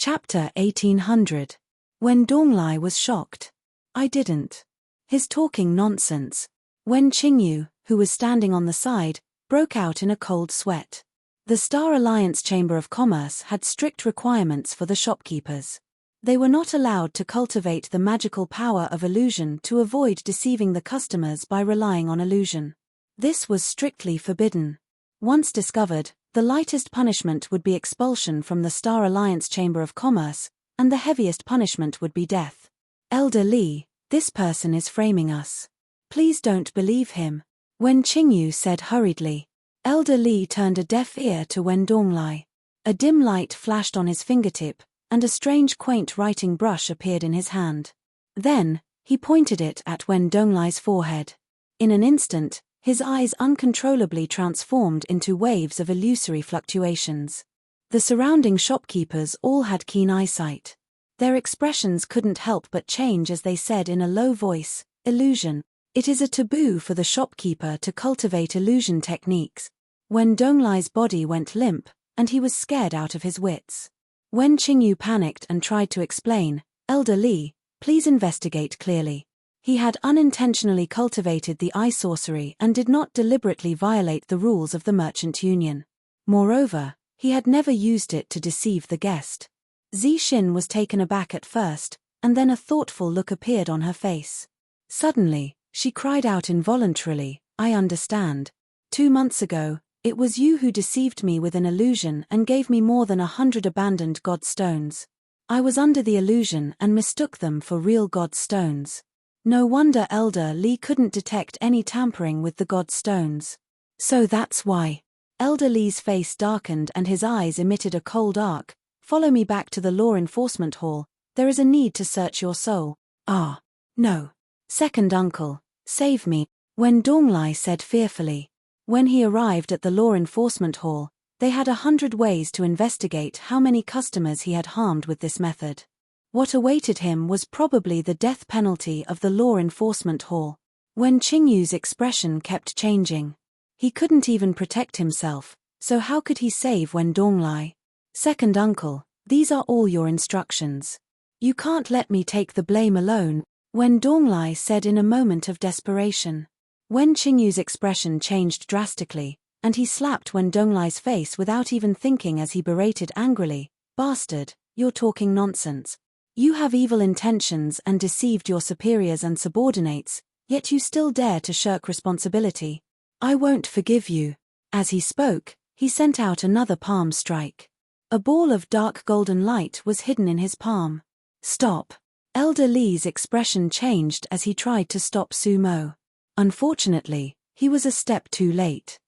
Chapter 1800. When Donglai was shocked. I didn't. His talking nonsense. When Qingyu, who was standing on the side, broke out in a cold sweat. The Star Alliance Chamber of Commerce had strict requirements for the shopkeepers. They were not allowed to cultivate the magical power of illusion to avoid deceiving the customers by relying on illusion. This was strictly forbidden. Once discovered, the lightest punishment would be expulsion from the Star Alliance Chamber of Commerce, and the heaviest punishment would be death. Elder Li, this person is framing us. Please don't believe him. Wen Qingyu said hurriedly. Elder Li turned a deaf ear to Wen Donglai. A dim light flashed on his fingertip, and a strange quaint writing brush appeared in his hand. Then, he pointed it at Wen Donglai's forehead. In an instant, his eyes uncontrollably transformed into waves of illusory fluctuations. The surrounding shopkeepers all had keen eyesight. Their expressions couldn't help but change as they said in a low voice, "Illusion. It is a taboo for the shopkeeper to cultivate illusion techniques." When Donglai's body went limp, and he was scared out of his wits. When Qingyu panicked and tried to explain, "Elder Li, please investigate clearly. He had unintentionally cultivated the eye sorcery and did not deliberately violate the rules of the merchant union. Moreover, he had never used it to deceive the guest." Zixin was taken aback at first, and then a thoughtful look appeared on her face. Suddenly, she cried out involuntarily, "I understand. 2 months ago, it was you who deceived me with an illusion and gave me more than 100 abandoned god stones. I was under the illusion and mistook them for real god stones. No wonder Elder Li couldn't detect any tampering with the god stones. So that's why." Elder Li's face darkened and his eyes emitted a cold arc. "Follow me back to the law enforcement hall. There is a need to search your soul." "Ah, no. Second uncle, save me," Wen Donglai said fearfully. When he arrived at the law enforcement hall, they had 100 ways to investigate how many customers he had harmed with this method. What awaited him was probably the death penalty of the law enforcement hall. When Qingyu's expression kept changing. He couldn't even protect himself, so how could he save Wen Donglai? "Second uncle, these are all your instructions. You can't let me take the blame alone," Wen Donglai said in a moment of desperation. Wen Qingyu's expression changed drastically, and he slapped Wen Donglai's face without even thinking as he berated angrily, "Bastard, you're talking nonsense. You have evil intentions and deceived your superiors and subordinates, yet you still dare to shirk responsibility. I won't forgive you." As he spoke, he sent out another palm strike. A ball of dark golden light was hidden in his palm. "Stop." Elder Li's expression changed as he tried to stop Sumo. Unfortunately, he was a step too late.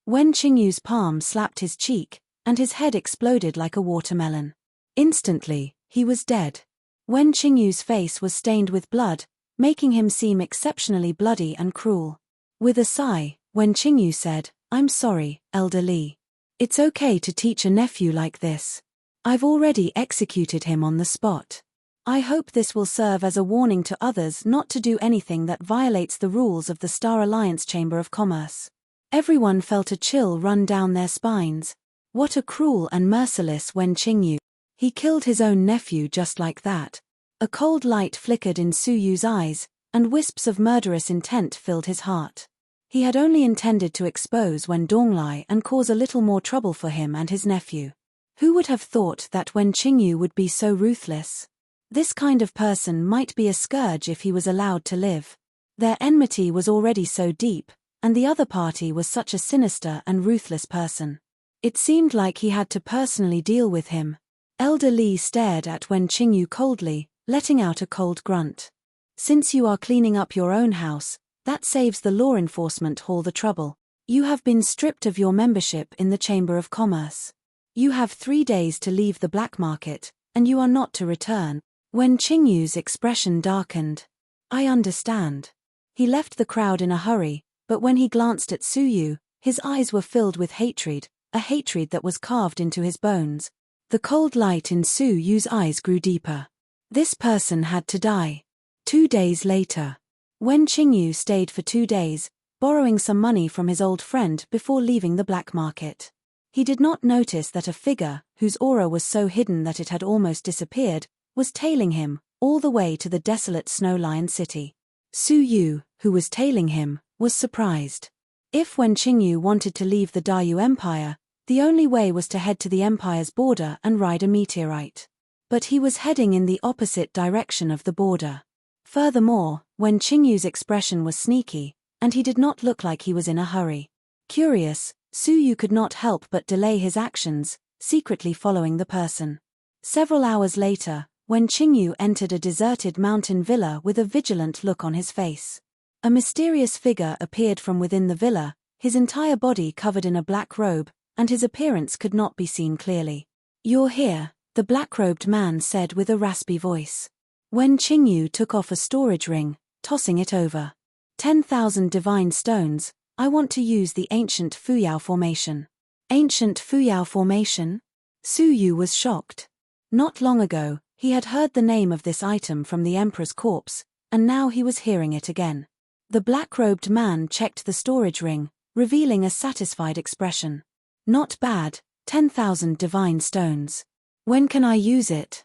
Wen Qingyu's palm slapped his cheek, and his head exploded like a watermelon. Instantly, he was dead. Wen Qingyu's face was stained with blood, making him seem exceptionally bloody and cruel. With a sigh, Wen Qingyu said, "I'm sorry, Elder Li. It's okay to teach a nephew like this. I've already executed him on the spot. I hope this will serve as a warning to others not to do anything that violates the rules of the Star Alliance Chamber of Commerce." Everyone felt a chill run down their spines. What a cruel and merciless Wen Qingyu. He killed his own nephew just like that. A cold light flickered in Suyu's eyes, and wisps of murderous intent filled his heart. He had only intended to expose Wen Donglai and cause a little more trouble for him and his nephew. Who would have thought that Wen Qingyu would be so ruthless? This kind of person might be a scourge if he was allowed to live. Their enmity was already so deep, and the other party was such a sinister and ruthless person. It seemed like he had to personally deal with him. Elder Li stared at Wen Qingyu coldly, letting out a cold grunt. "Since you are cleaning up your own house, that saves the law enforcement hall the trouble. You have been stripped of your membership in the Chamber of Commerce. You have 3 days to leave the black market, and you are not to return." Wen Qingyu's expression darkened. "I understand." He left the crowd in a hurry, but when he glanced at Suyu, his eyes were filled with hatred, a hatred that was carved into his bones. The cold light in Suyu's eyes grew deeper. This person had to die. 2 days later. Wen Qingyu stayed for 2 days, borrowing some money from his old friend before leaving the black market. He did not notice that a figure, whose aura was so hidden that it had almost disappeared, was tailing him, all the way to the desolate snow-lined city. Su Yu, who was tailing him, was surprised. If Wen Qingyu wanted to leave the Dayu Empire, the only way was to head to the empire's border and ride a meteorite. But he was heading in the opposite direction of the border. Furthermore, Wen Qingyu's expression was sneaky, and he did not look like he was in a hurry. Curious, Su Yu could not help but delay his actions, secretly following the person. Several hours later, Wen Qingyu entered a deserted mountain villa with a vigilant look on his face. A mysterious figure appeared from within the villa, his entire body covered in a black robe, and his appearance could not be seen clearly. "You're here," the black-robed man said with a raspy voice. Wen Qingyu took off a storage ring, tossing it over. 10,000 divine stones. I want to use the ancient Fuyao formation. Ancient Fuyao formation? Su Yu was shocked. Not long ago, he had heard the name of this item from the emperor's corpse, and now he was hearing it again. The black-robed man checked the storage ring, revealing a satisfied expression. Not bad, 10,000 divine stones. When can I use it?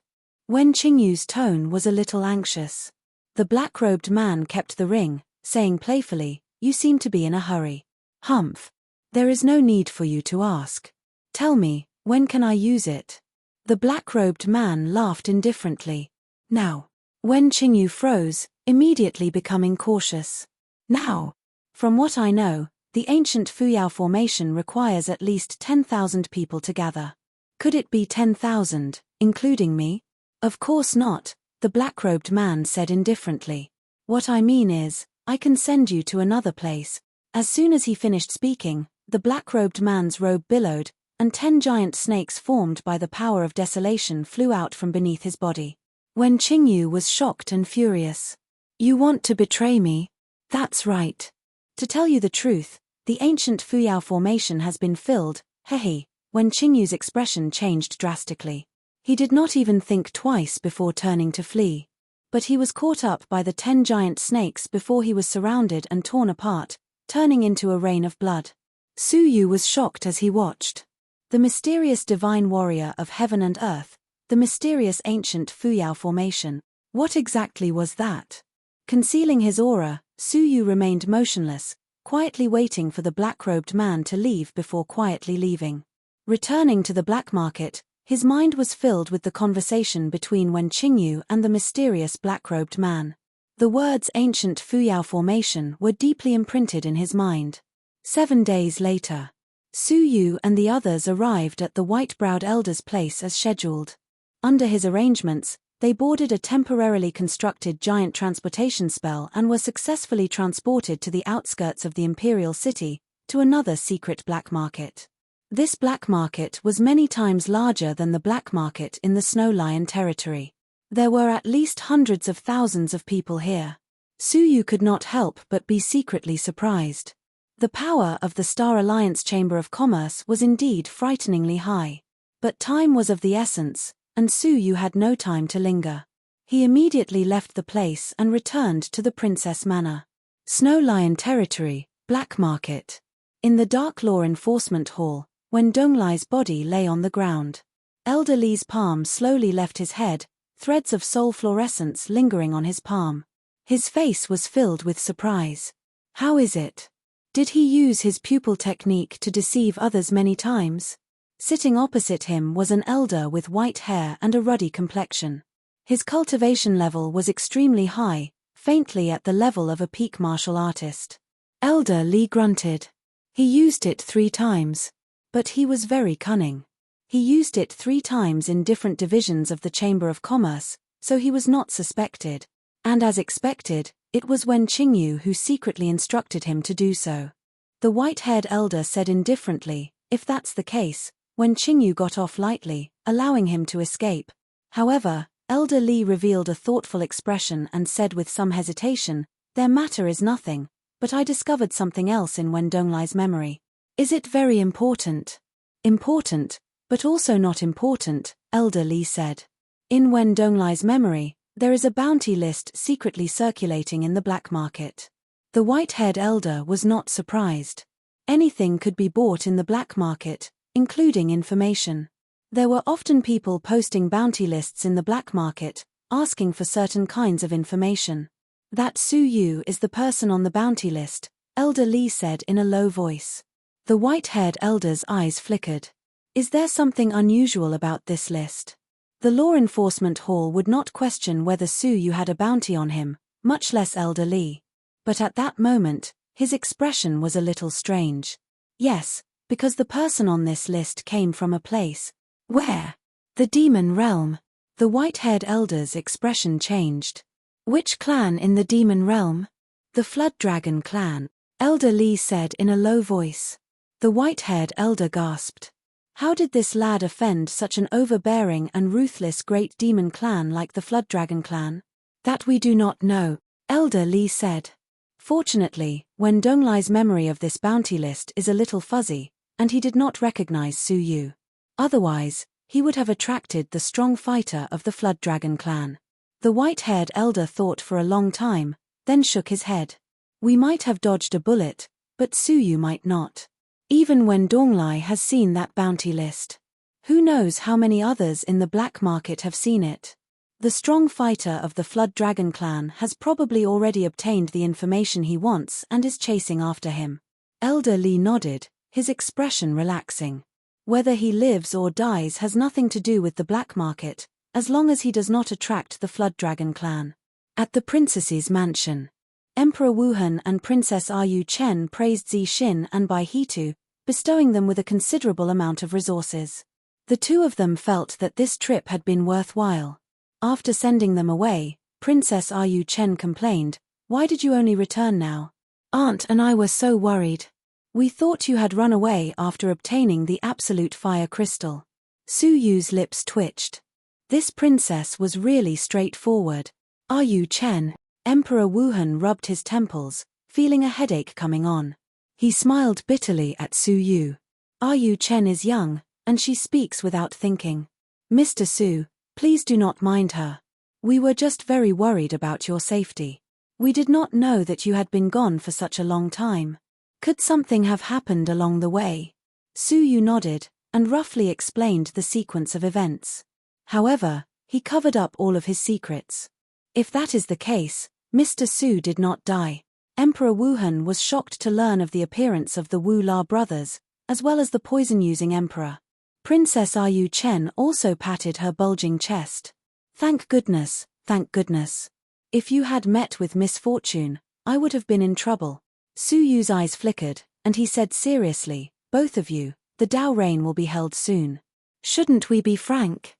Wen Qingyu's tone was a little anxious. The black-robed man kept the ring, saying playfully, "You seem to be in a hurry." "Humph. There is no need for you to ask. Tell me, when can I use it?" The black-robed man laughed indifferently. "Now." Wen Qingyu froze, immediately becoming cautious. "Now? From what I know, the ancient Fuyao formation requires at least 10,000 people to gather. Could it be 10,000, including me?" "Of course not," the black-robed man said indifferently. "What I mean is, I can send you to another place." As soon as he finished speaking, the black-robed man's robe billowed, and 10 giant snakes formed by the power of desolation flew out from beneath his body. Wen Qingyu was shocked and furious. "You want to betray me?" "That's right. To tell you the truth, the ancient Fuyao formation has been filled, hehe." Wen Qingyu's expression changed drastically. He did not even think twice before turning to flee. But he was caught up by the 10 giant snakes before he was surrounded and torn apart, turning into a rain of blood. Su Yu was shocked as he watched. The mysterious divine warrior of heaven and earth, the mysterious ancient Fuyao formation. What exactly was that? Concealing his aura, Su Yu remained motionless, quietly waiting for the black-robed man to leave before quietly leaving. Returning to the black market, his mind was filled with the conversation between Wen Qingyu and the mysterious black-robed man. The words ancient Fuyao formation were deeply imprinted in his mind. 7 days later, Su Yu and the others arrived at the white-browed elder's place as scheduled. Under his arrangements, they boarded a temporarily constructed giant transportation spell and were successfully transported to the outskirts of the imperial city, to another secret black market. This black market was many times larger than the black market in the Snow Lion territory. There were at least hundreds of thousands of people here. Su Yu could not help but be secretly surprised. The power of the Star Alliance Chamber of Commerce was indeed frighteningly high. But time was of the essence, and Su Yu had no time to linger. He immediately left the place and returned to the Princess Manor. Snow Lion territory, black market. In the Dark Law Enforcement Hall, when Donglai's body lay on the ground, Elder Li's palm slowly left his head, threads of soul fluorescence lingering on his palm. His face was filled with surprise. How is it? Did he use his pupil technique to deceive others many times? Sitting opposite him was an elder with white hair and a ruddy complexion. His cultivation level was extremely high, faintly at the level of a peak martial artist. Elder Li grunted. He used it 3 times. But he was very cunning. He used it 3 times in different divisions of the Chamber of Commerce, so he was not suspected. And as expected, it was Wen Qingyu who secretly instructed him to do so. The white-haired elder said indifferently, "If that's the case," Wen Qingyu got off lightly, allowing him to escape. However, Elder Li revealed a thoughtful expression and said with some hesitation, "Their matter is nothing, but I discovered something else in Wen Donglai's memory." "Is it very important?" "Important, but also not important," Elder Li said. "In Wen Donglai's memory, there is a bounty list secretly circulating in the black market." The white-haired elder was not surprised. Anything could be bought in the black market, including information. There were often people posting bounty lists in the black market, asking for certain kinds of information. That Su Yu is the person on the bounty list, Elder Li said in a low voice. The white-haired elder's eyes flickered. Is there something unusual about this list? The law enforcement hall would not question whether Su Yu had a bounty on him, much less Elder Li. But at that moment, his expression was a little strange. Yes, because the person on this list came from a place. Where? The demon realm. The white-haired elder's expression changed. Which clan in the demon realm? The Flood Dragon clan, Elder Li said in a low voice. The white-haired elder gasped. How did this lad offend such an overbearing and ruthless great demon clan like the Flood Dragon clan? That we do not know, Elder Li said. Fortunately, Wen Donglai's memory of this bounty list is a little fuzzy, and he did not recognize Su Yu. Otherwise, he would have attracted the strong fighter of the Flood Dragon clan. The white-haired elder thought for a long time, then shook his head. We might have dodged a bullet, but Su Yu might not. Even Wen Donglai has seen that bounty list. Who knows how many others in the black market have seen it? The strong fighter of the Flood Dragon clan has probably already obtained the information he wants and is chasing after him. Elder Li nodded, his expression relaxing. Whether he lives or dies has nothing to do with the black market, as long as he does not attract the Flood Dragon clan. At the princess's mansion, Emperor Wuhan and Princess Yu Chen praised Zi Xin and Bai Hitu, bestowing them with a considerable amount of resources. The two of them felt that this trip had been worthwhile. After sending them away, Princess Yu Chen complained, "Why did you only return now? Aunt and I were so worried. We thought you had run away after obtaining the absolute fire crystal." Su Yu's lips twitched. This princess was really straightforward. Yu Chen, Emperor Wuhan rubbed his temples, feeling a headache coming on. He smiled bitterly at Su Yu. Yu Chen is young, and she speaks without thinking. Mr. Su, please do not mind her. We were just very worried about your safety. We did not know that you had been gone for such a long time. Could something have happened along the way? Su Yu nodded, and roughly explained the sequence of events. However, he covered up all of his secrets. If that is the case, Mr. Su did not die. Emperor Wuhan was shocked to learn of the appearance of the Wu La brothers, as well as the poison-using emperor. Princess Yu Chen also patted her bulging chest. Thank goodness, thank goodness. If you had met with misfortune, I would have been in trouble. Su Yu's eyes flickered, and he said seriously, both of you, the Dao reign will be held soon. Shouldn't we be frank?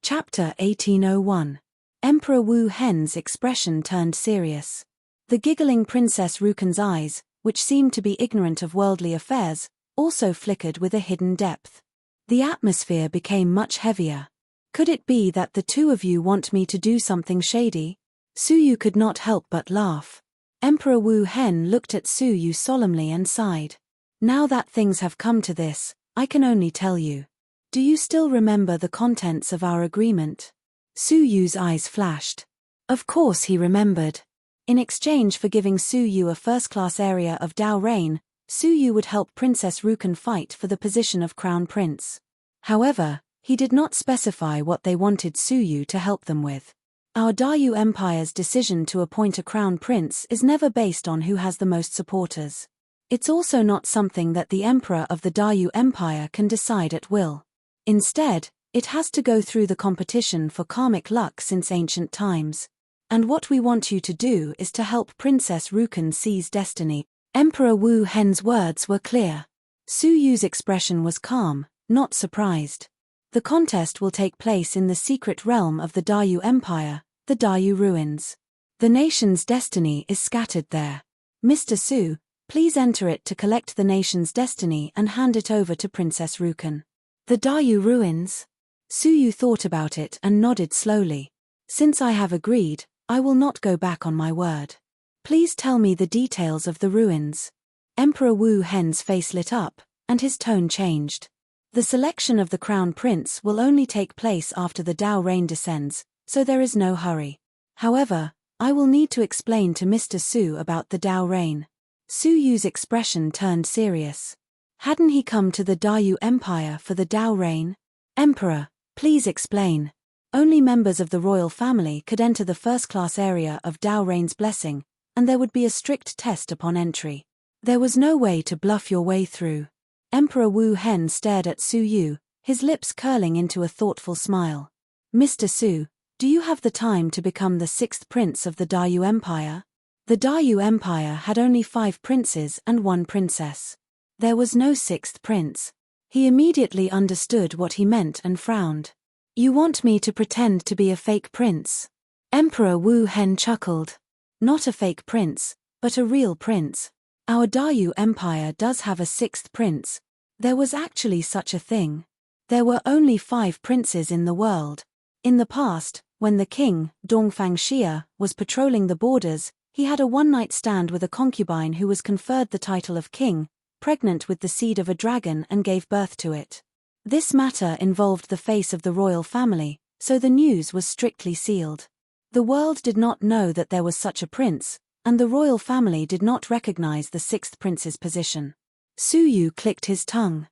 Chapter 1801. Emperor Wu Hen's expression turned serious. The giggling Princess Rukan's eyes, which seemed to be ignorant of worldly affairs, also flickered with a hidden depth. The atmosphere became much heavier. Could it be that the two of you want me to do something shady? Su Yu could not help but laugh. Emperor Wu Hen looked at Su Yu solemnly and sighed. Now that things have come to this, I can only tell you. Do you still remember the contents of our agreement? Su Yu's eyes flashed. Of course he remembered. In exchange for giving Su Yu a first-class area of Dao reign, Su Yu would help Princess Rukan fight for the position of Crown Prince. However, he did not specify what they wanted Su Yu to help them with. Our Dayu Empire's decision to appoint a Crown Prince is never based on who has the most supporters. It's also not something that the Emperor of the Dayu Empire can decide at will. Instead, it has to go through the competition for karmic luck since ancient times. And what we want you to do is to help Princess Rukan seize destiny. Emperor Wu Hen's words were clear. Su Yu's expression was calm, not surprised. The contest will take place in the secret realm of the Dayu Empire, the Dayu Ruins. The nation's destiny is scattered there. Mr. Su, please enter it to collect the nation's destiny and hand it over to Princess Rukan. The Dayu Ruins? Su Yu thought about it and nodded slowly. Since I have agreed, I will not go back on my word. Please tell me the details of the ruins. Emperor Wu Hen's face lit up, and his tone changed. The selection of the Crown Prince will only take place after the Dao reign descends, so there is no hurry. However, I will need to explain to Mr. Su about the Dao reign. Su Yu's expression turned serious. Hadn't he come to the Dayu Empire for the Dao reign? Emperor, please explain. Only members of the royal family could enter the first-class area of Dao Reign's blessing, and there would be a strict test upon entry. There was no way to bluff your way through. Emperor Wu Hen stared at Su Yu, his lips curling into a thoughtful smile. Mr. Su, do you have the time to become the 6th prince of the Dayu Empire? The Dayu Empire had only 5 princes and 1 princess. There was no 6th prince. He immediately understood what he meant and frowned. You want me to pretend to be a fake prince? Emperor Wu Hen chuckled. Not a fake prince, but a real prince. Our Dayu Empire does have a 6th prince. There was actually such a thing. There were only 5 princes in the world. In the past, when the king, Dongfang Xia, was patrolling the borders, he had a one-night stand with a concubine who was conferred the title of king, pregnant with the seed of a dragon, and gave birth to it. This matter involved the face of the royal family, so the news was strictly sealed. The world did not know that there was such a prince, and the royal family did not recognize the 6th prince's position. Su Yu clicked his tongue.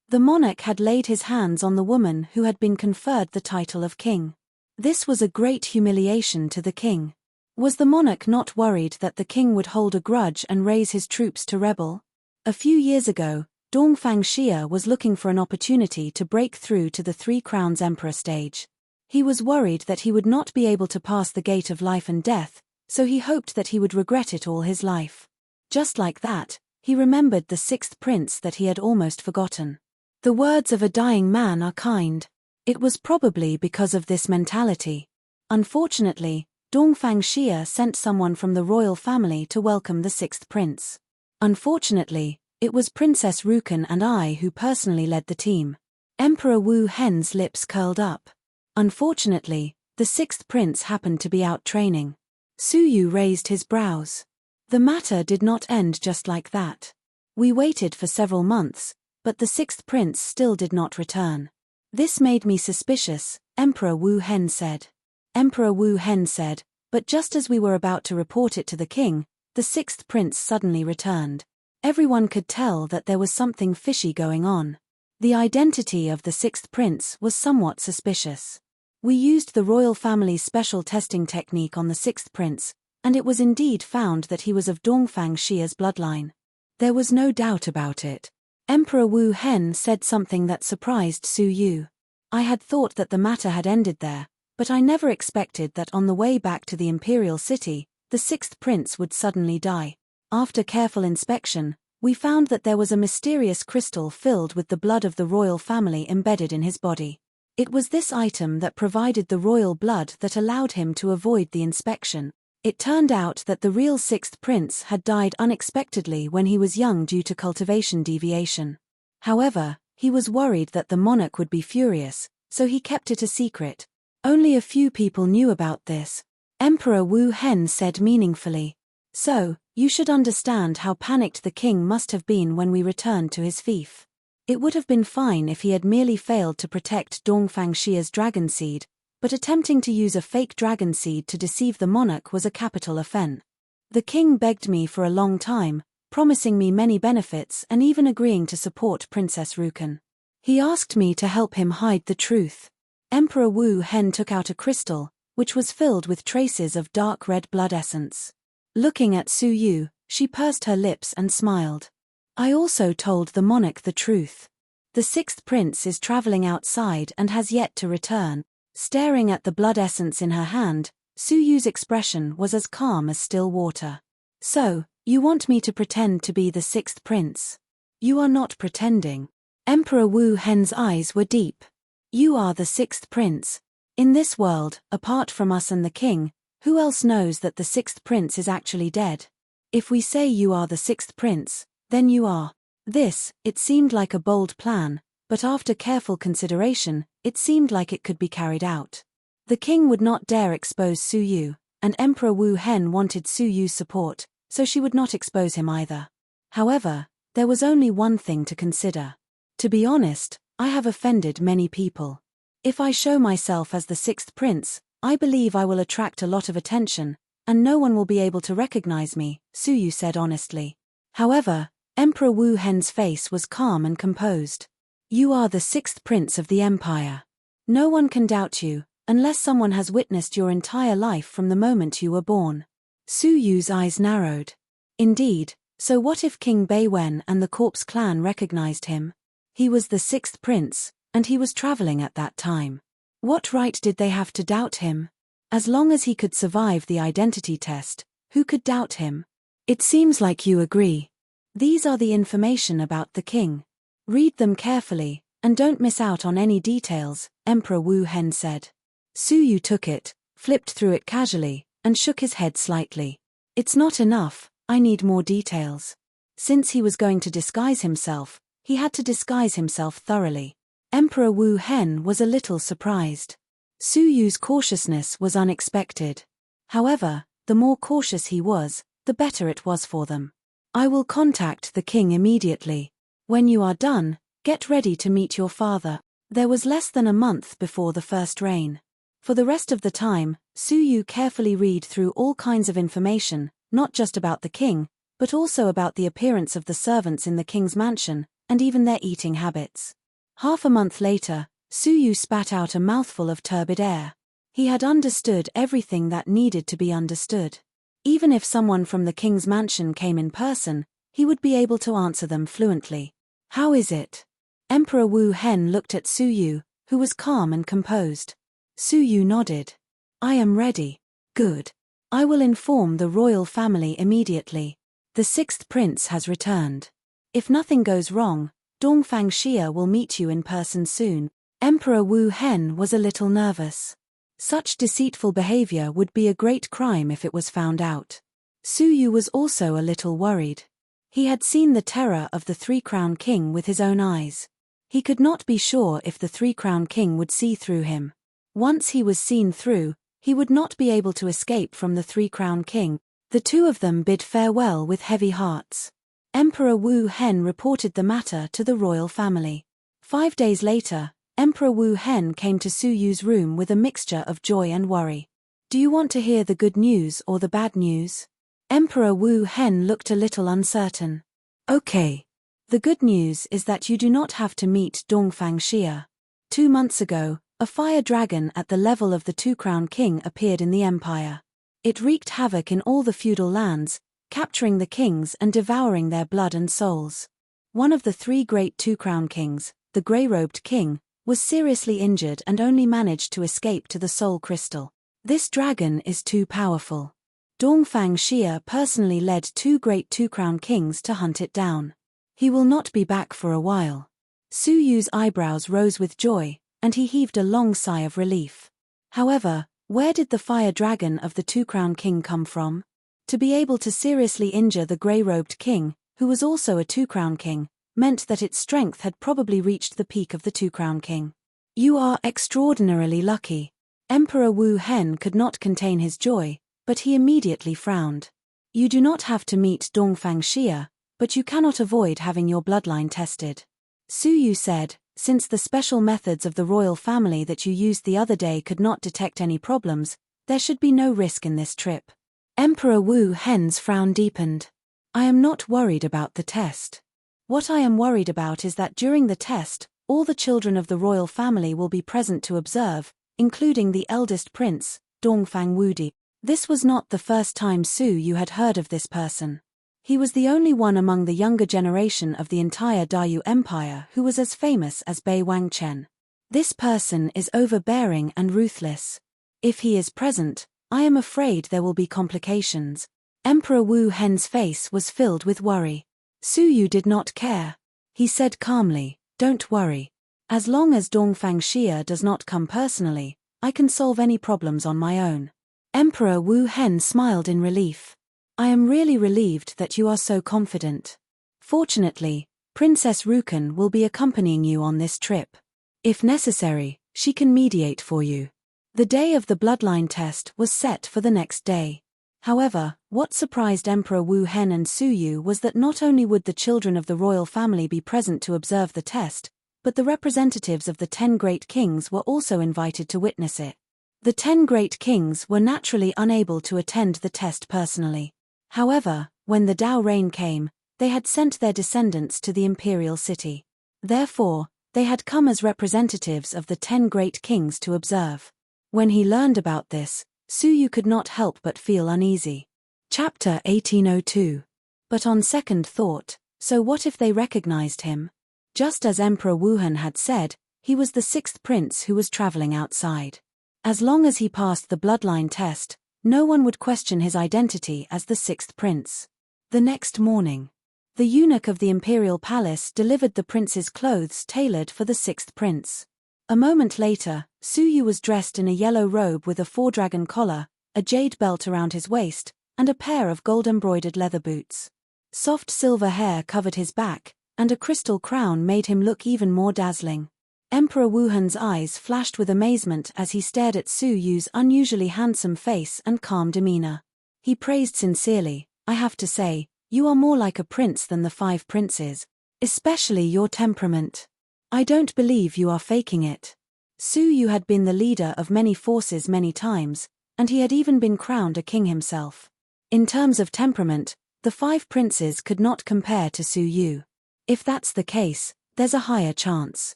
The monarch had laid his hands on the woman who had been conferred the title of king. This was a great humiliation to the king. Was the monarch not worried that the king would hold a grudge and raise his troops to rebel? A few years ago, Dongfang Xia was looking for an opportunity to break through to the 3 Crowns Emperor stage. He was worried that he would not be able to pass the gate of life and death, so he hoped that he would regret it all his life. Just like that, he remembered the 6th prince that he had almost forgotten. The words of a dying man are kind. It was probably because of this mentality. Unfortunately, Dongfang Xia sent someone from the royal family to welcome the 6th prince. Unfortunately, it was Princess Rukan and I who personally led the team. Emperor Wu Hen's lips curled up. Unfortunately, the 6th prince happened to be out training. Su Yu raised his brows. The matter did not end just like that. We waited for several months, but the 6th prince still did not return. This made me suspicious, Emperor Wu Hen said. Emperor Wu Hen said, but just as we were about to report it to the king, the 6th prince suddenly returned. Everyone could tell that there was something fishy going on. The identity of the 6th prince was somewhat suspicious. We used the royal family's special testing technique on the 6th prince, and it was indeed found that he was of Dongfang Xia's bloodline. There was no doubt about it. Emperor Wu Hen said something that surprised Su Yu. I had thought that the matter had ended there, but I never expected that on the way back to the imperial city, the 6th prince would suddenly die. After careful inspection, we found that there was a mysterious crystal filled with the blood of the royal family embedded in his body. It was this item that provided the royal blood that allowed him to avoid the inspection. It turned out that the real 6th prince had died unexpectedly when he was young due to cultivation deviation. However, he was worried that the monarch would be furious, so he kept it a secret. Only a few people knew about this. Emperor Wu Hen said meaningfully. So, you should understand how panicked the king must have been when we returned to his fief. It would have been fine if he had merely failed to protect Dongfang Xia's dragon seed, but attempting to use a fake dragon seed to deceive the monarch was a capital offense. The king begged me for a long time, promising me many benefits and even agreeing to support Princess Rukan. He asked me to help him hide the truth. Emperor Wu Hen took out a crystal, which was filled with traces of dark red blood essence. Looking at Su Yu, she pursed her lips and smiled. I also told the monarch the truth. The 6th prince is traveling outside and has yet to return. Staring at the blood essence in her hand, Su Yu's expression was as calm as still water. So, you want me to pretend to be the 6th prince? You are not pretending. Emperor Wu Hen's eyes were deep. You are the 6th prince. In this world, apart from us and the king, who else knows that the 6th prince is actually dead? If we say you are the 6th prince, then you are. It seemed like a bold plan, but after careful consideration, it seemed like it could be carried out. The king would not dare expose Su Yu, and Emperor Wu Hen wanted Su Yu's support, so she would not expose him either. However, there was only one thing to consider. To be honest, I have offended many people. If I show myself as the 6th prince, I believe I will attract a lot of attention, and no one will be able to recognize me, Su Yu said honestly. However, Emperor Wu Hen's face was calm and composed. You are the sixth prince of the empire. No one can doubt you, unless someone has witnessed your entire life from the moment you were born. Su Yu's eyes narrowed. Indeed, so what if King Beiwen and the Corpse clan recognized him? He was the sixth prince, and he was traveling at that time. What right did they have to doubt him? As long as he could survive the identity test, who could doubt him? It seems like you agree. These are the information about the king. Read them carefully, and don't miss out on any details, Emperor Wu Hen said. Su Yu took it, flipped through it casually, and shook his head slightly. It's not enough, I need more details. Since he was going to disguise himself, he had to disguise himself thoroughly. Emperor Wu Hen was a little surprised. Su Yu's cautiousness was unexpected. However, the more cautious he was, the better it was for them. I will contact the king immediately. When you are done, get ready to meet your father. There was less than a month before the first rain. For the rest of the time, Su Yu carefully read through all kinds of information, not just about the king, but also about the appearance of the servants in the king's mansion, and even their eating habits. Half a month later, Su Yu spat out a mouthful of turbid air. He had understood everything that needed to be understood. Even if someone from the king's mansion came in person, he would be able to answer them fluently. How is it? Emperor Wu Hen looked at Su Yu, who was calm and composed. Su Yu nodded. I am ready. Good. I will inform the royal family immediately. The sixth prince has returned. If nothing goes wrong, Dongfang Xia will meet you in person soon. Emperor Wu Hen was a little nervous. Such deceitful behavior would be a great crime if it was found out. Su Yu was also a little worried. He had seen the terror of the Three-Crown King with his own eyes. He could not be sure if the Three-Crown King would see through him. Once he was seen through, he would not be able to escape from the Three-Crown King. The two of them bid farewell with heavy hearts. Emperor Wu Hen reported the matter to the royal family. 5 days later, Emperor Wu Hen came to Su Yu's room with a mixture of joy and worry. Do you want to hear the good news or the bad news? Emperor Wu Hen looked a little uncertain. Okay. The good news is that you do not have to meet Dongfang Xia. 2 months ago, a fire dragon at the level of the Two-Crown King appeared in the empire. It wreaked havoc in all the feudal lands, capturing the kings and devouring their blood and souls. One of the 3 great Two-Crown Kings, the grey-robed king, was seriously injured and only managed to escape to the Soul Crystal. This dragon is too powerful. Dongfang Xia personally led 2 great Two-Crown Kings to hunt it down. He will not be back for a while. Su Yu's eyebrows rose with joy, and he heaved a long sigh of relief. However, where did the fire dragon of the Two-Crown King come from? To be able to seriously injure the grey-robed king, who was also a Two-Crown King, meant that its strength had probably reached the peak of the Two-Crown King. You are extraordinarily lucky. Emperor Wu Hen could not contain his joy, but he immediately frowned. You do not have to meet Dongfang Xia, but you cannot avoid having your bloodline tested. Su Yu said, since the special methods of the royal family that you used the other day could not detect any problems, there should be no risk in this trip. Emperor Wu Hen's frown deepened. I am not worried about the test. What I am worried about is that during the test, all the children of the royal family will be present to observe, including the eldest prince, Dongfang Wudi. This was not the first time Su Yu had heard of this person. He was the only one among the younger generation of the entire Dayu Empire who was as famous as Bei Wangchen. This person is overbearing and ruthless. If he is present, I am afraid there will be complications. Emperor Wu Hen's face was filled with worry. Su Yu did not care. He said calmly, don't worry. As long as Dongfang Xia does not come personally, I can solve any problems on my own. Emperor Wu Hen smiled in relief. I am really relieved that you are so confident. Fortunately, Princess Rukan will be accompanying you on this trip. If necessary, she can mediate for you. The day of the bloodline test was set for the next day. However, what surprised Emperor Wu Hen and Su Yu was that not only would the children of the royal family be present to observe the test, but the representatives of the 10 great kings were also invited to witness it. The 10 great kings were naturally unable to attend the test personally. However, when the Dao rain came, they had sent their descendants to the imperial city. Therefore, they had come as representatives of the 10 great kings to observe. When he learned about this, Su Yu could not help but feel uneasy. Chapter 1802. But on second thought, so what if they recognized him? Just as Emperor Wuhan had said, he was the 6th prince who was traveling outside. As long as he passed the bloodline test, no one would question his identity as the 6th prince. The next morning, the eunuch of the imperial palace delivered the prince's clothes tailored for the 6th prince. A moment later, Su Yu was dressed in a yellow robe with a 4-dragon collar, a jade belt around his waist, and a pair of gold-embroidered leather boots. Soft silver hair covered his back, and a crystal crown made him look even more dazzling. Emperor Wuhan's eyes flashed with amazement as he stared at Su Yu's unusually handsome face and calm demeanor. He praised sincerely, "I have to say, you are more like a prince than the 5 princes, especially your temperament. I don't believe you are faking it." Su Yu had been the leader of many forces many times, and he had even been crowned a king himself. In terms of temperament, the 5 princes could not compare to Su Yu. If that's the case, there's a higher chance.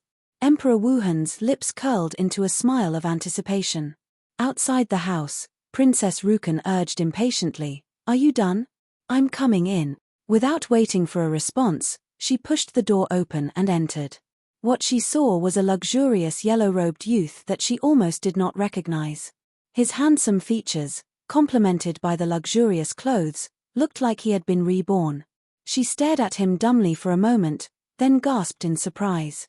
Emperor Wuhan's lips curled into a smile of anticipation. Outside the house, Princess Rukan urged impatiently, "Are you done? I'm coming in." Without waiting for a response, she pushed the door open and entered. What she saw was a luxurious yellow-robed youth that she almost did not recognize. His handsome features, complemented by the luxurious clothes, looked like he had been reborn. She stared at him dumbly for a moment, then gasped in surprise.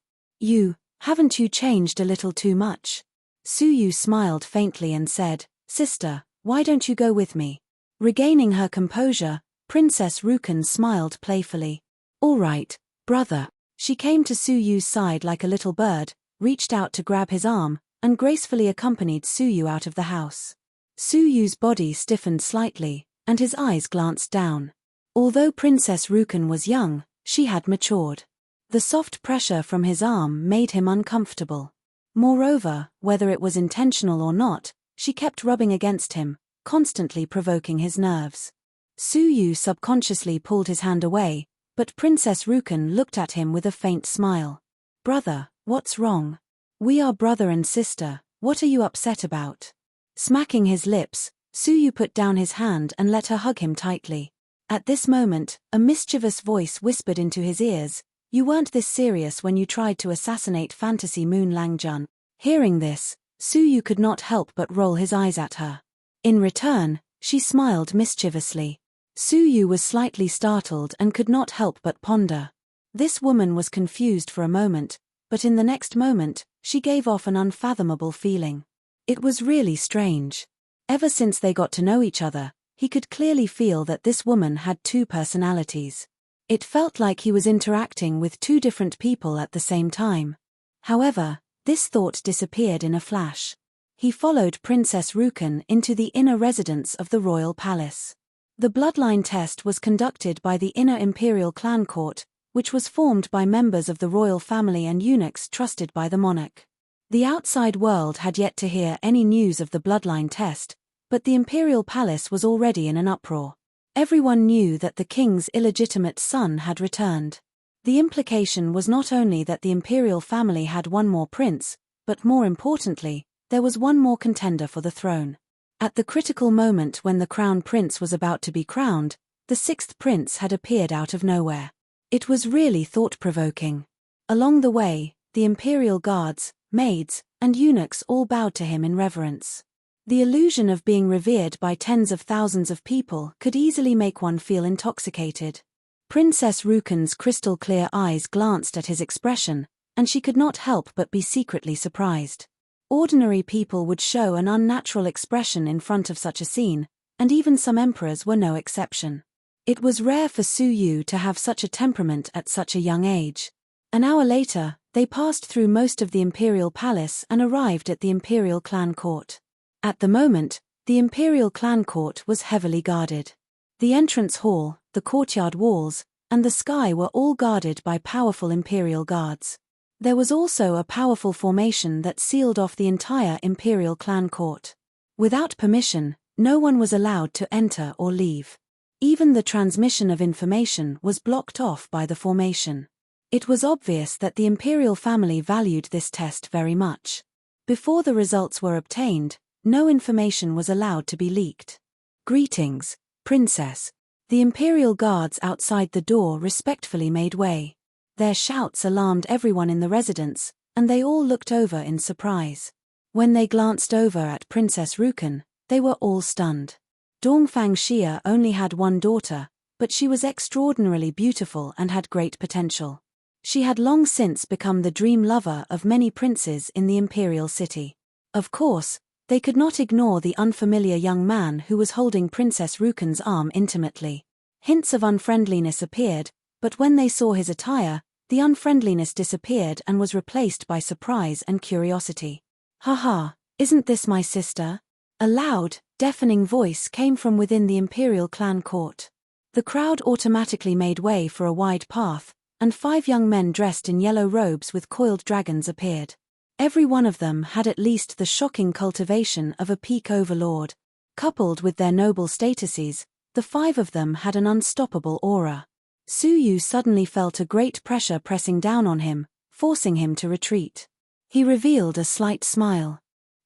Haven't you changed a little too much?" Su Yu smiled faintly and said, "Sister, why don't you go with me?" Regaining her composure, Princess Rukan smiled playfully. "All right, brother." She came to Su Yu's side like a little bird, reached out to grab his arm, and gracefully accompanied Su Yu out of the house. Su Yu's body stiffened slightly, and his eyes glanced down. Although Princess Rukan was young, she had matured. The soft pressure from his arm made him uncomfortable. Moreover, whether it was intentional or not, she kept rubbing against him, constantly provoking his nerves. Su Yu subconsciously pulled his hand away, but Princess Rukan looked at him with a faint smile. "Brother, what's wrong? We are brother and sister, what are you upset about?" Smacking his lips, Su Yu put down his hand and let her hug him tightly. At this moment, a mischievous voice whispered into his ears, "You weren't this serious when you tried to assassinate Fantasy Moon Langjun." Hearing this, Su Yu could not help but roll his eyes at her. In return, she smiled mischievously. Su Yu was slightly startled and could not help but ponder. This woman was confused for a moment, but in the next moment, she gave off an unfathomable feeling. It was really strange. Ever since they got to know each other, he could clearly feel that this woman had 2 personalities. It felt like he was interacting with 2 different people at the same time. However, this thought disappeared in a flash. He followed Princess Rukan into the inner residence of the royal palace. The bloodline test was conducted by the inner imperial clan court, which was formed by members of the royal family and eunuchs trusted by the monarch. The outside world had yet to hear any news of the bloodline test, but the imperial palace was already in an uproar. Everyone knew that the king's illegitimate son had returned. The implication was not only that the imperial family had one more prince, but more importantly, there was one more contender for the throne. At the critical moment when the crown prince was about to be crowned, the 6th prince had appeared out of nowhere. It was really thought-provoking. Along the way, the imperial guards, maids, and eunuchs all bowed to him in reverence. The illusion of being revered by tens of thousands of people could easily make one feel intoxicated. Princess Rukan's crystal-clear eyes glanced at his expression, and she could not help but be secretly surprised. Ordinary people would show an unnatural expression in front of such a scene, and even some emperors were no exception. It was rare for Su Yu to have such a temperament at such a young age. An hour later, they passed through most of the imperial palace and arrived at the imperial clan court. At the moment, the imperial clan court was heavily guarded. The entrance hall, the courtyard walls, and the sky were all guarded by powerful imperial guards. There was also a powerful formation that sealed off the entire imperial clan court. Without permission, no one was allowed to enter or leave. Even the transmission of information was blocked off by the formation. It was obvious that the imperial family valued this test very much. Before the results were obtained, no information was allowed to be leaked. "Greetings, Princess." The imperial guards outside the door respectfully made way. Their shouts alarmed everyone in the residence, and they all looked over in surprise. When they glanced over at Princess Rukan, they were all stunned. Dongfang Xia only had one daughter, but she was extraordinarily beautiful and had great potential. She had long since become the dream lover of many princes in the imperial city. Of course, they could not ignore the unfamiliar young man who was holding Princess Rukan's arm intimately. Hints of unfriendliness appeared, but when they saw his attire, the unfriendliness disappeared and was replaced by surprise and curiosity. "Haha, isn't this my sister?" A loud, deafening voice came from within the imperial clan court. The crowd automatically made way for a wide path, and 5 young men dressed in yellow robes with coiled dragons appeared. Every one of them had at least the shocking cultivation of a peak overlord. Coupled with their noble statuses, the 5 of them had an unstoppable aura. Su Yu suddenly felt a great pressure pressing down on him, forcing him to retreat. He revealed a slight smile.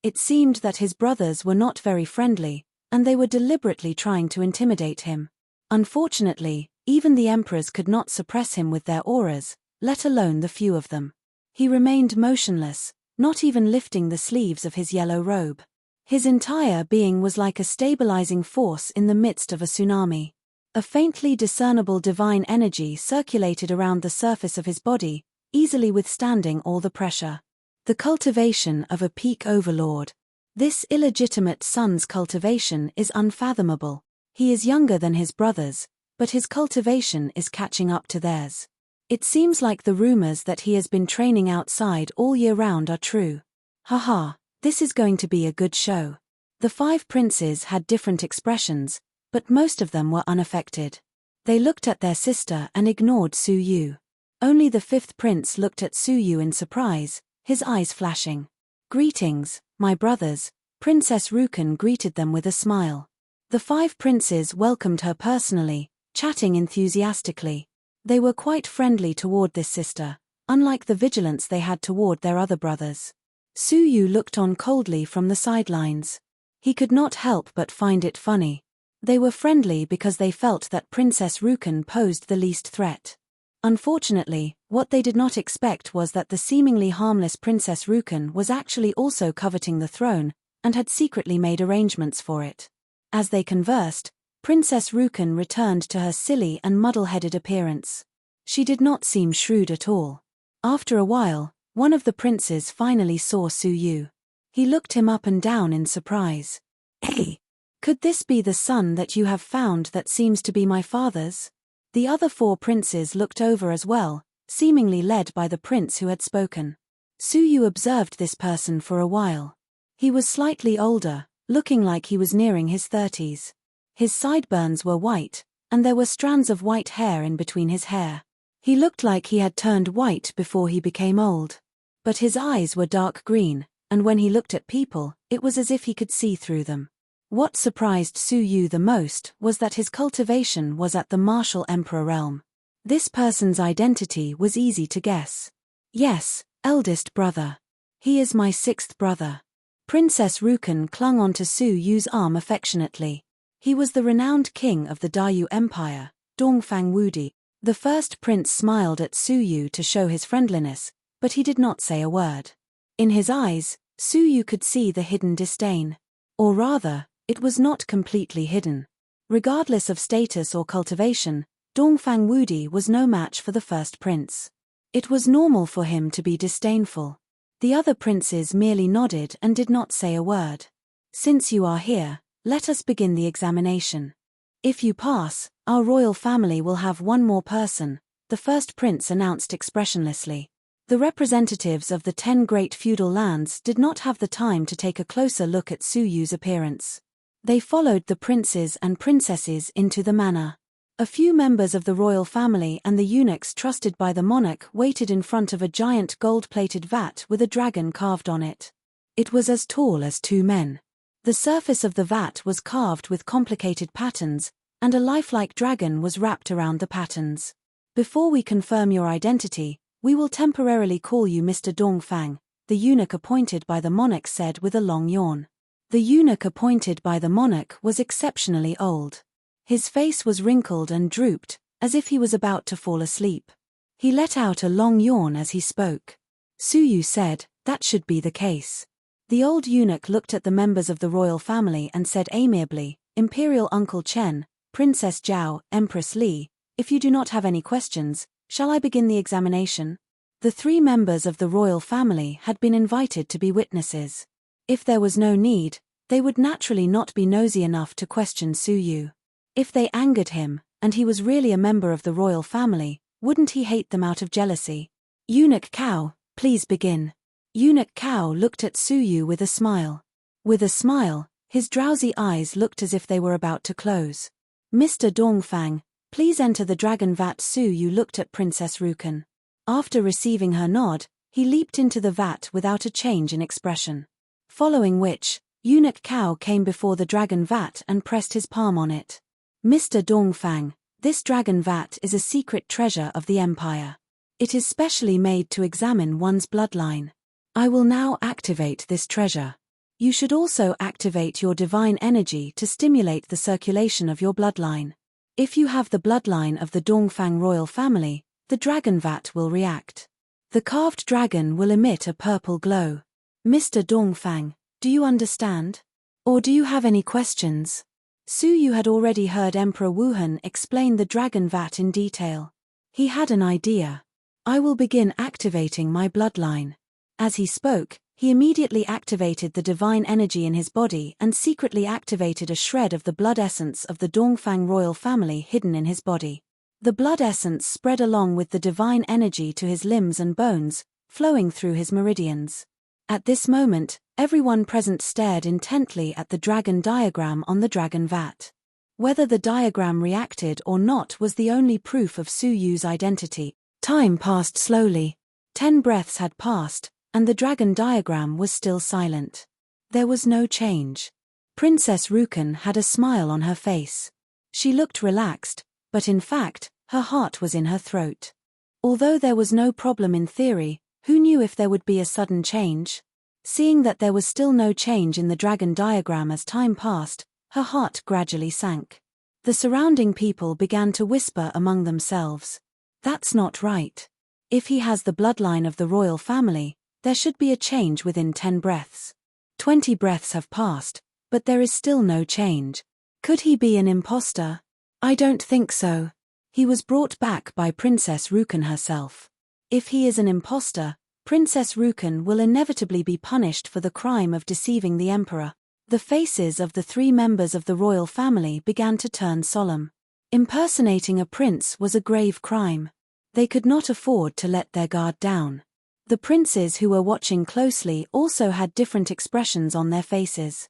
It seemed that his brothers were not very friendly, and they were deliberately trying to intimidate him. Unfortunately, even the emperors could not suppress him with their auras, let alone the few of them. He remained motionless, not even lifting the sleeves of his yellow robe. His entire being was like a stabilizing force in the midst of a tsunami. A faintly discernible divine energy circulated around the surface of his body, easily withstanding all the pressure. The cultivation of a peak overlord. This illegitimate son's cultivation is unfathomable. He is younger than his brothers, but his cultivation is catching up to theirs. It seems like the rumors that he has been training outside all year round are true. Haha, this is going to be a good show. The 5 princes had different expressions, but most of them were unaffected. They looked at their sister and ignored Su Yu. Only the 5th prince looked at Su Yu in surprise, his eyes flashing. "Greetings, my brothers." Princess Rukan greeted them with a smile. The 5 princes welcomed her personally, chatting enthusiastically. They were quite friendly toward this sister, unlike the vigilance they had toward their other brothers. Su Yu looked on coldly from the sidelines. He could not help but find it funny. They were friendly because they felt that Princess Rukan posed the least threat. Unfortunately, what they did not expect was that the seemingly harmless Princess Rukan was actually also coveting the throne, and had secretly made arrangements for it. As they conversed, Princess Rukan returned to her silly and muddle-headed appearance. She did not seem shrewd at all. After a while, one of the princes finally saw Su Yu. He looked him up and down in surprise. "Hey, could this be the son that you have found that seems to be my father's?" The other 4 princes looked over as well, seemingly led by the prince who had spoken. Su Yu observed this person for a while. He was slightly older, looking like he was nearing his 30s. His sideburns were white, and there were strands of white hair in between his hair. He looked like he had turned white before he became old. But his eyes were dark green, and when he looked at people, it was as if he could see through them. What surprised Su Yu the most was that his cultivation was at the martial emperor realm. This person's identity was easy to guess. "Yes, eldest brother. He is my 6th brother." Princess Rukan clung onto Su Yu's arm affectionately. He was the renowned king of the Dayu Empire, Dongfang Wudi. The 1st prince smiled at Su Yu to show his friendliness, but he did not say a word. In his eyes, Su Yu could see the hidden disdain. Or rather, it was not completely hidden. Regardless of status or cultivation, Dongfang Wudi was no match for the 1st prince. It was normal for him to be disdainful. The other princes merely nodded and did not say a word. "Since you are here, let us begin the examination. If you pass, our royal family will have one more person," the 1st prince announced expressionlessly. The representatives of the 10 great feudal lands did not have the time to take a closer look at Su Yu's appearance. They followed the princes and princesses into the manor. A few members of the royal family and the eunuchs trusted by the monarch waited in front of a giant gold-plated vat with a dragon carved on it. It was as tall as 2 men. The surface of the vat was carved with complicated patterns, and a lifelike dragon was wrapped around the patterns. Before we confirm your identity, we will temporarily call you Mr. Dongfang, the eunuch appointed by the monarch said with a long yawn. The eunuch appointed by the monarch was exceptionally old. His face was wrinkled and drooped, as if he was about to fall asleep. He let out a long yawn as he spoke. Suyu said, "That should be the case." The old eunuch looked at the members of the royal family and said amiably, "Imperial Uncle Chen, Princess Zhao, Empress Li, if you do not have any questions, shall I begin the examination?" The 3 members of the royal family had been invited to be witnesses. If there was no need, they would naturally not be nosy enough to question Suyu. If they angered him, and he was really a member of the royal family, wouldn't he hate them out of jealousy? "Eunuch Cao, please begin." Eunuch Cao looked at Suyu with a smile. With a smile, his drowsy eyes looked as if they were about to close. "Mr. Dongfang, please enter the dragon vat." Suyu looked at Princess Rukan. After receiving her nod, he leaped into the vat without a change in expression. Following which, Eunuch Cao came before the dragon vat and pressed his palm on it. "Mr. Dongfang, this dragon vat is a secret treasure of the Empire. It is specially made to examine one's bloodline. I will now activate this treasure. You should also activate your divine energy to stimulate the circulation of your bloodline. If you have the bloodline of the Dongfang royal family, the dragon vat will react. The carved dragon will emit a purple glow. Mr. Dongfang, do you understand? Or do you have any questions?" Suyu had already heard Emperor Wuhan explain the dragon vat in detail. He had an idea. "I will begin activating my bloodline." As he spoke, he immediately activated the divine energy in his body and secretly activated a shred of the blood essence of the Dongfang royal family hidden in his body. The blood essence spread along with the divine energy to his limbs and bones, flowing through his meridians. At this moment, everyone present stared intently at the dragon diagram on the dragon vat. Whether the diagram reacted or not was the only proof of Suyu's identity. Time passed slowly. 10 breaths had passed, and the dragon diagram was still silent. There was no change. Princess Rukan had a smile on her face. She looked relaxed, but in fact, her heart was in her throat. Although there was no problem in theory, who knew if there would be a sudden change? Seeing that there was still no change in the dragon diagram as time passed, her heart gradually sank. The surrounding people began to whisper among themselves. "That's not right. If he has the bloodline of the royal family, there should be a change within 10 breaths. 20 breaths have passed, but there is still no change. Could he be an imposter? I don't think so." He was brought back by Princess Rukan herself. If he is an imposter, Princess Rukan will inevitably be punished for the crime of deceiving the emperor. The faces of the 3 members of the royal family began to turn solemn. Impersonating a prince was a grave crime. They could not afford to let their guard down. The princes who were watching closely also had different expressions on their faces.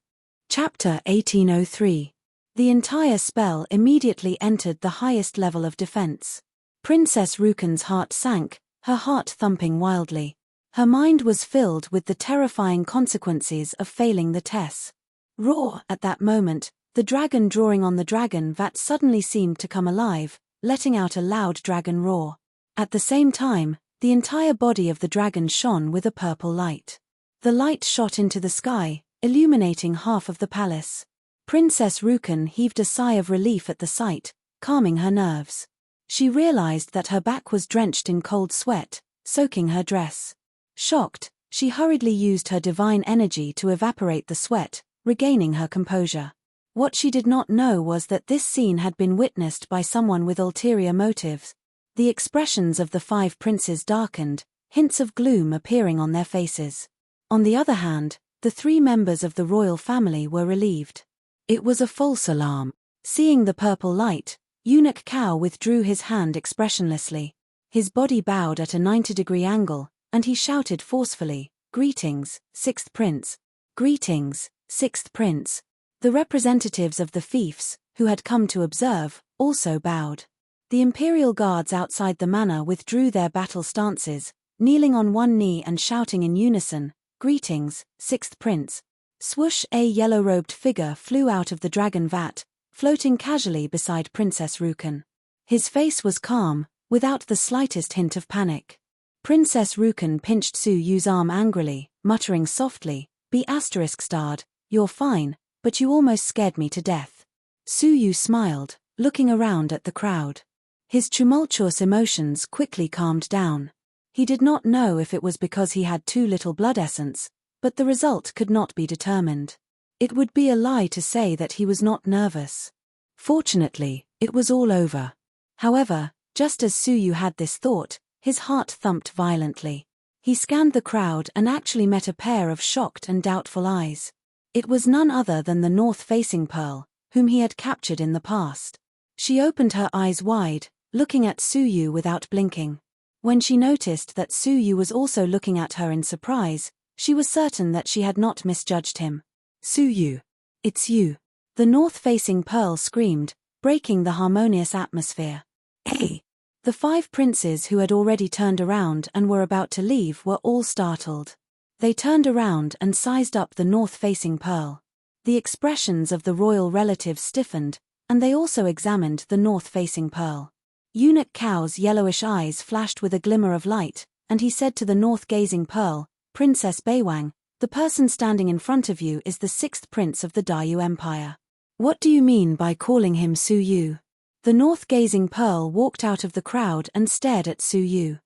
Chapter 1803. The entire spell immediately entered the highest level of defense. Princess Rukan's heart sank, her heart thumping wildly. Her mind was filled with the terrifying consequences of failing the test. Roar! At that moment, the dragon drawing on the dragon vat suddenly seemed to come alive, letting out a loud dragon roar. At the same time, the entire body of the dragon shone with a purple light. The light shot into the sky, illuminating half of the palace. Princess Rukan heaved a sigh of relief at the sight, calming her nerves. She realized that her back was drenched in cold sweat, soaking her dress. Shocked, she hurriedly used her divine energy to evaporate the sweat, regaining her composure. What she did not know was that this scene had been witnessed by someone with ulterior motives. The expressions of the 5 princes darkened, hints of gloom appearing on their faces. On the other hand, the 3 members of the royal family were relieved. It was a false alarm. Seeing the purple light, Eunuch Cao withdrew his hand expressionlessly. His body bowed at a 90-degree angle, and he shouted forcefully, "Greetings, 6th Prince. Greetings, 6th Prince." The representatives of the fiefs, who had come to observe, also bowed. The imperial guards outside the manor withdrew their battle stances, kneeling on one knee and shouting in unison, "Greetings, 6th Prince." Swoosh! A yellow-robed figure flew out of the dragon vat, floating casually beside Princess Rukan. His face was calm, without the slightest hint of panic. Princess Rukan pinched Su Yu's arm angrily, muttering softly, "B****, you're fine, but you almost scared me to death." Su Yu smiled, looking around at the crowd. His tumultuous emotions quickly calmed down. He did not know if it was because he had too little blood essence, but the result could not be determined. It would be a lie to say that he was not nervous. Fortunately, it was all over. However, just as Su Yu had this thought, his heart thumped violently. He scanned the crowd and actually met a pair of shocked and doubtful eyes. It was none other than the north-facing Pearl, whom he had captured in the past. She opened her eyes wide, looking at Su Yu without blinking. When she noticed that Su Yu was also looking at her in surprise, she was certain that she had not misjudged him. "Su Yu. It's you." The north-facing Pearl screamed, breaking the harmonious atmosphere. "Hey!" The 5 princes who had already turned around and were about to leave were all startled. They turned around and sized up the north-facing Pearl. The expressions of the royal relatives stiffened, and they also examined the north-facing Pearl. Eunuch Kao's yellowish eyes flashed with a glimmer of light, and he said to the north-gazing Pearl, "Princess Beiwang, the person standing in front of you is the 6th prince of the Dayu Empire. What do you mean by calling him Su Yu?" The north-gazing Pearl walked out of the crowd and stared at Su Yu.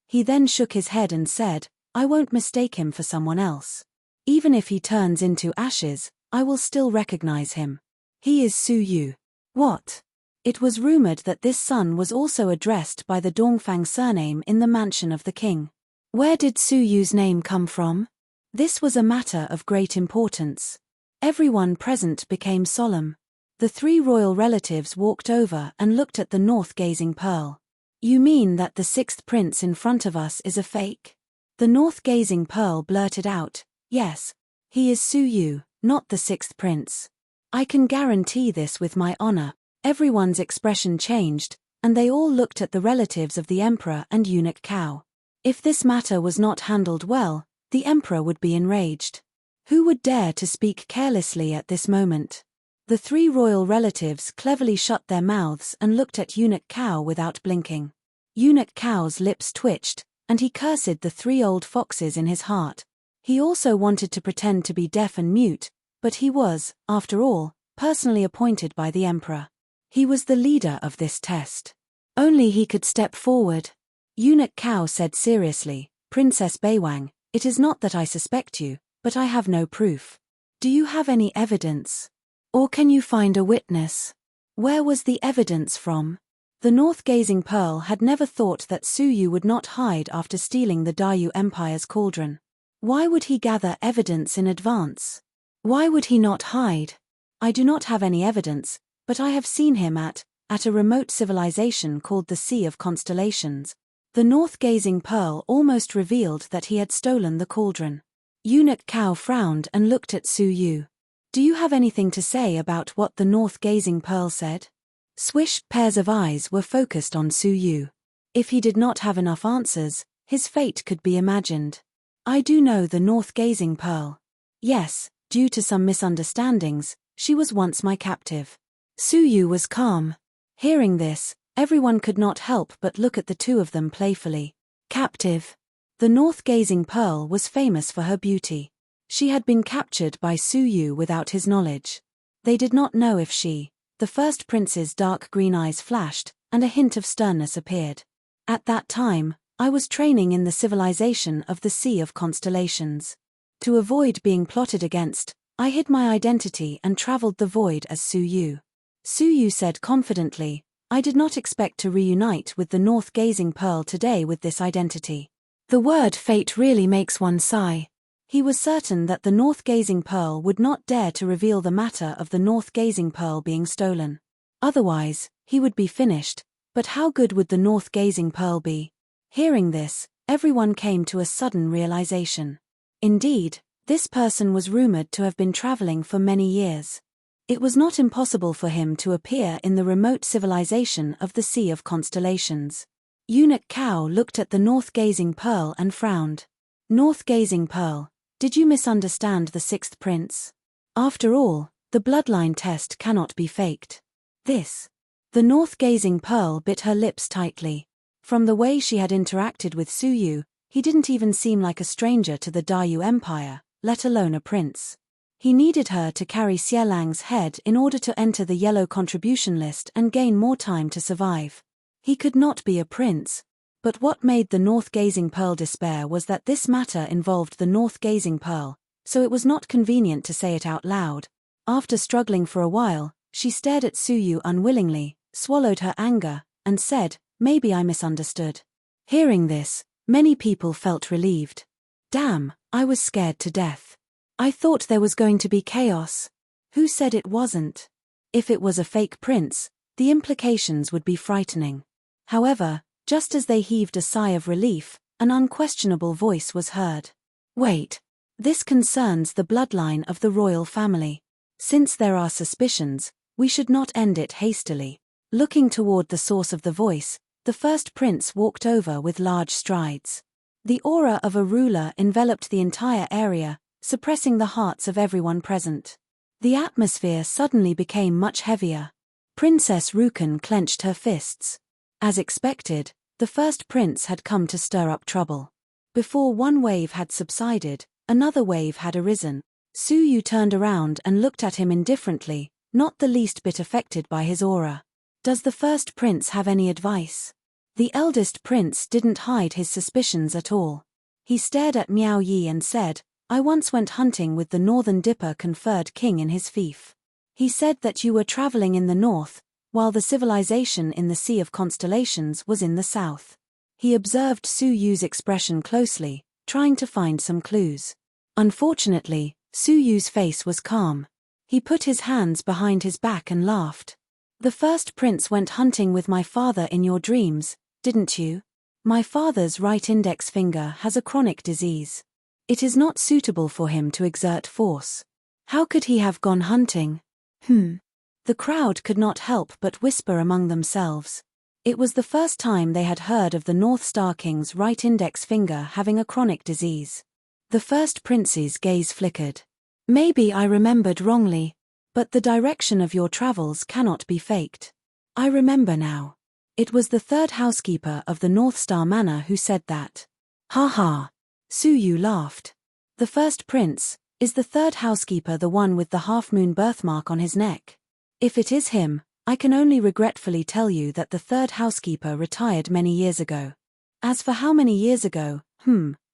He then shook his head and said, "I won't mistake him for someone else. Even if he turns into ashes, I will still recognize him. He is Su Yu." What? It was rumored that this son was also addressed by the Dongfang surname in the mansion of the king. Where did Su Yu's name come from? This was a matter of great importance. Everyone present became solemn. The 3 royal relatives walked over and looked at the north-gazing Pearl. "You mean that the 6th prince in front of us is a fake?" The north-gazing Pearl blurted out, "Yes. He is Su Yu, not the 6th prince. I can guarantee this with my honor." Everyone's expression changed, and they all looked at the relatives of the emperor and Eunuch Kao. If this matter was not handled well, the emperor would be enraged. Who would dare to speak carelessly at this moment? The 3 royal relatives cleverly shut their mouths and looked at Eunuch Kao without blinking. Eunuch Kao's lips twitched, and he cursed the 3 old foxes in his heart. He also wanted to pretend to be deaf and mute, but he was, after all, personally appointed by the emperor. He was the leader of this test. Only he could step forward. Eunuch Kao said seriously, "Princess Beiwang, it is not that I suspect you, but I have no proof. Do you have any evidence? Or can you find a witness? Where was the evidence from?" The north-gazing Pearl had never thought that Su Yu would not hide after stealing the Dayu Empire's cauldron. Why would he gather evidence in advance? Why would he not hide? "I do not have any evidence, but I have seen him at a remote civilization called the Sea of Constellations." The north-gazing Pearl almost revealed that he had stolen the cauldron. Eunuch Kao frowned and looked at Su Yu. "Do you have anything to say about what the north-gazing Pearl said?" Swish pairs of eyes were focused on Su Yu. If he did not have enough answers, his fate could be imagined. "I do know the north-gazing Pearl. Yes, due to some misunderstandings, she was once my captive." Su Yu was calm. Hearing this, everyone could not help but look at the 2 of them playfully. Captive. The north-gazing Pearl was famous for her beauty. She had been captured by Su Yu without his knowledge. They did not know if the 1st prince's dark green eyes flashed, and a hint of sternness appeared. "At that time, I was training in the civilization of the Sea of Constellations. To avoid being plotted against, I hid my identity and traveled the void as Su Yu." Su Yu said confidently, "I did not expect to reunite with the north-gazing Pearl today with this identity." The word fate really makes one sigh. He was certain that the north-gazing Pearl would not dare to reveal the matter of the north-gazing Pearl being stolen. Otherwise, he would be finished, but how good would the north-gazing Pearl be? Hearing this, everyone came to a sudden realization. Indeed, this person was rumored to have been traveling for many years. It was not impossible for him to appear in the remote civilization of the Sea of Constellations. Eunuch Kao looked at the north-gazing Pearl and frowned. "North-gazing Pearl, did you misunderstand the 6th prince? After all, The bloodline test cannot be faked. This. The north-gazing Pearl bit her lips tightly. From the way she had interacted with Suyu, he didn't even seem like a stranger to the Dayu Empire, let alone a prince. He needed her to carry Xielang's head in order to enter the yellow contribution list and gain more time to survive. He could not be a prince. But what made the north-gazing Pearl despair was that this matter involved the north-gazing Pearl, so it was not convenient to say it out loud. After struggling for a while, she stared at Suyu unwillingly, swallowed her anger, and said, "Maybe I misunderstood." Hearing this, many people felt relieved. Damn, I was scared to death. I thought there was going to be chaos. Who said it wasn't? If it was a fake prince, the implications would be frightening. However, just as they heaved a sigh of relief, an unquestionable voice was heard. Wait. This concerns the bloodline of the royal family. Since there are suspicions, we should not end it hastily. Looking toward the source of the voice, the first prince walked over with large strides. The aura of a ruler enveloped the entire area, suppressing the hearts of everyone present. The atmosphere suddenly became much heavier. Princess Rukan clenched her fists. As expected, the first prince had come to stir up trouble. Before one wave had subsided, another wave had arisen. Suyu turned around and looked at him indifferently, not the least bit affected by his aura. Does the first prince have any advice? The eldest prince didn't hide his suspicions at all. He stared at Miao Yi and said, "I once went hunting with the Northern Dipper conferred king in his fief. He said that you were traveling in the north, while the civilization in the Sea of Constellations was in the south." He observed Suyu's expression closely, trying to find some clues. Unfortunately, Suyu's face was calm. He put his hands behind his back and laughed. "The first prince went hunting with my father in your dreams, didn't you? My father's right index finger has a chronic disease. It is not suitable for him to exert force. How could he have gone hunting?" The crowd could not help but whisper among themselves. It was the first time they had heard of the North Star King's right index finger having a chronic disease. The first prince's gaze flickered. "Maybe I remembered wrongly, but the direction of your travels cannot be faked. I remember now. It was the third housekeeper of the North Star Manor who said that." "Ha ha." Suyu laughed. "The first prince, is the third housekeeper the one with the half-moon birthmark on his neck? If it is him, I can only regretfully tell you that the third housekeeper retired many years ago. As for how many years ago,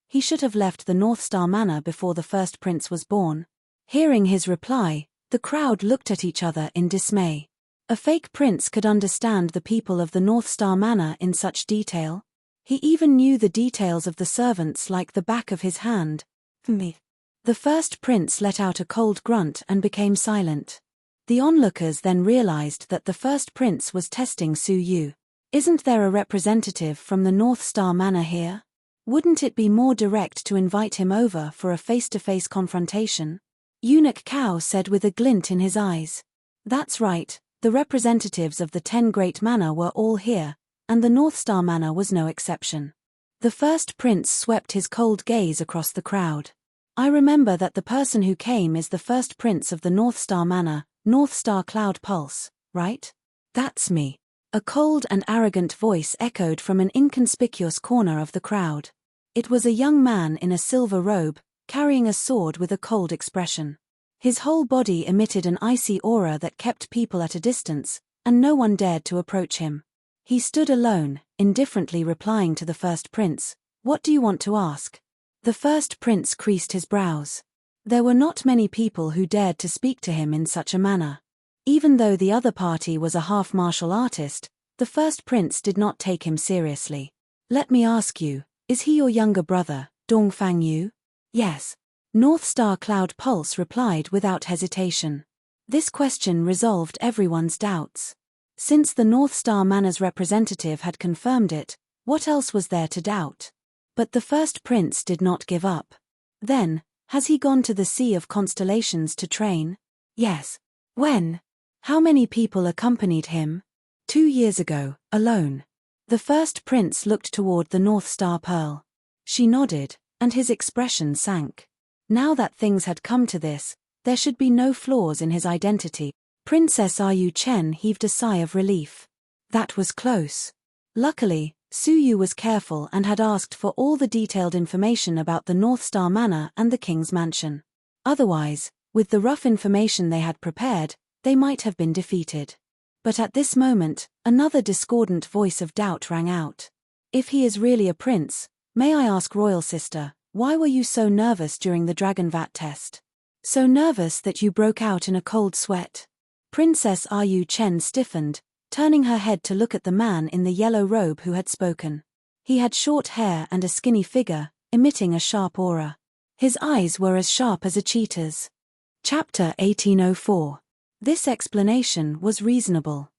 he should have left the North Star Manor before the first prince was born." Hearing his reply, the crowd looked at each other in dismay. A fake prince could understand the people of the North Star Manor in such detail? He even knew the details of the servants like the back of his hand. The first prince let out a cold grunt and became silent. The onlookers then realized that the first prince was testing Suyu. "Isn't there a representative from the North Star Manor here? Wouldn't it be more direct to invite him over for a face-to-face confrontation?" Eunuch Cao said with a glint in his eyes. "That's right, the representatives of the 10 Great Manor were all here, and the North Star Manor was no exception." The first prince swept his cold gaze across the crowd. "I remember that the person who came is the first prince of the North Star Manor, North Star Cloud Pulse, right?" "That's me." A cold and arrogant voice echoed from an inconspicuous corner of the crowd. It was a young man in a silver robe, carrying a sword with a cold expression. His whole body emitted an icy aura that kept people at a distance, and no one dared to approach him. He stood alone, indifferently replying to the first prince, "What do you want to ask?" The first prince creased his brows. There were not many people who dared to speak to him in such a manner. Even though the other party was a half martial artist, the first prince did not take him seriously. "Let me ask you, is he your younger brother, Dongfang Yu?" "Yes." North Star Cloud Pulse replied without hesitation. This question resolved everyone's doubts. Since the North Star Manor's representative had confirmed it, what else was there to doubt? But the first prince did not give up. "Then, has he gone to the Sea of Constellations to train?" "Yes." "When? How many people accompanied him?" 2 years ago, alone." The first prince looked toward the North Star Pearl. She nodded, and his expression sank. Now that things had come to this, There should be no flaws in his identity. Princess Yu Chen heaved a sigh of relief. That was close. Luckily, Su Yu was careful and had asked for all the detailed information about the North Star Manor and the king's mansion. Otherwise, with the rough information they had prepared, they might have been defeated. But at this moment, another discordant voice of doubt rang out. If he is really a prince, may I ask, royal sister, why were you so nervous during the dragon vat test? So nervous that you broke out in a cold sweat? Princess Yu Chen stiffened, turning her head to look at the man in the yellow robe who had spoken. He had short hair and a skinny figure, emitting a sharp aura. His eyes were as sharp as a cheetah's. Chapter 1804. This explanation was reasonable.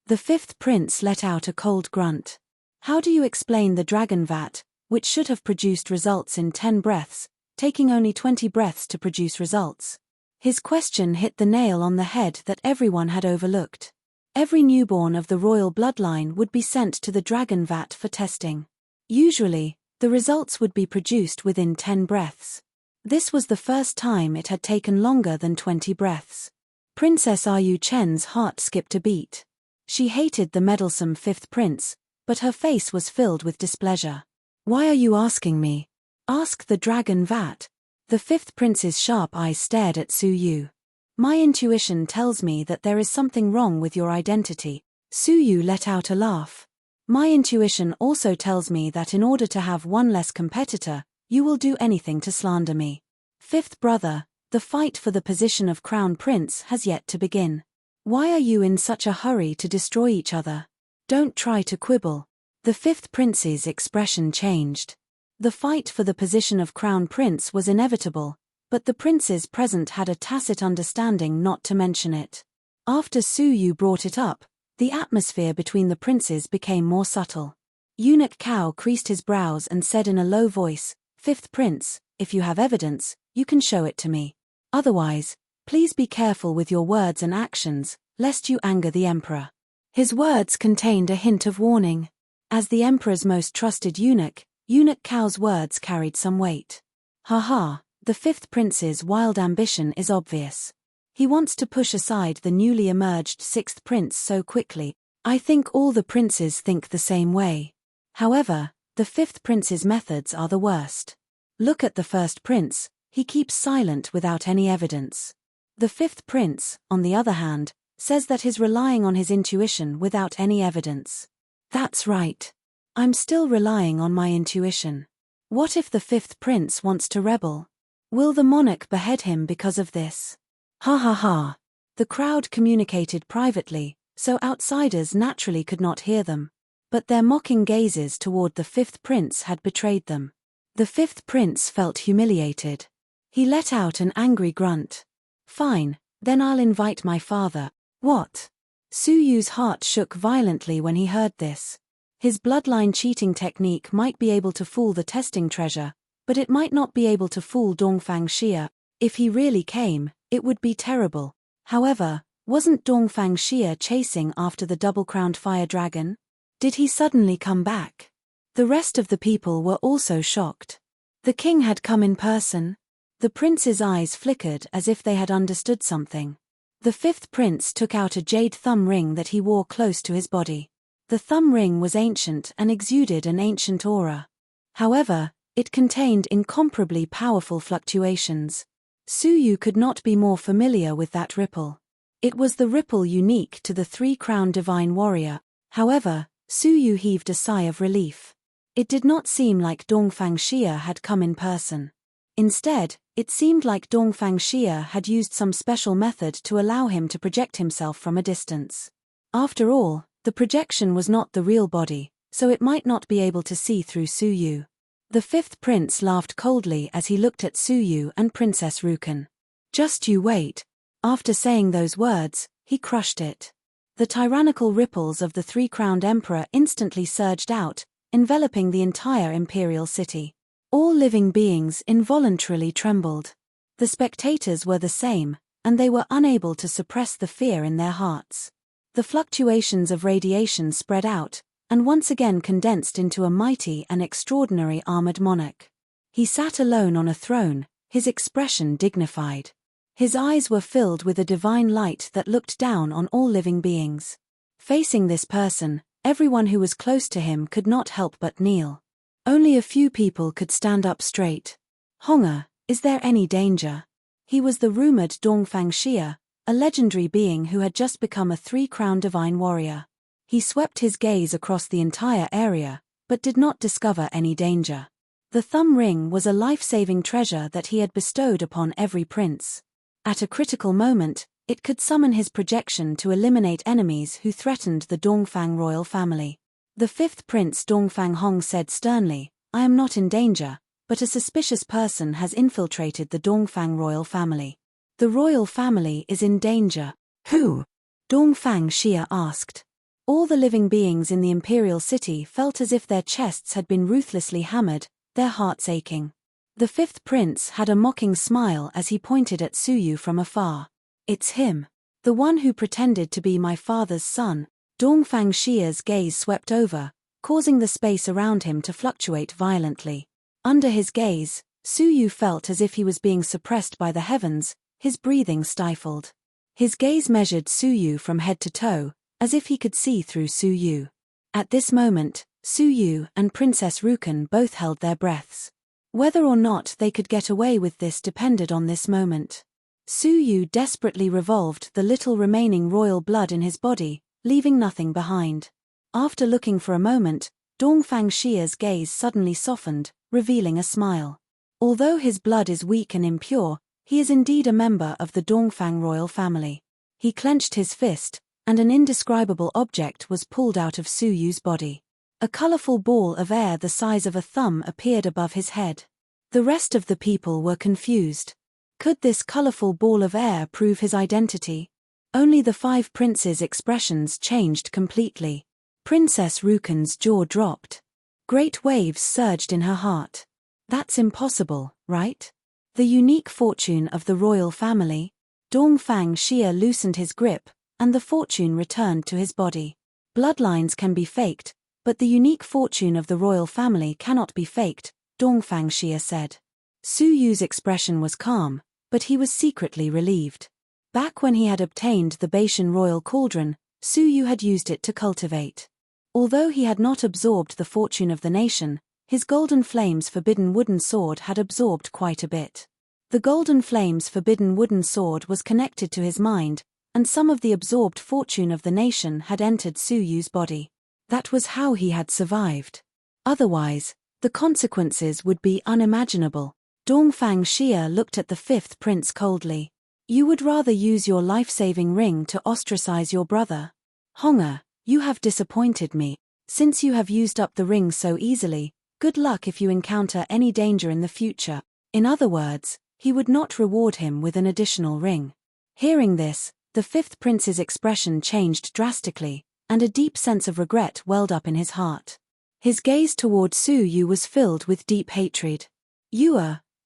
The fifth prince let out a cold grunt. How do you explain the dragon vat, which should have produced results in 10 breaths, taking only 20 breaths to produce results? His question hit the nail on the head that everyone had overlooked. Every newborn of the royal bloodline would be sent to the dragon vat for testing. Usually, the results would be produced within 10 breaths. This was the first time it had taken longer than 20 breaths. Princess Yu Chen's heart skipped a beat. She hated the meddlesome fifth prince, but her face was filled with displeasure. Why are you asking me? Ask the dragon vat. The fifth prince's sharp eyes stared at Su Yu. My intuition tells me that there is something wrong with your identity. Su Yu let out a laugh. My intuition also tells me that in order to have one less competitor, you will do anything to slander me. Fifth brother, the fight for the position of crown prince has yet to begin. Why are you in such a hurry to destroy each other? Don't try to quibble. The fifth prince's expression changed. The fight for the position of crown prince was inevitable, but the princes present had a tacit understanding not to mention it. After Su Yu brought it up, the atmosphere between the princes became more subtle. Eunuch Cao creased his brows and said in a low voice, "Fifth prince, if you have evidence, you can show it to me. Otherwise, please be careful with your words and actions, lest you anger the emperor." His words contained a hint of warning. As the emperor's most trusted eunuch, Eunuch Cao's words carried some weight. Ha, the fifth prince's wild ambition is obvious. He wants to push aside the newly emerged sixth prince so quickly. I think all the princes think the same way. However, the fifth prince's methods are the worst. Look at the first prince, he keeps silent without any evidence. The fifth prince, on the other hand, says that he's relying on his intuition without any evidence. That's right. I'm still relying on my intuition. What if the fifth prince wants to rebel? Will the monarch behead him because of this? Ha. The crowd communicated privately, so outsiders naturally could not hear them. But their mocking gazes toward the fifth prince had betrayed them. The fifth prince felt humiliated. He let out an angry grunt. Fine, then I'll invite my father. What? Su Yu's heart shook violently when he heard this. His bloodline cheating technique might be able to fool the testing treasure, but it might not be able to fool Dongfang Xia. If he really came, it would be terrible. However, wasn't Dongfang Xia chasing after the double-crowned fire dragon? Did he suddenly come back? The rest of the people were also shocked. The king had come in person. The prince's eyes flickered as if they had understood something. The fifth prince took out a jade thumb ring that he wore close to his body. The thumb ring was ancient and exuded an ancient aura. However, it contained incomparably powerful fluctuations. Su Yu could not be more familiar with that ripple. It was the ripple unique to the three-crowned divine warrior. However, Su Yu heaved a sigh of relief. It did not seem like Dongfang Xia had come in person. Instead, it seemed like Dongfang Xia had used some special method to allow him to project himself from a distance. After all, the projection was not the real body, so it might not be able to see through Su Yu. The fifth prince laughed coldly as he looked at Su Yu and Princess Rukan. Just you wait. After saying those words, he crushed it. The tyrannical ripples of the three-crowned emperor instantly surged out, enveloping the entire imperial city. All living beings involuntarily trembled. The spectators were the same, and they were unable to suppress the fear in their hearts. The fluctuations of radiation spread out, and once again condensed into a mighty and extraordinary armored monarch. He sat alone on a throne, his expression dignified. His eyes were filled with a divine light that looked down on all living beings. Facing this person, everyone who was close to him could not help but kneel. Only a few people could stand up straight. Honga, is there any danger? He was the rumored Dongfang Xia, a legendary being who had just become a three-crown divine warrior. He swept his gaze across the entire area, but did not discover any danger. The thumb ring was a life-saving treasure that he had bestowed upon every prince. At a critical moment, it could summon his projection to eliminate enemies who threatened the Dongfang royal family. The fifth prince Dongfang Hong said sternly, "I am not in danger, but a suspicious person has infiltrated the Dongfang royal family. The royal family is in danger." Who? Dongfang Xia asked. All the living beings in the imperial city felt as if their chests had been ruthlessly hammered, their hearts aching. The fifth prince had a mocking smile as he pointed at Suyu from afar. "It's him. The one who pretended to be my father's son." Dongfang Xia's gaze swept over, causing the space around him to fluctuate violently. Under his gaze, Suyu felt as if he was being suppressed by the heavens, his breathing stifled. His gaze measured Suyu from head to toe, as if he could see through Suyu. At this moment, Suyu and Princess Rukan both held their breaths. Whether or not they could get away with this depended on this moment. Suyu desperately revolved the little remaining royal blood in his body, leaving nothing behind. After looking for a moment, Dongfang Xia's gaze suddenly softened, revealing a smile. Although his blood is weak and impure, he is indeed a member of the Dongfang royal family. He clenched his fist, and an indescribable object was pulled out of Suyu's body. A colorful ball of air the size of a thumb appeared above his head. The rest of the people were confused. Could this colorful ball of air prove his identity? Only the five princes' expressions changed completely. Princess Rukan's jaw dropped. Great waves surged in her heart. That's impossible, right? The unique fortune of the royal family? Dongfang Xia loosened his grip, and the fortune returned to his body. Bloodlines can be faked, but the unique fortune of the royal family cannot be faked, Dongfang Xia said. Suyu's expression was calm, but he was secretly relieved. Back when he had obtained the Baishan royal cauldron, Suyu had used it to cultivate. Although he had not absorbed the fortune of the nation, his Golden Flames forbidden wooden sword had absorbed quite a bit. The Golden Flames forbidden wooden sword was connected to his mind, and some of the absorbed fortune of the nation had entered Suyu's body. That was how he had survived. Otherwise, the consequences would be unimaginable. Dongfang Xia looked at the fifth prince coldly. "You would rather use your life-saving ring to ostracize your brother? Honga, you have disappointed me. Since you have used up the ring so easily, good luck if you encounter any danger in the future." In other words, he would not reward him with an additional ring. Hearing this, the fifth prince's expression changed drastically, and a deep sense of regret welled up in his heart. His gaze toward Suyu was filled with deep hatred.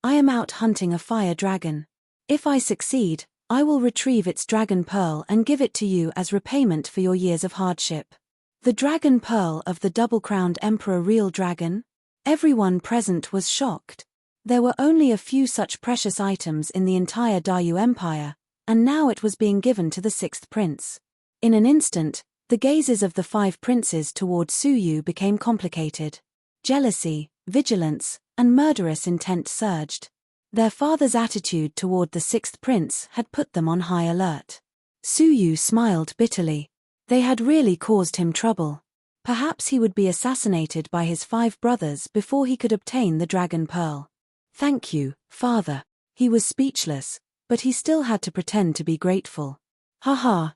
I am out hunting a fire dragon. If I succeed, I will retrieve its dragon pearl and give it to you as repayment for your years of hardship." The dragon pearl of the double-crowned emperor, real dragon? Everyone present was shocked. There were only a few such precious items in the entire Dayu Empire, and now it was being given to the sixth prince. In an instant, the gazes of the five princes toward Suyu became complicated. Jealousy, vigilance, and murderous intent surged. Their father's attitude toward the sixth prince had put them on high alert. Suyu smiled bitterly. They had really caused him trouble. Perhaps he would be assassinated by his five brothers before he could obtain the dragon pearl. "Thank you, father." He was speechless, but he still had to pretend to be grateful. "Haha,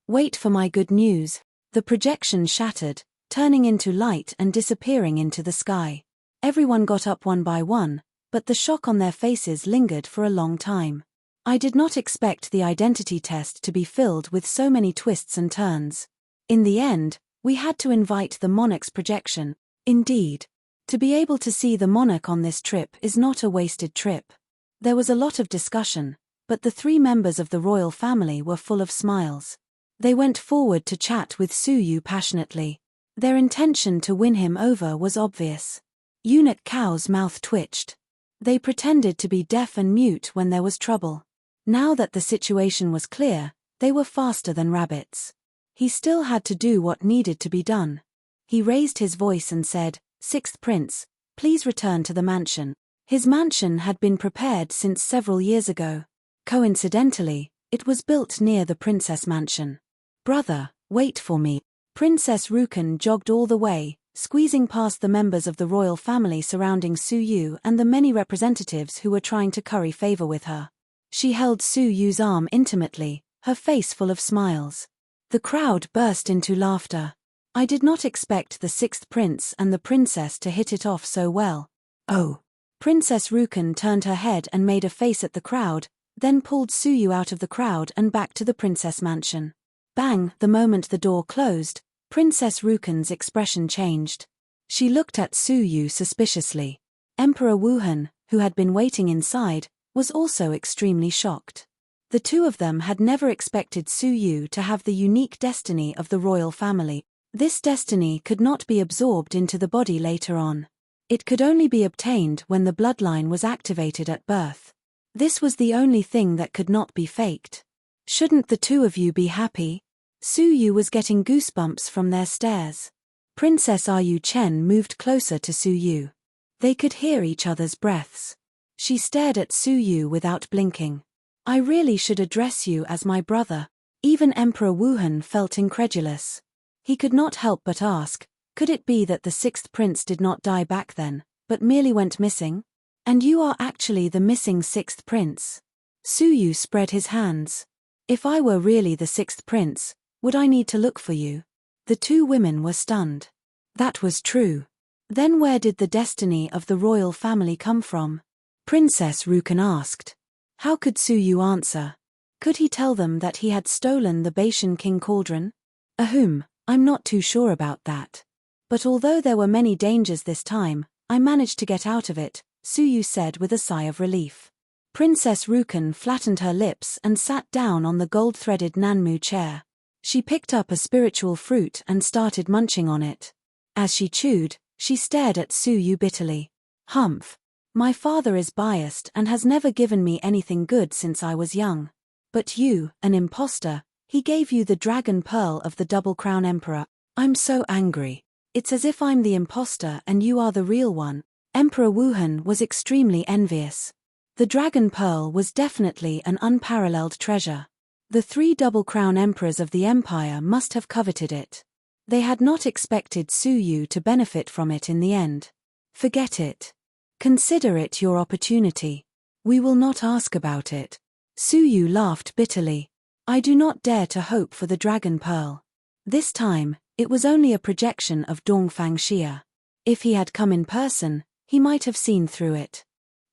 wait for my good news." The projection shattered, turning into light and disappearing into the sky. Everyone got up one by one, but the shock on their faces lingered for a long time. I did not expect the identity test to be filled with so many twists and turns. In the end, we had to invite the monarch's projection. Indeed, to be able to see the monarch on this trip is not a wasted trip. There was a lot of discussion, but the three members of the royal family were full of smiles. They went forward to chat with Suyu passionately. Their intention to win him over was obvious. Eunuch Cao's mouth twitched. They pretended to be deaf and mute when there was trouble. Now that the situation was clear, they were faster than rabbits. He still had to do what needed to be done. He raised his voice and said, "Sixth Prince, please return to the mansion." His mansion had been prepared since several years ago. Coincidentally, it was built near the princess mansion. "Brother, wait for me." Princess Rukan jogged all the way, squeezing past the members of the royal family surrounding Su Yu and the many representatives who were trying to curry favor with her. She held Su Yu's arm intimately, her face full of smiles. The crowd burst into laughter. "I did not expect the sixth prince and the princess to hit it off so well." "Oh." Princess Rukan turned her head and made a face at the crowd, then pulled Su Yu out of the crowd and back to the princess mansion. Bang! The moment the door closed, Princess Rukan's expression changed. She looked at Su Yu suspiciously. Emperor Wuhan, who had been waiting inside, was also extremely shocked. The two of them had never expected Su Yu to have the unique destiny of the royal family. This destiny could not be absorbed into the body later on. It could only be obtained when the bloodline was activated at birth. This was the only thing that could not be faked. "Shouldn't the two of you be happy?" Su Yu was getting goosebumps from their stares. Princess Yu Chen moved closer to Su Yu. They could hear each other's breaths. She stared at Su Yu without blinking. "I really should address you as my brother." Even Emperor Wuhan felt incredulous. He could not help but ask, could it be that the sixth prince did not die back then, but merely went missing? "And you are actually the missing sixth prince?" Su Yu spread his hands. "If I were really the sixth prince, would I need to look for you?" The two women were stunned. That was true. Then where did the destiny of the royal family come from? Princess Rukan asked. How could Su Yu answer? Could he tell them that he had stolen the Baishan King Cauldron? I'm not too sure about that. But although there were many dangers this time, I managed to get out of it, Su Yu said with a sigh of relief. Princess Rukan flattened her lips and sat down on the gold-threaded Nanmu chair. She picked up a spiritual fruit and started munching on it. As she chewed, she stared at Su Yu bitterly. "Humph. My father is biased and has never given me anything good since I was young. But you, an imposter, he gave you the dragon pearl of the Double Crown Emperor. I'm so angry. It's as if I'm the imposter and you are the real one." Emperor Wuhan was extremely envious. The dragon pearl was definitely an unparalleled treasure. The 3 Double Crown Emperors of the Empire must have coveted it. They had not expected Su Yu to benefit from it in the end. "Forget it. Consider it your opportunity. We will not ask about it." Su Yu laughed bitterly. "I do not dare to hope for the dragon pearl." This time, it was only a projection of Dongfang Xia. If he had come in person, he might have seen through it.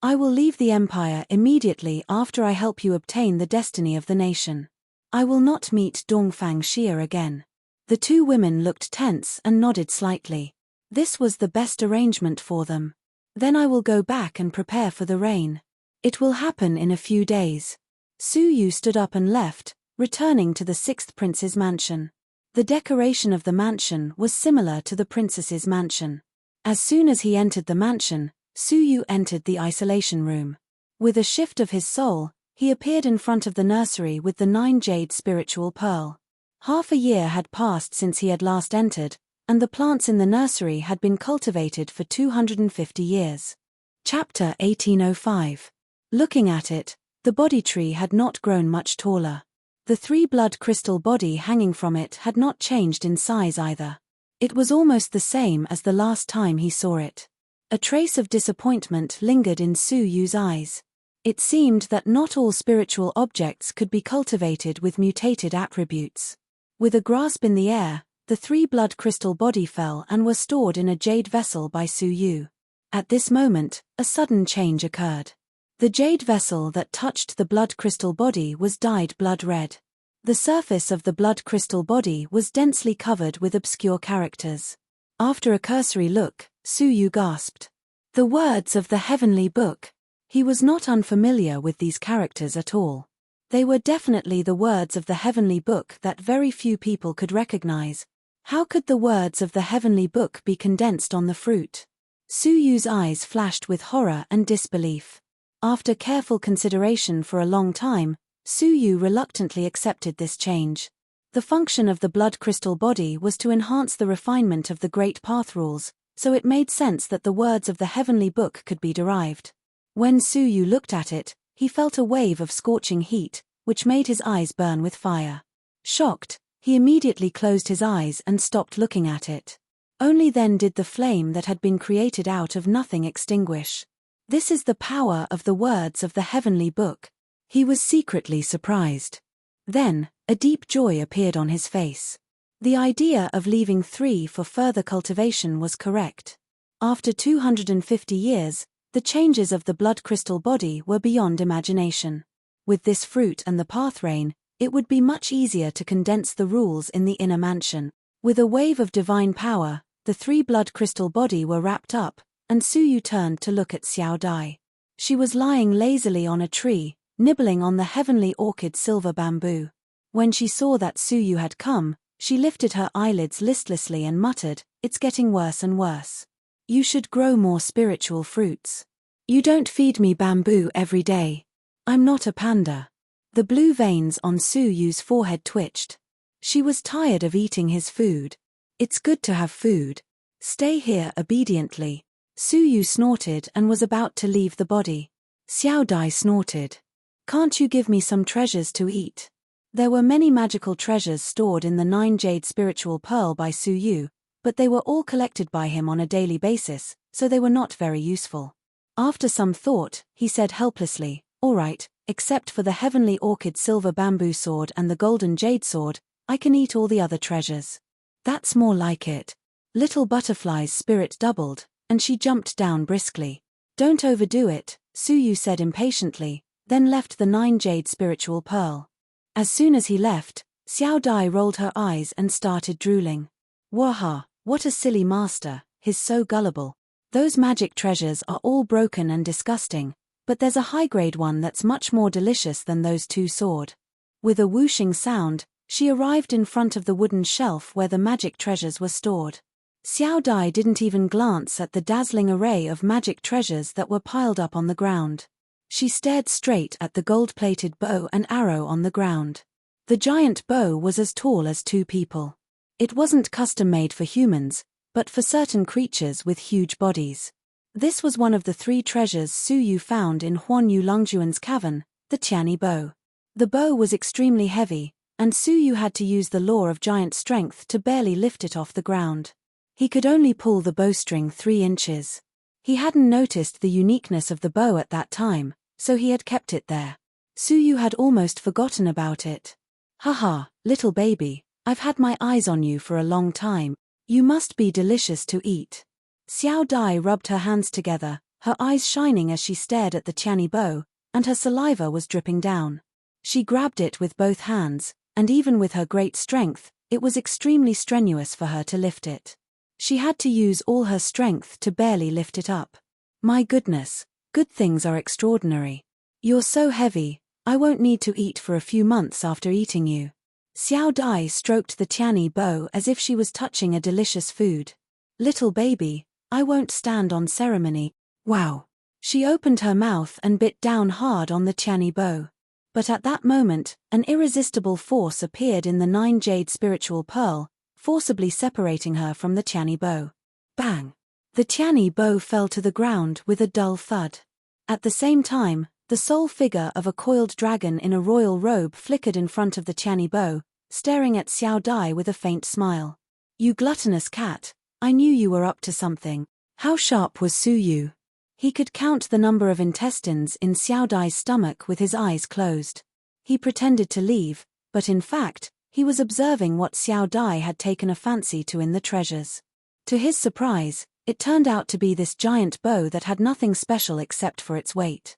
"I will leave the empire immediately after I help you obtain the destiny of the nation. I will not meet Dongfang Xia again." The two women looked tense and nodded slightly. This was the best arrangement for them. "Then I will go back and prepare for the rain. It will happen in a few days." Su Yu stood up and left, returning to the sixth prince's mansion. The decoration of the mansion was similar to the princess's mansion. As soon as he entered the mansion, Su Yu entered the isolation room. With a shift of his soul, he appeared in front of the nursery with the 9 jade spiritual pearl. Half a year had passed since he had last entered, and the plants in the nursery had been cultivated for 250 years. Chapter 1805. Looking at it, the body tree had not grown much taller. The 3 blood crystal body hanging from it had not changed in size either. It was almost the same as the last time he saw it. A trace of disappointment lingered in Su Yu's eyes. It seemed that not all spiritual objects could be cultivated with mutated attributes. With a grasp in the air, the 3 blood crystal body fell and were stored in a jade vessel by Su Yu. At this moment, a sudden change occurred. The jade vessel that touched the blood crystal body was dyed blood red. The surface of the blood crystal body was densely covered with obscure characters. After a cursory look, Su Yu gasped. The words of the heavenly book. He was not unfamiliar with these characters at all. They were definitely the words of the heavenly book that very few people could recognize. How could the words of the heavenly book be condensed on the fruit? Su Yu's eyes flashed with horror and disbelief. After careful consideration for a long time, Su Yu reluctantly accepted this change. The function of the blood crystal body was to enhance the refinement of the Great Path rules, so it made sense that the words of the heavenly book could be derived. When Su Yu looked at it, he felt a wave of scorching heat, which made his eyes burn with fire. Shocked, he immediately closed his eyes and stopped looking at it. Only then did the flame that had been created out of nothing extinguish. This is the power of the words of the heavenly book. He was secretly surprised. Then, a deep joy appeared on his face. The idea of leaving 3 for further cultivation was correct. After 250 years, the changes of the blood crystal body were beyond imagination. With this fruit and the path rain, it would be much easier to condense the rules in the inner mansion. With a wave of divine power, the 3 blood crystal body were wrapped up, and Su Yu turned to look at Xiao Dai. She was lying lazily on a tree, nibbling on the heavenly orchid silver bamboo. When she saw that Su Yu had come, she lifted her eyelids listlessly and muttered, "It's getting worse and worse. You should grow more spiritual fruits. You don't feed me bamboo every day. I'm not a panda." The blue veins on Su Yu's forehead twitched. She was tired of eating his food. "It's good to have food. Stay here obediently." Su Yu snorted and was about to leave the body. Xiao Dai snorted. "Can't you give me some treasures to eat?" There were many magical treasures stored in the 9 jade spiritual pearl by Su Yu, but they were all collected by him on a daily basis, so they were not very useful. After some thought, he said helplessly, "All right, except for the heavenly orchid silver bamboo sword and the golden jade sword, I can eat all the other treasures." "That's more like it." Little Butterfly's spirit doubled, and she jumped down briskly. "Don't overdo it," Su Yu said impatiently, then left the 9 jade spiritual pearl. As soon as he left, Xiao Dai rolled her eyes and started drooling. "Waha, what a silly master, he's so gullible. Those magic treasures are all broken and disgusting, but there's a high-grade one that's much more delicious than those 2 sword." With a whooshing sound, she arrived in front of the wooden shelf where the magic treasures were stored. Xiao Dai didn't even glance at the dazzling array of magic treasures that were piled up on the ground. She stared straight at the gold-plated bow and arrow on the ground. The giant bow was as tall as 2 people. It wasn't custom-made for humans, but for certain creatures with huge bodies. This was one of the 3 treasures Su Yu found in Huan Yu Longjuan's cavern, the Tianyi bow. The bow was extremely heavy, and Su Yu had to use the law of giant strength to barely lift it off the ground. He could only pull the bowstring 3 inches. He hadn't noticed the uniqueness of the bow at that time, so he had kept it there. Su Yu had almost forgotten about it. "Haha, little baby, I've had my eyes on you for a long time. You must be delicious to eat." Xiao Dai rubbed her hands together, her eyes shining as she stared at the Tianyi bow, and her saliva was dripping down. She grabbed it with both hands, and even with her great strength, it was extremely strenuous for her to lift it. She had to use all her strength to barely lift it up. "My goodness, good things are extraordinary. You're so heavy, I won't need to eat for a few months after eating you." Xiao Dai stroked the Tianyi bow as if she was touching a delicious food. "Little baby, I won't stand on ceremony." Wow. She opened her mouth and bit down hard on the Tianyi bow. But at that moment, an irresistible force appeared in the 9 jade spiritual pearl, forcibly separating her from the Tianyi bow. Bang! The Tianyi bow fell to the ground with a dull thud. At the same time, the sole figure of a coiled dragon in a royal robe flickered in front of the Tianyi bow, staring at Xiao Dai with a faint smile. "You gluttonous cat, I knew you were up to something." How sharp was Su Yu? He could count the number of intestines in Xiao Dai's stomach with his eyes closed. He pretended to leave, but in fact, he was observing what Xiao Dai had taken a fancy to in the treasures. To his surprise, it turned out to be this giant bow that had nothing special except for its weight.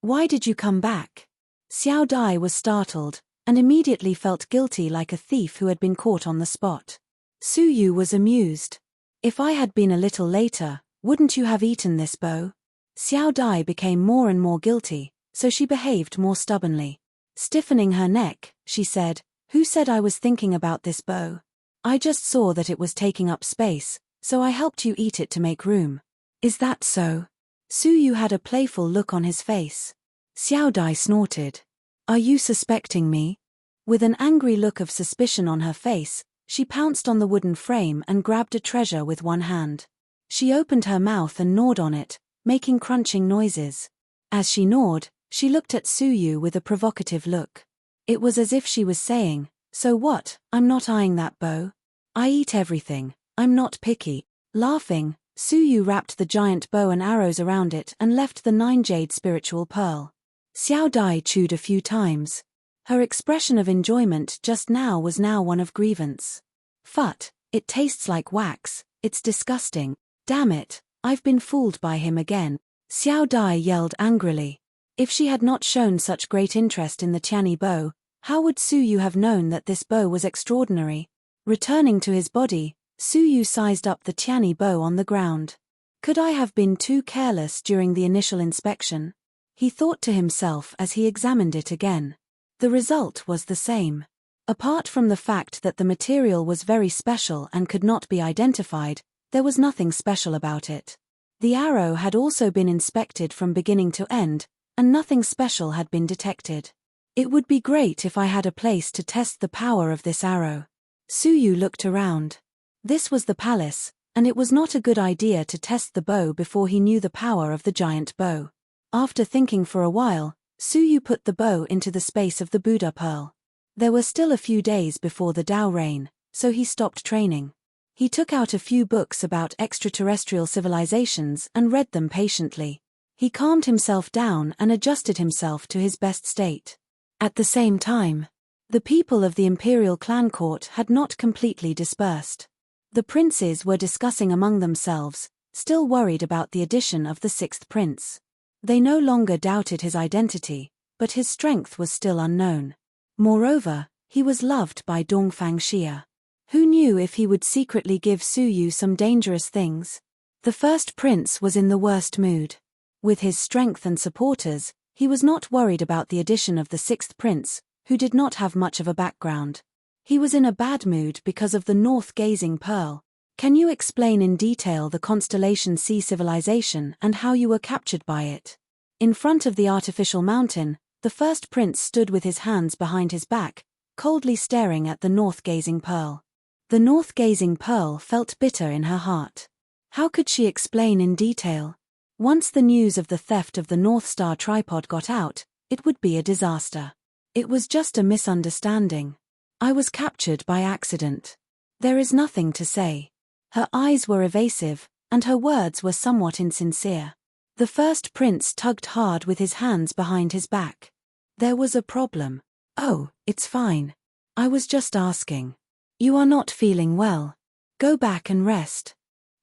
Why did you come back?" Xiao Dai was startled, and immediately felt guilty like a thief who had been caught on the spot. Su Yu was amused. "If I had been a little later, wouldn't you have eaten this bow?" Xiao Dai became more and more guilty, so she behaved more stubbornly. Stiffening her neck, she said, "Who said I was thinking about this bow? I just saw that it was taking up space, so I helped you eat it to make room." "Is that so?" Su Yu had a playful look on his face. Xiao Dai snorted. Are you suspecting me? With an angry look of suspicion on her face, she pounced on the wooden frame and grabbed a treasure with one hand. She opened her mouth and gnawed on it, making crunching noises. As she gnawed, she looked at Su Yu with a provocative look. It was as if she was saying, so what, I'm not eyeing that bow. I eat everything, I'm not picky. Laughing, Su Yu wrapped the giant bow and arrows around it and left the 9-jade spiritual pearl. Xiao Dai chewed a few times. Her expression of enjoyment just now was now one of grievance. Phut, it tastes like wax, it's disgusting. Damn it, I've been fooled by him again. Xiao Dai yelled angrily. If she had not shown such great interest in the Tianyi bow, how would Su Yu have known that this bow was extraordinary? Returning to his body, Su Yu sized up the Tianyi bow on the ground. Could I have been too careless during the initial inspection? He thought to himself as he examined it again. The result was the same. Apart from the fact that the material was very special and could not be identified, there was nothing special about it. The arrow had also been inspected from beginning to end, and nothing special had been detected. It would be great if I had a place to test the power of this arrow. Su Yu looked around. This was the palace, and it was not a good idea to test the bow before he knew the power of the giant bow. After thinking for a while, Su Yu put the bow into the space of the Buddha pearl. There were still a few days before the Tao reign, so he stopped training. He took out a few books about extraterrestrial civilizations and read them patiently. He calmed himself down and adjusted himself to his best state. At the same time, the people of the imperial clan court had not completely dispersed. The princes were discussing among themselves, still worried about the addition of the 6th prince. They no longer doubted his identity, but his strength was still unknown. Moreover, he was loved by Dongfang Xia. Who knew if he would secretly give Su Yu some dangerous things? The 1st prince was in the worst mood. With his strength and supporters, he was not worried about the addition of the 6th prince, who did not have much of a background. He was in a bad mood because of the north-gazing pearl. Can you explain in detail the Constellation C civilization and how you were captured by it? In front of the artificial mountain, the 1st prince stood with his hands behind his back, coldly staring at the north-gazing pearl. The north-gazing pearl felt bitter in her heart. How could she explain in detail? Once the news of the theft of the North Star tripod got out, it would be a disaster. It was just a misunderstanding. I was captured by accident. There is nothing to say. Her eyes were evasive, and her words were somewhat insincere. The 1st prince tugged hard with his hands behind his back. There was a problem. Oh, it's fine. I was just asking. You are not feeling well. Go back and rest.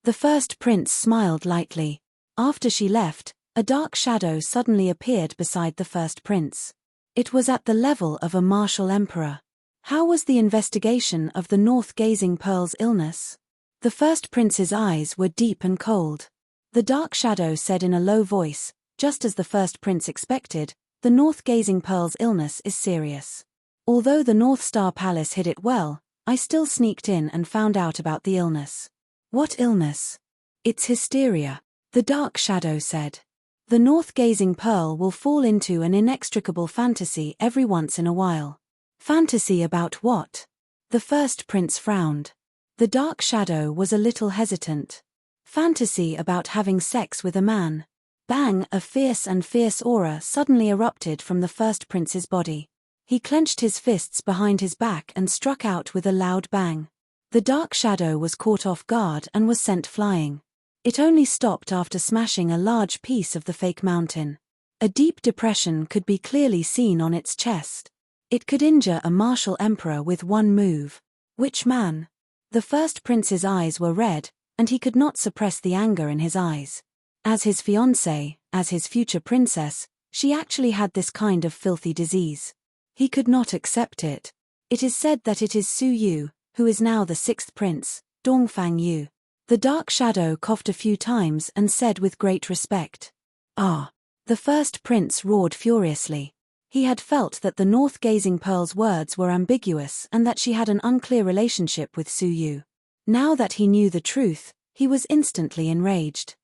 The 1st prince smiled lightly. After she left, a dark shadow suddenly appeared beside the 1st prince. It was at the level of a martial emperor. How was the investigation of the north-gazing pearl's illness? The 1st prince's eyes were deep and cold. The dark shadow said in a low voice, just as the 1st prince expected, the north-gazing pearl's illness is serious. Although the North Star Palace hid it well, I still sneaked in and found out about the illness. What illness? It's hysteria, the dark shadow said. The north-gazing pearl will fall into an inextricable fantasy every once in a while. Fantasy about what? The 1st prince frowned. The dark shadow was a little hesitant. Fantasy about having sex with a man. Bang! A fierce aura suddenly erupted from the 1st prince's body. He clenched his fists behind his back and struck out with a loud bang. The dark shadow was caught off guard and was sent flying. It only stopped after smashing a large piece of the fake mountain. A deep depression could be clearly seen on its chest. It could injure a martial emperor with one move. Which man? The 1st prince's eyes were red, and he could not suppress the anger in his eyes. As his fiancée, as his future princess, she actually had this kind of filthy disease. He could not accept it. It is said that it is Su Yu, who is now the 6th prince, Dongfang Yu. The dark shadow coughed a few times and said with great respect. Ah! The 1st prince roared furiously. He had felt that the north-gazing pearl's words were ambiguous and that she had an unclear relationship with Su Yu. Now that he knew the truth, he was instantly enraged.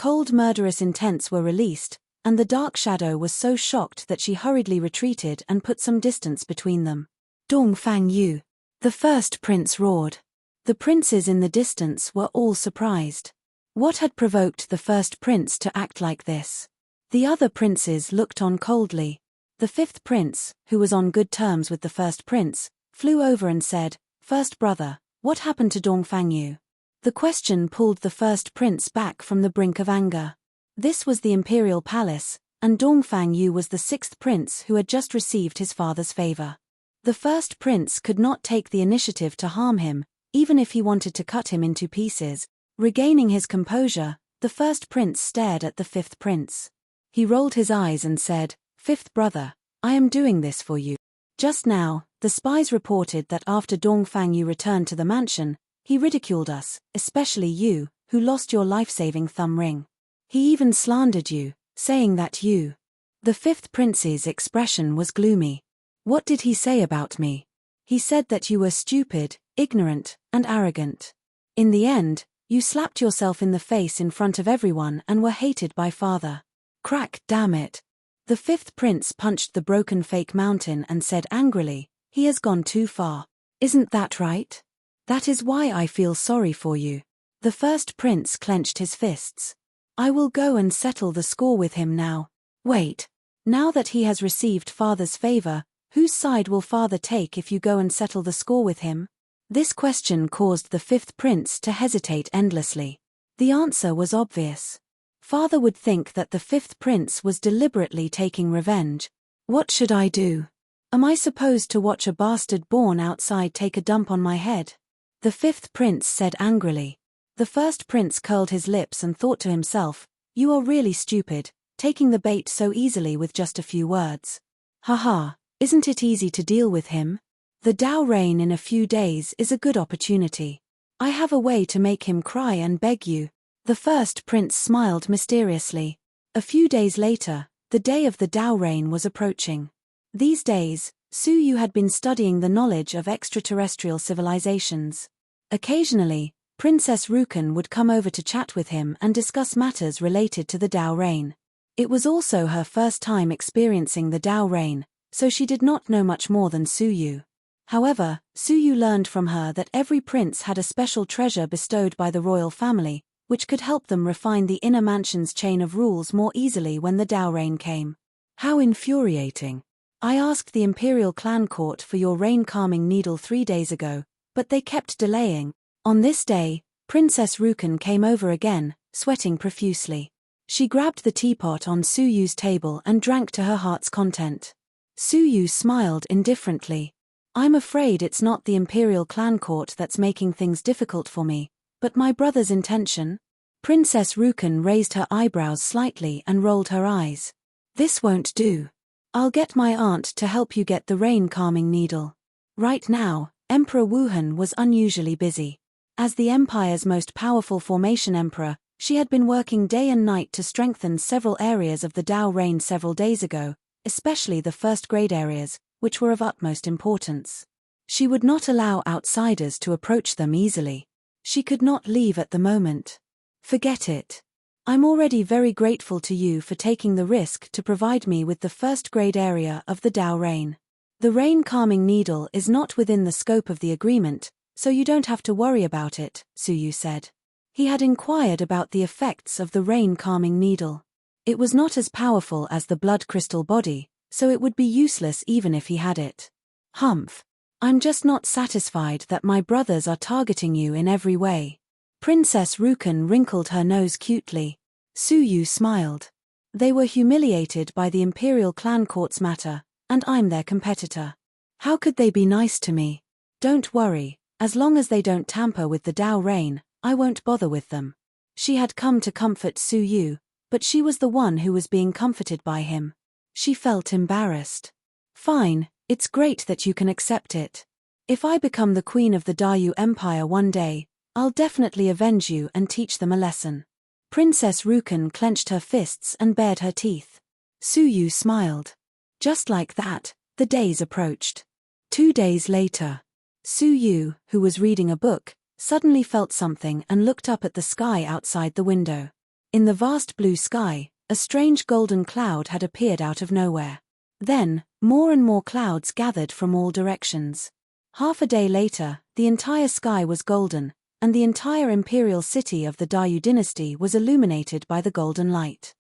cold murderous intents were released, and the dark shadow was so shocked that she hurriedly retreated and put some distance between them. Dong Fang Yu. The first prince roared. The princes in the distance were all surprised. What had provoked the first prince to act like this? The other princes looked on coldly. The fifth prince, who was on good terms with the first prince, flew over and said, "First brother, what happened to Dong Fang Yu?" The question pulled the first prince back from the brink of anger. This was the imperial palace, and Dong Fang Yu was the sixth prince who had just received his father's favor. The first prince could not take the initiative to harm him, even if he wanted to cut him into pieces. Regaining his composure, the first prince stared at the fifth prince. He rolled his eyes and said, "Fifth brother, I am doing this for you. Just now, the spies reported that after Dong Fang Yu returned to the mansion, he ridiculed us, especially you, who lost your life-saving thumb ring. He even slandered you, saying that you—" The fifth prince's expression was gloomy. "What did he say about me?" "He said that you were stupid, ignorant, and arrogant. In the end, you slapped yourself in the face in front of everyone and were hated by father." Crack, damn it. The fifth prince punched the broken fake mountain and said angrily, "He has gone too far. Isn't that right? That is why I feel sorry for you." The first prince clenched his fists. "I will go and settle the score with him now." "Wait. Now that he has received father's favor, whose side will father take if you go and settle the score with him?" This question caused the fifth prince to hesitate endlessly. The answer was obvious. Father would think that the fifth prince was deliberately taking revenge. "What should I do? Am I supposed to watch a bastard born outside take a dump on my head?" The fifth prince said angrily. The first prince curled his lips and thought to himself, "You are really stupid, taking the bait so easily with just a few words. Haha, isn't it easy to deal with him? The Dao rain in a few days is a good opportunity. I have a way to make him cry and beg you." The first prince smiled mysteriously. A few days later, the day of the Dao rain was approaching. These days, Su Yu had been studying the knowledge of extraterrestrial civilizations. Occasionally, Princess Rukan would come over to chat with him and discuss matters related to the Dao rain. It was also her first time experiencing the Dao rain, so she did not know much more than Su Yu. However, Su Yu learned from her that every prince had a special treasure bestowed by the royal family, which could help them refine the inner mansion's chain of rules more easily when the Dao rain came. "How infuriating. I asked the Imperial Clan Court for your rain-calming needle 3 days ago, but they kept delaying." On this day, Princess Rukan came over again, sweating profusely. She grabbed the teapot on Su Yu's table and drank to her heart's content. Su Yu smiled indifferently. "I'm afraid it's not the Imperial Clan Court that's making things difficult for me, but my brother's intention?" Princess Rukan raised her eyebrows slightly and rolled her eyes. "This won't do. I'll get my aunt to help you get the rain-calming needle." Right now, Emperor Wuhan was unusually busy. As the Empire's most powerful formation emperor, she had been working day and night to strengthen several areas of the Dao rain several days ago, especially the first-grade areas, which were of utmost importance. She would not allow outsiders to approach them easily. She could not leave at the moment. "Forget it. I'm already very grateful to you for taking the risk to provide me with the first-grade area of the Dao rain. The rain-calming needle is not within the scope of the agreement, so you don't have to worry about it," Su Yu said. He had inquired about the effects of the rain-calming needle. It was not as powerful as the blood crystal body, so it would be useless even if he had it. "Humph. I'm just not satisfied that my brothers are targeting you in every way." Princess Rukan wrinkled her nose cutely. Su Yu smiled. "They were humiliated by the Imperial Clan Court's matter, and I'm their competitor. How could they be nice to me? Don't worry, as long as they don't tamper with the Dao rain, I won't bother with them." She had come to comfort Su Yu, but she was the one who was being comforted by him. She felt embarrassed. "Fine, it's great that you can accept it. If I become the queen of the Dayu Empire one day, I'll definitely avenge you and teach them a lesson." Princess Rukan clenched her fists and bared her teeth. Su Yu smiled. Just like that, the days approached. 2 days later, Su Yu, who was reading a book, suddenly felt something and looked up at the sky outside the window. In the vast blue sky, a strange golden cloud had appeared out of nowhere. Then, more and more clouds gathered from all directions. Half a day later, the entire sky was golden, and the entire imperial city of the Dayu dynasty was illuminated by the golden light.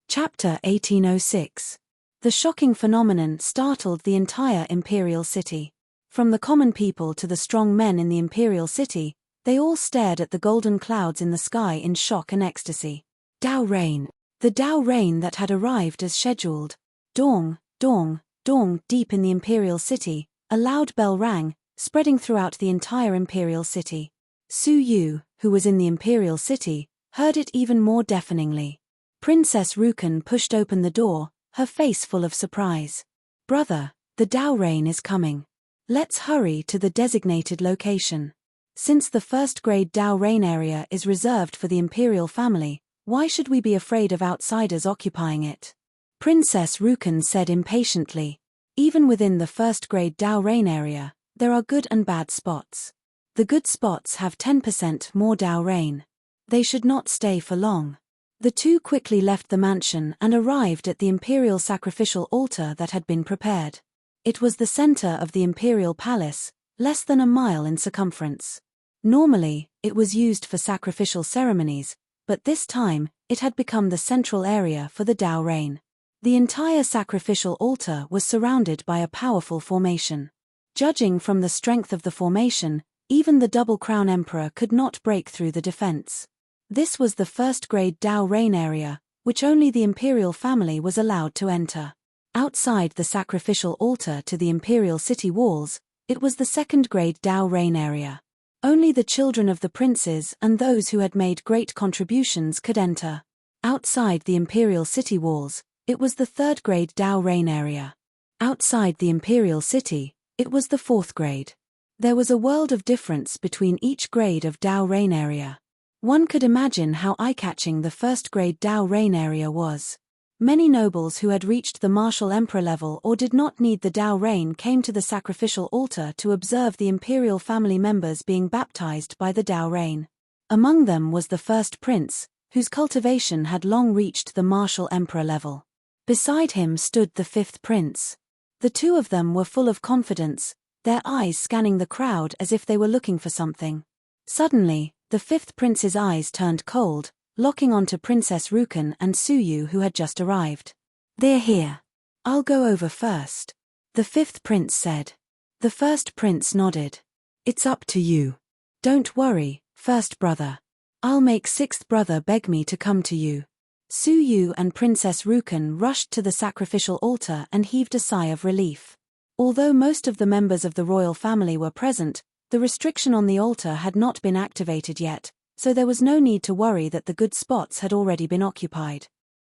Chapter 1806. The shocking phenomenon startled the entire imperial city. From the common people to the strong men in the imperial city, they all stared at the golden clouds in the sky in shock and ecstasy. Dao rain. The Dao rain that had arrived as scheduled. Dong, dong, dong. Deep in the imperial city, a loud bell rang, spreading throughout the entire imperial city. Su Yu, who was in the imperial city, heard it even more deafeningly. Princess Rukan pushed open the door, her face full of surprise. Brother, the Dao rain is coming. Let's hurry to the designated location. Since the first-grade Dao rain area is reserved for the imperial family, why should we be afraid of outsiders occupying it? Princess Rukan said impatiently. Even within the first-grade Dao rain area, there are good and bad spots. The good spots have 10% more Dao rain. They should not stay for long. The two quickly left the mansion and arrived at the imperial sacrificial altar that had been prepared. It was the center of the imperial palace, less than a mile in circumference. Normally, it was used for sacrificial ceremonies, but this time, it had become the central area for the Dao rain. The entire sacrificial altar was surrounded by a powerful formation. Judging from the strength of the formation, even the double crown emperor could not break through the defense. This was the first-grade Dao rain area, which only the imperial family was allowed to enter. Outside the sacrificial altar to the imperial city walls, it was the second-grade Dao rain area. Only the children of the princes and those who had made great contributions could enter. Outside the imperial city walls, it was the third-grade Dao rain area. Outside the imperial city, it was the fourth grade. There was a world of difference between each grade of Dao rain area. One could imagine how eye-catching the first-grade Dao rain area was. Many nobles who had reached the martial emperor level or did not need the Dao rain came to the sacrificial altar to observe the imperial family members being baptized by the Dao rain. Among them was the first prince, whose cultivation had long reached the martial emperor level. Beside him stood the fifth prince. The two of them were full of confidence, their eyes scanning the crowd as if they were looking for something. Suddenly, the fifth prince's eyes turned cold, locking onto Princess Rukan and Su Yu who had just arrived. They're here. I'll go over first, the fifth prince said. The first prince nodded. It's up to you. Don't worry, first brother. I'll make sixth brother beg me to come to you. Su Yu and Princess Rukan rushed to the sacrificial altar and heaved a sigh of relief. Although most of the members of the royal family were present, the restriction on the altar had not been activated yet, so there was no need to worry that the good spots had already been occupied.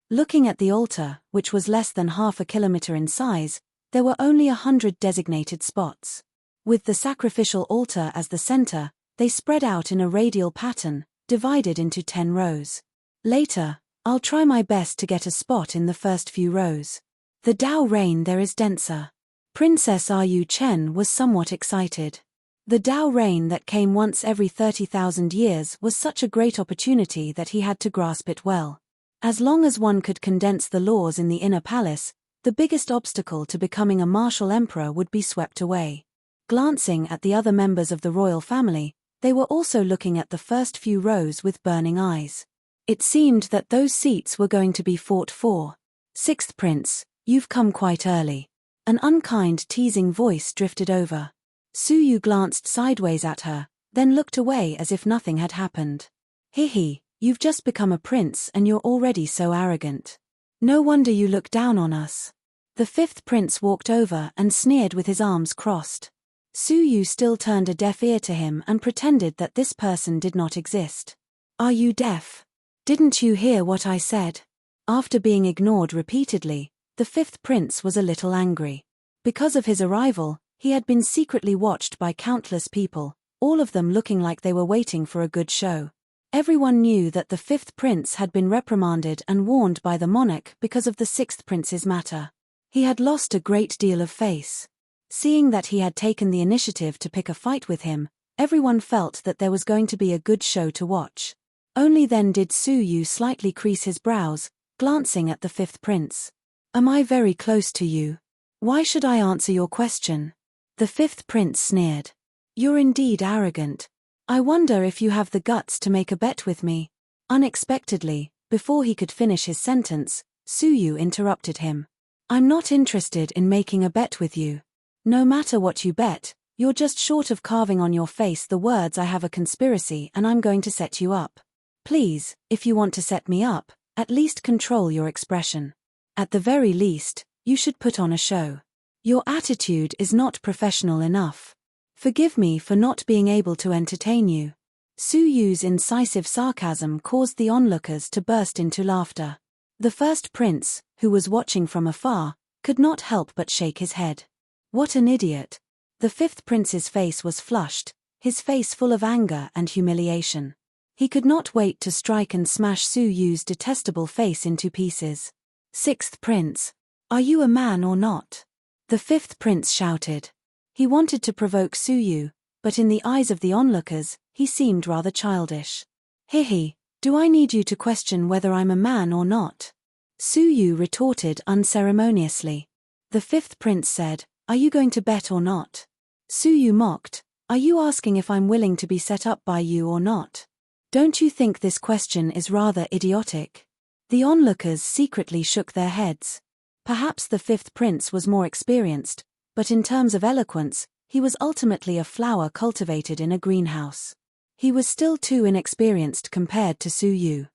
Looking at the altar, which was less than half a kilometer in size, there were only 100 designated spots. With the sacrificial altar as the center, they spread out in a radial pattern, divided into 10 rows. Later, I'll try my best to get a spot in the first few rows. The Dao rain there is denser. Princess Yu Chen was somewhat excited. The Dao rain that came once every 30,000 years was such a great opportunity that he had to grasp it well. As long as one could condense the laws in the inner palace, the biggest obstacle to becoming a martial emperor would be swept away. Glancing at the other members of the royal family, they were also looking at the first few rows with burning eyes. It seemed that those seats were going to be fought for. Sixth prince, you've come quite early. An unkind, teasing voice drifted over. Su Yu glanced sideways at her, then looked away as if nothing had happened. Hihi, you've just become a prince and you're already so arrogant. No wonder you look down on us. The fifth prince walked over and sneered with his arms crossed. Su Yu still turned a deaf ear to him and pretended that this person did not exist. Are you deaf? Didn't you hear what I said? After being ignored repeatedly, the fifth prince was a little angry. Because of his arrival, he had been secretly watched by countless people, all of them looking like they were waiting for a good show. Everyone knew that the fifth prince had been reprimanded and warned by the monarch because of the sixth prince's matter. He had lost a great deal of face. Seeing that he had taken the initiative to pick a fight with him, everyone felt that there was going to be a good show to watch. Only then did Su Yu slightly crease his brows, glancing at the fifth prince. Am I very close to you? Why should I answer your question? The fifth prince sneered. You're indeed arrogant. I wonder if you have the guts to make a bet with me. Unexpectedly, before he could finish his sentence, Su Yu interrupted him. I'm not interested in making a bet with you. No matter what you bet, you're just short of carving on your face the words I have a conspiracy and I'm going to set you up. Please, if you want to set me up, at least control your expression. At the very least, you should put on a show. Your attitude is not professional enough. Forgive me for not being able to entertain you. Su Yu's incisive sarcasm caused the onlookers to burst into laughter. The first prince, who was watching from afar, could not help but shake his head. What an idiot. The fifth prince's face was flushed, his face full of anger and humiliation. He could not wait to strike and smash Su Yu's detestable face into pieces. Sixth prince. Are you a man or not? The fifth prince shouted. He wanted to provoke Su Yu, but in the eyes of the onlookers, he seemed rather childish. Hihi, do I need you to question whether I'm a man or not? Su Yu retorted unceremoniously. The fifth prince said, Are you going to bet or not? Su Yu mocked, Are you asking if I'm willing to be set up by you or not? Don't you think this question is rather idiotic? The onlookers secretly shook their heads. Perhaps the fifth prince was more experienced, but in terms of eloquence, he was ultimately a flower cultivated in a greenhouse. He was still too inexperienced compared to Su Yu.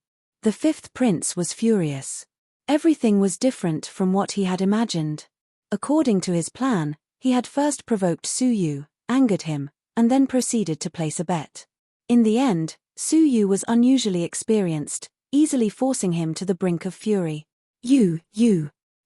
The fifth prince was furious. Everything was different from what he had imagined. According to his plan, he had first provoked Su Yu, angered him, and then proceeded to place a bet. In the end, Su Yu was unusually experienced, easily forcing him to the brink of fury. You.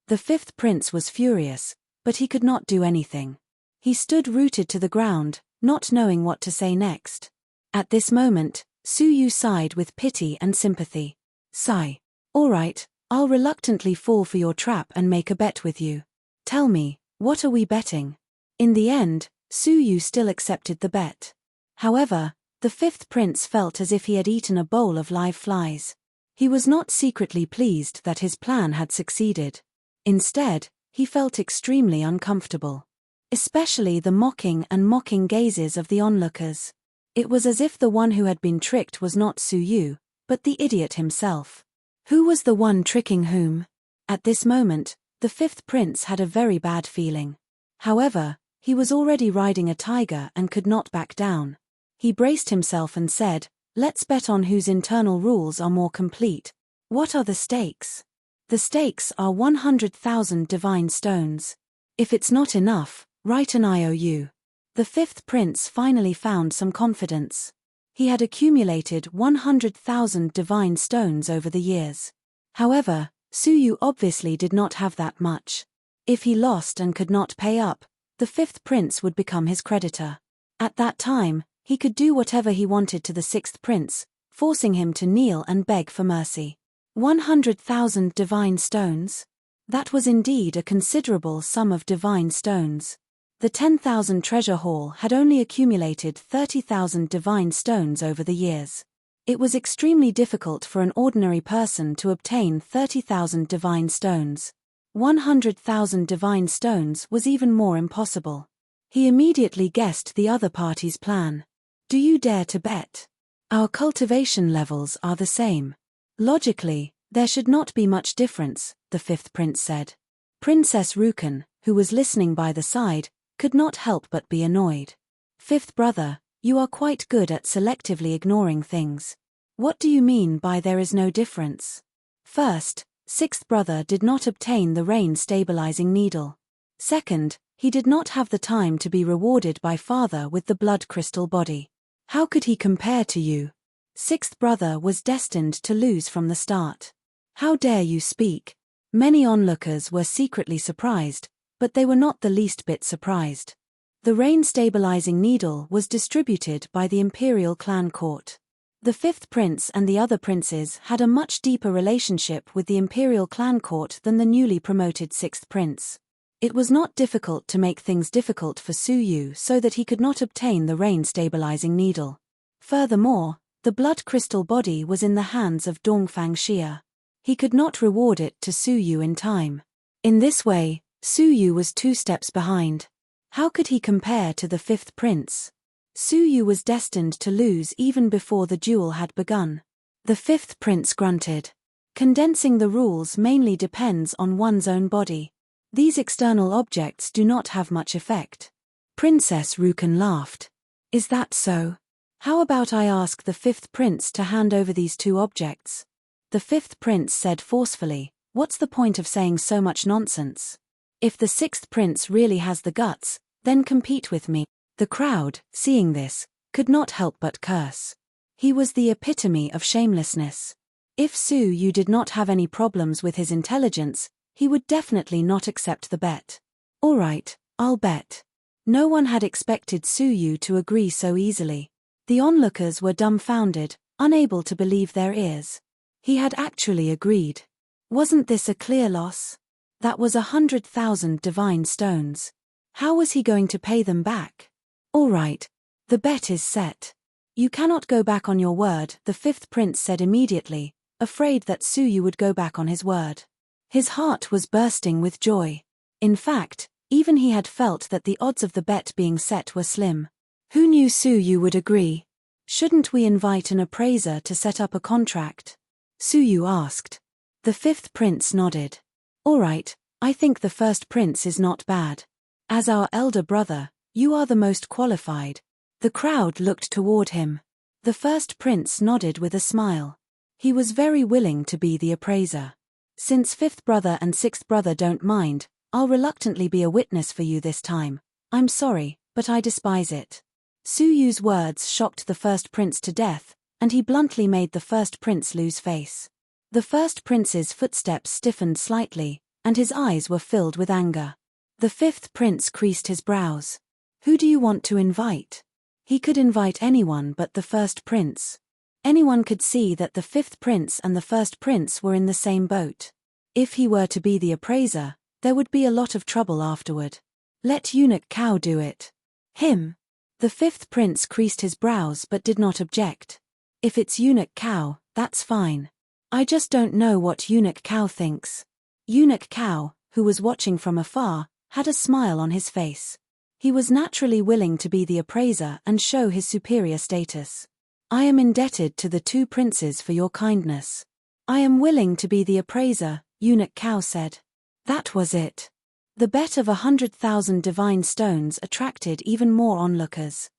The fifth prince was furious, but he could not do anything. He stood rooted to the ground, not knowing what to say next. At this moment, Su Yu sighed with pity and sympathy. Sigh. All right, I'll reluctantly fall for your trap and make a bet with you. Tell me, what are we betting? In the end, Su Yu still accepted the bet. However, the fifth prince felt as if he had eaten a bowl of live flies. He was not secretly pleased that his plan had succeeded. Instead, he felt extremely uncomfortable. Especially the mocking gazes of the onlookers. It was as if the one who had been tricked was not Su Yu, but the idiot himself. Who was the one tricking whom? At this moment, the fifth prince had a very bad feeling. However, he was already riding a tiger and could not back down. He braced himself and said, Let's bet on whose internal rules are more complete. What are the stakes? The stakes are 100,000 divine stones. If it's not enough, write an IOU. The fifth prince finally found some confidence. He had accumulated 100,000 divine stones over the years. However, Su Yu obviously did not have that much. If he lost and could not pay up, the fifth prince would become his creditor. At that time, he could do whatever he wanted to the sixth prince, forcing him to kneel and beg for mercy. 100,000 divine stones? That was indeed a considerable sum of divine stones. The 10,000 treasure haul had only accumulated 30,000 divine stones over the years. It was extremely difficult for an ordinary person to obtain 30,000 divine stones. 100,000 divine stones was even more impossible. He immediately guessed the other party's plan. Do you dare to bet? Our cultivation levels are the same. Logically, there should not be much difference, the fifth prince said. Princess Rukan, who was listening by the side, could not help but be annoyed. Fifth brother, you are quite good at selectively ignoring things. What do you mean by there is no difference? First, sixth brother did not obtain the rain stabilizing needle. Second, he did not have the time to be rewarded by father with the blood crystal body. How could he compare to you? Sixth brother was destined to lose from the start. How dare you speak? Many onlookers were secretly surprised, but they were not the least bit surprised. The rain stabilizing needle was distributed by the imperial clan court. The fifth prince and the other princes had a much deeper relationship with the imperial clan court than the newly promoted sixth prince. It was not difficult to make things difficult for Su Yu so that he could not obtain the rain stabilizing needle. Furthermore, The blood crystal body was in the hands of Dongfang Xia. He could not reward it to Su Yu in time. In this way, Su Yu was 2 steps behind. How could he compare to the 5th prince? Su Yu was destined to lose even before the duel had begun. The 5th prince grunted. Condensing the rules mainly depends on one's own body. These external objects do not have much effect. Princess Rukan laughed. Is that so? How about I ask the 5th prince to hand over these 2 objects? The 5th prince said forcefully, what's the point of saying so much nonsense? If the 6th prince really has the guts, then compete with me. The crowd, seeing this, could not help but curse. He was the epitome of shamelessness. If Su Yu did not have any problems with his intelligence, he would definitely not accept the bet. All right, I'll bet. No one had expected Su Yu to agree so easily. The onlookers were dumbfounded, unable to believe their ears. He had actually agreed. Wasn't this a clear loss? That was 100,000 divine stones. How was he going to pay them back? All right, the bet is set. You cannot go back on your word, the 5th prince said immediately, afraid that Su Yu would go back on his word. His heart was bursting with joy. In fact, even he had felt that the odds of the bet being set were slim. Who knew Su Yu would agree? Shouldn't we invite an appraiser to set up a contract? Su Yu asked. The 5th prince nodded. All right, I think the 1st prince is not bad. As our elder brother, you are the most qualified. The crowd looked toward him. The 1st prince nodded with a smile. He was very willing to be the appraiser. Since 5th brother and 6th brother don't mind, I'll reluctantly be a witness for you this time. I'm sorry, but I despise it. Su Yu's words shocked the 1st prince to death, and he bluntly made the 1st prince lose face. The 1st prince's footsteps stiffened slightly, and his eyes were filled with anger. The 5th prince creased his brows. Who do you want to invite? He could invite anyone but the 1st prince. Anyone could see that the 5th prince and the 1st prince were in the same boat. If he were to be the appraiser, there would be a lot of trouble afterward. Let Eunuch Cao do it. Him. The 5th prince creased his brows but did not object. If it's Eunuch Cao, that's fine. I just don't know what Eunuch Cao thinks. Eunuch Cao, who was watching from afar, had a smile on his face. He was naturally willing to be the appraiser and show his superior status. I am indebted to the 2 princes for your kindness. I am willing to be the appraiser, Eunuch Cao said. That was it. The bet of 100,000 divine stones attracted even more onlookers.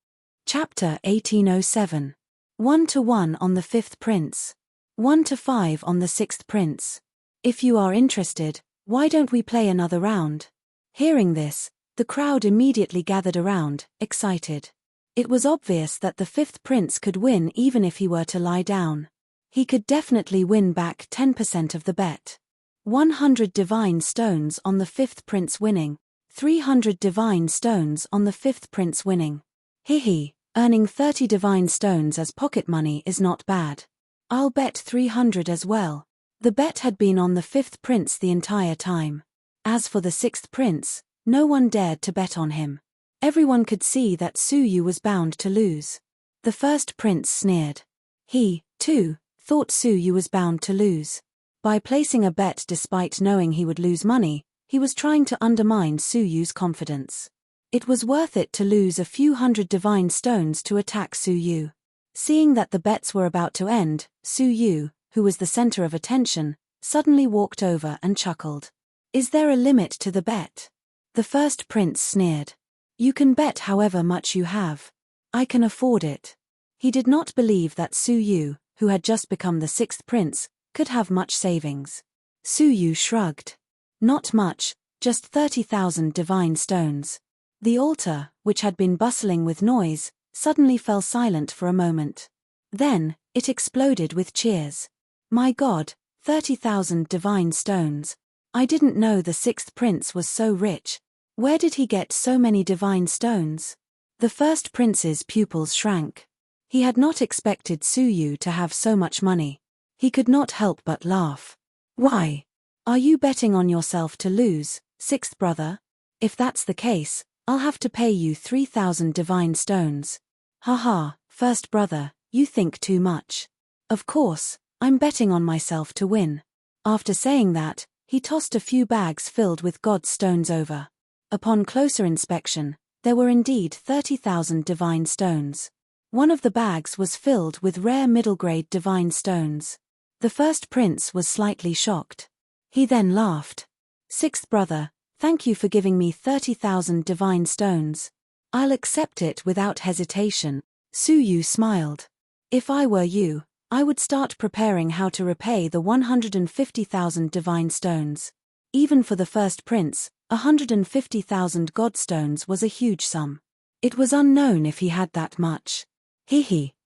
Chapter 1807. 1-1 on the 5th prince. 1-5 on the 6th prince. If you are interested, why don't we play another round? Hearing this, the crowd immediately gathered around, excited. It was obvious that the 5th prince could win even if he were to lie down. He could definitely win back 10% of the bet. 100 divine stones on the 5th prince winning. 300 divine stones on the 5th prince winning. Hehe, earning 30 divine stones as pocket money is not bad. I'll bet 300 as well. The bet had been on the 5th prince the entire time. As for the 6th prince, no one dared to bet on him. Everyone could see that Su Yu was bound to lose. The 1st prince sneered. He, too, thought Su Yu was bound to lose. By placing a bet despite knowing he would lose money, he was trying to undermine Su Yu's confidence. It was worth it to lose a few hundred divine stones to attack Su Yu. Seeing that the bets were about to end, Su Yu, who was the center of attention, suddenly walked over and chuckled. Is there a limit to the bet? The 1st prince sneered. You can bet however much you have. I can afford it. He did not believe that Su Yu, who had just become the 6th prince, could have much savings. Su Yu shrugged. Not much, just 30,000 divine stones. The altar, which had been bustling with noise, suddenly fell silent for a moment. Then, it exploded with cheers. My God, 30,000 divine stones. I didn't know the 6th prince was so rich. Where did he get so many divine stones? The 1st prince's pupils shrank. He had not expected Su Yu to have so much money. He could not help but laugh. Why? Are you betting on yourself to lose, 6th brother? If that's the case, I'll have to pay you 3,000 divine stones. Haha, 1st brother, You think too much. Of course, I'm betting on myself to win. After saying that, he tossed a few bags filled with God's stones over. Upon closer inspection, there were indeed 30,000 divine stones. One of the bags was filled with rare middle-grade divine stones. The first prince was slightly shocked. He then laughed. Sixth brother, thank you for giving me 30,000 divine stones. I'll accept it without hesitation. Suyu smiled. If I were you, I would start preparing how to repay the 150,000 divine stones. Even for the first prince, 150,000 godstones was a huge sum. It was unknown if he had that much.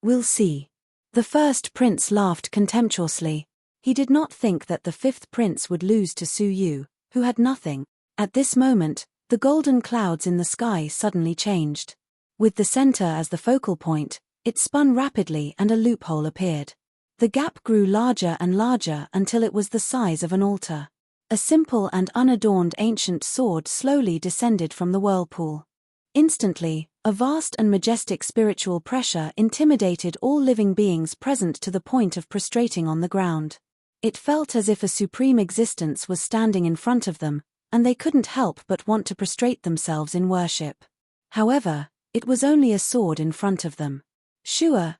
We'll see. The first prince laughed contemptuously. He did not think that the fifth prince would lose to Suyu, who had nothing. At this moment, the golden clouds in the sky suddenly changed. With the center as the focal point, it spun rapidly and a loophole appeared. The gap grew larger and larger until it was the size of an altar. A simple and unadorned ancient sword slowly descended from the whirlpool. Instantly, a vast and majestic spiritual pressure intimidated all living beings present to the point of prostrating on the ground. It felt as if a supreme existence was standing in front of them, and they couldn't help but want to prostrate themselves in worship. However, it was only a sword in front of them.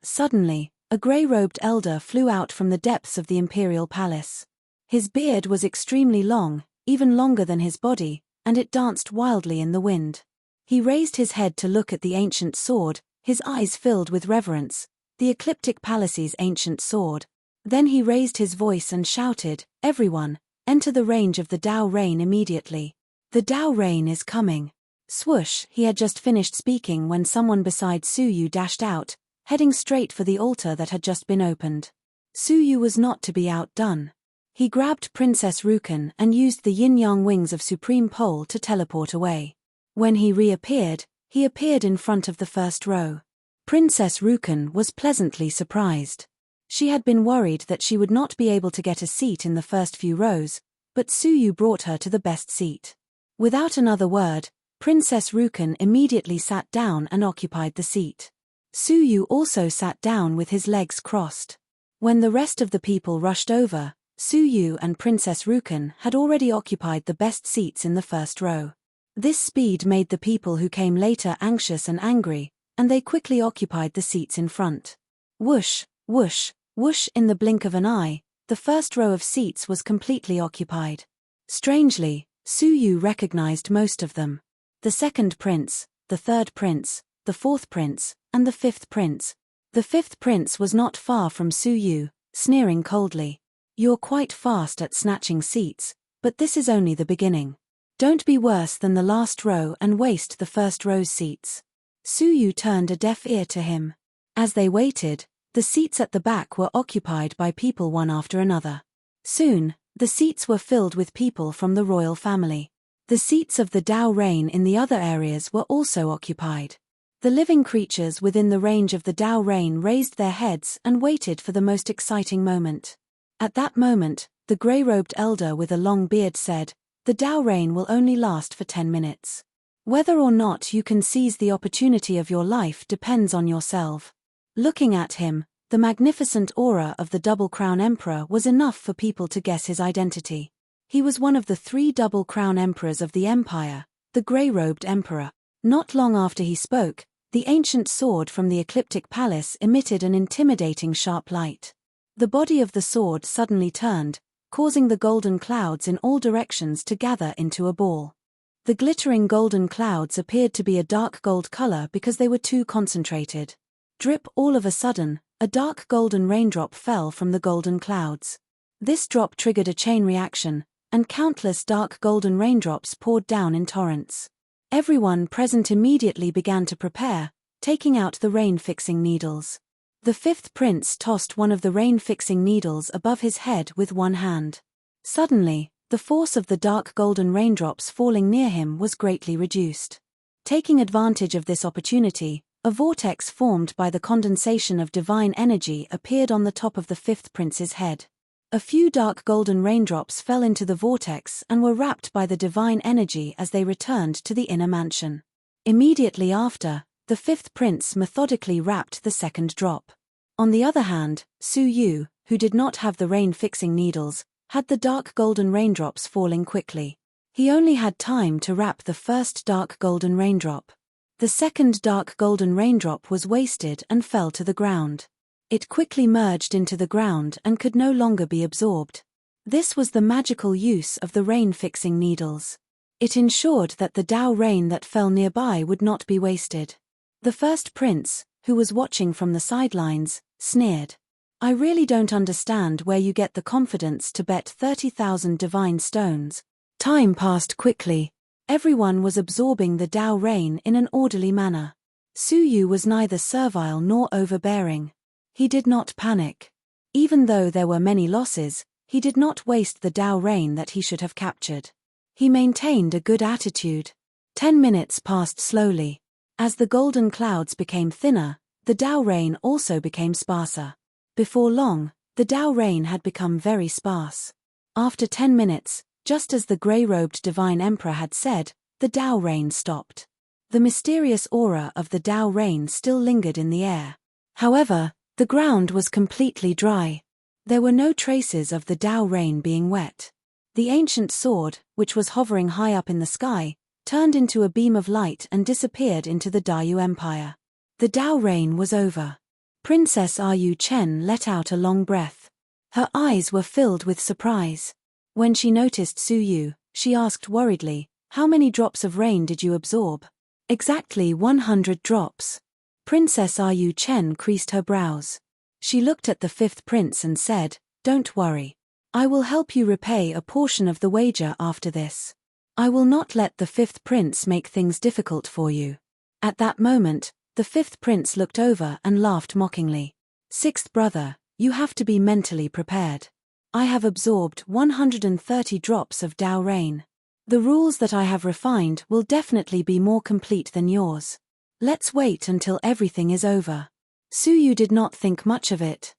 Suddenly, a grey-robed elder flew out from the depths of the imperial palace. His beard was extremely long, even longer than his body, and it danced wildly in the wind. He raised his head to look at the ancient sword, his eyes filled with reverence, the Ecliptic Palace's ancient sword. Then he raised his voice and shouted, "Everyone, enter the range of the Dao Rain immediately. The Dao Rain is coming." Swoosh, he had just finished speaking when someone beside Suyu dashed out, heading straight for the altar that had just been opened. Suyu was not to be outdone. He grabbed Princess Rukan and used the yin-yang wings of Supreme Pole to teleport away. When he reappeared, he appeared in front of the first row. Princess Rukan was pleasantly surprised. She had been worried that she would not be able to get a seat in the first few rows, but Suyu brought her to the best seat. Without another word, Princess Rukan immediately sat down and occupied the seat. Suyu also sat down with his legs crossed. When the rest of the people rushed over, Suyu and Princess Rukan had already occupied the best seats in the first row. This speed made the people who came later anxious and angry, and they quickly occupied the seats in front. Whoosh, whoosh, whoosh, in the blink of an eye, the first row of seats was completely occupied. Strangely, Suyu recognized most of them. The second prince, the third prince, the fourth prince, and the fifth prince. The fifth prince was not far from Suyu, sneering coldly. "You're quite fast at snatching seats, but this is only the beginning. Don't be worse than the last row and waste the first row's seats." Suyu turned a deaf ear to him. As they waited, the seats at the back were occupied by people one after another. Soon, the seats were filled with people from the royal family. The seats of the Dao Rain in the other areas were also occupied. The living creatures within the range of the Dao Rain raised their heads and waited for the most exciting moment. At that moment, the grey-robed elder with a long beard said, "The Dao Rain will only last for 10 minutes. Whether or not you can seize the opportunity of your life depends on yourself." Looking at him, the magnificent aura of the Double Crown Emperor was enough for people to guess his identity. He was one of the 3 Double Crown Emperors of the Empire, the grey-robed Emperor. Not long after he spoke, the ancient sword from the Ecliptic Palace emitted an intimidating sharp light. The body of the sword suddenly turned, causing the golden clouds in all directions to gather into a ball. The glittering golden clouds appeared to be a dark gold color because they were too concentrated. Drip, all of a sudden, a dark golden raindrop fell from the golden clouds. This drop triggered a chain reaction, and countless dark golden raindrops poured down in torrents. Everyone present immediately began to prepare, taking out the rain-fixing needles. The fifth prince tossed one of the rain-fixing needles above his head with one hand. Suddenly, the force of the dark golden raindrops falling near him was greatly reduced. Taking advantage of this opportunity, a vortex formed by the condensation of divine energy appeared on the top of the fifth prince's head. A few dark golden raindrops fell into the vortex and were wrapped by the divine energy as they returned to the inner mansion. Immediately after, the fifth prince methodically wrapped the second drop. On the other hand, Su Yu, who did not have the rain-fixing needles, had the dark golden raindrops falling quickly. He only had time to wrap the first dark golden raindrop. The second dark golden raindrop was wasted and fell to the ground. It quickly merged into the ground and could no longer be absorbed. This was the magical use of the rain-fixing needles. It ensured that the Dao rain that fell nearby would not be wasted. The first prince, who was watching from the sidelines, sneered. I really don't understand where you get the confidence to bet 30,000 divine stones. Time passed quickly. Everyone was absorbing the Dao rain in an orderly manner. Su Yu was neither servile nor overbearing. He did not panic. Even though there were many losses, he did not waste the Dao rain that he should have captured. He maintained a good attitude. 10 minutes passed slowly. As the golden clouds became thinner, the Dao rain also became sparser. Before long, the Dao rain had become very sparse. After 10 minutes, just as the grey-robed divine emperor had said, the Dao rain stopped. The mysterious aura of the Dao rain still lingered in the air. However, the ground was completely dry. There were no traces of the Dao rain being wet. The ancient sword, which was hovering high up in the sky, turned into a beam of light and disappeared into the Dayu Empire. The Dao rain was over. Princess Yu Chen let out a long breath. Her eyes were filled with surprise. When she noticed Su Yu, she asked worriedly, "How many drops of rain did you absorb?" "Exactly 100 drops. Princess Yu Chen creased her brows. She looked at the fifth prince and said, "Don't worry. I will help you repay a portion of the wager after this. I will not let the fifth prince make things difficult for you." At that moment, the fifth prince looked over and laughed mockingly. "Sixth brother, you have to be mentally prepared. I have absorbed 130 drops of Dao rain. The rules that I have refined will definitely be more complete than yours. Let's wait until everything is over." Su Yu did not think much of it.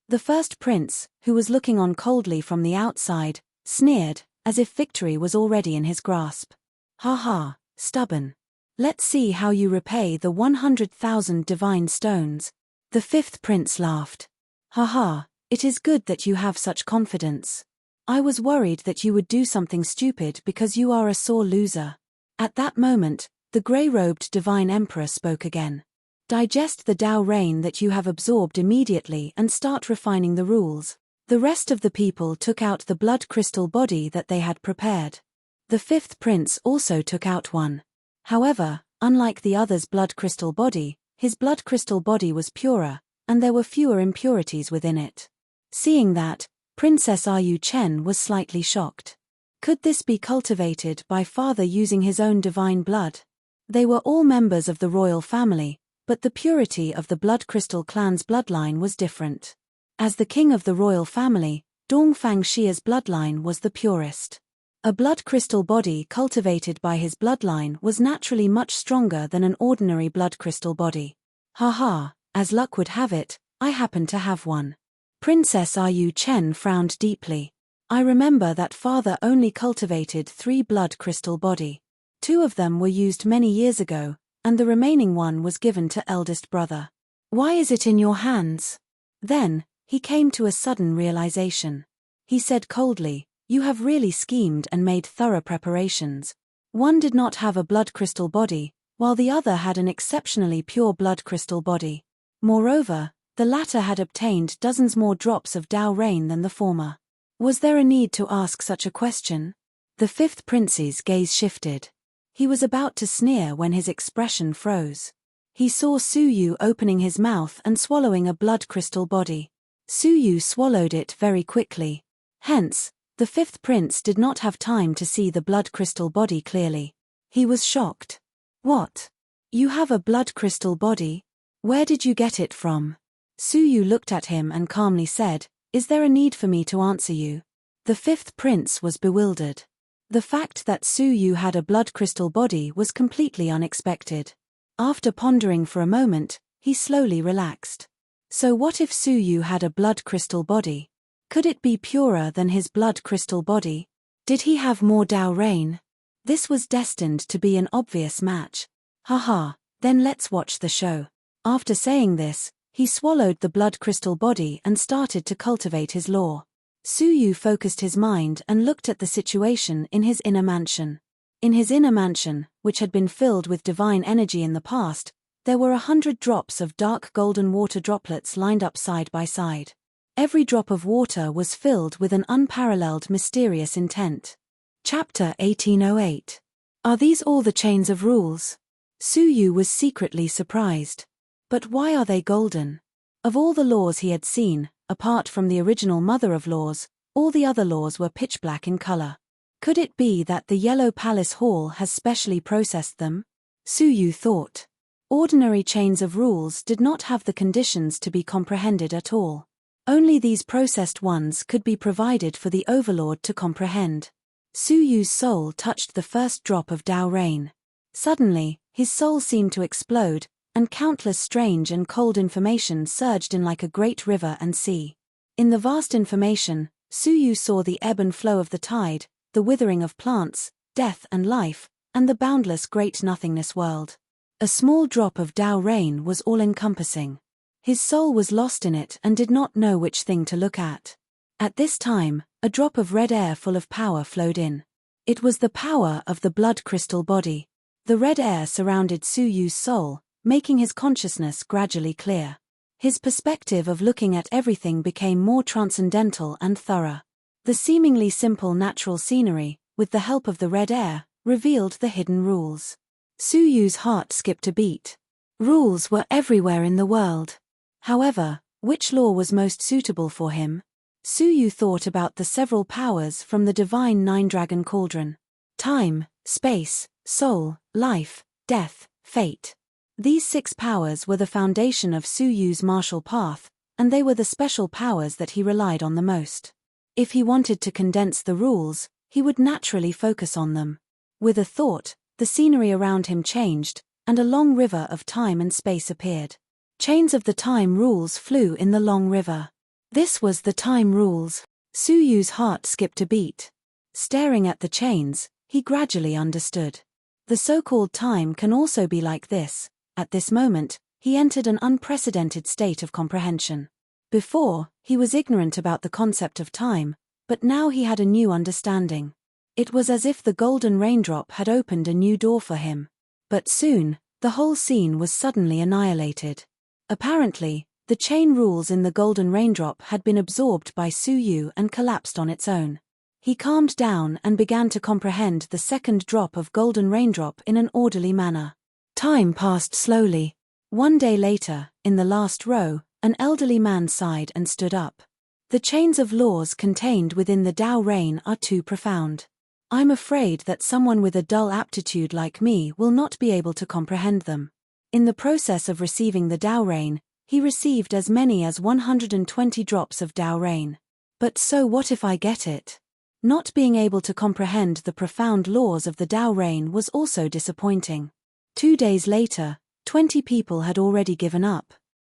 The first prince, who was looking on coldly from the outside, sneered, as if victory was already in his grasp. "Ha ha, stubborn. Let's see how you repay the 100,000 divine stones." The fifth prince laughed. "Ha ha, it is good that you have such confidence. I was worried that you would do something stupid because you are a sore loser." At that moment, the grey-robed divine emperor spoke again. "Digest the Dao rain that you have absorbed immediately and start refining the rules." The rest of the people took out the blood crystal body that they had prepared. The fifth prince also took out one. However, unlike the other's blood crystal body, his blood crystal body was purer, and there were fewer impurities within it. Seeing that, Princess Yu Chen was slightly shocked. Could this be cultivated by father using his own divine blood? They were all members of the royal family, but the purity of the Blood Crystal clan's bloodline was different. As the king of the royal family, Dongfang Xia's bloodline was the purest. A blood crystal body cultivated by his bloodline was naturally much stronger than an ordinary blood crystal body. Haha, as luck would have it, I happen to have one. Princess Yu Chen frowned deeply. I remember that father only cultivated 3 blood crystal body. 2 of them were used many years ago, and the remaining one was given to eldest brother. Why is it in your hands? Then, he came to a sudden realization. He said coldly, "You have really schemed and made thorough preparations. One did not have a blood crystal body, while the other had an exceptionally pure blood crystal body. Moreover, the latter had obtained dozens more drops of Dao rain than the former. Was there a need to ask such a question?" The fifth prince's gaze shifted. He was about to sneer when his expression froze. He saw Su Yu opening his mouth and swallowing a blood crystal body. Su Yu swallowed it very quickly. Hence, the fifth prince did not have time to see the blood crystal body clearly. He was shocked. "What? You have a blood crystal body? Where did you get it from?" Su Yu looked at him and calmly said, "Is there a need for me to answer you?" The fifth prince was bewildered. The fact that Su Yu had a blood crystal body was completely unexpected. After pondering for a moment, he slowly relaxed. So what if Su Yu had a blood crystal body? Could it be purer than his blood crystal body? Did he have more Dao rain? This was destined to be an obvious match. Haha, then let's watch the show. After saying this, He swallowed the blood crystal body and started to cultivate his law. Suyu focused his mind and looked at the situation in his inner mansion. In his inner mansion, which had been filled with divine energy in the past, there were 100 drops of dark golden water droplets lined up side by side. Every drop of water was filled with an unparalleled mysterious intent. Chapter 1808. Are these all the chains of rules? Suyu was secretly surprised. But why are they golden? Of all the laws he had seen, apart from the original mother of laws, all the other laws were pitch black in color. Could it be that the Yellow Palace Hall has specially processed them? Suyu thought. Ordinary chains of rules did not have the conditions to be comprehended at all. Only these processed ones could be provided for the Overlord to comprehend. Suyu's soul touched the first drop of Tao rain. Suddenly, his soul seemed to explode, and countless strange and cold information surged in like a great river and sea. In the vast information, Suyu saw the ebb and flow of the tide, the withering of plants, death and life, and the boundless great nothingness world. A small drop of Tao rain was all-encompassing. His soul was lost in it and did not know which thing to look at. At this time, a drop of red air full of power flowed in. It was the power of the blood crystal body. The red air surrounded Suyu's soul, making his consciousness gradually clear. His perspective of looking at everything became more transcendental and thorough. The seemingly simple natural scenery, with the help of the red air, revealed the hidden rules. Suyu's heart skipped a beat. Rules were everywhere in the world. However, which law was most suitable for him? Suyu thought about the several powers from the divine nine-dragon cauldron. Time, space, soul, life, death, fate. These 6 powers were the foundation of Suyu's martial path, and they were the special powers that he relied on the most. If he wanted to condense the rules, he would naturally focus on them. With a thought, the scenery around him changed, and a long river of time and space appeared. Chains of the time rules flew in the long river. This was the time rules. Suyu's heart skipped a beat. Staring at the chains, he gradually understood. The so-called time can also be like this. At this moment, he entered an unprecedented state of comprehension. Before, he was ignorant about the concept of time, but now he had a new understanding. It was as if the golden raindrop had opened a new door for him. But soon, the whole scene was suddenly annihilated. Apparently, the chain rules in the golden raindrop had been absorbed by Suyu and collapsed on its own. He calmed down and began to comprehend the second drop of golden raindrop in an orderly manner. Time passed slowly. One day later, in the last row, an elderly man sighed and stood up. The chains of laws contained within the Tao rain are too profound. I'm afraid that someone with a dull aptitude like me will not be able to comprehend them. In the process of receiving the Tao rain, he received as many as 120 drops of Tao rain. But so what if I get it? Not being able to comprehend the profound laws of the Tao rain was also disappointing. 2 days later, 20 people had already given up.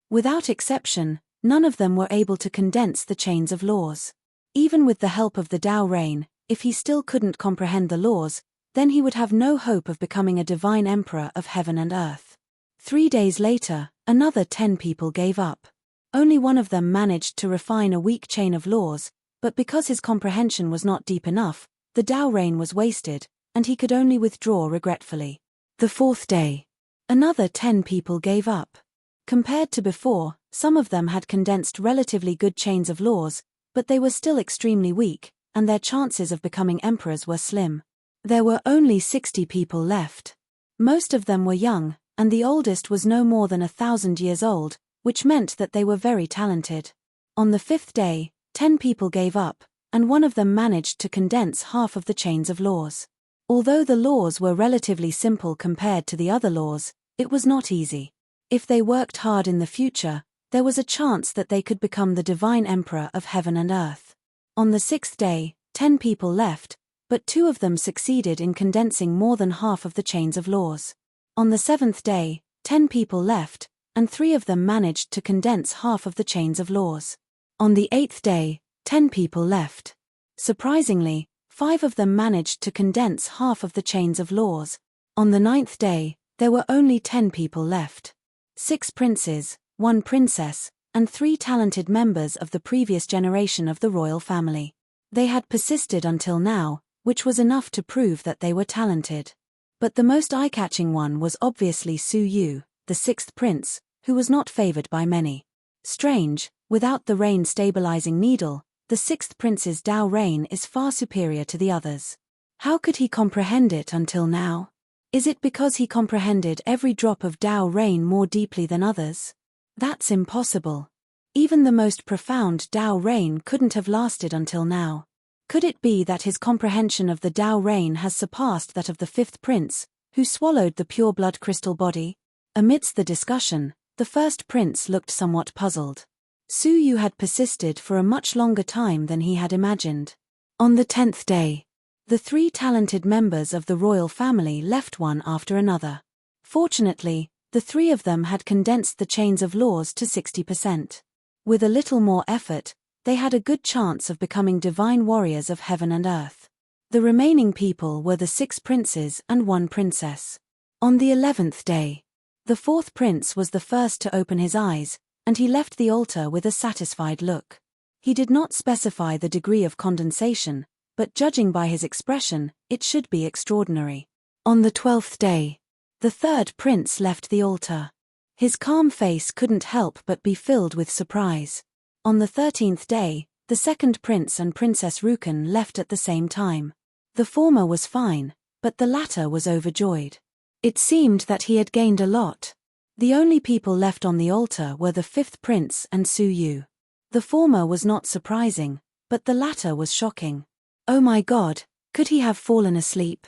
Without exception, none of them were able to condense the chains of laws. Even with the help of the Tao rain, if he still couldn't comprehend the laws, then he would have no hope of becoming a divine emperor of heaven and earth. 3 days later, another 10 people gave up. Only one of them managed to refine a weak chain of laws, but because his comprehension was not deep enough, the Tao rain was wasted, and he could only withdraw regretfully. The 4th day. Another 10 people gave up. Compared to before, some of them had condensed relatively good chains of laws, but they were still extremely weak, and their chances of becoming emperors were slim. There were only 60 people left. Most of them were young, and the oldest was no more than 1,000 years old, which meant that they were very talented. On the 5th day, 10 people gave up, and one of them managed to condense half of the chains of laws. Although the laws were relatively simple compared to the other laws, it was not easy. If they worked hard in the future, there was a chance that they could become the divine emperor of heaven and earth. On the 6th day, 10 people left, but 2 of them succeeded in condensing more than half of the chains of laws. On the 7th day, 10 people left, and 3 of them managed to condense half of the chains of laws. On the 8th day, 10 people left. Surprisingly, 5 of them managed to condense half of the chains of laws. On the 9th day, there were only 10 people left. 6 princes, one princess, and 3 talented members of the previous generation of the royal family. They had persisted until now, which was enough to prove that they were talented. But the most eye-catching one was obviously Su Yu, the 6th prince, who was not favored by many. Strange, without the rain stabilizing needle, the 6th prince's Dao rain is far superior to the others. How could he comprehend it until now? Is it because he comprehended every drop of Dao rain more deeply than others? That's impossible. Even the most profound Dao rain couldn't have lasted until now. Could it be that his comprehension of the Dao rain has surpassed that of the 5th prince, who swallowed the pure blood crystal body? Amidst the discussion, the 1st prince looked somewhat puzzled. Su Yu had persisted for a much longer time than he had imagined. On the 10th day, the 3 talented members of the royal family left one after another. Fortunately, the 3 of them had condensed the chains of laws to 60%. With a little more effort, they had a good chance of becoming divine warriors of heaven and earth. The remaining people were the 6 princes and 1 princess. On the 11th day, the 4th prince was the first to open his eyes, and he left the altar with a satisfied look. He did not specify the degree of condensation, but judging by his expression, it should be extraordinary. On the 12th day, the 3rd prince left the altar. His calm face couldn't help but be filled with surprise. On the 13th day, the 2nd prince and Princess Rukan left at the same time. The former was fine, but the latter was overjoyed. It seemed that he had gained a lot. The only people left on the altar were the 5th prince and Su Yu. The former was not surprising, but the latter was shocking. Oh my God, could he have fallen asleep?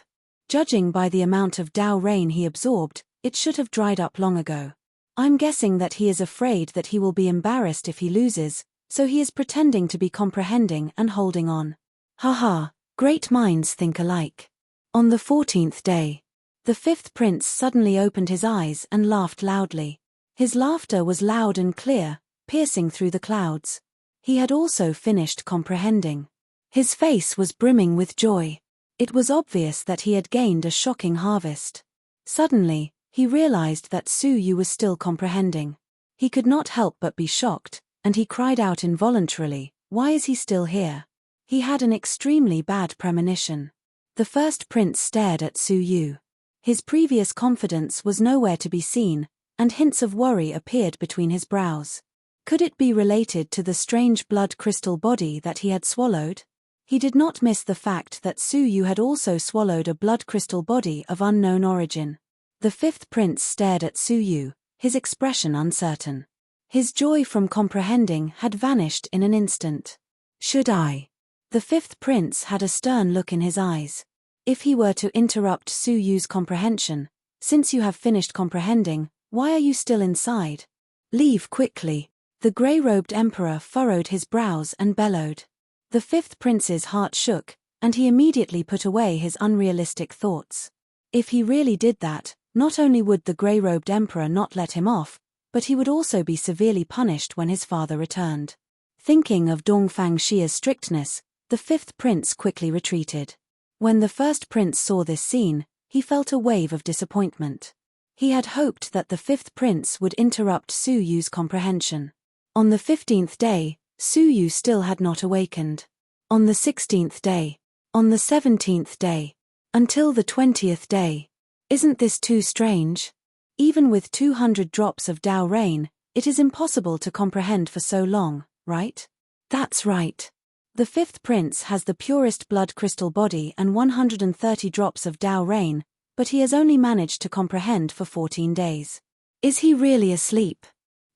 Judging by the amount of Dao rain he absorbed, it should have dried up long ago. I'm guessing that he is afraid that he will be embarrassed if he loses, so he is pretending to be comprehending and holding on. Haha, great minds think alike. On the 14th day, the 5th prince suddenly opened his eyes and laughed loudly. His laughter was loud and clear, piercing through the clouds. He had also finished comprehending. His face was brimming with joy. It was obvious that he had gained a shocking harvest. Suddenly, he realized that Su Yu was still comprehending. He could not help but be shocked, and he cried out involuntarily, "Why is he still here?" He had an extremely bad premonition. The 1st prince stared at Su Yu. His previous confidence was nowhere to be seen, and hints of worry appeared between his brows. Could it be related to the strange blood crystal body that he had swallowed? He did not miss the fact that Su Yu had also swallowed a blood crystal body of unknown origin. The 5th prince stared at Su Yu, his expression uncertain. His joy from comprehending had vanished in an instant. Should I? The 5th prince had a stern look in his eyes. If he were to interrupt Su Yu's comprehension, "Since you have finished comprehending, why are you still inside? Leave quickly." The grey-robed emperor furrowed his brows and bellowed. The 5th prince's heart shook, and he immediately put away his unrealistic thoughts. If he really did that, not only would the grey-robed emperor not let him off, but he would also be severely punished when his father returned. Thinking of Dongfang Xia's strictness, the 5th prince quickly retreated. When the 1st prince saw this scene, he felt a wave of disappointment. He had hoped that the 5th prince would interrupt Su Yu's comprehension. On the 15th day, Su Yu still had not awakened. On the 16th day. On the 17th day. Until the 20th day. Isn't this too strange? Even with 200 drops of Dao rain, it is impossible to comprehend for so long, right? That's right. The 5th prince has the purest blood crystal body and 130 drops of Dao rain, but he has only managed to comprehend for 14 days. Is he really asleep?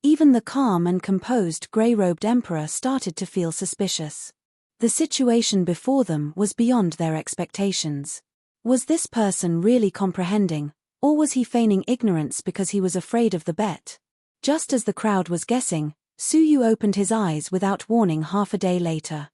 Even the calm and composed grey-robed emperor started to feel suspicious. The situation before them was beyond their expectations. Was this person really comprehending, or was he feigning ignorance because he was afraid of the bet? Just as the crowd was guessing, Su Yu opened his eyes without warning half a day later.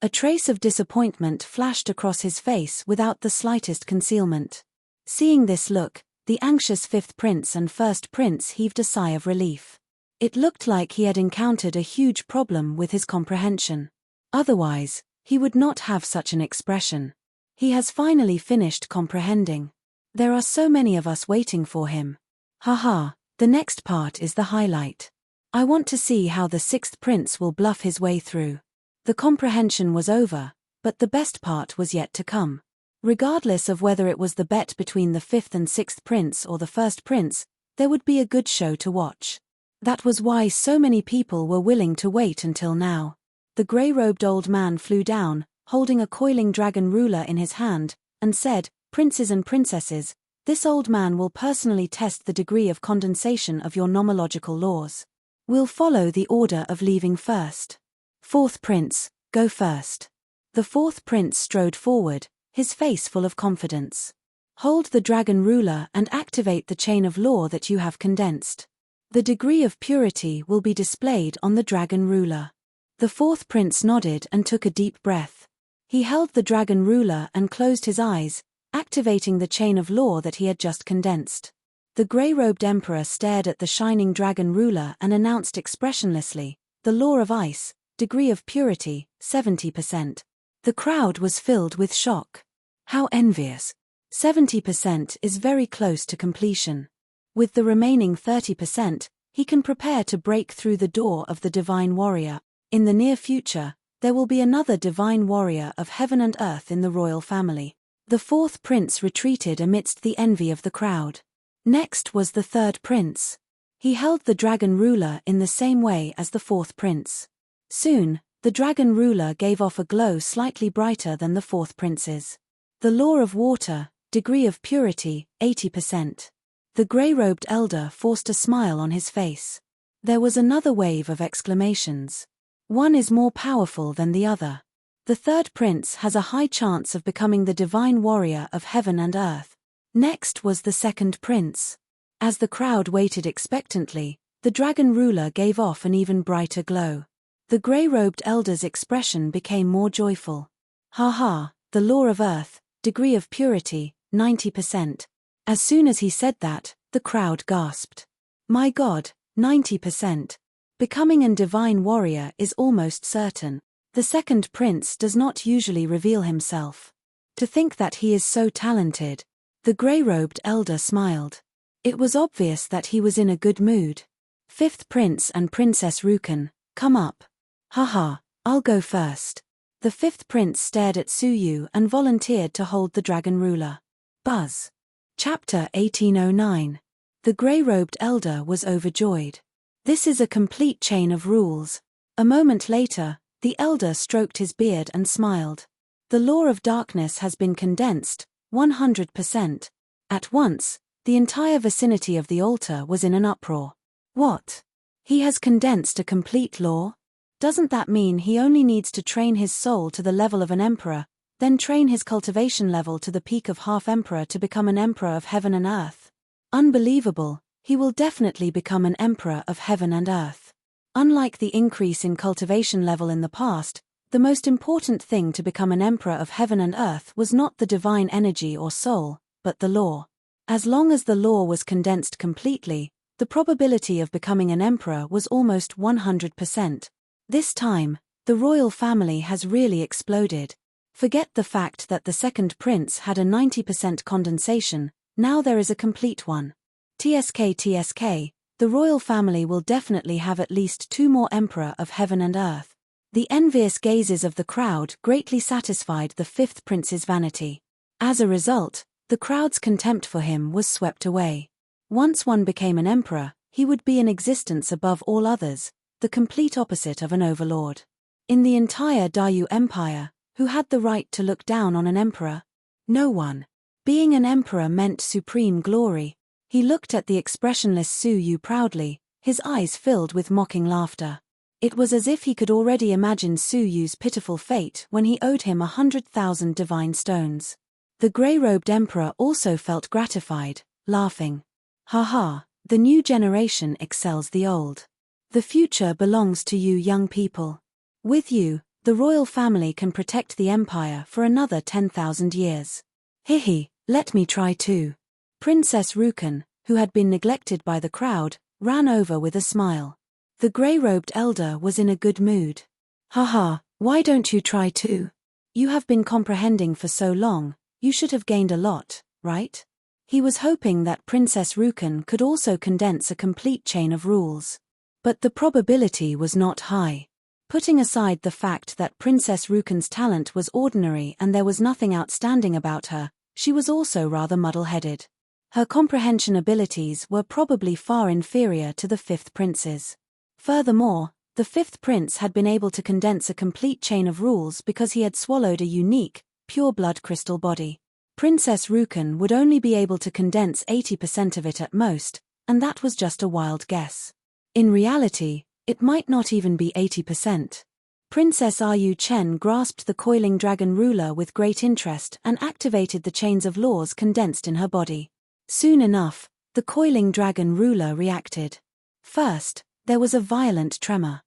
A trace of disappointment flashed across his face without the slightest concealment. Seeing this look, the anxious 5th prince and 1st prince heaved a sigh of relief. It looked like he had encountered a huge problem with his comprehension. Otherwise, he would not have such an expression. He has finally finished comprehending. There are so many of us waiting for him. Haha, the next part is the highlight. I want to see how the sixth prince will bluff his way through. The comprehension was over, but the best part was yet to come. Regardless of whether it was the bet between the fifth and sixth prince or the first prince, there would be a good show to watch. That was why so many people were willing to wait until now. The grey-robed old man flew down, holding a coiling dragon ruler in his hand, and said, "Princes and princesses, this old man will personally test the degree of condensation of your nomological laws. We'll follow the order of leaving first. Fourth prince, go first." The fourth prince strode forward, his face full of confidence. "Hold the dragon ruler and activate the chain of law that you have condensed. The degree of purity will be displayed on the dragon ruler." The fourth prince nodded and took a deep breath. He held the dragon ruler and closed his eyes, activating the chain of law that he had just condensed. The grey-robed emperor stared at the shining dragon ruler and announced expressionlessly, "The law of ice, degree of purity, 70%. The crowd was filled with shock. How envious. 70% is very close to completion. With the remaining 30%, he can prepare to break through the door of the divine warrior. In the near future, there will be another divine warrior of heaven and earth in the royal family. The fourth prince retreated amidst the envy of the crowd. Next was the third prince. He held the dragon ruler in the same way as the fourth prince. Soon, the dragon ruler gave off a glow slightly brighter than the fourth prince's. The law of water, degree of purity, 80%. The grey-robed elder forced a smile on his face. There was another wave of exclamations. One is more powerful than the other. The third prince has a high chance of becoming the divine warrior of heaven and earth. Next was the second prince. As the crowd waited expectantly, the dragon ruler gave off an even brighter glow. The grey-robed elder's expression became more joyful. "Ha ha, the law of earth, degree of purity, 90%. As soon as he said that, the crowd gasped. "My God, 90%. Becoming a divine warrior is almost certain. The second prince does not usually reveal himself. To think that he is so talented." The grey-robed elder smiled. It was obvious that he was in a good mood. "Fifth prince and Princess Rukan, come up." "Haha, I'll go first." The fifth prince stared at Suyu and volunteered to hold the dragon ruler. Buzz. Chapter 1809. The grey-robed elder was overjoyed. This is a complete chain of rules. A moment later, the elder stroked his beard and smiled. The law of darkness has been condensed, 100%. At once, the entire vicinity of the altar was in an uproar. What? He has condensed a complete law? Doesn't that mean he only needs to train his soul to the level of an emperor, then train his cultivation level to the peak of half-emperor to become an emperor of heaven and earth? Unbelievable, he will definitely become an emperor of heaven and earth. Unlike the increase in cultivation level in the past, the most important thing to become an emperor of heaven and earth was not the divine energy or soul, but the law. As long as the law was condensed completely, the probability of becoming an emperor was almost 100%. This time, the royal family has really exploded. Forget the fact that the second prince had a 90% condensation, now there is a complete one. TSK, the royal family will definitely have at least 2 more emperor of heaven and earth. The envious gazes of the crowd greatly satisfied the fifth prince's vanity. As a result, the crowd's contempt for him was swept away. Once one became an emperor, he would be in existence above all others, the complete opposite of an overlord. In the entire Dayu Empire, who had the right to look down on an emperor? No one. Being an emperor meant supreme glory. He looked at the expressionless Suyu proudly, his eyes filled with mocking laughter. It was as if he could already imagine Suyu's pitiful fate when he owed him 100,000 divine stones. The grey-robed emperor also felt gratified, laughing. "Ha, the new generation excels the old. The future belongs to you young people. With you, the royal family can protect the empire for another 10,000 years. Hihi, let me try too." Princess Rukan, who had been neglected by the crowd, ran over with a smile. The grey-robed elder was in a good mood. "Haha, why don't you try too? You have been comprehending for so long, you should have gained a lot, right?" He was hoping that Princess Rukan could also condense a complete chain of rules. But the probability was not high. Putting aside the fact that Princess Rukan's talent was ordinary and there was nothing outstanding about her, she was also rather muddle-headed. Her comprehension abilities were probably far inferior to the fifth prince's. Furthermore, the fifth prince had been able to condense a complete chain of rules because he had swallowed a unique, pure-blood crystal body. Princess Rukan would only be able to condense 80% of it at most, and that was just a wild guess. In reality, it might not even be 80%. Princess Ayu Chen grasped the coiling dragon ruler with great interest and activated the chains of laws condensed in her body. Soon enough, the coiling dragon ruler reacted. First, there was a violent tremor.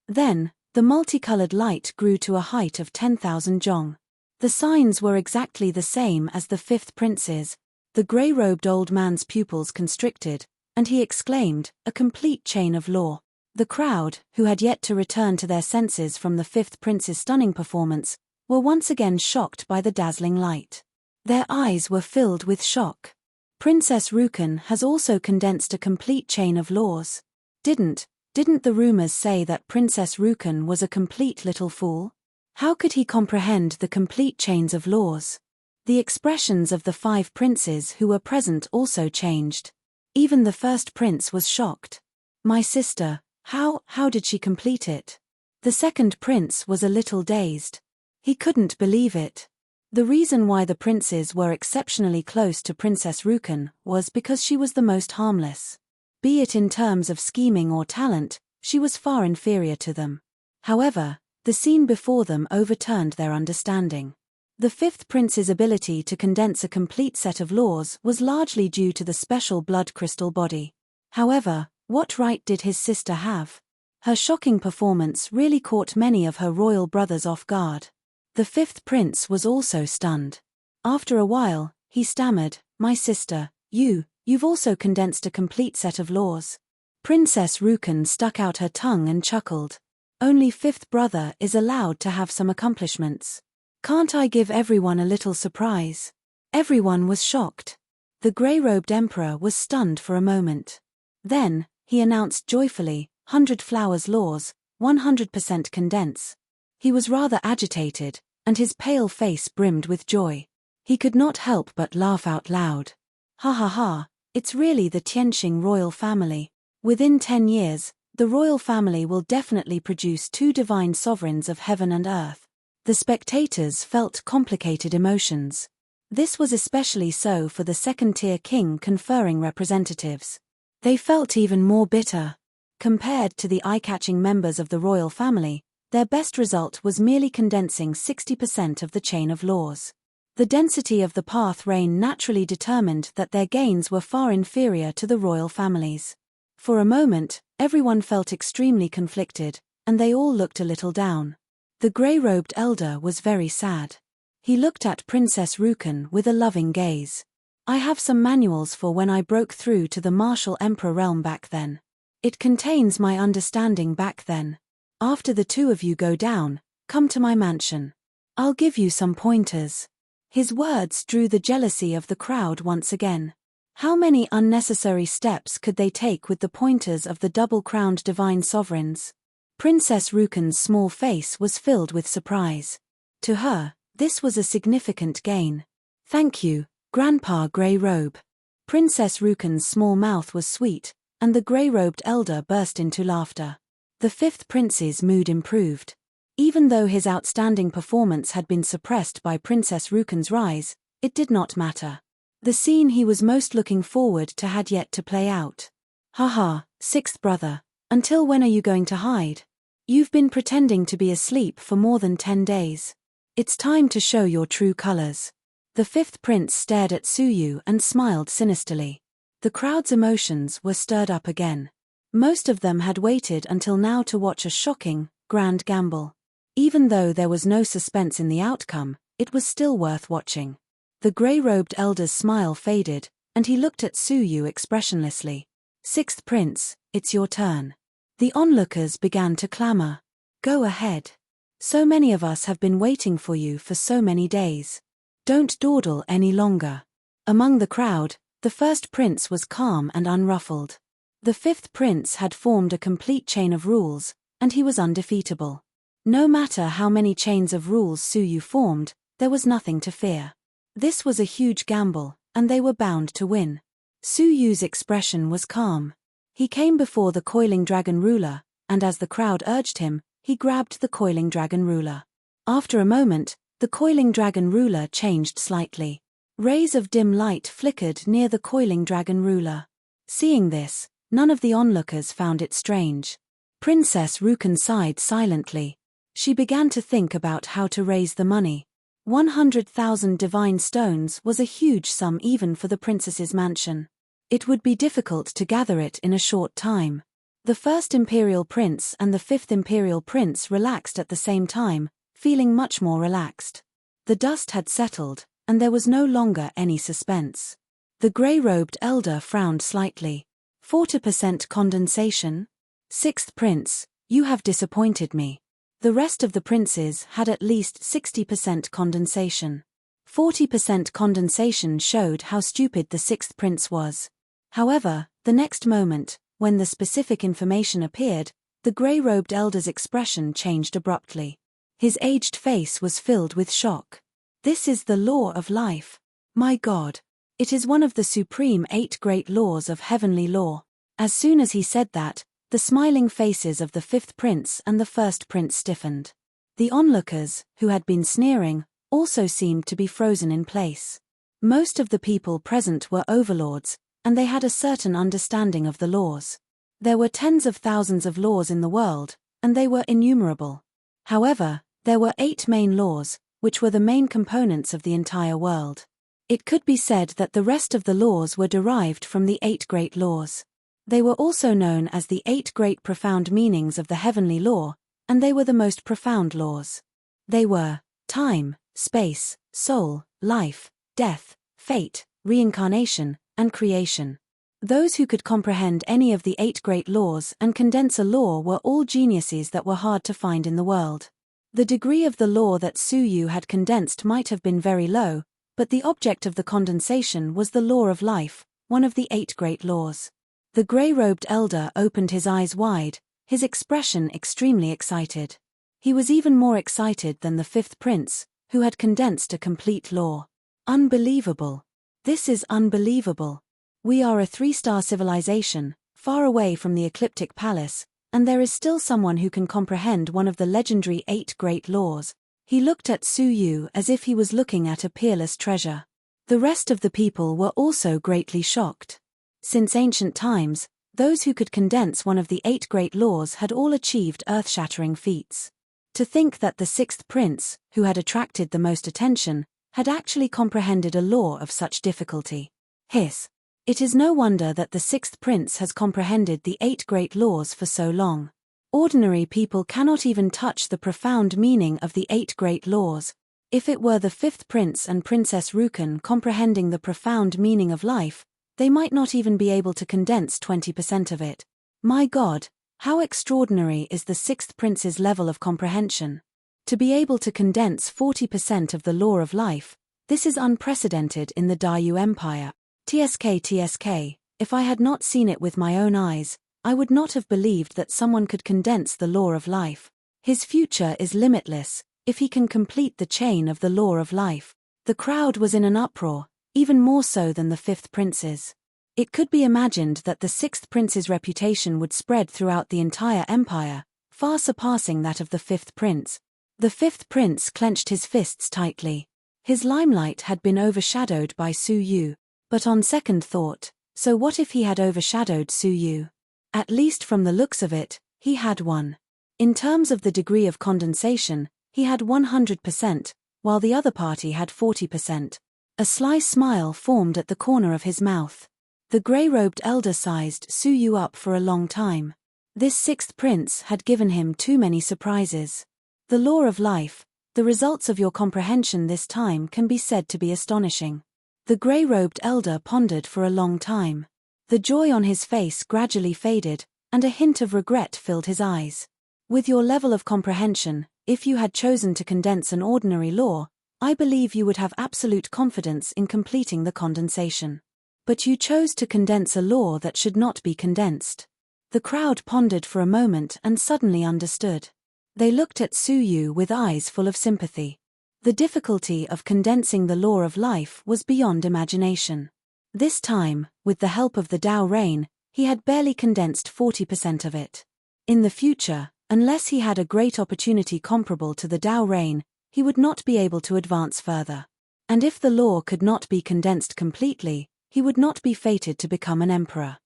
Then, the multicolored light grew to a height of 10,000 zhong. The signs were exactly the same as the fifth prince's. The grey-robed old man's pupils constricted, and he exclaimed, "A complete chain of law." The crowd, who had yet to return to their senses from the fifth prince's stunning performance, were once again shocked by the dazzling light. Their eyes were filled with shock. Princess Rukan has also condensed a complete chain of laws. Didn't the rumors say that Princess Rukan was a complete little fool? How could he comprehend the complete chains of laws? The expressions of the five princes who were present also changed. Even the first prince was shocked. "My sister, how did she complete it?" The second prince was a little dazed. He couldn't believe it. The reason why the princes were exceptionally close to Princess Rukan was because she was the most harmless. Be it in terms of scheming or talent, she was far inferior to them. However, the scene before them overturned their understanding. The fifth prince's ability to condense a complete set of laws was largely due to the special blood crystal body. However, what right did his sister have? Her shocking performance really caught many of her royal brothers off guard. The fifth prince was also stunned. After a while, he stammered, "My sister, you've also condensed a complete set of laws." Princess Rukan stuck out her tongue and chuckled. "Only fifth brother is allowed to have some accomplishments. Can't I give everyone a little surprise?" Everyone was shocked. The grey-robed emperor was stunned for a moment. Then, he announced joyfully, "100 flowers laws, 100% condense." He was rather agitated, and his pale face brimmed with joy. He could not help but laugh out loud. "Ha ha ha, it's really the Tianqing royal family. Within 10 years, the royal family will definitely produce 2 divine sovereigns of heaven and earth." The spectators felt complicated emotions. This was especially so for the second-tier king conferring representatives. They felt even more bitter. Compared to the eye-catching members of the royal family, their best result was merely condensing 60% of the chain of laws. The density of the path rain naturally determined that their gains were far inferior to the royal families. For a moment, everyone felt extremely conflicted, and they all looked a little down. The grey-robed elder was very sad. He looked at Princess Rukan with a loving gaze. "I have some manuals for when I broke through to the martial emperor realm back then. It contains my understanding back then. After the 2 of you go down, come to my mansion. I'll give you some pointers." His words drew the jealousy of the crowd once again. How many unnecessary steps could they take with the pointers of the double-crowned divine sovereigns? Princess Rukan's small face was filled with surprise. To her, this was a significant gain. "Thank you, Grandpa Grey Robe." Princess Rukan's small mouth was sweet, and the grey-robed elder burst into laughter. The fifth prince's mood improved. Even though his outstanding performance had been suppressed by Princess Rukan's rise, it did not matter. The scene he was most looking forward to had yet to play out. "Haha, sixth brother, until when are you going to hide? You've been pretending to be asleep for more than 10 days. It's time to show your true colors." The fifth prince stared at Suyu and smiled sinisterly. The crowd's emotions were stirred up again. Most of them had waited until now to watch a shocking, grand gamble. Even though there was no suspense in the outcome, it was still worth watching. The grey-robed elder's smile faded, and he looked at Suyu expressionlessly. "Sixth prince, it's your turn." The onlookers began to clamor. "Go ahead. So many of us have been waiting for you for so many days. Don't dawdle any longer." Among the crowd, the first prince was calm and unruffled. The fifth prince had formed a complete chain of rules, and he was undefeatable. No matter how many chains of rules Suyu formed, there was nothing to fear. This was a huge gamble, and they were bound to win. Suyu's expression was calm. He came before the coiling dragon ruler, and as the crowd urged him, he grabbed the coiling dragon ruler. After a moment, the coiling dragon ruler changed slightly. Rays of dim light flickered near the coiling dragon ruler. Seeing this, none of the onlookers found it strange. Princess Rukan sighed silently. She began to think about how to raise the money. 100,000 divine stones was a huge sum even for the princess's mansion. It would be difficult to gather it in a short time. The first imperial prince and the fifth imperial prince relaxed at the same time, feeling much more relaxed. The dust had settled, and there was no longer any suspense. The grey-robed elder frowned slightly. 40% condensation? Sixth prince, you have disappointed me. The rest of the princes had at least 60% condensation. 40% condensation showed how stupid the sixth prince was. However, the next moment, when the specific information appeared, the grey-robed elder's expression changed abruptly. His aged face was filled with shock. This is the law of life. My God. It is one of the supreme 8 great laws of heavenly law. As soon as he said that, the smiling faces of the fifth prince and the first prince stiffened. The onlookers, who had been sneering, also seemed to be frozen in place. Most of the people present were overlords, and they had a certain understanding of the laws. There were tens of thousands of laws in the world, and they were innumerable. However, there were 8 main laws, which were the main components of the entire world. It could be said that the rest of the laws were derived from the 8 great laws. They were also known as the 8 great profound meanings of the heavenly law, and they were the most profound laws. They were time, space, soul, life, death, fate, reincarnation, and creation. Those who could comprehend any of the 8 great laws and condense a law were all geniuses that were hard to find in the world. The degree of the law that Suyu had condensed might have been very low, but the object of the condensation was the law of life, one of the 8 great laws. The grey-robed elder opened his eyes wide, his expression extremely excited. He was even more excited than the fifth prince, who had condensed a complete law. Unbelievable. This is unbelievable. We are a 3-star civilization, far away from the ecliptic palace, and there is still someone who can comprehend one of the legendary 8 great laws. He looked at Suyu as if he was looking at a peerless treasure. The rest of the people were also greatly shocked. Since ancient times, those who could condense one of the 8 great laws had all achieved earth-shattering feats. To think that the sixth prince, who had attracted the most attention, had actually comprehended a law of such difficulty. Hiss. It is no wonder that the sixth prince has comprehended the 8 great laws for so long. Ordinary people cannot even touch the profound meaning of the 8 great laws. If it were the fifth prince and Princess Rukan comprehending the profound meaning of life, they might not even be able to condense 20% of it. My God, how extraordinary is the sixth prince's level of comprehension. To be able to condense 40% of the law of life, this is unprecedented in the Dayu Empire. TSK, if I had not seen it with my own eyes, I would not have believed that someone could condense the law of life. His future is limitless, if he can complete the chain of the law of life. The crowd was in an uproar, even more so than the fifth prince's. It could be imagined that the sixth prince's reputation would spread throughout the entire empire, far surpassing that of the fifth prince. The fifth prince clenched his fists tightly. His limelight had been overshadowed by Suyu, but on second thought, so what if he had overshadowed Suyu? At least from the looks of it, he had won. In terms of the degree of condensation, he had 100%, while the other party had 40%. A sly smile formed at the corner of his mouth. The grey-robed elder sized Suyu up for a long time. This sixth prince had given him too many surprises. The law of life, the results of your comprehension this time can be said to be astonishing. The grey-robed elder pondered for a long time. The joy on his face gradually faded, and a hint of regret filled his eyes. With your level of comprehension, if you had chosen to condense an ordinary law, I believe you would have absolute confidence in completing the condensation. But you chose to condense a law that should not be condensed. The crowd pondered for a moment and suddenly understood. They looked at Su Yu with eyes full of sympathy. The difficulty of condensing the law of life was beyond imagination. This time, with the help of the Tao Rain, he had barely condensed 40% of it. In the future, unless he had a great opportunity comparable to the Tao Rain, he would not be able to advance further. And if the law could not be condensed completely, he would not be fated to become an emperor.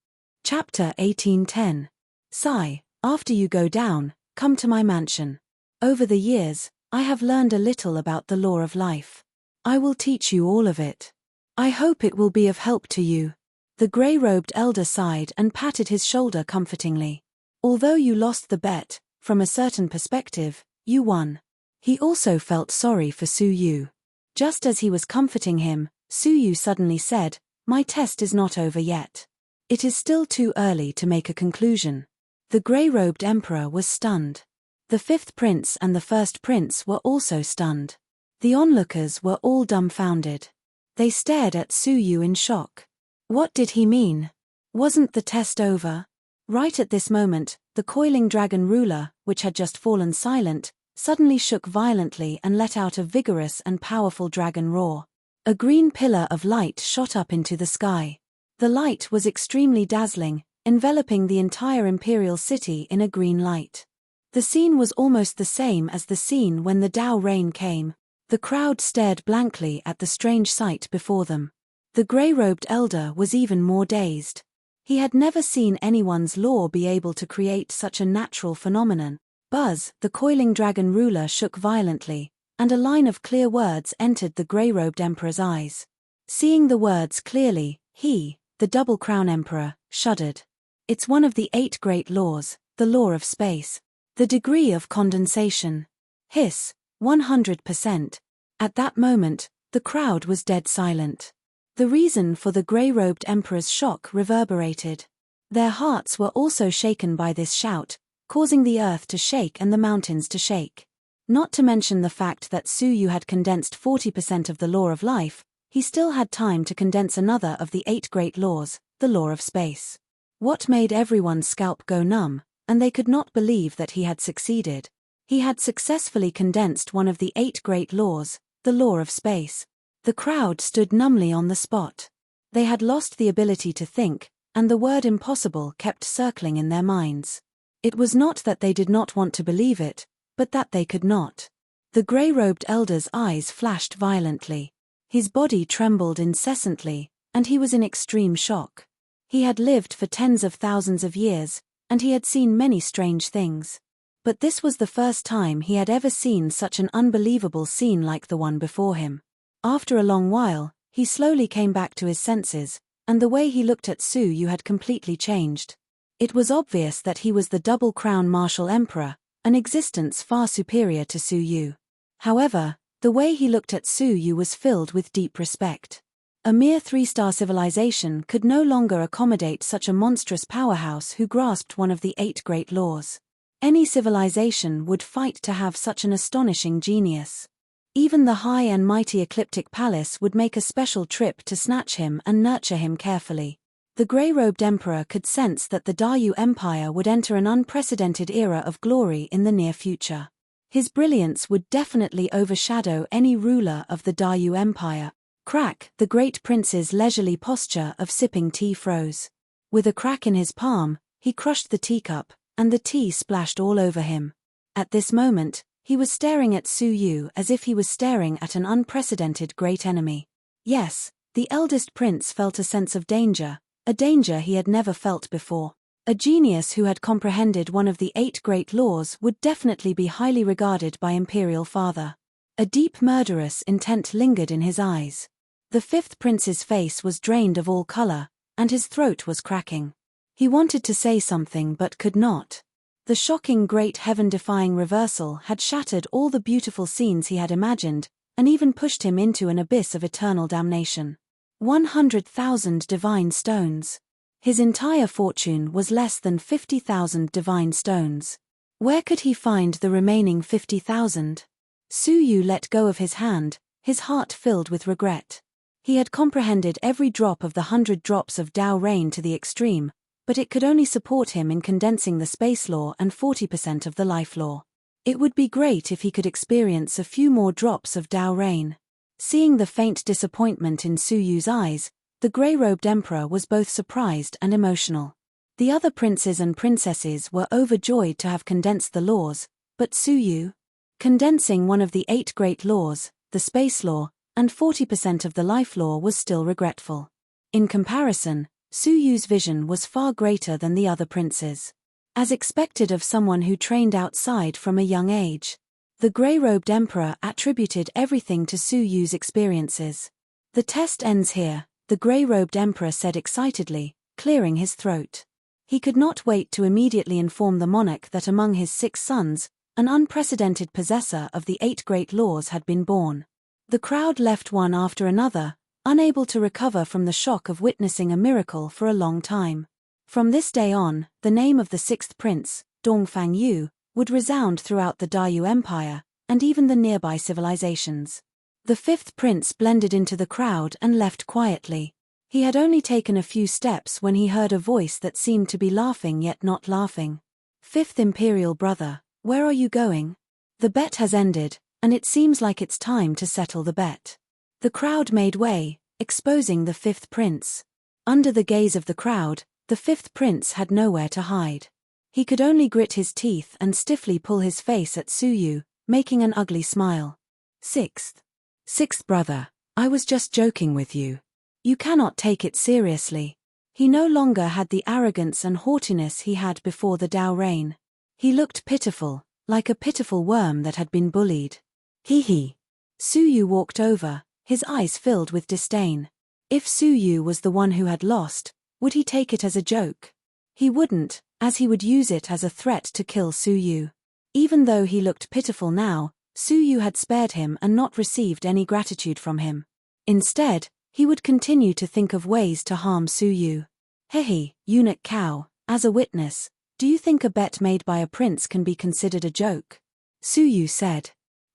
Chapter 1810. Sai, after you go down, come to my mansion. Over the years, I have learned a little about the law of life. I will teach you all of it. I hope it will be of help to you. The grey-robed elder sighed and patted his shoulder comfortingly. Although you lost the bet, from a certain perspective, you won. He also felt sorry for Su Yu. Just as he was comforting him, Su Yu suddenly said, "My test is not over yet. It is still too early to make a conclusion." The grey-robed emperor was stunned. The fifth prince and the first prince were also stunned. The onlookers were all dumbfounded. They stared at Su Yu in shock. What did he mean? Wasn't the test over? Right at this moment, the coiling dragon ruler, which had just fallen silent, suddenly shook violently and let out a vigorous and powerful dragon roar. A green pillar of light shot up into the sky. The light was extremely dazzling, enveloping the entire imperial city in a green light. The scene was almost the same as the scene when the Tao Rain came. The crowd stared blankly at the strange sight before them. The grey-robed elder was even more dazed. He had never seen anyone's law be able to create such a natural phenomenon. Buzz, the coiling dragon ruler, shook violently, and a line of clear words entered the grey-robed emperor's eyes. Seeing the words clearly, he, the double crown emperor, shuddered. It's one of the 8 great laws, the law of space. The degree of condensation. Hiss, 100%. At that moment, the crowd was dead silent. The reason for the grey-robed emperor's shock reverberated. Their hearts were also shaken by this shout, causing the earth to shake and the mountains to shake. Not to mention the fact that Su Yu had condensed 40% of the law of life, he still had time to condense another of the 8 great laws, the law of space. What made everyone's scalp go numb, and they could not believe that he had succeeded. He had successfully condensed one of the 8 great laws, the law of space. The crowd stood numbly on the spot. They had lost the ability to think, and the word impossible kept circling in their minds. It was not that they did not want to believe it, but that they could not. The grey-robed elder's eyes flashed violently. His body trembled incessantly, and he was in extreme shock. He had lived for tens of thousands of years, and he had seen many strange things. But this was the first time he had ever seen such an unbelievable scene like the one before him. After a long while, he slowly came back to his senses, and the way he looked at Su Yu had completely changed. It was obvious that he was the double crown martial emperor, an existence far superior to Su Yu. However, the way he looked at Su Yu was filled with deep respect. A mere 3-star civilization could no longer accommodate such a monstrous powerhouse who grasped one of the 8 great laws. Any civilization would fight to have such an astonishing genius. Even the high and mighty Ecliptic Palace would make a special trip to snatch him and nurture him carefully. The grey-robed emperor could sense that the Daryu Empire would enter an unprecedented era of glory in the near future. His brilliance would definitely overshadow any ruler of the Daryu Empire. Crack, the great prince's leisurely posture of sipping tea froze. With a crack in his palm, he crushed the teacup, and the tea splashed all over him. At this moment, he was staring at Su Yu as if he was staring at an unprecedented great enemy. Yes, the eldest prince felt a sense of danger, a danger he had never felt before. A genius who had comprehended one of the 8 great laws would definitely be highly regarded by Imperial Father. A deep murderous intent lingered in his eyes. The 5th prince's face was drained of all color, and his throat was cracking. He wanted to say something but could not. The shocking great heaven-defying reversal had shattered all the beautiful scenes he had imagined, and even pushed him into an abyss of eternal damnation. 100,000 divine stones. His entire fortune was less than 50,000 divine stones. Where could he find the remaining 50,000? Su Yu let go of his hand, his heart filled with regret. He had comprehended every drop of the 100 drops of Tao rain to the extreme, but it could only support him in condensing the space law and 40% of the life law. It would be great if he could experience a few more drops of Tao rain. Seeing the faint disappointment in Su Yu's eyes, the grey-robed emperor was both surprised and emotional. The other princes and princesses were overjoyed to have condensed the laws, but Su Yu? Condensing one of the 8 great laws, the space law, and 40% of the life law was still regretful. In comparison, Su Yu's vision was far greater than the other princes. As expected of someone who trained outside from a young age, the grey-robed emperor attributed everything to Su Yu's experiences. The test ends here, the grey-robed emperor said excitedly, clearing his throat. He could not wait to immediately inform the monarch that among his 6 sons, an unprecedented possessor of the 8 great laws had been born. The crowd left one after another, unable to recover from the shock of witnessing a miracle for a long time. From this day on, the name of the 6th prince, Dongfang Yu, would resound throughout the Dayu Empire, and even the nearby civilizations. The 5th prince blended into the crowd and left quietly. He had only taken a few steps when he heard a voice that seemed to be laughing yet not laughing. 5th imperial brother, where are you going? The bet has ended, and it seems like it's time to settle the bet. The crowd made way, exposing the 5th prince. Under the gaze of the crowd, the 5th prince had nowhere to hide. He could only grit his teeth and stiffly pull his face at Su Yu, making an ugly smile. 6th brother, I was just joking with you. You cannot take it seriously. He no longer had the arrogance and haughtiness he had before the Tao reign. He looked pitiful, like a pitiful worm that had been bullied. Hee. Su Yu walked over, his eyes filled with disdain. If Su Yu was the one who had lost, would he take it as a joke? He wouldn't, as he would use it as a threat to kill Su Yu. Even though he looked pitiful now, Su Yu had spared him and not received any gratitude from him. Instead, he would continue to think of ways to harm Su Yu. Hehe, eunuch cow, as a witness, do you think a bet made by a prince can be considered a joke? Su Yu said.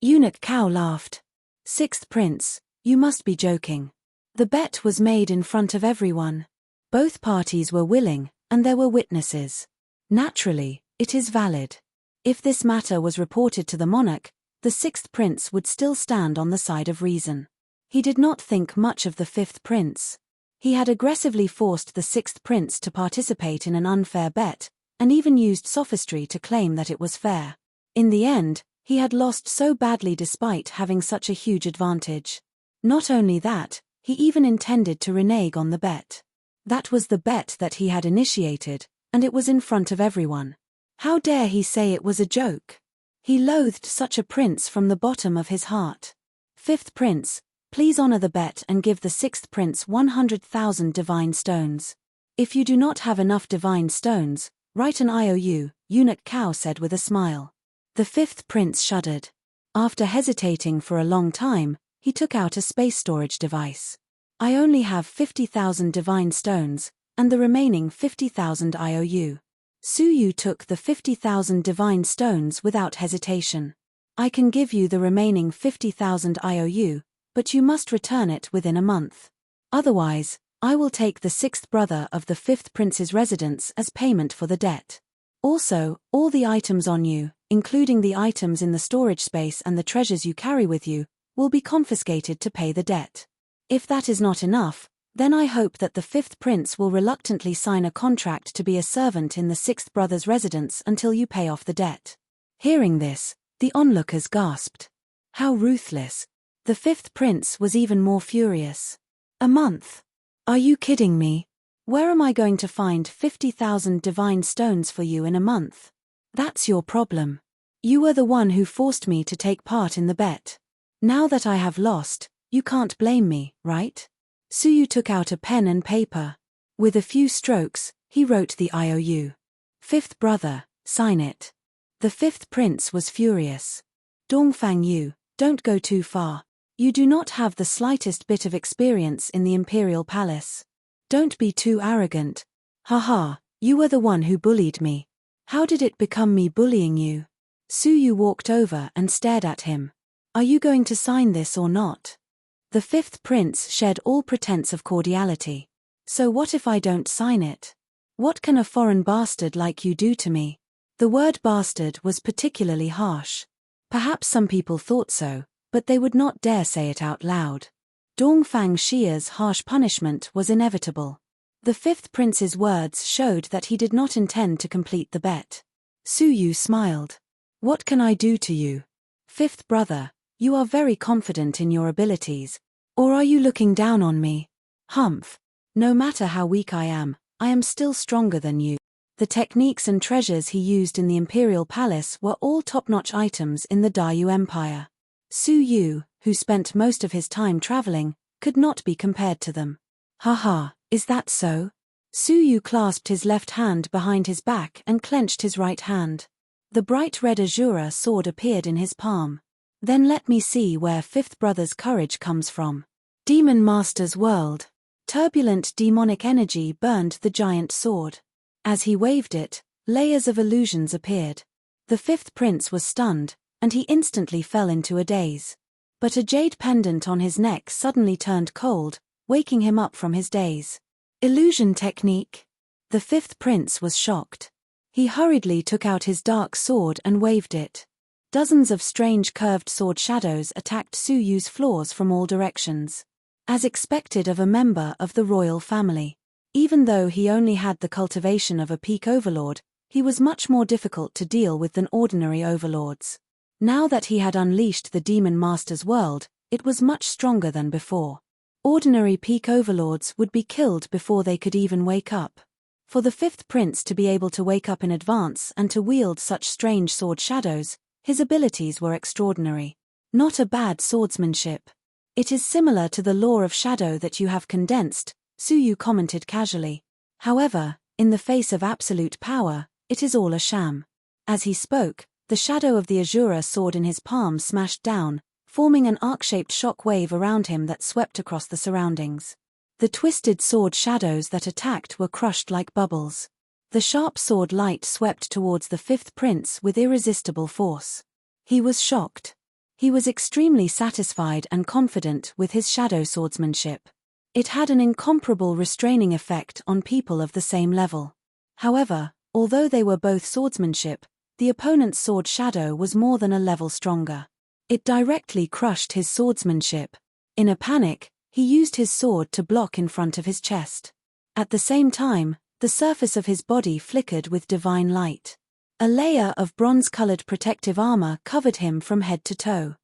Eunuch cow laughed. 6th prince, you must be joking. The bet was made in front of everyone. Both parties were willing, and there were witnesses. Naturally, it is valid. If this matter was reported to the monarch, the 6th prince would still stand on the side of reason. He did not think much of the 5th prince. He had aggressively forced the 6th prince to participate in an unfair bet, and even used sophistry to claim that it was fair. In the end, he had lost so badly despite having such a huge advantage. Not only that, he even intended to renege on the bet. That was the bet that he had initiated, and it was in front of everyone. How dare he say it was a joke? He loathed such a prince from the bottom of his heart. 5th prince, please honor the bet and give the 6th prince 100,000 divine stones. If you do not have enough divine stones, write an IOU, eunuch cow said with a smile. The 5th prince shuddered. After hesitating for a long time, he took out a space storage device. I only have 50,000 divine stones, and the remaining 50,000 IOU. Su Yu took the 50,000 divine stones without hesitation. I can give you the remaining 50,000 IOU, but you must return it within a month. Otherwise, I will take the 6th brother of the 5th prince's residence as payment for the debt. Also, all the items on you, including the items in the storage space and the treasures you carry with you, will be confiscated to pay the debt. If that is not enough, then I hope that the 5th prince will reluctantly sign a contract to be a servant in the 6th brother's residence until you pay off the debt. Hearing this, the onlookers gasped. How ruthless. The 5th prince was even more furious. A month? Are you kidding me? Where am I going to find 50,000 divine stones for you in a month? That's your problem. You were the one who forced me to take part in the bet. Now that I have lost, you can't blame me, right? Su Yu took out a pen and paper. With a few strokes, he wrote the IOU. 5th brother, sign it. The 5th prince was furious. Dongfang Yu, don't go too far. You do not have the slightest bit of experience in the imperial palace. Don't be too arrogant. Haha, you were the one who bullied me. How did it become me bullying you? Su Yu walked over and stared at him. Are you going to sign this or not? The fifth prince shed all pretense of cordiality. So what if I don't sign it? What can a foreign bastard like you do to me? The word bastard was particularly harsh. Perhaps some people thought so, but they would not dare say it out loud. Dongfang Xia's harsh punishment was inevitable. The fifth prince's words showed that he did not intend to complete the bet. Su Yu smiled. What can I do to you? Fifth brother, you are very confident in your abilities. Or are you looking down on me? Humph. No matter how weak I am still stronger than you. The techniques and treasures he used in the imperial palace were all top-notch items in the Dayu Empire. Su Yu, who spent most of his time traveling, could not be compared to them. Haha, is that so? Su Yu clasped his left hand behind his back and clenched his right hand. The bright red azura sword appeared in his palm. Then let me see where fifth brother's courage comes from. Demon Master's world. Turbulent demonic energy burned the giant sword. As he waved it, layers of illusions appeared. The fifth prince was stunned, and he instantly fell into a daze. But a jade pendant on his neck suddenly turned cold, waking him up from his daze. Illusion technique? The fifth prince was shocked. He hurriedly took out his dark sword and waved it. Dozens of strange curved sword shadows attacked Su Yu's flaws from all directions. As expected of a member of the royal family. Even though he only had the cultivation of a peak overlord, he was much more difficult to deal with than ordinary overlords. Now that he had unleashed the Demon Master's world, it was much stronger than before. Ordinary peak overlords would be killed before they could even wake up. For the fifth prince to be able to wake up in advance and to wield such strange sword shadows, his abilities were extraordinary. Not a bad swordsmanship. It is similar to the law of shadow that you have condensed, Su Yu commented casually. However, in the face of absolute power, it is all a sham. As he spoke, the shadow of the azura sword in his palm smashed down, forming an arc-shaped shock wave around him that swept across the surroundings. The twisted sword shadows that attacked were crushed like bubbles. The sharp sword light swept towards the fifth prince with irresistible force. He was shocked. He was extremely satisfied and confident with his shadow swordsmanship. It had an incomparable restraining effect on people of the same level. However, although they were both swordsmanship, the opponent's sword shadow was more than a level stronger. It directly crushed his swordsmanship. In a panic, he used his sword to block in front of his chest. At the same time, the surface of his body flickered with divine light. A layer of bronze-colored protective armor covered him from head to toe.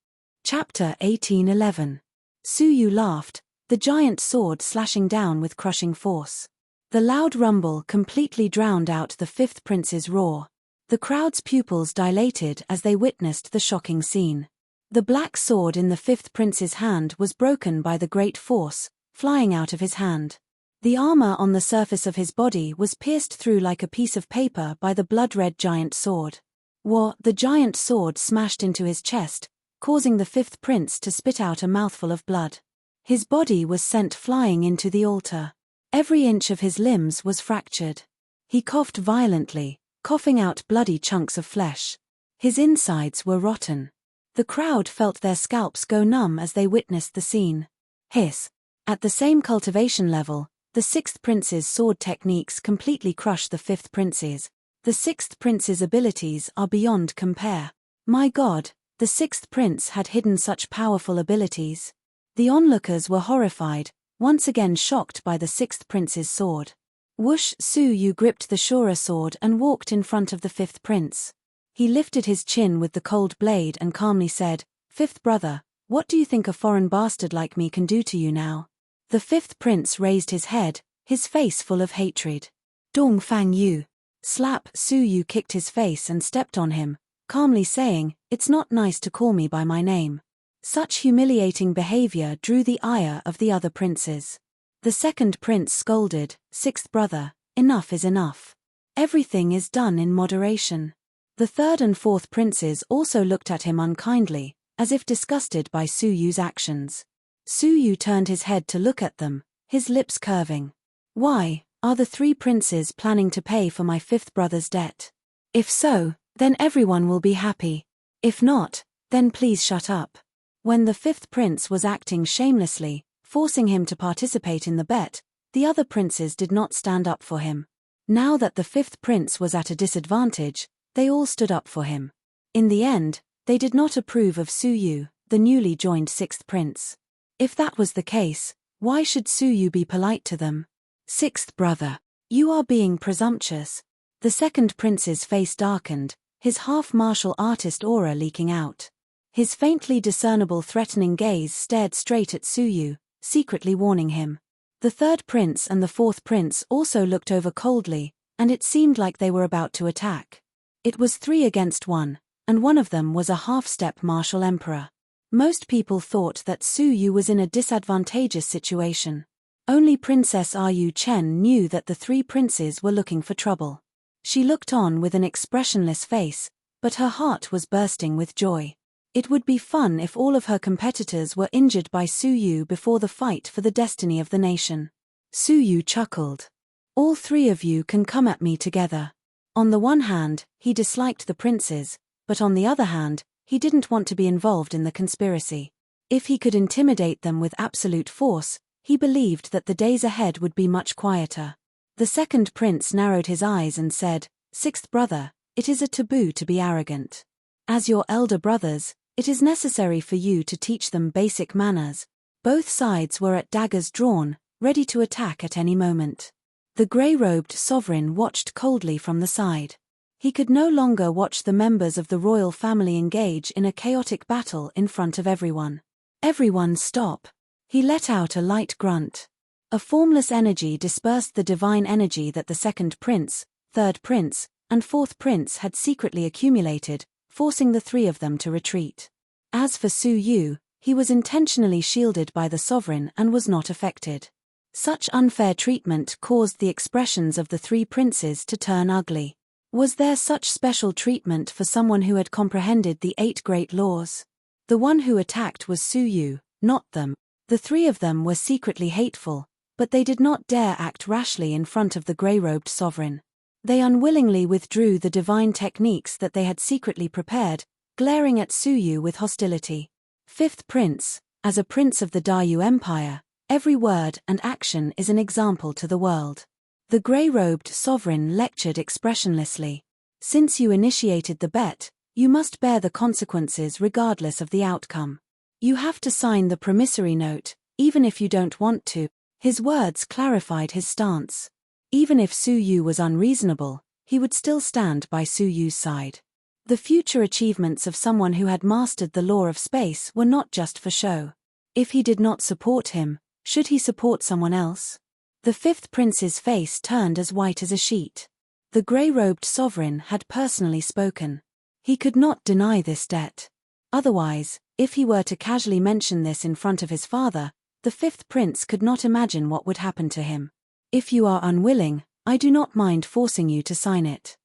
Chapter 1811. Su Yu laughed, the giant sword slashing down with crushing force. The loud rumble completely drowned out the fifth prince's roar. The crowd's pupils dilated as they witnessed the shocking scene. The black sword in the fifth prince's hand was broken by the great force, flying out of his hand. The armor on the surface of his body was pierced through like a piece of paper by the blood-red giant sword. The giant sword smashed into his chest, causing the fifth prince to spit out a mouthful of blood. His body was sent flying into the altar. Every inch of his limbs was fractured. He coughed violently, coughing out bloody chunks of flesh. His insides were rotten. The crowd felt their scalps go numb as they witnessed the scene. Hiss. At the same cultivation level, the sixth prince's sword techniques completely crush the fifth prince's. The sixth prince's abilities are beyond compare. My God, the sixth prince had hidden such powerful abilities. The onlookers were horrified, once again shocked by the sixth prince's sword. Whoosh! Su Yu gripped the Shura sword and walked in front of the fifth prince. He lifted his chin with the cold blade and calmly said, "Fifth brother, what do you think a foreign bastard like me can do to you now?" The fifth prince raised his head, his face full of hatred. Dongfang Yu. Slap! Su Yu kicked his face and stepped on him, calmly saying, "It's not nice to call me by my name." Such humiliating behavior drew the ire of the other princes. The second prince scolded, "Sixth brother, enough is enough. Everything is done in moderation." The third and fourth princes also looked at him unkindly, as if disgusted by Su Yu's actions. Su Yu turned his head to look at them, his lips curving. "Why, are the three princes planning to pay for my fifth brother's debt? If so, then everyone will be happy. If not, then please shut up. When the fifth prince was acting shamelessly, forcing him to participate in the bet, the other princes did not stand up for him. Now that the fifth prince was at a disadvantage, they all stood up for him. In the end, they did not approve of Su Yu, the newly joined sixth prince. If that was the case, why should Su Yu be polite to them? Sixth brother, you are being presumptuous. The second prince's face darkened, his half-martial artist aura leaking out. His faintly discernible threatening gaze stared straight at Su Yu, secretly warning him. The third prince and the fourth prince also looked over coldly, and it seemed like they were about to attack. It was 3 against 1, and one of them was a half-step martial emperor. Most people thought that Su Yu was in a disadvantageous situation. Only Princess Yu Chen knew that the 3 princes were looking for trouble. She looked on with an expressionless face, but her heart was bursting with joy. It would be fun if all of her competitors were injured by Su Yu before the fight for the destiny of the nation. Su Yu chuckled. All 3 of you can come at me together. On the one hand, he disliked the princes, but on the other hand, he didn't want to be involved in the conspiracy. If he could intimidate them with absolute force, he believed that the days ahead would be much quieter. The second prince narrowed his eyes and said, "Sixth brother, it is a taboo to be arrogant. As your elder brothers, it is necessary for you to teach them basic manners." Both sides were at daggers drawn, ready to attack at any moment. The grey-robed sovereign watched coldly from the side. He could no longer watch the members of the royal family engage in a chaotic battle in front of everyone. "Everyone stop." He let out a light grunt. A formless energy dispersed the divine energy that the second prince, third prince, and fourth prince had secretly accumulated, forcing the 3 of them to retreat. As for Su Yu, he was intentionally shielded by the sovereign and was not affected. Such unfair treatment caused the expressions of the 3 princes to turn ugly. Was there such special treatment for someone who had comprehended the 8 great laws? The one who attacked was Su Yu, not them. The 3 of them were secretly hateful, but they did not dare act rashly in front of the grey-robed sovereign. They unwillingly withdrew the divine techniques that they had secretly prepared, glaring at Su Yu with hostility. Fifth prince, as a prince of the Dayu Empire, every word and action is an example to the world. The grey-robed sovereign lectured expressionlessly. Since you initiated the bet, you must bear the consequences regardless of the outcome. You have to sign the promissory note, even if you don't want to. His words clarified his stance. Even if Su Yu was unreasonable, he would still stand by Su Yu's side. The future achievements of someone who had mastered the law of space were not just for show. If he did not support him, should he support someone else? The fifth prince's face turned as white as a sheet. The grey-robed sovereign had personally spoken. He could not deny this debt. Otherwise, if he were to casually mention this in front of his father, the fifth prince could not imagine what would happen to him. "If you are unwilling, I do not mind forcing you to sign it."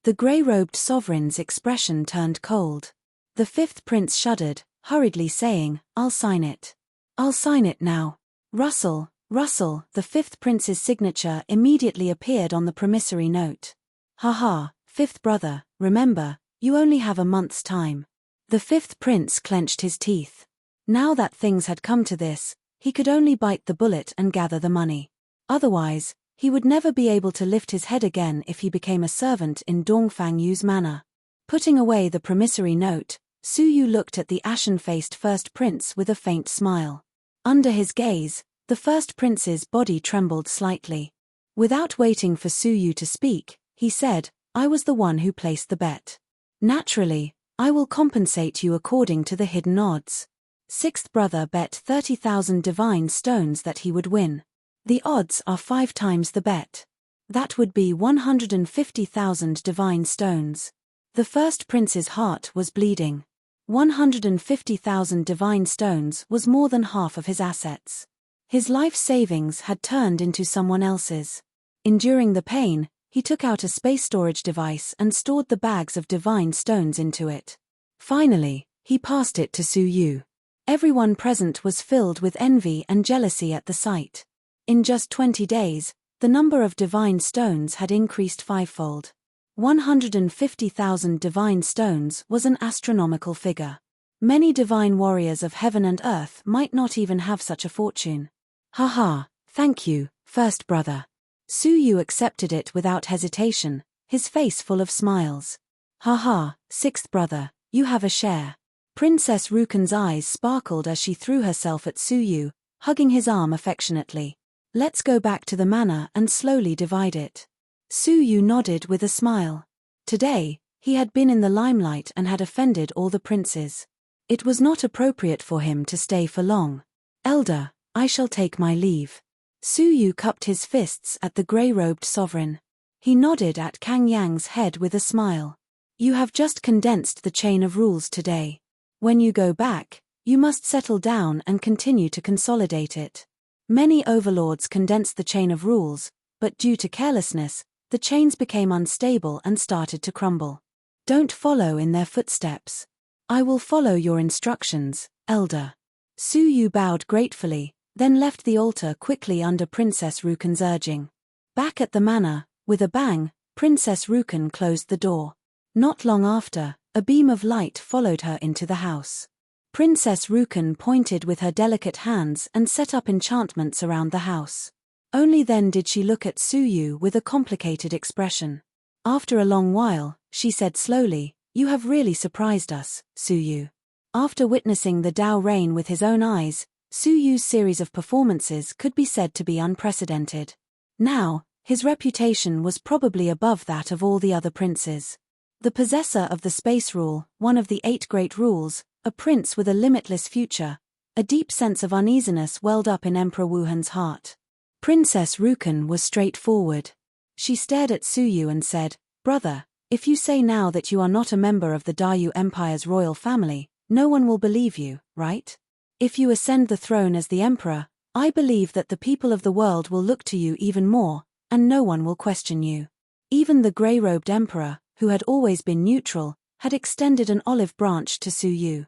The grey-robed sovereign's expression turned cold. The fifth prince shuddered, hurriedly saying, "I'll sign it. I'll sign it now." Rustle, rustle, the fifth prince's signature immediately appeared on the promissory note. "Haha, fifth brother, remember, you only have a month's time." The fifth prince clenched his teeth. Now that things had come to this, he could only bite the bullet and gather the money. Otherwise, he would never be able to lift his head again if he became a servant in Dongfang Yu's manor. Putting away the promissory note, Su Yu looked at the ashen-faced first prince with a faint smile. Under his gaze, the first prince's body trembled slightly. Without waiting for Su Yu to speak, he said, "I was the one who placed the bet. Naturally, I will compensate you according to the hidden odds." Sixth brother bet 30,000 divine stones that he would win. The odds are 5 times the bet. That would be 150,000 divine stones. The first prince's heart was bleeding. 150,000 divine stones was more than half of his assets. His life savings had turned into someone else's. Enduring the pain, he took out a space storage device and stored the bags of divine stones into it. Finally, he passed it to Su Yu. Everyone present was filled with envy and jealousy at the sight. In just 20 days, the number of divine stones had increased 5-fold. 150,000 divine stones was an astronomical figure. Many divine warriors of heaven and earth might not even have such a fortune. Haha, thank you, first brother. Su Yu accepted it without hesitation, his face full of smiles. Haha, sixth brother, you have a share. Princess Rukan's eyes sparkled as she threw herself at Su Yu, hugging his arm affectionately. Let's go back to the manor and slowly divide it. Su Yu nodded with a smile. Today, he had been in the limelight and had offended all the princes. It was not appropriate for him to stay for long. Elder, I shall take my leave. Su Yu cupped his fists at the grey-robed sovereign. He nodded at Kang Yang's head with a smile. You have just condensed the chain of rules today. When you go back, you must settle down and continue to consolidate it. Many overlords condensed the chain of rules, but due to carelessness, the chains became unstable and started to crumble. Don't follow in their footsteps. I will follow your instructions, Elder. Su Yu bowed gratefully, then left the altar quickly under Princess Rukan's urging. Back at the manor, with a bang, Princess Rukan closed the door. Not long after, a beam of light followed her into the house. Princess Rukan pointed with her delicate hands and set up enchantments around the house. Only then did she look at Su Yu with a complicated expression. After a long while, she said slowly, "You have really surprised us, Su Yu." After witnessing the Dao reign with his own eyes, Su Yu's series of performances could be said to be unprecedented. Now, his reputation was probably above that of all the other princes. The possessor of the space rule, one of the 8 great rules, a prince with a limitless future, a deep sense of uneasiness welled up in Emperor Wuhan's heart. Princess Rukan was straightforward. She stared at Su Yu and said, "Brother, if you say now that you are not a member of the Dayu Empire's royal family, no one will believe you, right? If you ascend the throne as the emperor, I believe that the people of the world will look to you even more, and no one will question you." Even the grey-robed emperor, who had always been neutral, had extended an olive branch to Su Yu.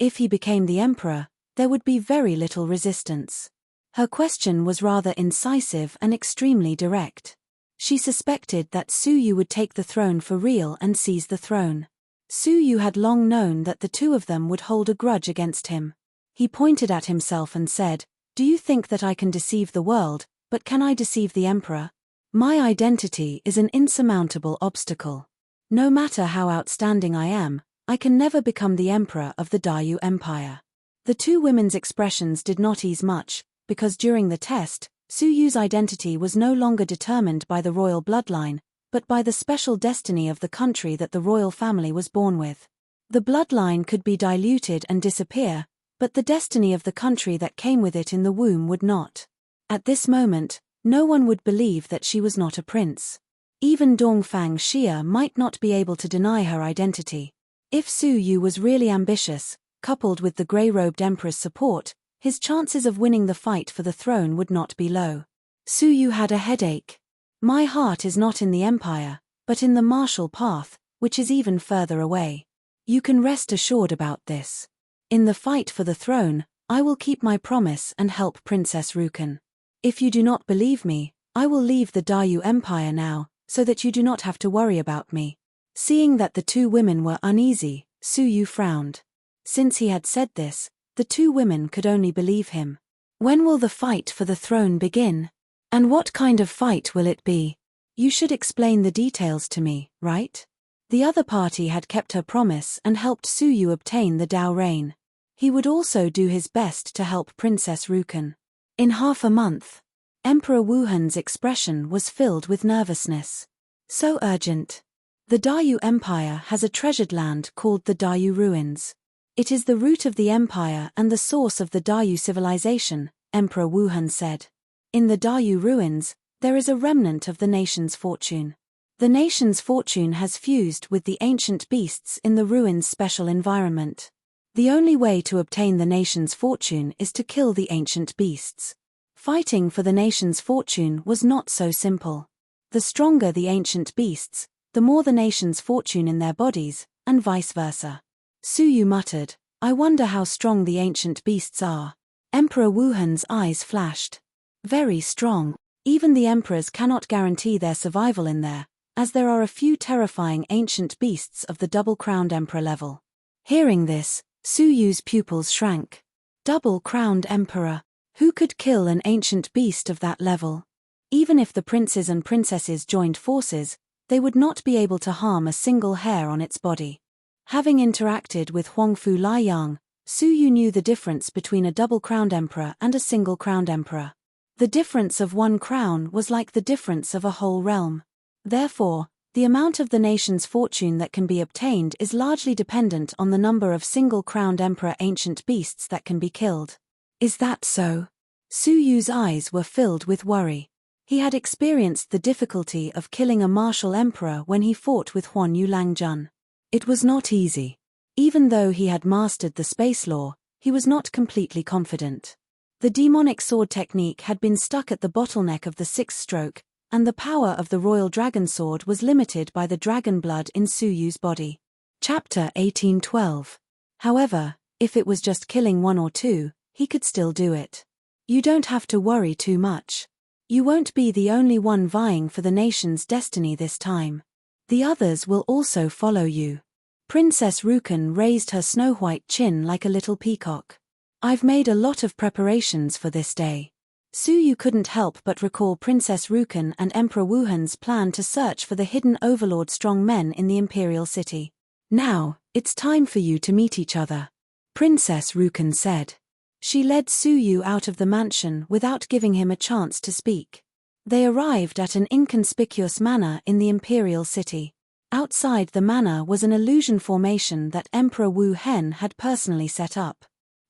If he became the emperor, there would be very little resistance. Her question was rather incisive and extremely direct. She suspected that Su Yu would take the throne for real and seize the throne. Su Yu had long known that the two of them would hold a grudge against him. He pointed at himself and said, "Do you think that I can deceive the world, but can I deceive the emperor? My identity is an insurmountable obstacle. No matter how outstanding I am, I can never become the emperor of the Dayu Empire." The two women's expressions did not ease much, because during the test, Su Yu's identity was no longer determined by the royal bloodline, but by the special destiny of the country that the royal family was born with. The bloodline could be diluted and disappear, but the destiny of the country that came with it in the womb would not. At this moment, no one would believe that she was not a prince. Even Dongfang Xia might not be able to deny her identity. If Su Yu was really ambitious, coupled with the grey-robed emperor's support, his chances of winning the fight for the throne would not be low. Su Yu had a headache. "My heart is not in the empire, but in the martial path, which is even further away. You can rest assured about this. In the fight for the throne, I will keep my promise and help Princess Rukan. If you do not believe me, I will leave the Dayu Empire now, so that you do not have to worry about me." Seeing that the two women were uneasy, Su Yu frowned. Since he had said this, the two women could only believe him. "When will the fight for the throne begin? And what kind of fight will it be? You should explain the details to me, right?" The other party had kept her promise and helped Su Yu obtain the Dao reign. He would also do his best to help Princess Rukan. In half a month. Emperor Wuhan's expression was filled with nervousness. So urgent. The Dayu Empire has a treasured land called the Dayu Ruins. It is the root of the empire and the source of the Dayu civilization, Emperor Wuhan said. In the Dayu Ruins, there is a remnant of the nation's fortune. The nation's fortune has fused with the ancient beasts in the ruins' special environment. The only way to obtain the nation's fortune is to kill the ancient beasts. Fighting for the nation's fortune was not so simple. The stronger the ancient beasts, the more the nation's fortune in their bodies, and vice versa. Su Yu muttered, "I wonder how strong the ancient beasts are." Emperor Wuhan's eyes flashed. "Very strong. Even the emperors cannot guarantee their survival in there, as there are a few terrifying ancient beasts of the double-crowned emperor level." Hearing this, Su Yu's pupils shrank. Double-crowned emperor. Who could kill an ancient beast of that level? Even if the princes and princesses joined forces, they would not be able to harm a single hair on its body. Having interacted with Huangfu Liang, Su Yu knew the difference between a double-crowned emperor and a single-crowned emperor. The difference of one crown was like the difference of a whole realm. Therefore, the amount of the nation's fortune that can be obtained is largely dependent on the number of single-crowned emperor ancient beasts that can be killed. Is that so? Su Yu's eyes were filled with worry. He had experienced the difficulty of killing a martial emperor when he fought with Huan Yulangjun. It was not easy. Even though he had mastered the space law, he was not completely confident. The demonic sword technique had been stuck at the bottleneck of the sixth stroke, and the power of the royal dragon sword was limited by the dragon blood in Su Yu's body. Chapter 1812. However, if it was just killing one or two, he could still do it. You don't have to worry too much. You won't be the only one vying for the nation's destiny this time. The others will also follow you. Princess Rukan raised her snow-white chin like a little peacock. I've made a lot of preparations for this day. Su Yu couldn't help but recall Princess Rukan and Emperor Wuhan's plan to search for the hidden overlord strong men in the imperial city. Now, it's time for you to meet each other, Princess Rukan said. She led Su Yu out of the mansion without giving him a chance to speak. They arrived at an inconspicuous manor in the imperial city. Outside the manor was an illusion formation that Emperor Wu Hen had personally set up.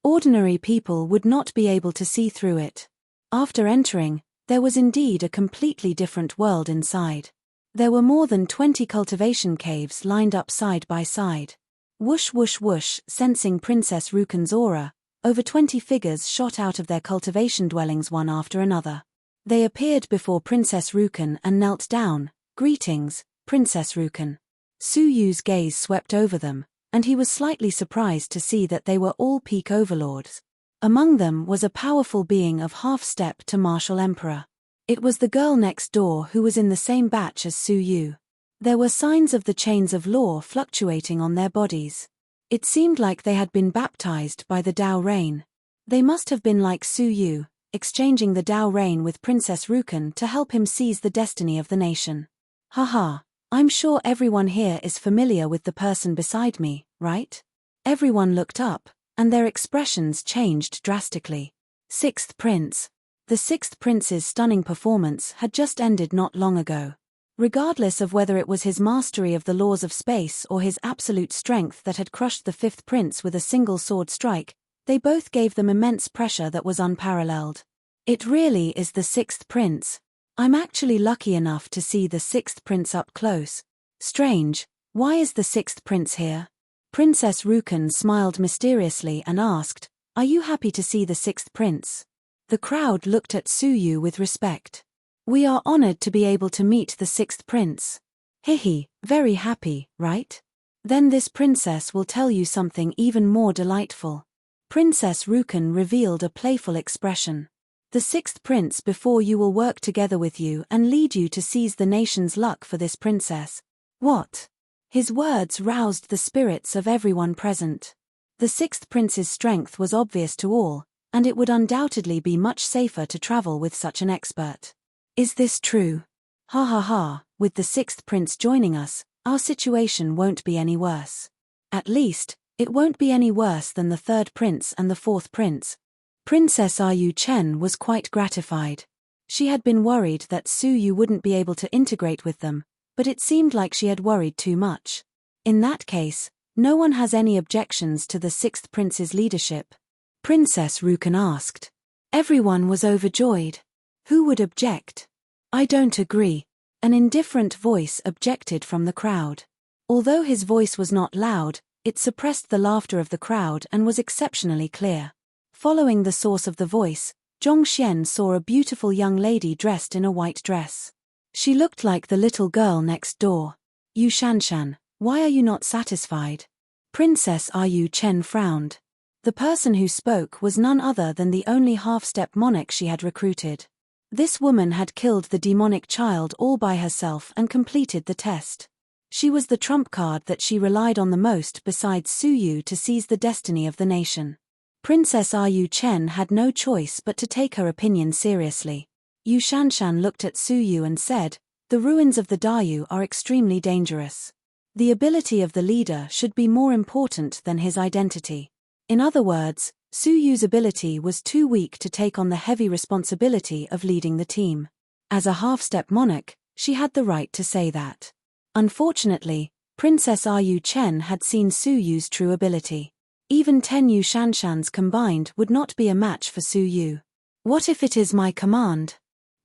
Ordinary people would not be able to see through it. After entering, there was indeed a completely different world inside. There were more than 20 cultivation caves lined up side by side. Whoosh whoosh whoosh, sensing Princess Rukan's aura, over 20 figures shot out of their cultivation dwellings one after another. They appeared before Princess Rukan and knelt down. Greetings, Princess Rukan. Su Yu's gaze swept over them, and he was slightly surprised to see that they were all peak overlords. Among them was a powerful being of half-step to martial emperor. It was the girl next door who was in the same batch as Su Yu. There were signs of the chains of law fluctuating on their bodies. It seemed like they had been baptized by the Dao Rain. They must have been like Su Yu, exchanging the Dao Rain with Princess Rukan to help him seize the destiny of the nation. Haha, I'm sure everyone here is familiar with the person beside me, right? Everyone looked up, and their expressions changed drastically. Sixth Prince. The Sixth Prince's stunning performance had just ended not long ago. Regardless of whether it was his mastery of the laws of space or his absolute strength that had crushed the Fifth Prince with a single sword strike, they both gave them immense pressure that was unparalleled. It really is the Sixth Prince. I'm actually lucky enough to see the Sixth Prince up close. Strange, why is the Sixth Prince here? Princess Rukan smiled mysteriously and asked, Are you happy to see the Sixth Prince? The crowd looked at Su Yu with respect. We are honored to be able to meet the Sixth Prince. Hihi, very happy, right? Then this princess will tell you something even more delightful. Princess Rukan revealed a playful expression. The Sixth Prince before you will work together with you and lead you to seize the nation's luck for this princess. What? His words roused the spirits of everyone present. The Sixth Prince's strength was obvious to all, and it would undoubtedly be much safer to travel with such an expert. Is this true? Ha ha ha, with the Sixth Prince joining us, our situation won't be any worse. At least, it won't be any worse than the Third Prince and the Fourth Prince. Princess Yu Chen was quite gratified. She had been worried that Su Yu wouldn't be able to integrate with them, but it seemed like she had worried too much. In that case, no one has any objections to the Sixth Prince's leadership? Princess Rukan asked. Everyone was overjoyed. Who would object? I don't agree. An indifferent voice objected from the crowd. Although his voice was not loud, it suppressed the laughter of the crowd and was exceptionally clear. Following the source of the voice, Zhongxian saw a beautiful young lady dressed in a white dress. She looked like the little girl next door. Yu Shanshan, why are you not satisfied? Princess Yu Chen frowned. The person who spoke was none other than the only half-step monarch she had recruited. This woman had killed the demonic child all by herself and completed the test. She was the trump card that she relied on the most besides Su Yu to seize the destiny of the nation. Princess Yu Chen had no choice but to take her opinion seriously. Yu Shanshan looked at Su Yu and said, "The ruins of the Dayu are extremely dangerous. The ability of the leader should be more important than his identity." In other words, Su Yu's ability was too weak to take on the heavy responsibility of leading the team. As a half-step monarch, she had the right to say that. Unfortunately, Princess Yu Chen had seen Su Yu's true ability. Even 10 Yu Shanshans combined would not be a match for Su Yu. "What if it is my command?"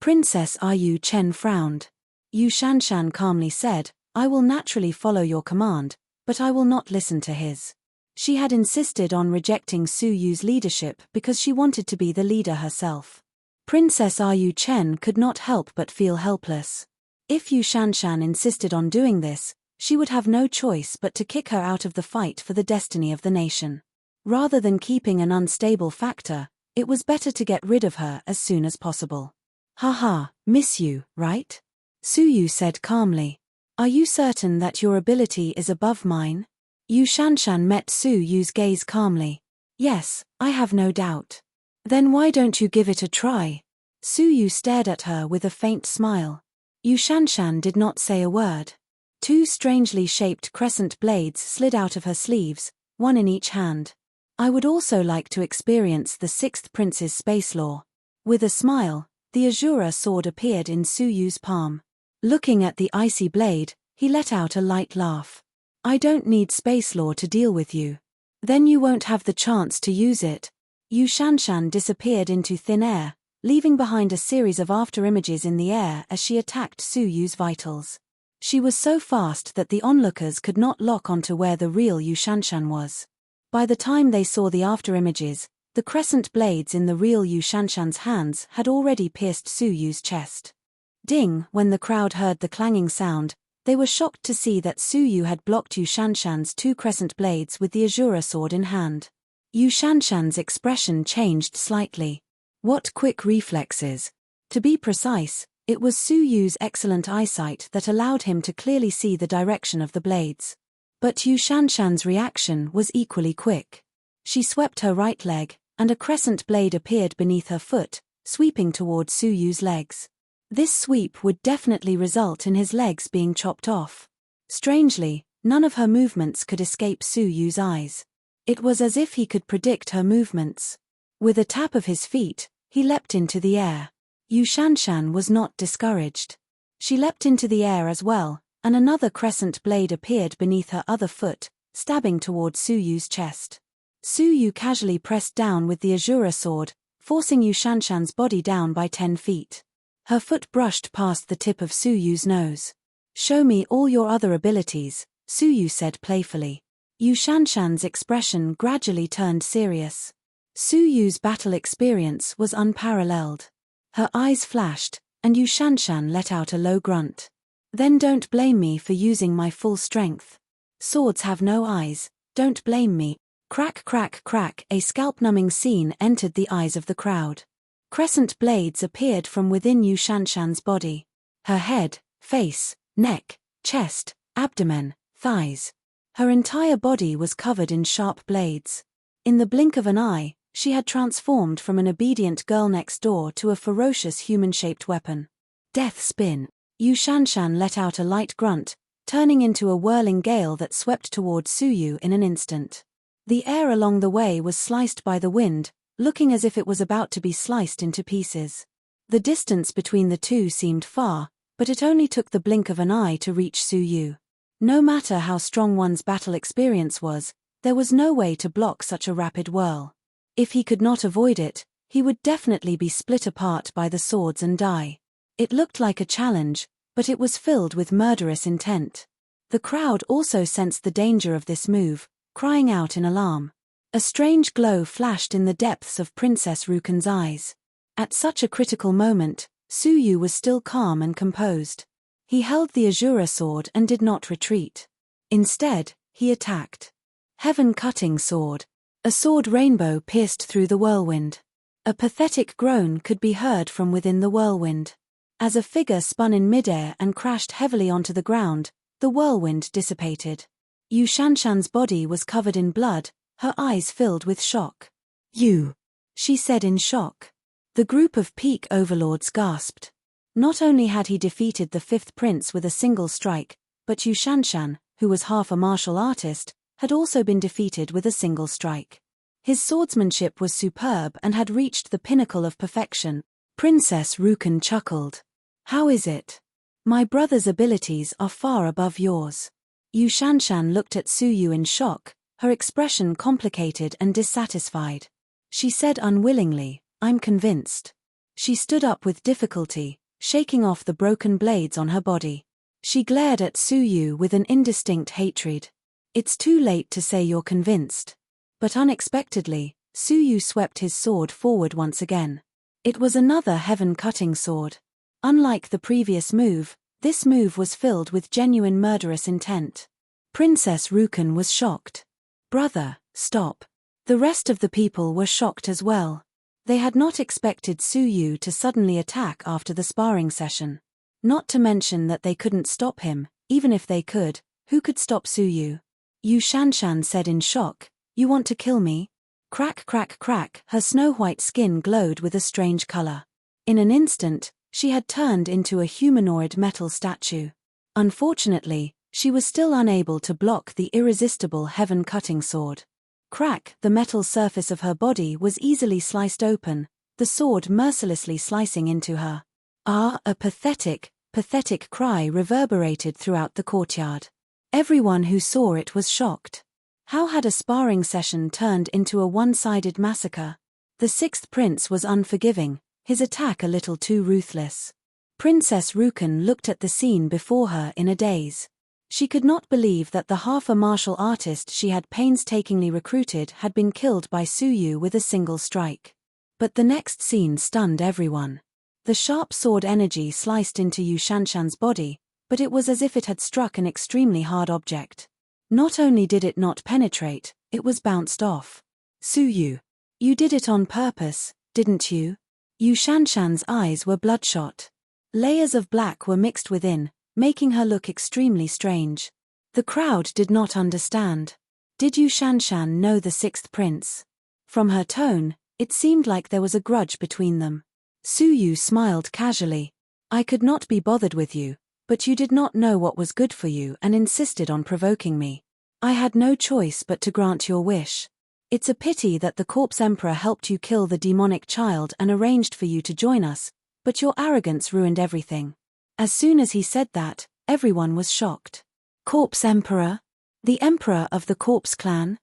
Princess Yu Chen frowned. Yu Shanshan calmly said, "I will naturally follow your command, but I will not listen to his." She had insisted on rejecting Su Yu's leadership because she wanted to be the leader herself. Princess Yu Chen could not help but feel helpless. If Yu Shanshan insisted on doing this, she would have no choice but to kick her out of the fight for the destiny of the nation. Rather than keeping an unstable factor, it was better to get rid of her as soon as possible. "Haha, miss you, right?" Su Yu said calmly. "Are you certain that your ability is above mine?" Yu Shanshan met Su Yu's gaze calmly. "Yes, I have no doubt." "Then why don't you give it a try?" Su Yu stared at her with a faint smile. Yu Shanshan did not say a word. 2 strangely shaped crescent blades slid out of her sleeves, one in each hand. "I would also like to experience the 6th Prince's space law." With a smile, the Azura sword appeared in Su Yu's palm. Looking at the icy blade, he let out a light laugh. "I don't need space law to deal with you. Then you won't have the chance to use it." Yu Shanshan disappeared into thin air, leaving behind a series of afterimages in the air as she attacked Su Yu's vitals. She was so fast that the onlookers could not lock onto where the real Yu Shanshan was. By the time they saw the afterimages, the crescent blades in the real Yu Shanshan's hands had already pierced Su Yu's chest. Ding! When the crowd heard the clanging sound, they were shocked to see that Su Yu had blocked Yu Shanshan's 2 crescent blades with the Azura sword in hand. Yu Shanshan's expression changed slightly. What quick reflexes! To be precise, it was Su Yu's excellent eyesight that allowed him to clearly see the direction of the blades. But Yu Shanshan's reaction was equally quick. She swept her right leg, and a crescent blade appeared beneath her foot, sweeping toward Su Yu's legs. This sweep would definitely result in his legs being chopped off. Strangely, none of her movements could escape Su Yu's eyes. It was as if he could predict her movements. With a tap of his feet, he leapt into the air. Yu Shanshan was not discouraged. She leapt into the air as well, and another crescent blade appeared beneath her other foot, stabbing toward Su Yu's chest. Su Yu casually pressed down with the Azura sword, forcing Yu Shanshan's body down by 10 feet. Her foot brushed past the tip of Su Yu's nose. "Show me all your other abilities," Su Yu said playfully. Yu Shanshan's expression gradually turned serious. Su Yu's battle experience was unparalleled. Her eyes flashed, and Yu Shanshan let out a low grunt. "Then don't blame me for using my full strength. Swords have no eyes, don't blame me." Crack crack crack, a scalp-numbing scene entered the eyes of the crowd. Crescent blades appeared from within Yu Shanshan's body. Her head, face, neck, chest, abdomen, thighs. Her entire body was covered in sharp blades. In the blink of an eye, she had transformed from an obedient girl next door to a ferocious human-shaped weapon. Death spin. Yu Shanshan let out a light grunt, turning into a whirling gale that swept toward Su Yu in an instant. The air along the way was sliced by the wind, looking as if it was about to be sliced into pieces. The distance between the two seemed far, but it only took the blink of an eye to reach Su Yu. No matter how strong one's battle experience was, there was no way to block such a rapid whirl. If he could not avoid it, he would definitely be split apart by the swords and die. It looked like a challenge, but it was filled with murderous intent. The crowd also sensed the danger of this move, crying out in alarm. A strange glow flashed in the depths of Princess Rukan's eyes. At such a critical moment, Su Yu was still calm and composed. He held the Azura sword and did not retreat. Instead, he attacked. Heaven-cutting sword. A sword rainbow pierced through the whirlwind. A pathetic groan could be heard from within the whirlwind. As a figure spun in midair and crashed heavily onto the ground, The whirlwind dissipated. Yu Shanshan's body was covered in blood, her eyes filled with shock. "You," she said in shock. The group of peak overlords gasped. Not only had he defeated the fifth prince with a single strike, but Yu Shanshan, who was half a martial artist, had also been defeated with a single strike. His swordsmanship was superb and had reached the pinnacle of perfection. Princess Rukan chuckled. "How is it? My brother's abilities are far above yours." Yu Shanshan looked at Su Yu in shock, her expression complicated and dissatisfied. She said unwillingly, "I'm convinced." She stood up with difficulty, shaking off the broken blades on her body. She glared at Su Yu with an indistinct hatred. "It's too late to say you're convinced." But unexpectedly, Su Yu swept his sword forward once again. It was another heaven-cutting sword. Unlike the previous move, this move was filled with genuine murderous intent. Princess Rukan was shocked. "Brother, stop." The rest of the people were shocked as well. They had not expected Su Yu to suddenly attack after the sparring session. Not to mention that they couldn't stop him. Even if they could, who could stop Su Yu? Yu Shanshan said in shock, "You want to kill me?" Crack crack crack, her snow-white skin glowed with a strange color. In an instant, she had turned into a humanoid metal statue. Unfortunately, she was still unable to block the irresistible heaven-cutting sword. Crack, the metal surface of her body was easily sliced open, the sword mercilessly slicing into her. Ah, a pathetic, pathetic cry reverberated throughout the courtyard. Everyone who saw it was shocked. How had a sparring session turned into a one-sided massacre? The sixth prince was unforgiving, his attack a little too ruthless. Princess Rukan looked at the scene before her in a daze. She could not believe that the half a martial artist she had painstakingly recruited had been killed by Su Yu with a single strike. But the next scene stunned everyone. The sharp sword energy sliced into Yu Shanshan's body, but it was as if it had struck an extremely hard object. Not only did it not penetrate, it was bounced off. "Su Yu, you did it on purpose, didn't you?" Yu Shanshan's eyes were bloodshot. Layers of black were mixed within, making her look extremely strange. The crowd did not understand. Did Yu Shanshan know the sixth prince? From her tone, it seemed like there was a grudge between them. Su Yu smiled casually. "I could not be bothered with you, but you did not know what was good for you and insisted on provoking me. I had no choice but to grant your wish. It's a pity that the Corpse Emperor helped you kill the demonic child and arranged for you to join us, but your arrogance ruined everything." As soon as he said that, everyone was shocked. Corpse Emperor? The Emperor of the Corpse Clan?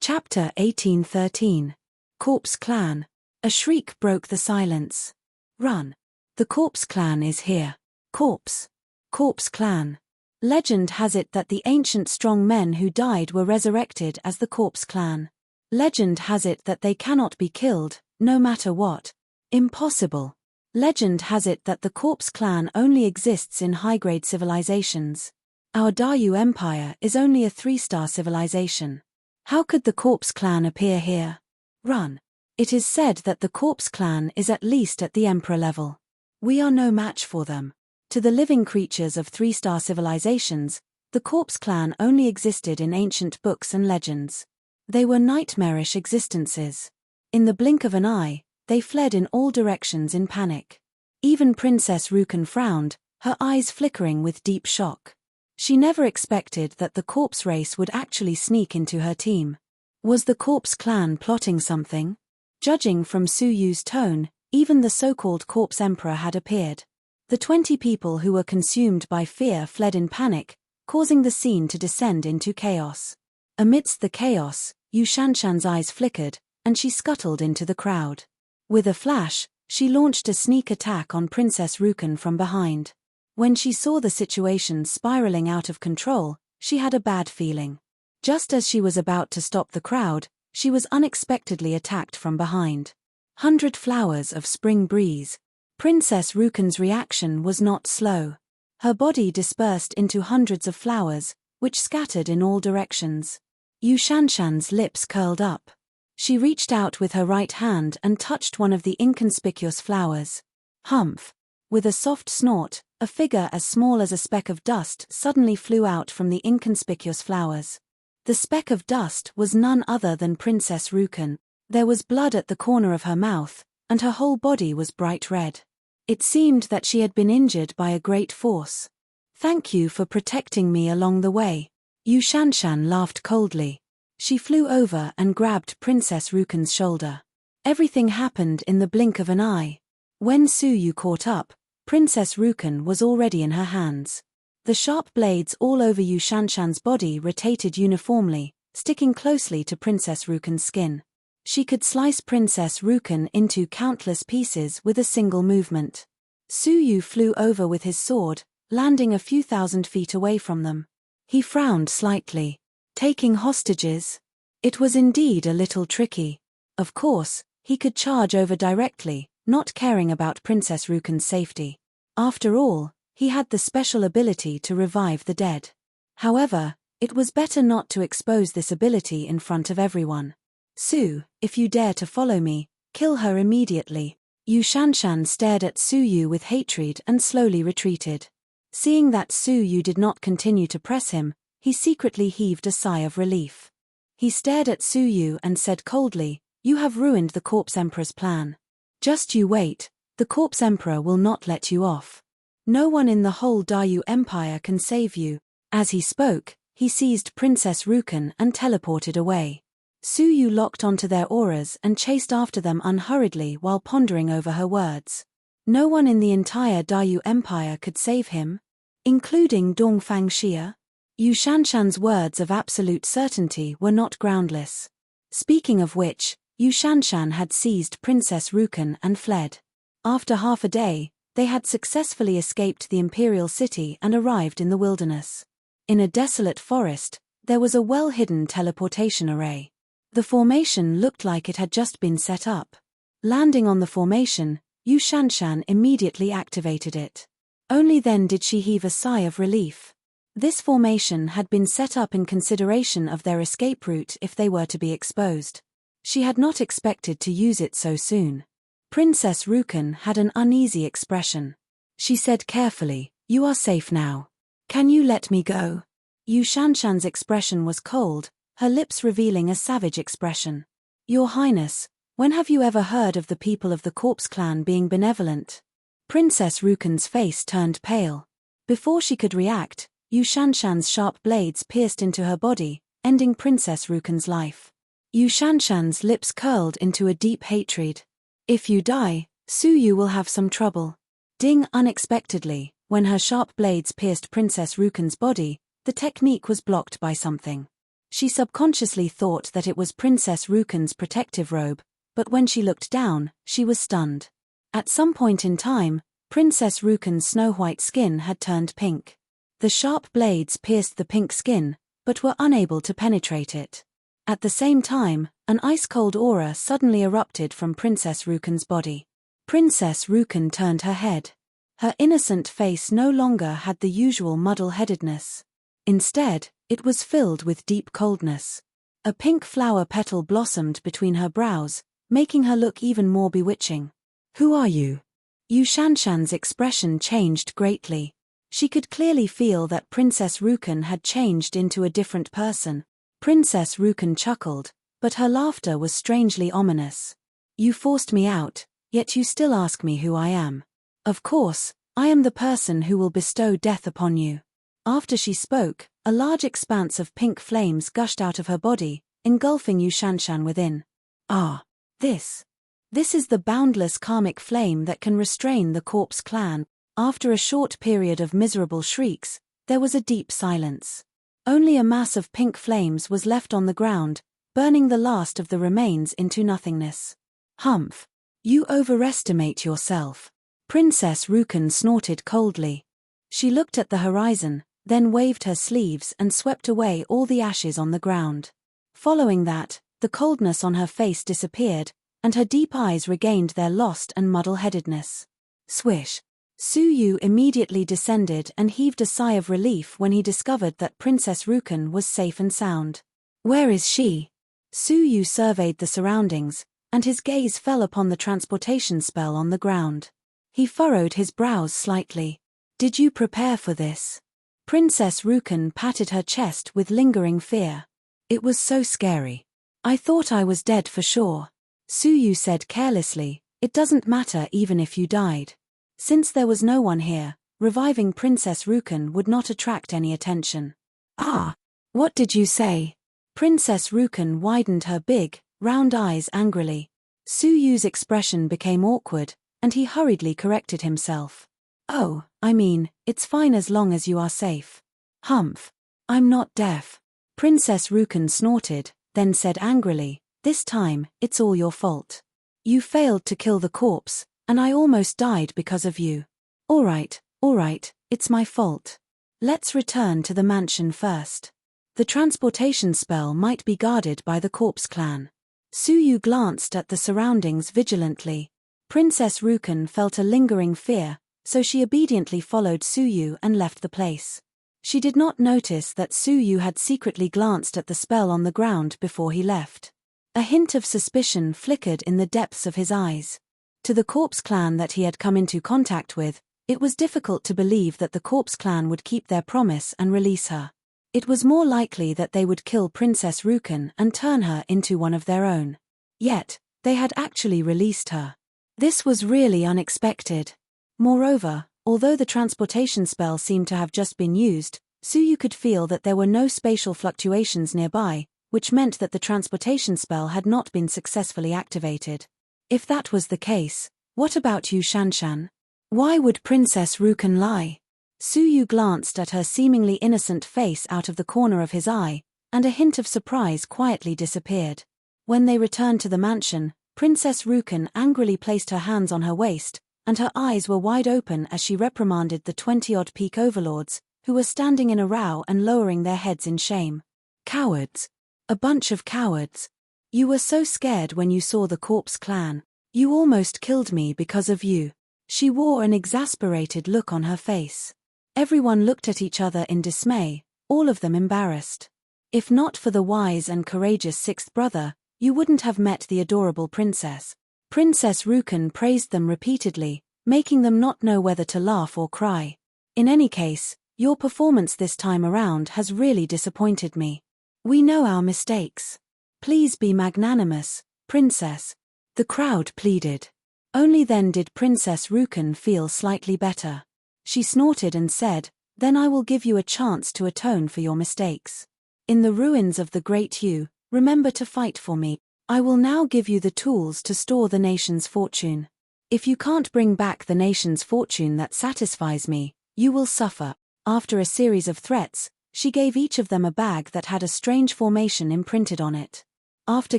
Chapter 1813. Corpse Clan. A shriek broke the silence. "Run. The Corpse Clan is here." Corpse. Corpse Clan. Legend has it that the ancient strong men who died were resurrected as the Corpse Clan. Legend has it that they cannot be killed, no matter what. Impossible. Legend has it that the Corpse Clan only exists in high-grade civilizations. Our Daryu Empire is only a 3-star civilization. How could the Corpse Clan appear here? Run. It is said that the Corpse Clan is at least at the Emperor level. We are no match for them. To the living creatures of 3-star civilizations, the Corpse Clan only existed in ancient books and legends. They were nightmarish existences. In the blink of an eye, they fled in all directions in panic. Even Princess Rukan frowned, her eyes flickering with deep shock. She never expected that the corpse race would actually sneak into her team. Was the Corpse Clan plotting something? Judging from Su Yu's tone, even the so-called Corpse Emperor had appeared. The 20 people who were consumed by fear fled in panic, causing the scene to descend into chaos. Amidst the chaos, Yu Shanshan's eyes flickered, and she scuttled into the crowd. With a flash, she launched a sneak attack on Princess Rukan from behind. When she saw the situation spiraling out of control, she had a bad feeling. Just as she was about to stop the crowd, she was unexpectedly attacked from behind. 100 flowers of spring breeze. Princess Rukan's reaction was not slow. Her body dispersed into hundreds of flowers, which scattered in all directions. Yu Shanshan's lips curled up. She reached out with her right hand and touched one of the inconspicuous flowers. Humph! With a soft snort, A figure as small as a speck of dust suddenly flew out from the inconspicuous flowers. The speck of dust was none other than Princess Rukan. There was blood at the corner of her mouth, and her whole body was bright red. It seemed that she had been injured by a great force. "Thank you for protecting me along the way." Yu Shanshan laughed coldly. She flew over and grabbed Princess Rukan's shoulder. Everything happened in the blink of an eye. When Su Yu caught up, Princess Rukan was already in her hands. The sharp blades all over Yu Shanshan's body rotated uniformly, sticking closely to Princess Rukan's skin. She could slice Princess Rukan into countless pieces with a single movement. Su Yu flew over with his sword, landing a few thousand feet away from them. He frowned slightly. Taking hostages? It was indeed a little tricky. Of course, he could charge over directly, not caring about Princess Rukan's safety. After all, he had the special ability to revive the dead. However, it was better not to expose this ability in front of everyone. "Su, if you dare to follow me, kill her immediately." Yu Shanshan stared at Su Yu with hatred and slowly retreated. Seeing that Su Yu did not continue to press him, he secretly heaved a sigh of relief. He stared at Su Yu and said coldly, "You have ruined the Corpse Emperor's plan. Just you wait, the Corpse Emperor will not let you off. No one in the whole Dayu Empire can save you." As he spoke, he seized Princess Rukan and teleported away. Su Yu locked onto their auras and chased after them unhurriedly while pondering over her words. No one in the entire Dayu Empire could save him? Including Dongfang Xia? Yu Shanshan's words of absolute certainty were not groundless. Speaking of which, Yu Shanshan had seized Princess Rukan and fled. After half a day, they had successfully escaped the imperial city and arrived in the wilderness. In a desolate forest, there was a well-hidden teleportation array. The formation looked like it had just been set up. Landing on the formation, Yu Shanshan immediately activated it. Only then did she heave a sigh of relief. This formation had been set up in consideration of their escape route if they were to be exposed. She had not expected to use it so soon. Princess Rukan had an uneasy expression. She said carefully, "You are safe now. Can you let me go?" Yu Shanshan's expression was cold, her lips revealing a savage expression. "Your Highness, when have you ever heard of the people of the Corpse clan being benevolent?" Princess Rukan's face turned pale. Before she could react, Yu Shanshan's sharp blades pierced into her body, ending Princess Rukan's life. Yu Shanshan's lips curled into a deep hatred. "If you die, Su Yu will have some trouble." Ding! Unexpectedly, when her sharp blades pierced Princess Rukan's body, the technique was blocked by something. She subconsciously thought that it was Princess Rukan's protective robe, but when she looked down, she was stunned. At some point in time, Princess Rukan's snow-white skin had turned pink. The sharp blades pierced the pink skin, but were unable to penetrate it. At the same time, an ice-cold aura suddenly erupted from Princess Rukan's body. Princess Rukan turned her head. Her innocent face no longer had the usual muddle-headedness. Instead, it was filled with deep coldness. A pink flower petal blossomed between her brows, making her look even more bewitching. "Who are you?" Yu Shanshan's expression changed greatly. She could clearly feel that Princess Rukan had changed into a different person. Princess Rukan chuckled, but her laughter was strangely ominous. "You forced me out, yet you still ask me who I am. Of course, I am the person who will bestow death upon you." After she spoke, a large expanse of pink flames gushed out of her body, engulfing Yu Shanshan within. "Ah, this is the boundless karmic flame that can restrain the Corpse clan." After a short period of miserable shrieks, there was a deep silence. Only a mass of pink flames was left on the ground, burning the last of the remains into nothingness. "Humph! You overestimate yourself." Princess Rukan snorted coldly. She looked at the horizon, then waved her sleeves and swept away all the ashes on the ground. Following that, the coldness on her face disappeared, and her deep eyes regained their lost and muddle-headedness. Swish! Su Yu immediately descended and heaved a sigh of relief when he discovered that Princess Rukan was safe and sound. "Where is she?" Su Yu surveyed the surroundings, and his gaze fell upon the transportation spell on the ground. He furrowed his brows slightly. Did you prepare for this? Princess Rukan patted her chest with lingering fear. It was so scary. I thought I was dead for sure. Suyu said carelessly, it doesn't matter even if you died. Since there was no one here, reviving Princess Rukan would not attract any attention. Ah! What did you say? Princess Rukan widened her big, round eyes angrily. Suyu's expression became awkward, and he hurriedly corrected himself. Oh, I mean, it's fine as long as you are safe. Humph. I'm not deaf. Princess Rukan snorted, then said angrily, this time, it's all your fault. You failed to kill the corpse, and I almost died because of you. All right, it's my fault. Let's return to the mansion first. The transportation spell might be guarded by the corpse clan. Suyu glanced at the surroundings vigilantly. Princess Rukan felt a lingering fear, so she obediently followed Suyu and left the place. She did not notice that Suyu had secretly glanced at the spell on the ground before he left. A hint of suspicion flickered in the depths of his eyes. To the corpse clan that he had come into contact with, it was difficult to believe that the corpse clan would keep their promise and release her. It was more likely that they would kill Princess Rukan and turn her into one of their own. Yet, they had actually released her. This was really unexpected. Moreover, although the transportation spell seemed to have just been used, Suyu could feel that there were no spatial fluctuations nearby, which meant that the transportation spell had not been successfully activated. If that was the case, what about you, Shanshan? Why would Princess Rukan lie? Suyu glanced at her seemingly innocent face out of the corner of his eye, and a hint of surprise quietly disappeared. When they returned to the mansion, Princess Rukan angrily placed her hands on her waist, and her eyes were wide open as she reprimanded the 20-odd peak overlords, who were standing in a row and lowering their heads in shame. Cowards. A bunch of cowards. You were so scared when you saw the corpse clan. You almost killed me because of you. She wore an exasperated look on her face. Everyone looked at each other in dismay, all of them embarrassed. If not for the wise and courageous sixth brother, you wouldn't have met the adorable princess. Princess Rukan praised them repeatedly, making them not know whether to laugh or cry. In any case, your performance this time around has really disappointed me. We know our mistakes. Please be magnanimous, princess. The crowd pleaded. Only then did Princess Rukan feel slightly better. She snorted and said, then I will give you a chance to atone for your mistakes. In the ruins of the Great Yu, remember to fight for me. I will now give you the tools to store the nation's fortune. If you can't bring back the nation's fortune that satisfies me, you will suffer. After a series of threats, she gave each of them a bag that had a strange formation imprinted on it. After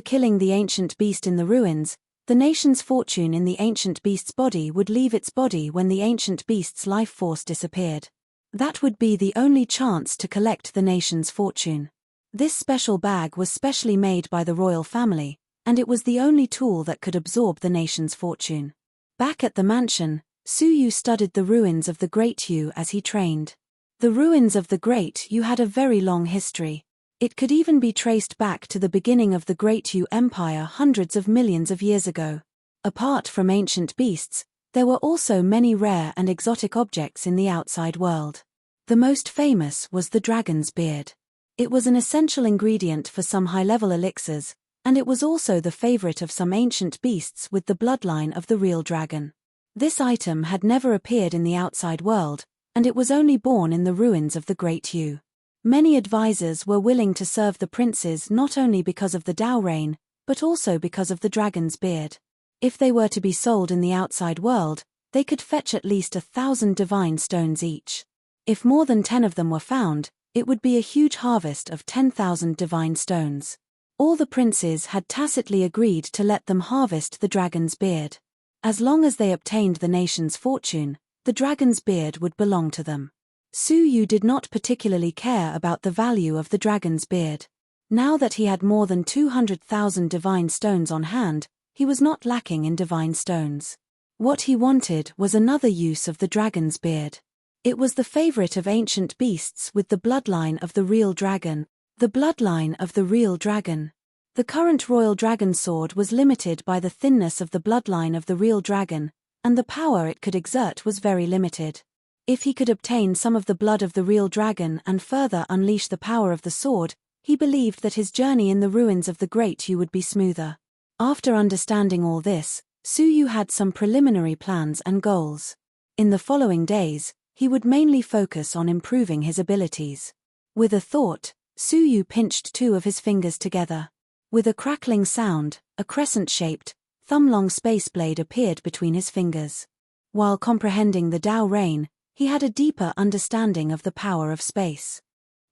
killing the ancient beast in the ruins, the nation's fortune in the ancient beast's body would leave its body when the ancient beast's life force disappeared. That would be the only chance to collect the nation's fortune. This special bag was specially made by the royal family, and it was the only tool that could absorb the nation's fortune. Back at the mansion, Suyu studied the ruins of the Great Yu as he trained. The ruins of the Great Yu had a very long history. It could even be traced back to the beginning of the Great Yu Empire hundreds of millions of years ago. Apart from ancient beasts, there were also many rare and exotic objects in the outside world. The most famous was the dragon's beard. It was an essential ingredient for some high-level elixirs, and it was also the favorite of some ancient beasts with the bloodline of the real dragon. This item had never appeared in the outside world, and it was only born in the ruins of the Great Yu. Many advisors were willing to serve the princes not only because of the Dao reign, but also because of the dragon's beard. If they were to be sold in the outside world, they could fetch at least 1,000 divine stones each. If more than 10 of them were found, it would be a huge harvest of 10,000 divine stones. All the princes had tacitly agreed to let them harvest the dragon's beard. As long as they obtained the nation's fortune, the dragon's beard would belong to them. Suyu did not particularly care about the value of the dragon's beard. Now that he had more than 200,000 divine stones on hand, he was not lacking in divine stones. What he wanted was another use of the dragon's beard. It was the favorite of ancient beasts with the bloodline of the real dragon. The bloodline of the real dragon. The current royal dragon sword was limited by the thinness of the bloodline of the real dragon, and the power it could exert was very limited. If he could obtain some of the blood of the real dragon and further unleash the power of the sword, he believed that his journey in the ruins of the Great Yu would be smoother. After understanding all this, Su Yu had some preliminary plans and goals. In the following days, he would mainly focus on improving his abilities. With a thought, Su Yu pinched two of his fingers together. With a crackling sound, a crescent-shaped, thumb-long space blade appeared between his fingers. While comprehending the Tao Rain, he had a deeper understanding of the power of space.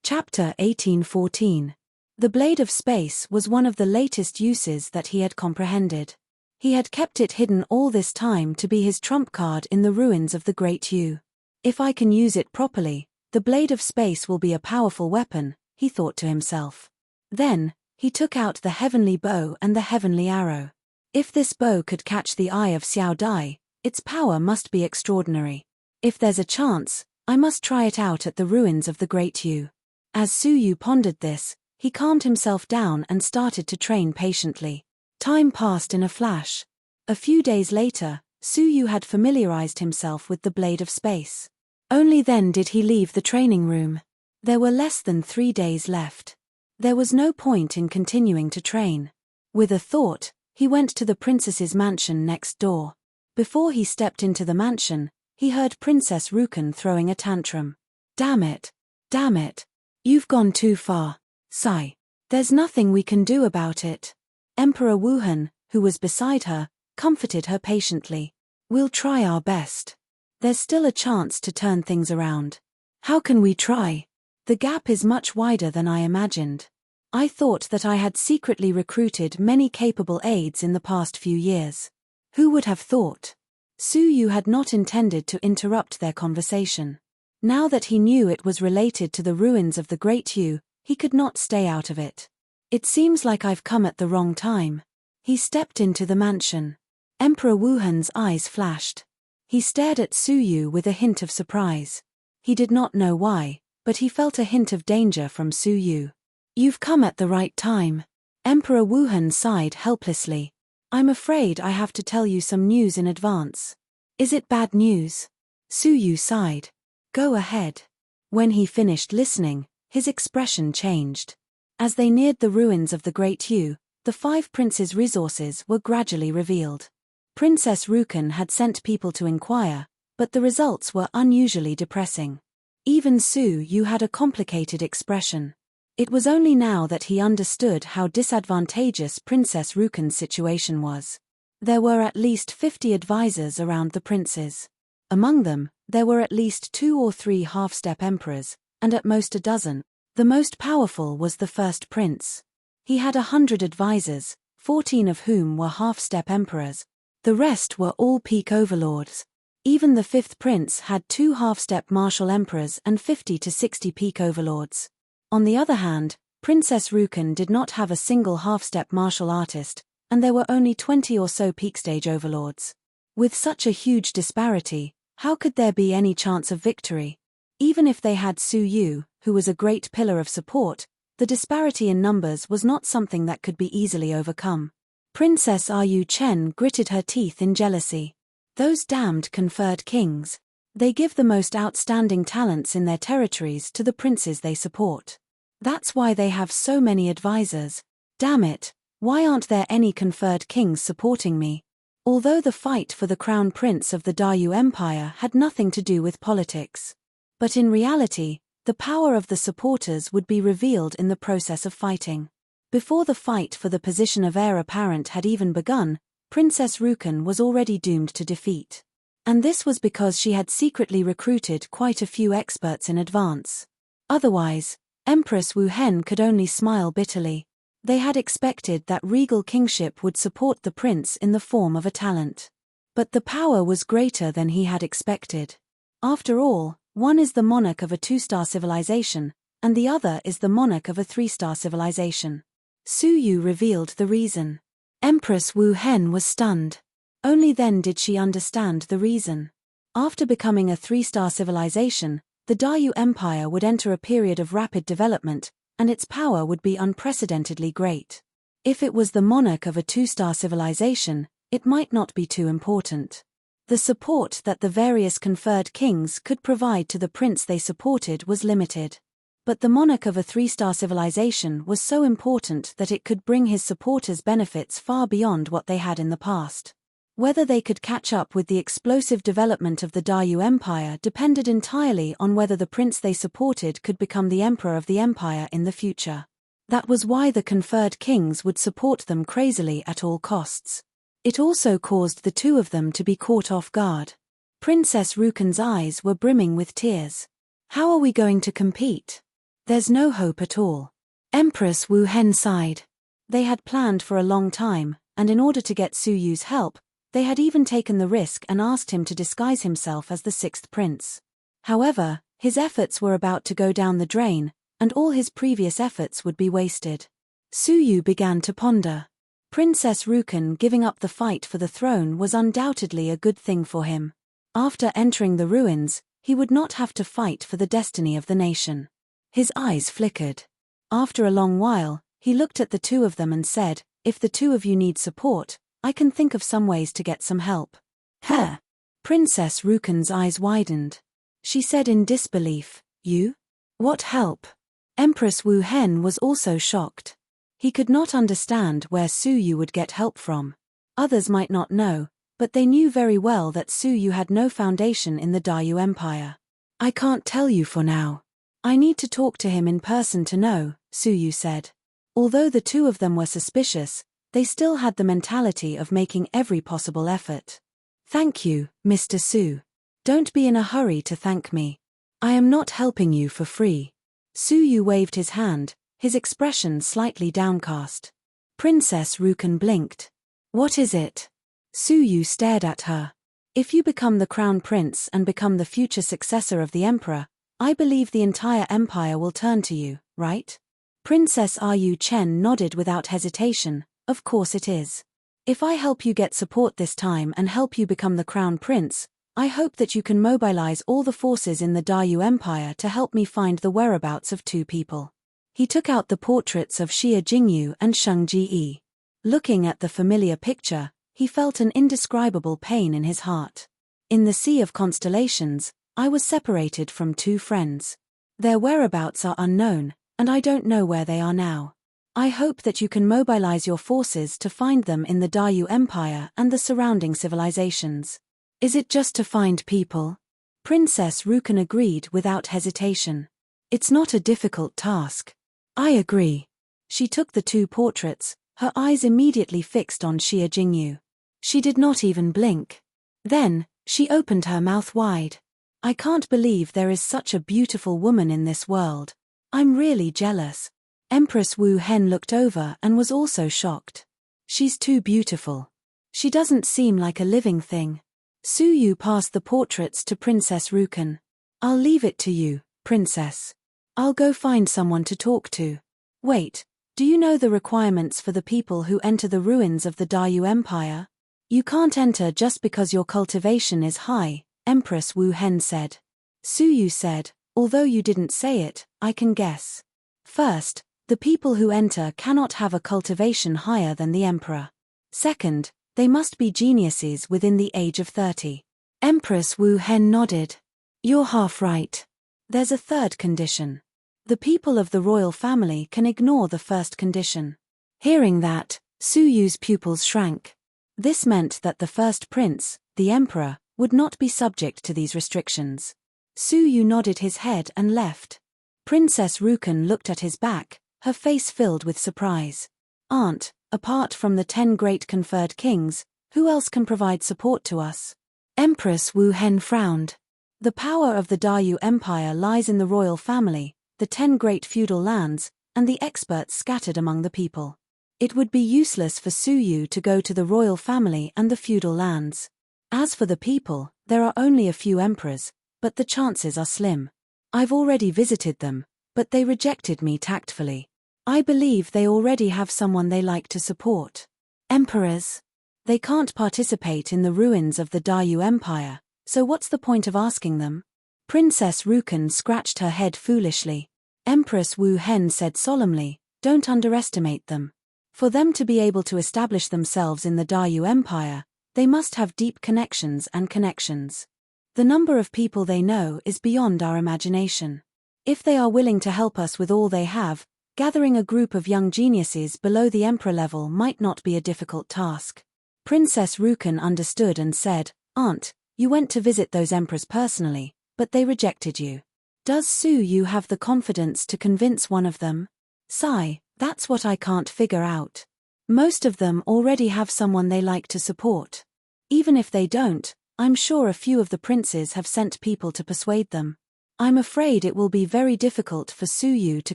Chapter 1814. The Blade of Space was one of the latest uses that he had comprehended. He had kept it hidden all this time to be his trump card in the ruins of the Great Yu. If I can use it properly, the Blade of Space will be a powerful weapon, he thought to himself. Then, he took out the heavenly bow and the heavenly arrow. If this bow could catch the eye of Xiao Dai, its power must be extraordinary. If there's a chance, I must try it out at the ruins of the Great Yu. As Su Yu pondered this, he calmed himself down and started to train patiently. Time passed in a flash. A few days later, Su Yu had familiarized himself with the Blade of Space. Only then did he leave the training room. There were less than 3 days left. There was no point in continuing to train. With a thought, he went to the princess's mansion next door. Before he stepped into the mansion, he heard Princess Rukan throwing a tantrum. Damn it! Damn it! You've gone too far. Sigh. There's nothing we can do about it. Emperor Wuhan, who was beside her, comforted her patiently. We'll try our best. There's still a chance to turn things around. How can we try? The gap is much wider than I imagined. I thought that I had secretly recruited many capable aides in the past few years. Who would have thought? Su Yu had not intended to interrupt their conversation. Now that he knew it was related to the ruins of the Great Yu, he could not stay out of it. It seems like I've come at the wrong time. He stepped into the mansion. Emperor Wuhan's eyes flashed. He stared at Su Yu with a hint of surprise. He did not know why, but he felt a hint of danger from Su Yu. You've come at the right time. Emperor Wuhan sighed helplessly. I'm afraid I have to tell you some news in advance. Is it bad news? Su Yu sighed. Go ahead. When he finished listening, his expression changed. As they neared the ruins of the Great Yu, the 5 princes' resources were gradually revealed. Princess Rukan had sent people to inquire, but the results were unusually depressing. Even Su Yu had a complicated expression. It was only now that he understood how disadvantageous Princess Rukan's situation was. There were at least 50 advisors around the princes. Among them, there were at least 2 or 3 half-step emperors, and at most a dozen. The most powerful was the first prince. He had 100 advisors, 14 of whom were half-step emperors. The rest were all peak overlords. Even the 5th prince had 2 half-step martial emperors and 50 to 60 peak overlords. On the other hand, Princess Rukan did not have a single half-step martial artist, and there were only 20 or so peak stage overlords. With such a huge disparity, how could there be any chance of victory? Even if they had Su Yu, who was a great pillar of support, the disparity in numbers was not something that could be easily overcome. Princess Yu Chen gritted her teeth in jealousy. Those damned conferred kings. They give the most outstanding talents in their territories to the princes they support. That's why they have so many advisors. Damn it, why aren't there any conferred kings supporting me? Although the fight for the crown prince of the Dayu Empire had nothing to do with politics. But in reality, the power of the supporters would be revealed in the process of fighting. Before the fight for the position of heir apparent had even begun, Princess Rukan was already doomed to defeat. And this was because she had secretly recruited quite a few experts in advance. Otherwise, Empress Wu Hen could only smile bitterly. They had expected that regal kingship would support the prince in the form of a talent. But the power was greater than he had expected. After all, one is the monarch of a 2-star civilization, and the other is the monarch of a 3-star civilization. Su Yu revealed the reason. Empress Wu Hen was stunned. Only then did she understand the reason. After becoming a 3-star civilization, the Dayu Empire would enter a period of rapid development, and its power would be unprecedentedly great. If it was the monarch of a 2-star civilization, it might not be too important. The support that the various conferred kings could provide to the prince they supported was limited. But the monarch of a 3-star civilization was so important that it could bring his supporters benefits far beyond what they had in the past. Whether they could catch up with the explosive development of the Daryu Empire depended entirely on whether the prince they supported could become the emperor of the empire in the future. That was why the conferred kings would support them crazily at all costs. It also caused the two of them to be caught off guard. Princess Rukan's eyes were brimming with tears. How are we going to compete? There's no hope at all. Empress Wu Hen sighed. They had planned for a long time, and in order to get Su Yu's help, they had even taken the risk and asked him to disguise himself as the 6th prince. However, his efforts were about to go down the drain, and all his previous efforts would be wasted. Su Yu began to ponder. Princess Rukan giving up the fight for the throne was undoubtedly a good thing for him. After entering the ruins, he would not have to fight for the destiny of the nation. His eyes flickered. After a long while, he looked at the two of them and said, "If the two of you need support, I can think of some ways to get some help." "Huh?" Princess Rukan's eyes widened. She said in disbelief, "You? What help?" Empress Wu Hen was also shocked. He could not understand where Su Yu would get help from. Others might not know, but they knew very well that Su Yu had no foundation in the Daryu Empire. "I can't tell you for now. I need to talk to him in person to know," Su Yu said. Although the two of them were suspicious, they still had the mentality of making every possible effort. "Thank you, Mr. Su. Don't be in a hurry to thank me. I am not helping you for free." Su Yu waved his hand, his expression slightly downcast. Princess Rukan blinked. "What is it?" Su Yu stared at her. "If you become the crown prince and become the future successor of the emperor, I believe the entire empire will turn to you, right?" Princess Ru Chen nodded without hesitation. "Of course it is. If I help you get support this time and help you become the crown prince, I hope that you can mobilize all the forces in the Daryu Empire to help me find the whereabouts of two people." He took out the portraits of Xia Jingyu and Sheng Ji. Looking at the familiar picture, he felt an indescribable pain in his heart. "In the Sea of Constellations, I was separated from two friends. Their whereabouts are unknown, and I don't know where they are now. I hope that you can mobilize your forces to find them in the Daryu Empire and the surrounding civilizations." "Is it just to find people?" Princess Rukan agreed without hesitation. "It's not a difficult task." "I agree." She took the two portraits, her eyes immediately fixed on Xia Jingyu. She did not even blink. Then, she opened her mouth wide. "I can't believe there is such a beautiful woman in this world. I'm really jealous." Empress Wu Hen looked over and was also shocked. "She's too beautiful. She doesn't seem like a living thing." Su Yu passed the portraits to Princess Rukan. "I'll leave it to you, Princess. I'll go find someone to talk to." "Wait, do you know the requirements for the people who enter the ruins of the Daryu Empire? You can't enter just because your cultivation is high," Empress Wu Hen said. Su Yu said, "Although you didn't say it, I can guess. First, the people who enter cannot have a cultivation higher than the emperor. Second, they must be geniuses within the age of 30. Empress Wu Hen nodded. "You're half right. There's a third condition. The people of the royal family can ignore the first condition." Hearing that, Su Yu's pupils shrank. This meant that the first prince, the emperor, would not be subject to these restrictions. Su Yu nodded his head and left. Princess Rukan looked at his back, her face filled with surprise. "Aunt, apart from the 10 great conferred kings, who else can provide support to us?" Empress Wu Hen frowned. "The power of the Daryu Empire lies in the royal family, the 10 great feudal lands, and the experts scattered among the people. It would be useless for Su Yu to go to the royal family and the feudal lands. As for the people, there are only a few emperors, but the chances are slim. I've already visited them, but they rejected me tactfully. I believe they already have someone they like to support." "Emperors? They can't participate in the ruins of the Daryu Empire, so what's the point of asking them?" Princess Rukan scratched her head foolishly. Empress Wu Hen said solemnly, "Don't underestimate them. For them to be able to establish themselves in the Daryu Empire, They must have deep connections and connections. The number of people they know is beyond our imagination. If they are willing to help us with all they have, gathering a group of young geniuses below the emperor level might not be a difficult task. Princess Rukan understood and said, Aunt, you went to visit those emperors personally, but they rejected you. Does Su Yu have the confidence to convince one of them? Sigh, that's what I can't figure out. Most of them already have someone they like to support. Even if they don't, I'm sure a few of the princes have sent people to persuade them. I'm afraid it will be very difficult for Su Yu to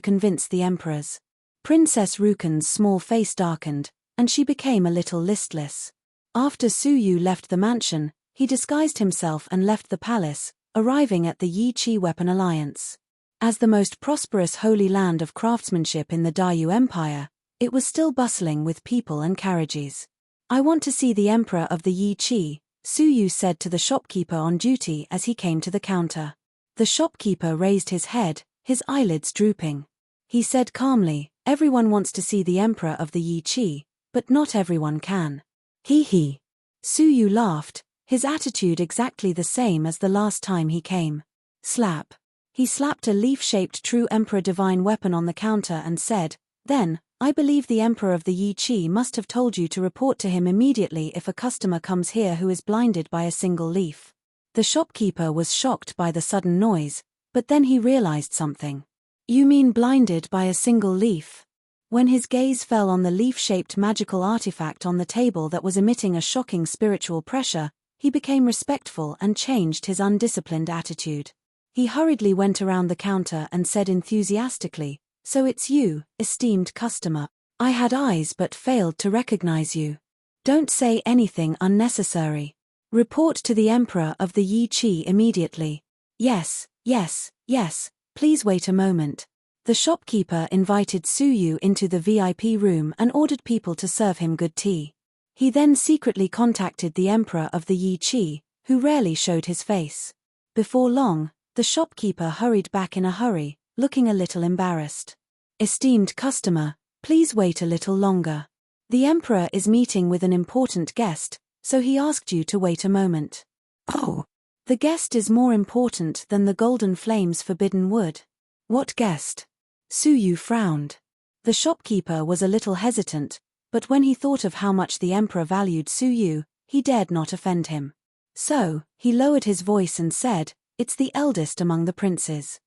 convince the emperors. Princess Rukan's small face darkened, and she became a little listless. After Su Yu left the mansion, he disguised himself and left the palace, arriving at the Yi Qi Weapon Alliance. As the most prosperous holy land of craftsmanship in the Dayu Empire, it was still bustling with people and carriages. I want to see the emperor of the Yi Qi, Su Yu said to the shopkeeper on duty as he came to the counter. The shopkeeper raised his head, his eyelids drooping. He said calmly, everyone wants to see the emperor of the Yi Qi, but not everyone can. He. Su Yu laughed, his attitude exactly the same as the last time he came. Slap. He slapped a leaf-shaped true emperor divine weapon on the counter and said, Then, I believe the emperor of the Yi Qi must have told you to report to him immediately if a customer comes here who is blinded by a single leaf. The shopkeeper was shocked by the sudden noise, but then he realized something. You mean blinded by a single leaf? When his gaze fell on the leaf-shaped magical artifact on the table that was emitting a shocking spiritual pressure, he became respectful and changed his undisciplined attitude. He hurriedly went around the counter and said enthusiastically, So it's you, esteemed customer. I had eyes but failed to recognize you. Don't say anything unnecessary. Report to the emperor of the Yi Qi immediately. Yes, please wait a moment. The shopkeeper invited Su Yu into the VIP room and ordered people to serve him good tea. He then secretly contacted the emperor of the Yi Qi, who rarely showed his face. Before long, the shopkeeper hurried back in a hurry, looking a little embarrassed. Esteemed customer, please wait a little longer. The emperor is meeting with an important guest, so he asked you to wait a moment. Oh, the guest is more important than the golden flames forbidden wood. What guest? Su Yu frowned. The shopkeeper was a little hesitant, but when he thought of how much the emperor valued Su Yu, he dared not offend him. So, he lowered his voice and said, It's the eldest among the princes.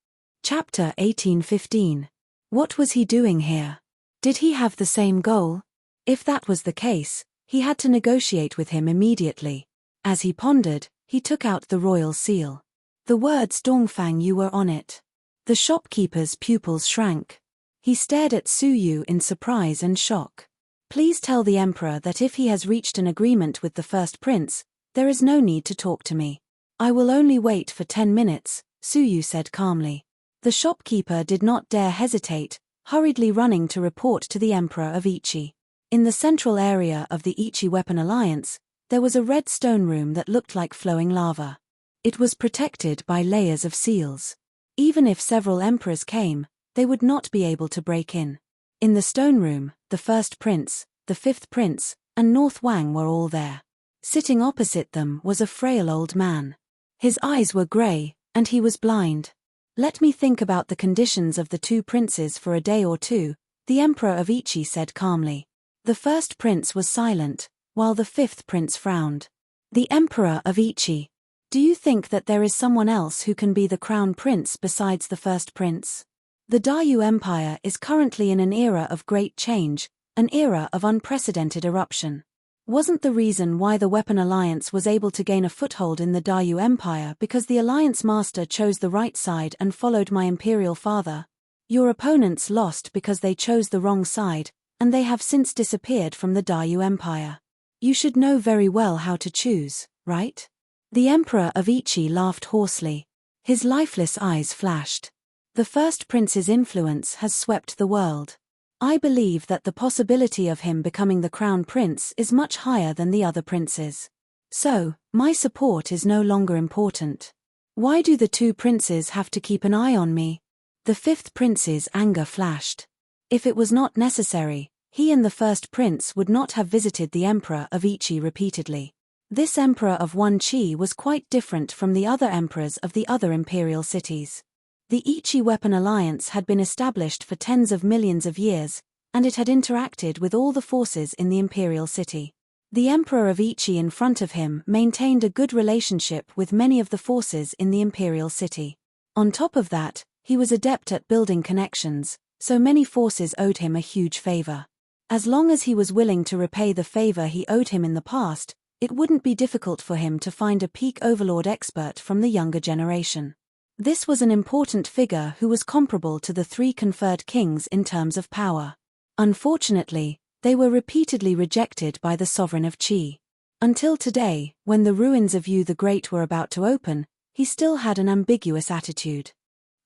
Chapter 18:15. What was he doing here? Did he have the same goal? If that was the case, he had to negotiate with him immediately. As he pondered, he took out the royal seal. The words Dongfang Yu were on it. The shopkeeper's pupils shrank. He stared at Su Yu in surprise and shock. Please tell the emperor that if he has reached an agreement with the first prince, there is no need to talk to me. I will only wait for 10 minutes, Su Yu said calmly. The shopkeeper did not dare hesitate, hurriedly running to report to the emperor of Ichi. In the central area of the Ichi Weapon Alliance, there was a red stone room that looked like flowing lava. It was protected by layers of seals. Even if several emperors came, they would not be able to break in. In the stone room, the first prince, the fifth prince, and North Wang were all there. Sitting opposite them was a frail old man. His eyes were grey, and he was blind. Let me think about the conditions of the two princes for a day or two, the emperor of Ichi said calmly. The first prince was silent, while the fifth prince frowned. The emperor of Ichi. Do you think that there is someone else who can be the crown prince besides the first prince? The Dayu Empire is currently in an era of great change, an era of unprecedented eruption. Wasn't the reason why the Weapon Alliance was able to gain a foothold in the Dayu Empire because the Alliance Master chose the right side and followed my imperial father? Your opponents lost because they chose the wrong side, and they have since disappeared from the Dayu Empire. You should know very well how to choose, right? The Emperor of Ichi laughed hoarsely. His lifeless eyes flashed. The first prince's influence has swept the world. I believe that the possibility of him becoming the crown prince is much higher than the other princes. So, my support is no longer important. Why do the two princes have to keep an eye on me? The fifth prince's anger flashed. If it was not necessary, he and the first prince would not have visited the Emperor of Ichi repeatedly. This emperor of One Qi was quite different from the other emperors of the other imperial cities. The Ichi Weapon Alliance had been established for tens of millions of years, and it had interacted with all the forces in the imperial city. The emperor of Ichi in front of him maintained a good relationship with many of the forces in the imperial city. On top of that, he was adept at building connections, so many forces owed him a huge favor. As long as he was willing to repay the favor he owed him in the past, it wouldn't be difficult for him to find a peak overlord expert from the younger generation. This was an important figure who was comparable to the 3 conferred kings in terms of power. Unfortunately, they were repeatedly rejected by the sovereign of Qi. Until today, when the ruins of Yu the Great were about to open, he still had an ambiguous attitude.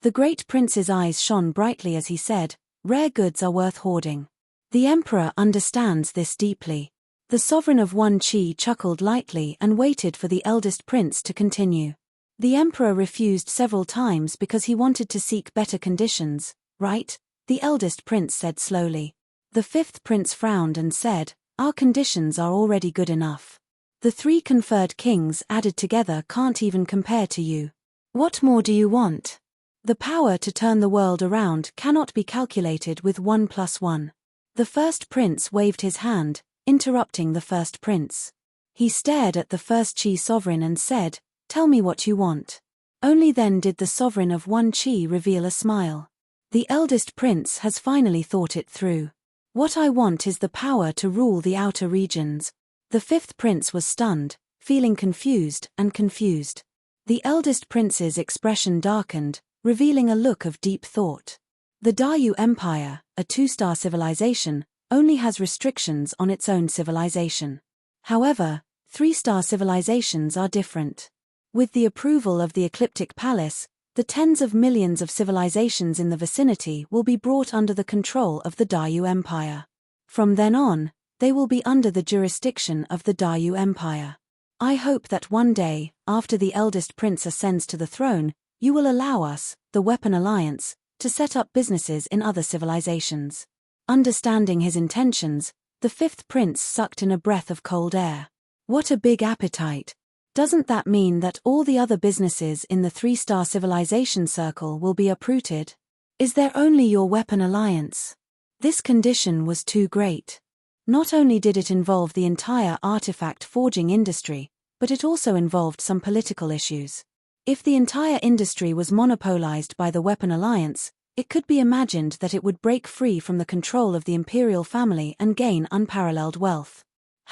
The great prince's eyes shone brightly as he said, "Rare goods are worth hoarding." The emperor understands this deeply. The sovereign of One Qi chuckled lightly and waited for the eldest prince to continue. The emperor refused several times because he wanted to seek better conditions, right? The eldest prince said slowly. The 5th prince frowned and said, "Our conditions are already good enough. The 3 conferred kings added together can't even compare to you. What more do you want? The power to turn the world around cannot be calculated with 1 + 1. The 1st prince waved his hand, interrupting the 1st prince. He stared at the 1st Qi sovereign and said, "Tell me what you want." Only then did the sovereign of One Qi reveal a smile. The eldest prince has finally thought it through. "What I want is the power to rule the outer regions." The 5th prince was stunned, feeling confused. The eldest prince's expression darkened, revealing a look of deep thought. The Dayu Empire, a 2-star civilization, only has restrictions on its own civilization. However, 3-star civilizations are different. With the approval of the Ecliptic Palace, the tens of millions of civilizations in the vicinity will be brought under the control of the Dayu Empire. From then on, they will be under the jurisdiction of the Dayu Empire. I hope that one day, after the eldest prince ascends to the throne, you will allow us, the Weapon Alliance, to set up businesses in other civilizations. Understanding his intentions, the 5th prince sucked in a breath of cold air. What a big appetite. Doesn't that mean that all the other businesses in the 3-star civilization circle will be uprooted? Is there only your Weapon Alliance? This condition was too great. Not only did it involve the entire artifact forging industry, but it also involved some political issues. If the entire industry was monopolized by the Weapon Alliance, it could be imagined that it would break free from the control of the imperial family and gain unparalleled wealth.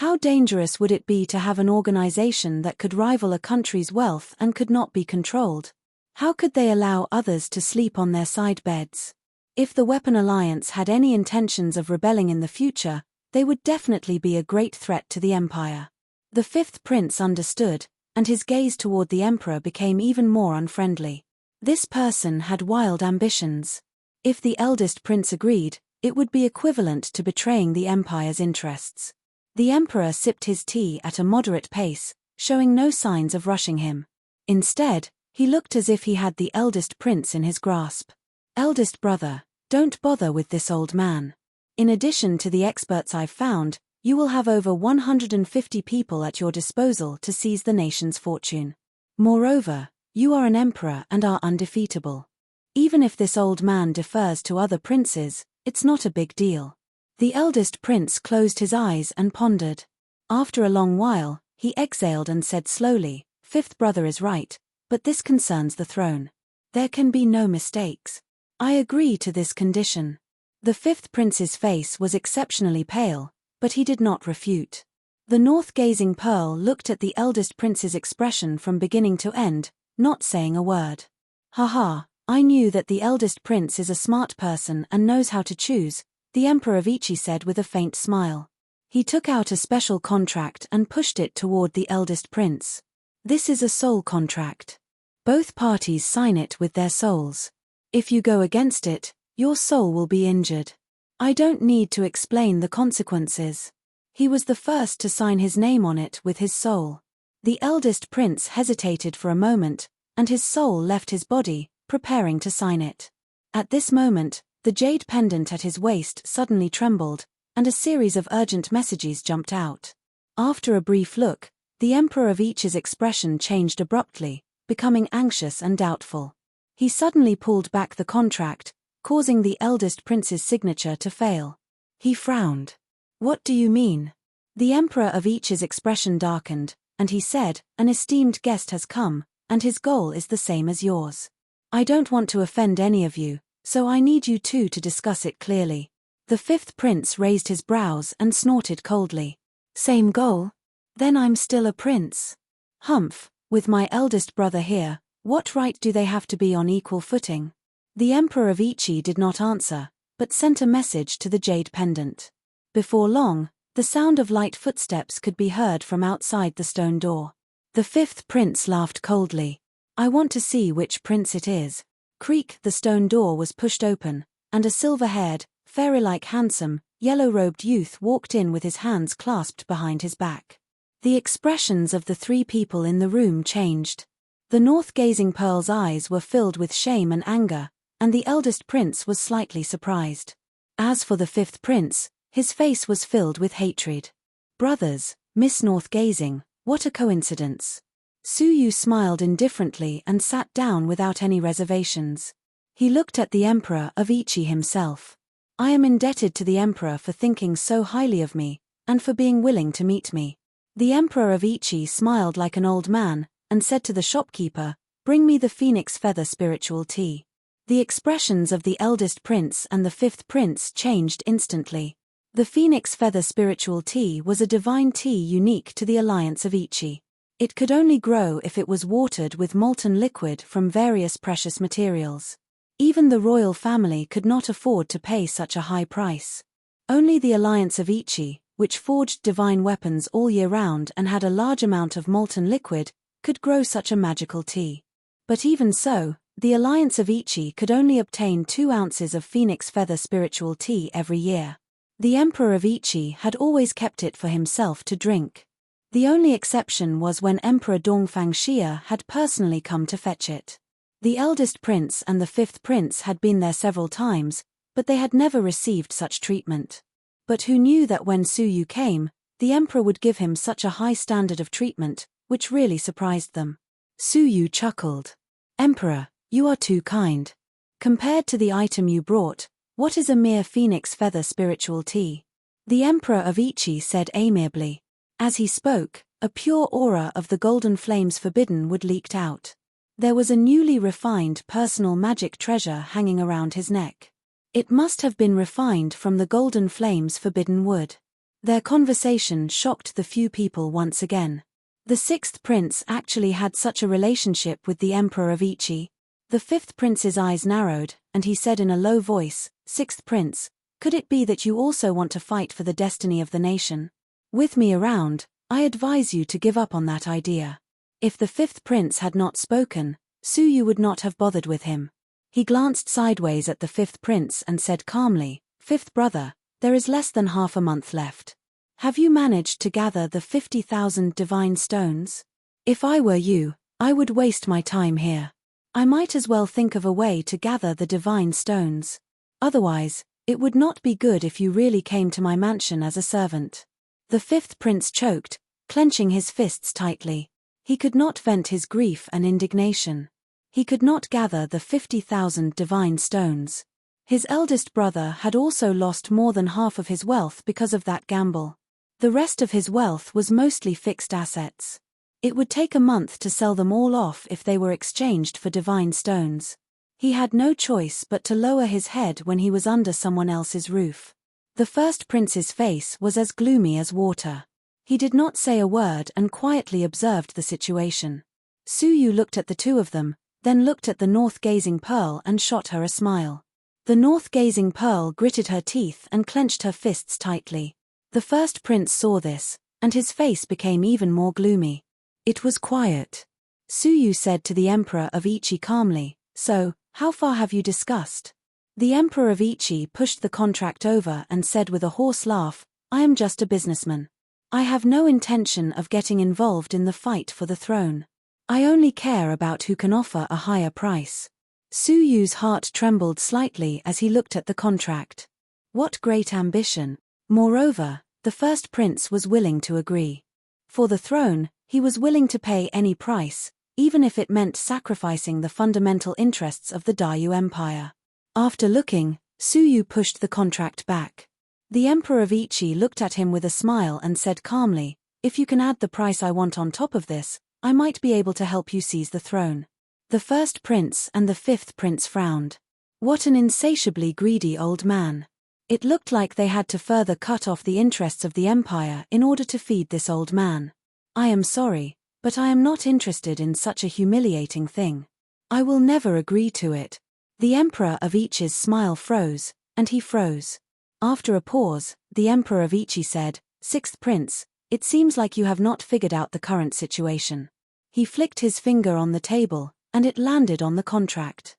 How dangerous would it be to have an organization that could rival a country's wealth and could not be controlled? How could they allow others to sleep on their side beds? If the Weapon Alliance had any intentions of rebelling in the future, they would definitely be a great threat to the empire. The 5th prince understood, and his gaze toward the emperor became even more unfriendly. This person had wild ambitions. If the eldest prince agreed, it would be equivalent to betraying the empire's interests. The emperor sipped his tea at a moderate pace, showing no signs of rushing him. Instead, he looked as if he had the eldest prince in his grasp. "Eldest brother, don't bother with this old man. In addition to the experts I've found, you will have over 150 people at your disposal to seize the nation's fortune. Moreover, you are an emperor and are undefeatable. Even if this old man defers to other princes, it's not a big deal." The eldest prince closed his eyes and pondered. After a long while, he exhaled and said slowly, "Fifth brother is right, but this concerns the throne. There can be no mistakes. I agree to this condition." The 5th prince's face was exceptionally pale, but he did not refute. The north-gazing Pearl looked at the eldest prince's expression from beginning to end, not saying a word. "Haha, I knew that the eldest prince is a smart person and knows how to choose," the Emperor of Ichi said with a faint smile. He took out a special contract and pushed it toward the eldest prince. "This is a soul contract. Both parties sign it with their souls. If you go against it, your soul will be injured. I don't need to explain the consequences." He was the first to sign his name on it with his soul. The eldest prince hesitated for a moment, and his soul left his body, preparing to sign it. At this moment, the jade pendant at his waist suddenly trembled, and a series of urgent messages jumped out. After a brief look, The Emperor of Ichi's expression changed abruptly, becoming anxious and doubtful. He suddenly pulled back the contract, causing the eldest prince's signature to fail. He frowned. "What do you mean?" The Emperor of Ichi's expression darkened, and he said, "An esteemed guest has come, and his goal is the same as yours. I don't want to offend any of you, so I need you two to discuss it clearly." The fifth prince raised his brows and snorted coldly. "Same goal? Then I'm still a prince. Humph, with my eldest brother here, what right do they have to be on equal footing?" The Emperor of Ichi did not answer, but sent a message to the jade pendant. Before long, the sound of light footsteps could be heard from outside the stone door. The fifth prince laughed coldly. "I want to see which prince it is." Creak, the stone door was pushed open, and a silver-haired, fairy-like handsome, yellow-robed youth walked in with his hands clasped behind his back. The expressions of the three people in the room changed. The north-gazing Pearl's eyes were filled with shame and anger, and the eldest prince was slightly surprised. As for the fifth prince, his face was filled with hatred. "Brothers, Miss North-gazing, what a coincidence." Suyu smiled indifferently and sat down without any reservations. He looked at the Emperor of Ichi himself. "I am indebted to the Emperor for thinking so highly of me, and for being willing to meet me." The Emperor of Ichi smiled like an old man, and said to the shopkeeper, "Bring me the phoenix feather spiritual tea." The expressions of the eldest prince and the fifth prince changed instantly. The phoenix feather spiritual tea was a divine tea unique to the Alliance of Ichi. It could only grow if it was watered with molten liquid from various precious materials. Even the royal family could not afford to pay such a high price. Only the Alliance of Ichi, which forged divine weapons all year round and had a large amount of molten liquid, could grow such a magical tea. But even so, the Alliance of Ichi could only obtain 2 ounces of phoenix feather spiritual tea every year. The Emperor of Ichi had always kept it for himself to drink. The only exception was when Emperor Dongfang Xia had personally come to fetch it. The eldest prince and the fifth prince had been there several times, but they had never received such treatment. But who knew that when Suyu came, the emperor would give him such a high standard of treatment, which really surprised them. Suyu chuckled. "Emperor, you are too kind. Compared to the item you brought, what is a mere phoenix feather spiritual tea?" The Emperor of Ichi said amiably. As he spoke, a pure aura of the golden flames forbidden would leaked out. There was a newly refined personal magic treasure hanging around his neck. It must have been refined from the golden flames forbidden wood. Their conversation shocked the few people once again. The sixth prince actually had such a relationship with the Emperor of Ichi. The fifth prince's eyes narrowed, and he said in a low voice, "Sixth prince, could it be that you also want to fight for the destiny of the nation? With me around, I advise you to give up on that idea." If the fifth prince had not spoken, Suyu would not have bothered with him. He glanced sideways at the fifth prince and said calmly, "Fifth brother, there is less than half a month left. Have you managed to gather the 50,000 divine stones? If I were you, I would waste my time here. I might as well think of a way to gather the divine stones. Otherwise, it would not be good if you really came to my mansion as a servant." The fifth prince choked, clenching his fists tightly. He could not vent his grief and indignation. He could not gather the 50,000 divine stones. His eldest brother had also lost more than half of his wealth because of that gamble. The rest of his wealth was mostly fixed assets. It would take a month to sell them all off if they were exchanged for divine stones. He had no choice but to lower his head when he was under someone else's roof. The first prince's face was as gloomy as water. He did not say a word and quietly observed the situation. Suyu looked at the two of them, then looked at the north-gazing Pearl and shot her a smile. The north-gazing Pearl gritted her teeth and clenched her fists tightly. The first prince saw this, and his face became even more gloomy. It was quiet. Suyu said to the Emperor of Ichi calmly, "So, how far have you discussed?" The Emperor of Ichi pushed the contract over and said with a hoarse laugh, "I am just a businessman. I have no intention of getting involved in the fight for the throne. I only care about who can offer a higher price." Suyu's heart trembled slightly as he looked at the contract. What great ambition! Moreover, the first prince was willing to agree. For the throne, He was willing to pay any price, even if it meant sacrificing the fundamental interests of the Dayu Empire. After looking, Suyu pushed the contract back. The Emperor of Ichi looked at him with a smile and said calmly, "If you can add the price I want on top of this, I might be able to help you seize the throne." The first prince and the fifth prince frowned. What an insatiably greedy old man. It looked like they had to further cut off the interests of the empire in order to feed this old man. "I am sorry, but I am not interested in such a humiliating thing. I will never agree to it." The Emperor of Ichi's smile froze, and he froze. After a pause, the Emperor of Ichi said, "Sixth Prince, it seems like you have not figured out the current situation." He flicked his finger on the table, and it landed on the contract.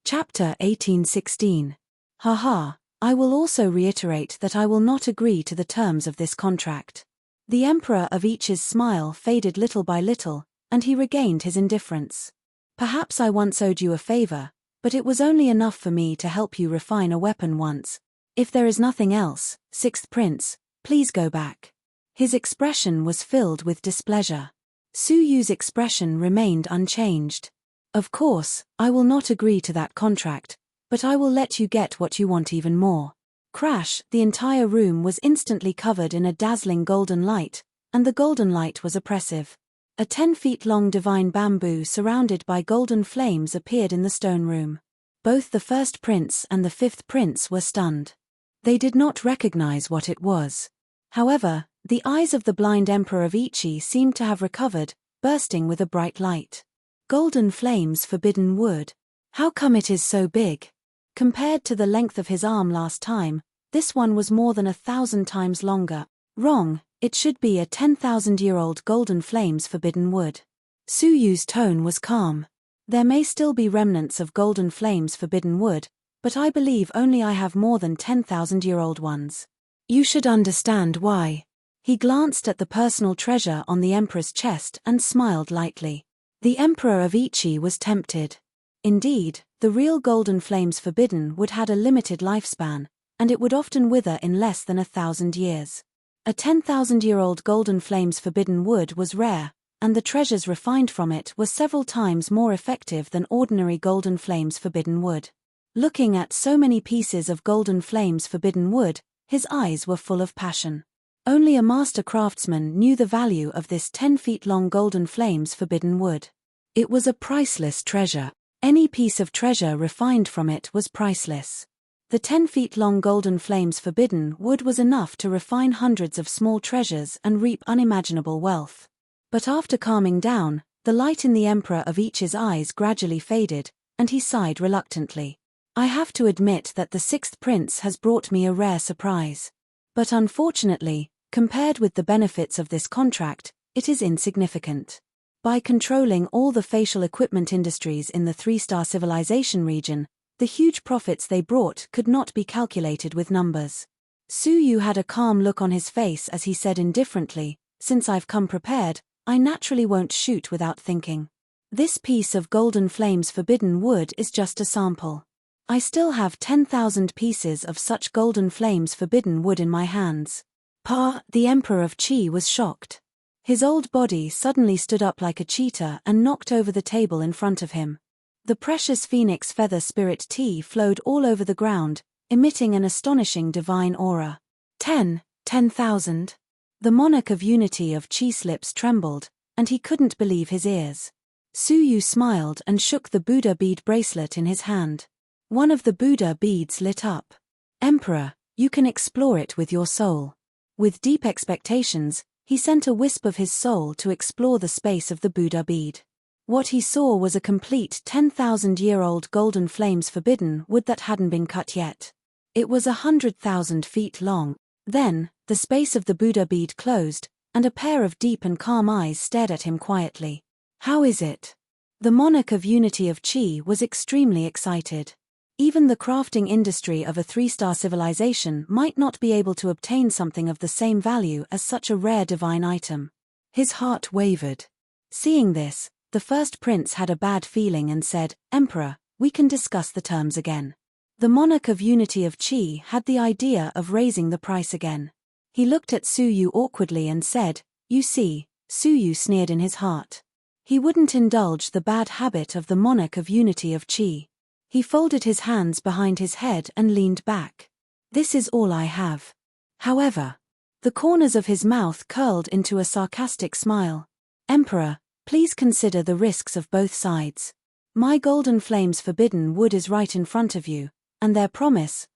Chapter 18:16. Haha, I will also reiterate that I will not agree to the terms of this contract. The Emperor of Ichi's smile faded little by little, and he regained his indifference. "Perhaps I once owed you a favor, but it was only enough for me to help you refine a weapon once. If there is nothing else, Sixth Prince, please go back." His expression was filled with displeasure. Suyu's expression remained unchanged. "Of course, I will not agree to that contract, but I will let you get what you want even more." Crash, the entire room was instantly covered in a dazzling golden light, and the golden light was oppressive. A 10-feet-long divine bamboo surrounded by golden flames appeared in the stone room. Both the first prince and the fifth prince were stunned. They did not recognize what it was. However, the eyes of the blind Emperor of Ichi seemed to have recovered, bursting with a bright light. Golden flames, forbidden wood. How come it is so big? Compared to the length of his arm last time, this one was more than 1,000 times longer. Wrong, it should be a 10,000-year-old golden flames forbidden wood. Suyu's tone was calm. "There may still be remnants of golden flames forbidden wood, but I believe only I have more than 10,000-year-old ones. You should understand why." He glanced at the personal treasure on the Emperor's chest and smiled lightly. The Emperor of Ichi was tempted. Indeed, the real golden flames forbidden wood had a limited lifespan, and it would often wither in less than 1,000 years. A 10,000-year-old golden flames forbidden wood was rare, and the treasures refined from it were several times more effective than ordinary golden flames forbidden wood. Looking at so many pieces of golden flames forbidden wood, his eyes were full of passion. Only a master craftsman knew the value of this 10-feet-long golden flames forbidden wood. It was a priceless treasure. Any piece of treasure refined from it was priceless. The 10-feet-long golden flames forbidden wood was enough to refine hundreds of small treasures and reap unimaginable wealth. But after calming down, the light in the Emperor of Ichi's eyes gradually faded, and he sighed reluctantly. "I have to admit that the sixth prince has brought me a rare surprise. But unfortunately, compared with the benefits of this contract, it is insignificant. By controlling all the facial equipment industries in the 3-star civilization region, the huge profits they brought could not be calculated with numbers." Suyu had a calm look on his face as he said indifferently, "Since I've come prepared, I naturally won't shoot without thinking. This piece of golden flames forbidden wood is just a sample. I still have 10,000 pieces of such golden flames forbidden wood in my hands." The Emperor of Qi was shocked. His old body suddenly stood up like a cheetah and knocked over the table in front of him. The precious phoenix feather spirit tea flowed all over the ground, emitting an astonishing divine aura. 10,000. The monarch of unity of Qi's lips trembled, and he couldn't believe his ears. Suyu smiled and shook the Buddha bead bracelet in his hand. One of the Buddha beads lit up. "Emperor, you can explore it with your soul." With deep expectations, he sent a wisp of his soul to explore the space of the Buddha bead. What he saw was a complete 10,000-year-old golden flames forbidden wood that hadn't been cut yet. It was 100,000 feet long. Then, the space of the Buddha bead closed, and a pair of deep and calm eyes stared at him quietly. "How is it?" The monarch of unity of Qi was extremely excited. Even the crafting industry of a 3-star civilization might not be able to obtain something of the same value as such a rare divine item. His heart wavered. Seeing this, the first prince had a bad feeling and said, "Emperor, we can discuss the terms again." The monarch of unity of Qi had the idea of raising the price again. He looked at Suyu awkwardly and said, "You see, Suyu sneered in his heart. He wouldn't indulge the bad habit of the monarch of unity of Qi. He folded his hands behind his head and leaned back. This is all I have. However, the corners of his mouth curled into a sarcastic smile. Emperor, please consider the risks of both sides. My golden flames forbidden wood is right in front of you, and their promise,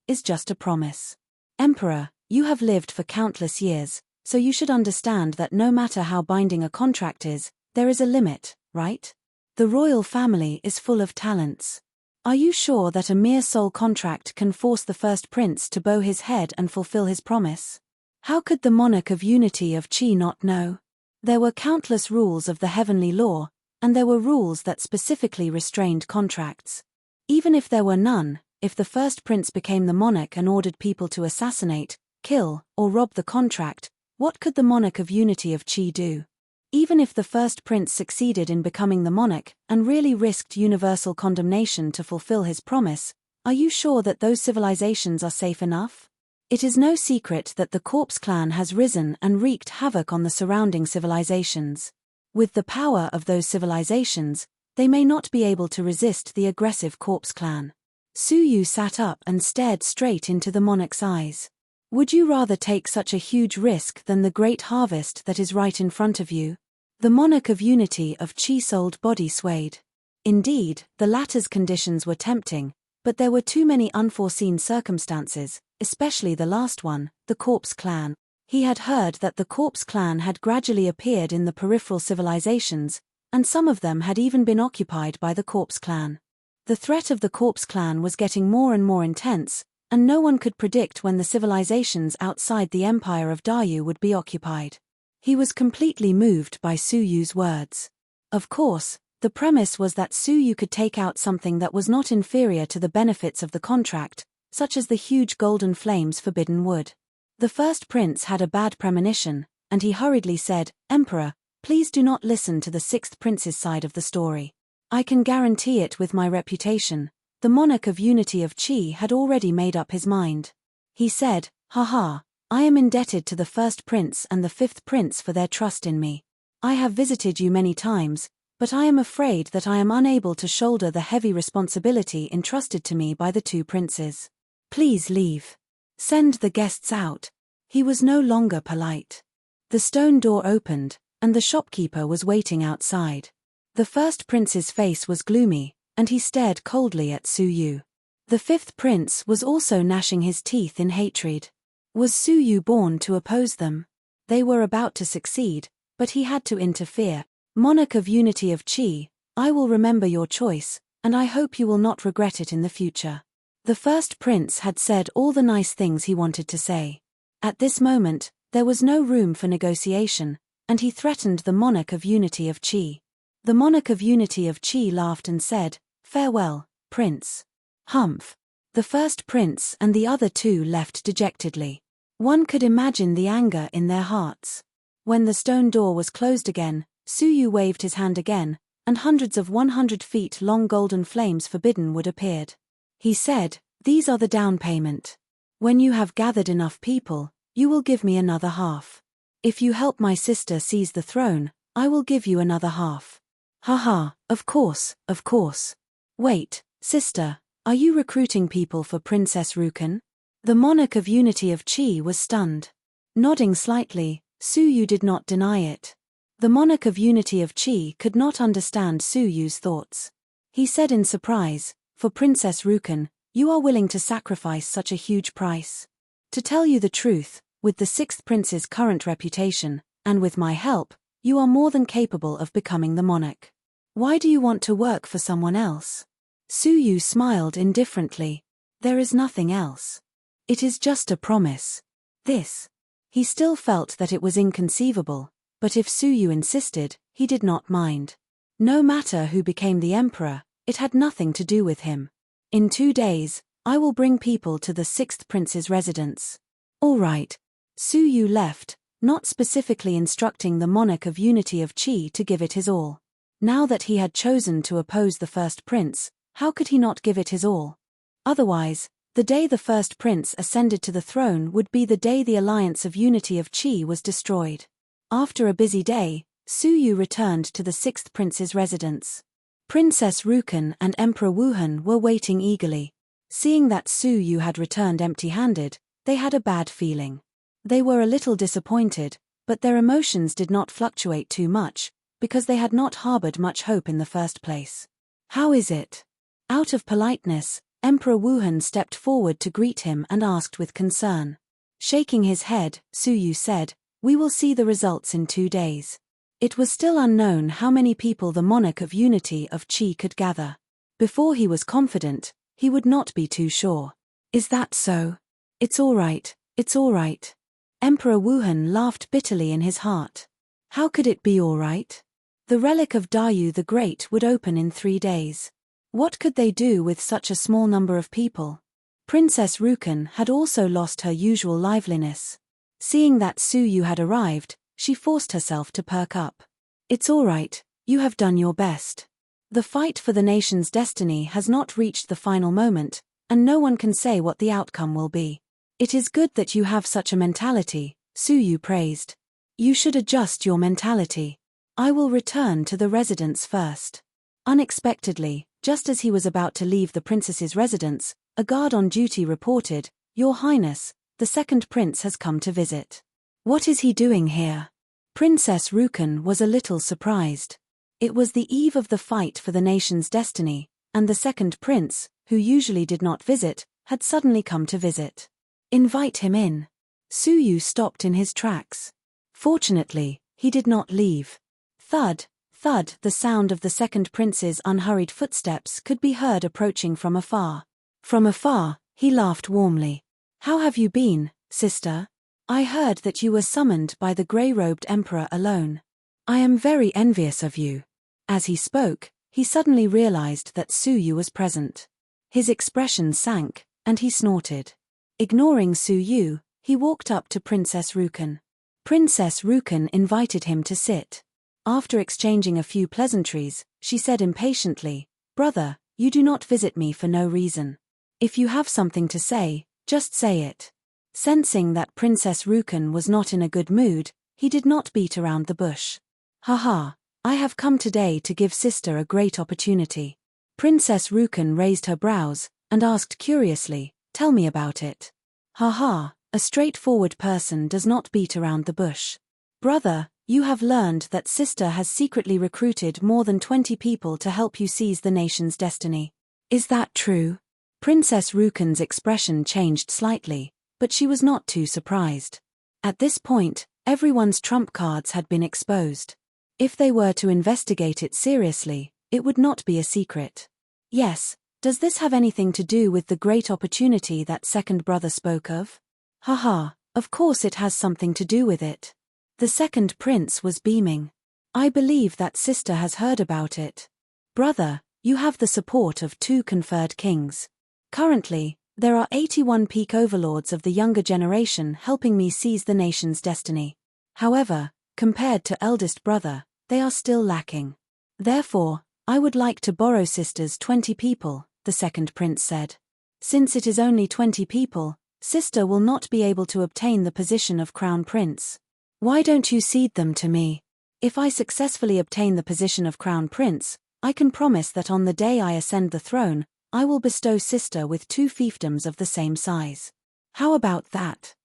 is just a promise. Emperor, you have lived for countless years, so you should understand that no matter how binding a contract is, there is a limit, right? The royal family is full of talents. Are you sure that a mere soul contract can force the first prince to bow his head and fulfill his promise? How could the monarch of unity of Qi not know? There were countless rules of the heavenly law, and there were rules that specifically restrained contracts. Even if there were none, if the first prince became the monarch and ordered people to assassinate, kill, or rob the contract, what could the monarch of unity of Qi do? Even if the first prince succeeded in becoming the monarch and really risked universal condemnation to fulfill his promise, are you sure that those civilizations are safe enough? It is no secret that the Corpse Clan has risen and wreaked havoc on the surrounding civilizations. With the power of those civilizations, they may not be able to resist the aggressive Corpse Clan. Suyu sat up and stared straight into the monarch's eyes. Would you rather take such a huge risk than the great harvest that is right in front of you? The monarch of unity of Qi-souled body swayed. Indeed, the latter's conditions were tempting, but there were too many unforeseen circumstances, especially the last one, the Corpse Clan. He had heard that the Corpse Clan had gradually appeared in the peripheral civilizations, and some of them had even been occupied by the Corpse Clan. The threat of the Corpse Clan was getting more and more intense, and no one could predict when the civilizations outside the Empire of Daryu would be occupied. He was completely moved by Suyu's words. Of course, the premise was that Suyu could take out something that was not inferior to the benefits of the contract, such as the huge golden flames forbidden wood. The first prince had a bad premonition, and he hurriedly said, Emperor, please do not listen to the sixth prince's side of the story. I can guarantee it with my reputation. The monarch of unity of Qi had already made up his mind. He said, I am indebted to the first prince and the fifth prince for their trust in me. I have visited you many times, but I am afraid that I am unable to shoulder the heavy responsibility entrusted to me by the two princes. Please leave. Send the guests out. He was no longer polite. The stone door opened, and the shopkeeper was waiting outside. The first prince's face was gloomy, and he stared coldly at Suyu. The fifth prince was also gnashing his teeth in hatred. Was Suyu born to oppose them? They were about to succeed, but he had to interfere. Monarch of unity of Qi, I will remember your choice, and I hope you will not regret it in the future. The first prince had said all the nice things he wanted to say. At this moment, there was no room for negotiation, and he threatened the monarch of unity of Qi. The monarch of unity of Qi laughed and said, Farewell, prince. Humph. The first prince and the other two left dejectedly. One could imagine the anger in their hearts. When the stone door was closed again, Suyu waved his hand again, and hundreds of 100-feet-long golden flames forbidden wood appeared. He said, These are the down payment. When you have gathered enough people, you will give me another half. If you help my sister seize the throne, I will give you another half. Of course, of course. Wait, sister, are you recruiting people for Princess Rukan? The monarch of unity of Qi was stunned. Nodding slightly, Suyu did not deny it. The monarch of unity of Qi could not understand Suyu's thoughts. He said in surprise, For Princess Rukan, you are willing to sacrifice such a huge price. To tell you the truth, with the sixth prince's current reputation, and with my help, you are more than capable of becoming the monarch. Why do you want to work for someone else? Suyu smiled indifferently. There is nothing else. It is just a promise. This. He still felt that it was inconceivable, but if Suyu insisted, he did not mind. No matter who became the emperor, it had nothing to do with him. In 2 days, I will bring people to the sixth prince's residence. All right. Suyu left, not specifically instructing the monarch of unity of Qi to give it his all. Now that he had chosen to oppose the first prince, how could he not give it his all? Otherwise, the day the first prince ascended to the throne would be the day the alliance of unity of Qi was destroyed. After a busy day, Su Yu returned to the sixth prince's residence. Princess Rukan and Emperor Wuhan were waiting eagerly. Seeing that Su Yu had returned empty-handed, they had a bad feeling. They were a little disappointed, but their emotions did not fluctuate too much, because they had not harbored much hope in the first place. "How is it?" Out of politeness, Emperor Wuhan stepped forward to greet him and asked with concern. Shaking his head, Su Yu said, "We will see the results in 2 days." It was still unknown how many people the monarch of Unity of Qi could gather. Before he was confident, he would not be too sure. "Is that so? It's all right, it's all right." Emperor Wuhan laughed bitterly in his heart. How could it be all right? The relic of Dayu the Great would open in 3 days. What could they do with such a small number of people? Princess Rukan had also lost her usual liveliness. Seeing that Su Yu had arrived, she forced herself to perk up. "It's all right, you have done your best. The fight for the nation's destiny has not reached the final moment, and no one can say what the outcome will be. It is good that you have such a mentality," Su Yu praised. "You should adjust your mentality. I will return to the residence first." Unexpectedly, just as he was about to leave the princess's residence, a guard on duty reported, "Your Highness, the second prince has come to visit." What is he doing here? Princess Rukan was a little surprised. It was the eve of the fight for the nation's destiny, and the second prince, who usually did not visit, had suddenly come to visit. "Invite him in." Su Yu stopped in his tracks. Fortunately, he did not leave. Thud, thud, the sound of the second prince's unhurried footsteps could be heard approaching from afar. From afar, he laughed warmly. "How have you been, sister? I heard that you were summoned by the grey-robed emperor alone. I am very envious of you." As he spoke, he suddenly realized that Su Yu was present. His expression sank, and he snorted. Ignoring Su Yu, he walked up to Princess Rukan. Princess Rukan invited him to sit. After exchanging a few pleasantries, she said impatiently, "Brother, you do not visit me for no reason. If you have something to say, just say it." Sensing that Princess Rukan was not in a good mood, he did not beat around the bush. "Haha, I have come today to give sister a great opportunity." Princess Rukan raised her brows, and asked curiously, "Tell me about it." "Haha, a straightforward person does not beat around the bush. Brother, you have learned that sister has secretly recruited more than 20 people to help you seize the nation's destiny. Is that true?" Princess Rukan's expression changed slightly, but she was not too surprised. At this point, everyone's trump cards had been exposed. If they were to investigate it seriously, it would not be a secret. "Yes, does this have anything to do with the great opportunity that second brother spoke of?" "Haha, of course it has something to do with it." The second prince was beaming. "I believe that sister has heard about it. Brother, you have the support of 2 conferred kings. Currently, there are 81 peak overlords of the younger generation helping me seize the nation's destiny. However, compared to eldest brother, they are still lacking. Therefore, I would like to borrow sister's 20 people," the second prince said. "Since it is only 20 people, sister will not be able to obtain the position of crown prince. Why don't you cede them to me? If I successfully obtain the position of crown prince, I can promise that on the day I ascend the throne, I will bestow sister with 2 fiefdoms of the same size. How about that?"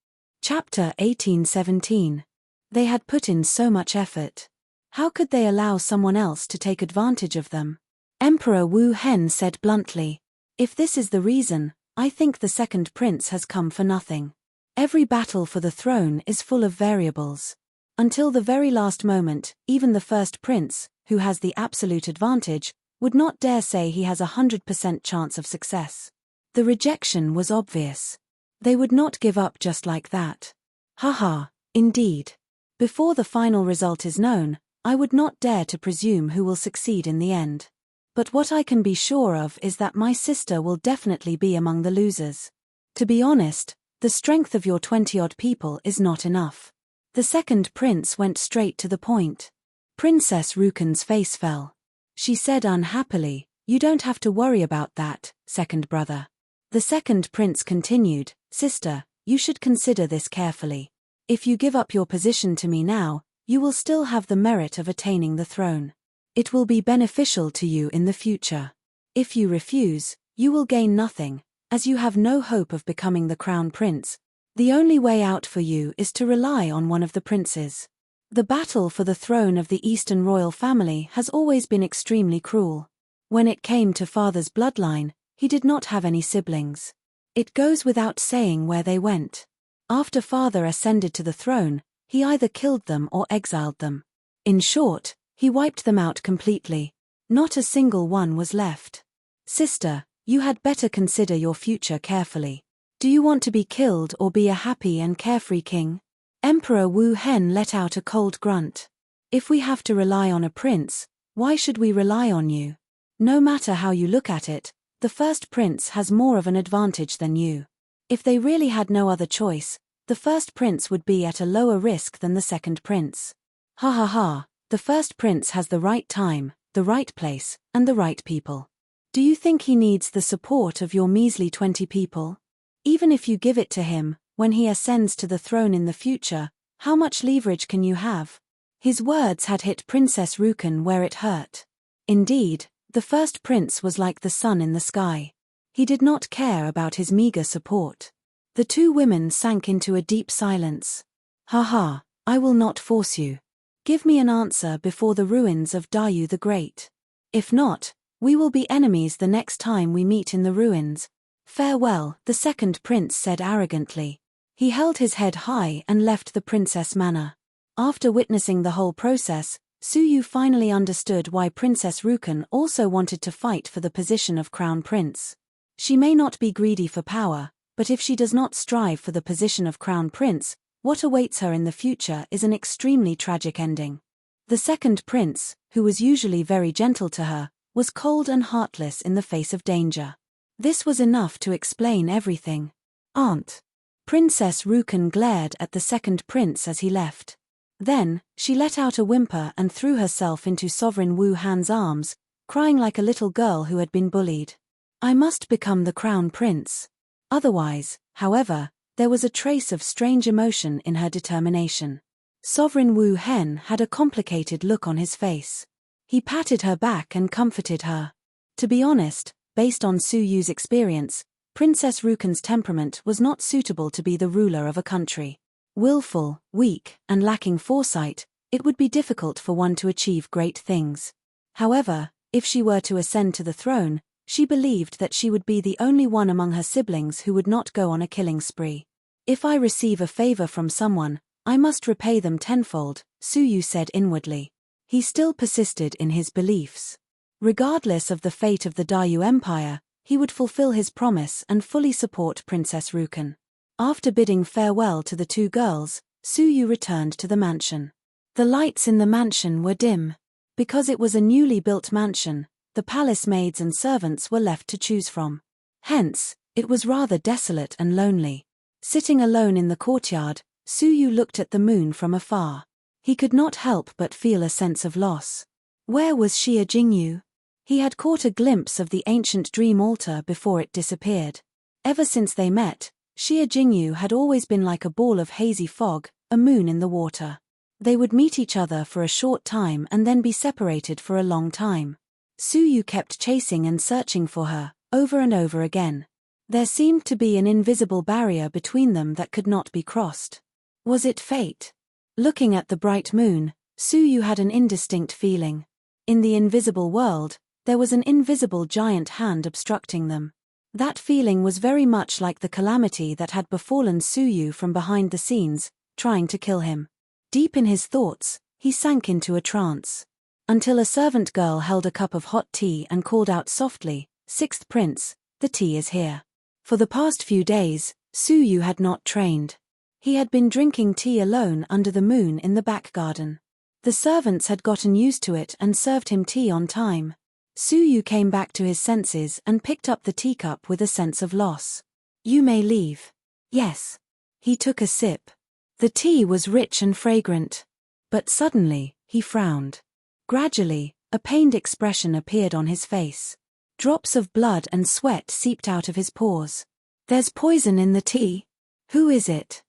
Chapter 1817. They had put in so much effort. How could they allow someone else to take advantage of them? Emperor Wu Hen said bluntly, "If this is the reason, I think the second prince has come for nothing. Every battle for the throne is full of variables. Until the very last moment, even the first prince, who has the absolute advantage, would not dare say he has a 100% chance of success." The rejection was obvious. They would not give up just like that. "Haha, indeed. Before the final result is known, I would not dare to presume who will succeed in the end. But what I can be sure of is that my sister will definitely be among the losers. To be honest, the strength of your 20-odd people is not enough." The second prince went straight to the point. Princess Rukan's face fell. She said unhappily, "You don't have to worry about that, second brother." The second prince continued, "Sister, you should consider this carefully. If you give up your position to me now, you will still have the merit of attaining the throne. It will be beneficial to you in the future. If you refuse, you will gain nothing, as you have no hope of becoming the crown prince. The only way out for you is to rely on one of the princes. The battle for the throne of the Eastern royal family has always been extremely cruel. When it came to father's bloodline, he did not have any siblings. It goes without saying where they went. After father ascended to the throne, he either killed them or exiled them. In short, he wiped them out completely. Not a single one was left. Sister, you had better consider your future carefully. Do you want to be killed or be a happy and carefree king? Emperor Wu Hen let out a cold grunt. If we have to rely on a prince, why should we rely on you? No matter how you look at it, the first prince has more of an advantage than you. If they really had no other choice, the first prince would be at a lower risk than the second prince. Ha ha ha, the first prince has the right time, the right place, and the right people. Do you think he needs the support of your measly 20 people? Even if you give it to him, when he ascends to the throne in the future, how much leverage can you have? His words had hit Princess Rukan where it hurt. Indeed, the first prince was like the sun in the sky. He did not care about his meager support. The two women sank into a deep silence. Ha ha, I will not force you. Give me an answer before the ruins of Dayu the Great. If not, we will be enemies the next time we meet in the ruins. Farewell, the second prince said arrogantly. He held his head high and left the princess manor. After witnessing the whole process, Suyu finally understood why Princess Rukan also wanted to fight for the position of crown prince. She may not be greedy for power, but if she does not strive for the position of crown prince, what awaits her in the future is an extremely tragic ending. The second prince, who was usually very gentle to her, was cold and heartless in the face of danger. This was enough to explain everything. Aunt. Princess Rukan glared at the second prince as he left. Then, she let out a whimper and threw herself into Sovereign Wu Han's arms, crying like a little girl who had been bullied. I must become the crown prince. Otherwise, however, there was a trace of strange emotion in her determination. Sovereign Wu Hen had a complicated look on his face. He patted her back and comforted her. To be honest, based on Su Yu's experience, Princess Rukan's temperament was not suitable to be the ruler of a country. Willful, weak, and lacking foresight, it would be difficult for one to achieve great things. However, if she were to ascend to the throne, she believed that she would be the only one among her siblings who would not go on a killing spree. If I receive a favor from someone, I must repay them tenfold, Su Yu said inwardly. He still persisted in his beliefs. Regardless of the fate of the Dayu Empire, he would fulfill his promise and fully support Princess Rukan. After bidding farewell to the two girls, Su Yu returned to the mansion. The lights in the mansion were dim. Because it was a newly built mansion, the palace maids and servants were left to choose from. Hence, it was rather desolate and lonely. Sitting alone in the courtyard, Su Yu looked at the moon from afar. He could not help but feel a sense of loss. Where was Xia Jingyu? He had caught a glimpse of the ancient dream altar before it disappeared. Ever since they met, Xia Jingyu had always been like a ball of hazy fog, a moon in the water. They would meet each other for a short time and then be separated for a long time. Su Yu kept chasing and searching for her, over and over again. There seemed to be an invisible barrier between them that could not be crossed. Was it fate? Looking at the bright moon, Su Yu had an indistinct feeling. In the invisible world, there was an invisible giant hand obstructing them. That feeling was very much like the calamity that had befallen Su Yu from behind the scenes, trying to kill him. Deep in his thoughts, he sank into a trance. Until a servant girl held a cup of hot tea and called out softly, "Sixth Prince, the tea is here." For the past few days, Su Yu had not trained. He had been drinking tea alone under the moon in the back garden. The servants had gotten used to it and served him tea on time. Su Yu came back to his senses and picked up the teacup with a sense of loss. "You may leave." "Yes." He took a sip. The tea was rich and fragrant. But suddenly, he frowned. Gradually, a pained expression appeared on his face. Drops of blood and sweat seeped out of his pores. "There's poison in the tea." "Who is it?"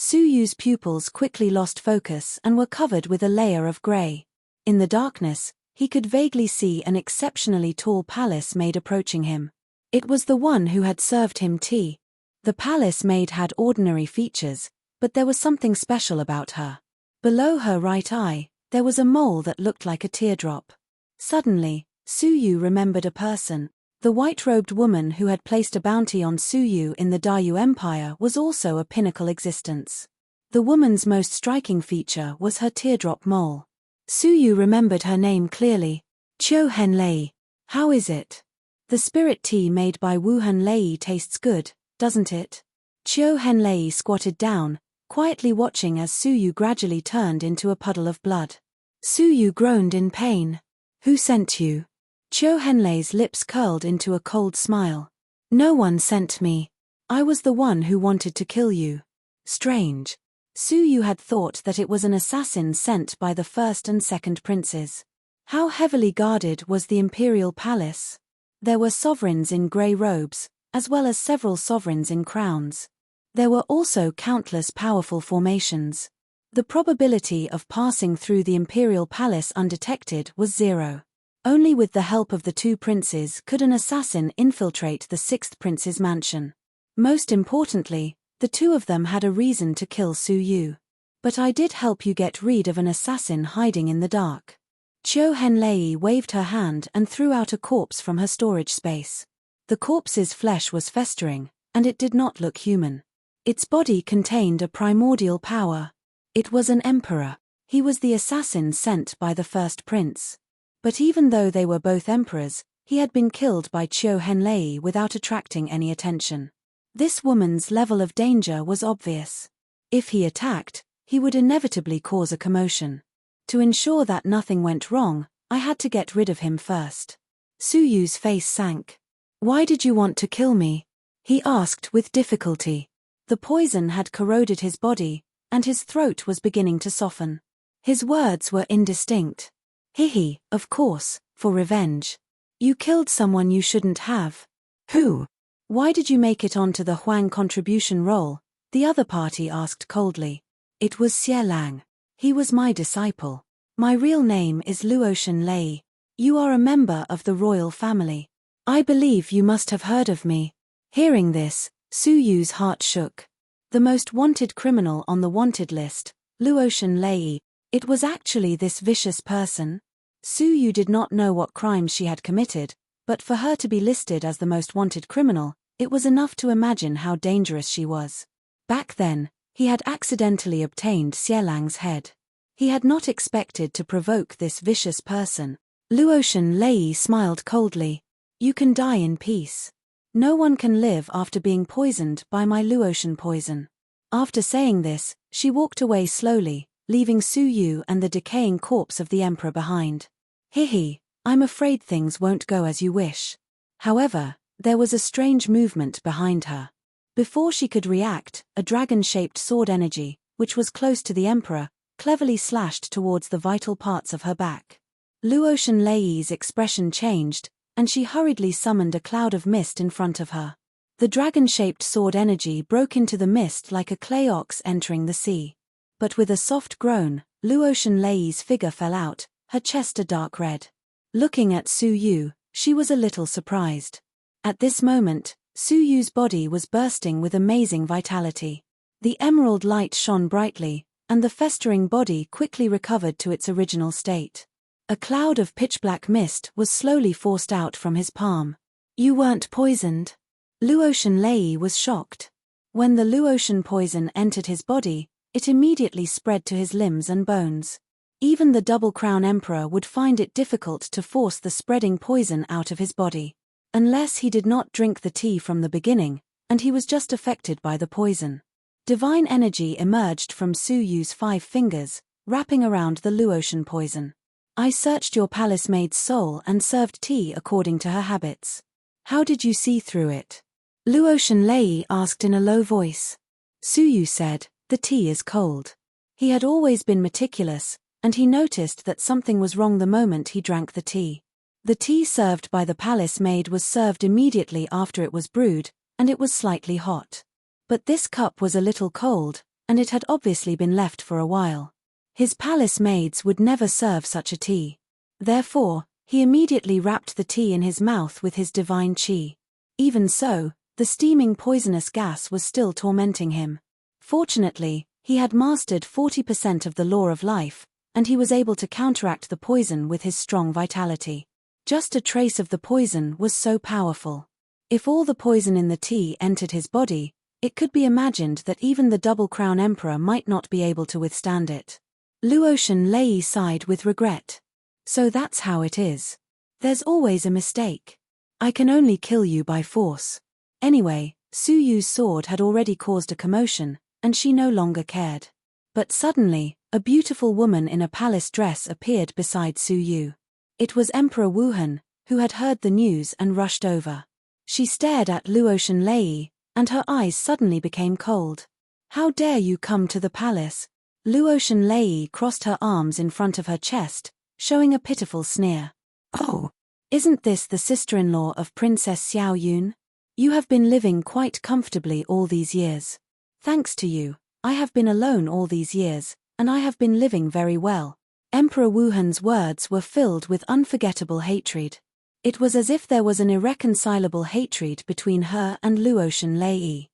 Su Yu's pupils quickly lost focus and were covered with a layer of grey. In the darkness, he could vaguely see an exceptionally tall palace maid approaching him. It was the one who had served him tea. The palace maid had ordinary features, but there was something special about her. Below her right eye, there was a mole that looked like a teardrop. Suddenly, Su Yu remembered a person. The white-robed woman who had placed a bounty on Su Yu in the Dayu Empire was also a pinnacle existence. The woman's most striking feature was her teardrop mole. Su Yu remembered her name clearly. Qiu Henlei. How is it? The spirit tea made by Wu Henlei tastes good, doesn't it? Qiu Henlei squatted down, quietly watching as Su Yu gradually turned into a puddle of blood. Su Yu groaned in pain. Who sent you? Qiu Henlei's lips curled into a cold smile. No one sent me. I was the one who wanted to kill you. Strange. Su Yu had thought that it was an assassin sent by the first and second princes. How heavily guarded was the imperial palace? There were sovereigns in grey robes, as well as several sovereigns in crowns. There were also countless powerful formations. The probability of passing through the imperial palace undetected was 0. Only with the help of the two princes could an assassin infiltrate the sixth prince's mansion. Most importantly, the two of them had a reason to kill Su Yu. But I did help you get rid of an assassin hiding in the dark. Qiu Henlei waved her hand and threw out a corpse from her storage space. The corpse's flesh was festering, and it did not look human. Its body contained a primordial power. It was an emperor. He was the assassin sent by the first prince. But even though they were both emperors, he had been killed by Qiu Henlei without attracting any attention. This woman's level of danger was obvious. If he attacked, he would inevitably cause a commotion. To ensure that nothing went wrong, I had to get rid of him first. Su Yu's face sank. Why did you want to kill me? He asked with difficulty. The poison had corroded his body, and his throat was beginning to soften. His words were indistinct. Hihi, of course, for revenge. You killed someone you shouldn't have. Who? Why did you make it onto the Huang contribution roll? The other party asked coldly. It was Xie Lang. He was my disciple. My real name is Luotian Lei. You are a member of the royal family. I believe you must have heard of me. Hearing this, Su Yu's heart shook. The most wanted criminal on the wanted list, Luotian Lei. It was actually this vicious person. Su Yu did not know what crimes she had committed, but for her to be listed as the most wanted criminal, it was enough to imagine how dangerous she was. Back then, he had accidentally obtained Xie Lang's head. He had not expected to provoke this vicious person. Luotian Lei smiled coldly. You can die in peace. No one can live after being poisoned by my Luotian poison. After saying this, she walked away slowly, leaving Su Yu and the decaying corpse of the emperor behind. Hihi, I'm afraid things won't go as you wish. However, there was a strange movement behind her. Before she could react, a dragon-shaped sword energy, which was close to the emperor, cleverly slashed towards the vital parts of her back. Luotian Lei's expression changed, and she hurriedly summoned a cloud of mist in front of her. The dragon-shaped sword energy broke into the mist like a clay ox entering the sea. But with a soft groan, Luotian Lei's figure fell out, her chest a dark red. Looking at Su Yu, she was a little surprised. At this moment, Su Yu's body was bursting with amazing vitality. The emerald light shone brightly, and the festering body quickly recovered to its original state. A cloud of pitch-black mist was slowly forced out from his palm. You weren't poisoned? Luotian Lei was shocked. When the Luotian poison entered his body, it immediately spread to his limbs and bones. Even the Double Crown Emperor would find it difficult to force the spreading poison out of his body. Unless he did not drink the tea from the beginning, and he was just affected by the poison. Divine energy emerged from Su Yu's 5 fingers, wrapping around the Luotian poison. I searched your palace maid's soul and served tea according to her habits. How did you see through it? Luotian Lei asked in a low voice. Su Yu said, the tea is cold. He had always been meticulous, and he noticed that something was wrong the moment he drank the tea. The tea served by the palace maid was served immediately after it was brewed, and it was slightly hot. But this cup was a little cold, and it had obviously been left for a while. His palace maids would never serve such a tea. Therefore, he immediately wrapped the tea in his mouth with his divine chi. Even so, the steaming poisonous gas was still tormenting him. Fortunately, he had mastered 40% of the law of life, and he was able to counteract the poison with his strong vitality. Just a trace of the poison was so powerful. If all the poison in the tea entered his body, it could be imagined that even the Double Crown Emperor might not be able to withstand it. Luotian Lei sighed with regret. So that's how it is. There's always a mistake. I can only kill you by force. Anyway, Su Yu's sword had already caused a commotion, and she no longer cared. But suddenly, a beautiful woman in a palace dress appeared beside Su Yu. It was Emperor Wuhan, who had heard the news and rushed over. She stared at Luotian Lei, and her eyes suddenly became cold. How dare you come to the palace? Luotian Lei crossed her arms in front of her chest, showing a pitiful sneer. Oh, isn't this the sister-in-law of Princess Xiao Yun? You have been living quite comfortably all these years. Thanks to you, I have been alone all these years, and I have been living very well. Emperor Wuhan's words were filled with unforgettable hatred. It was as if there was an irreconcilable hatred between her and Luotian Lei.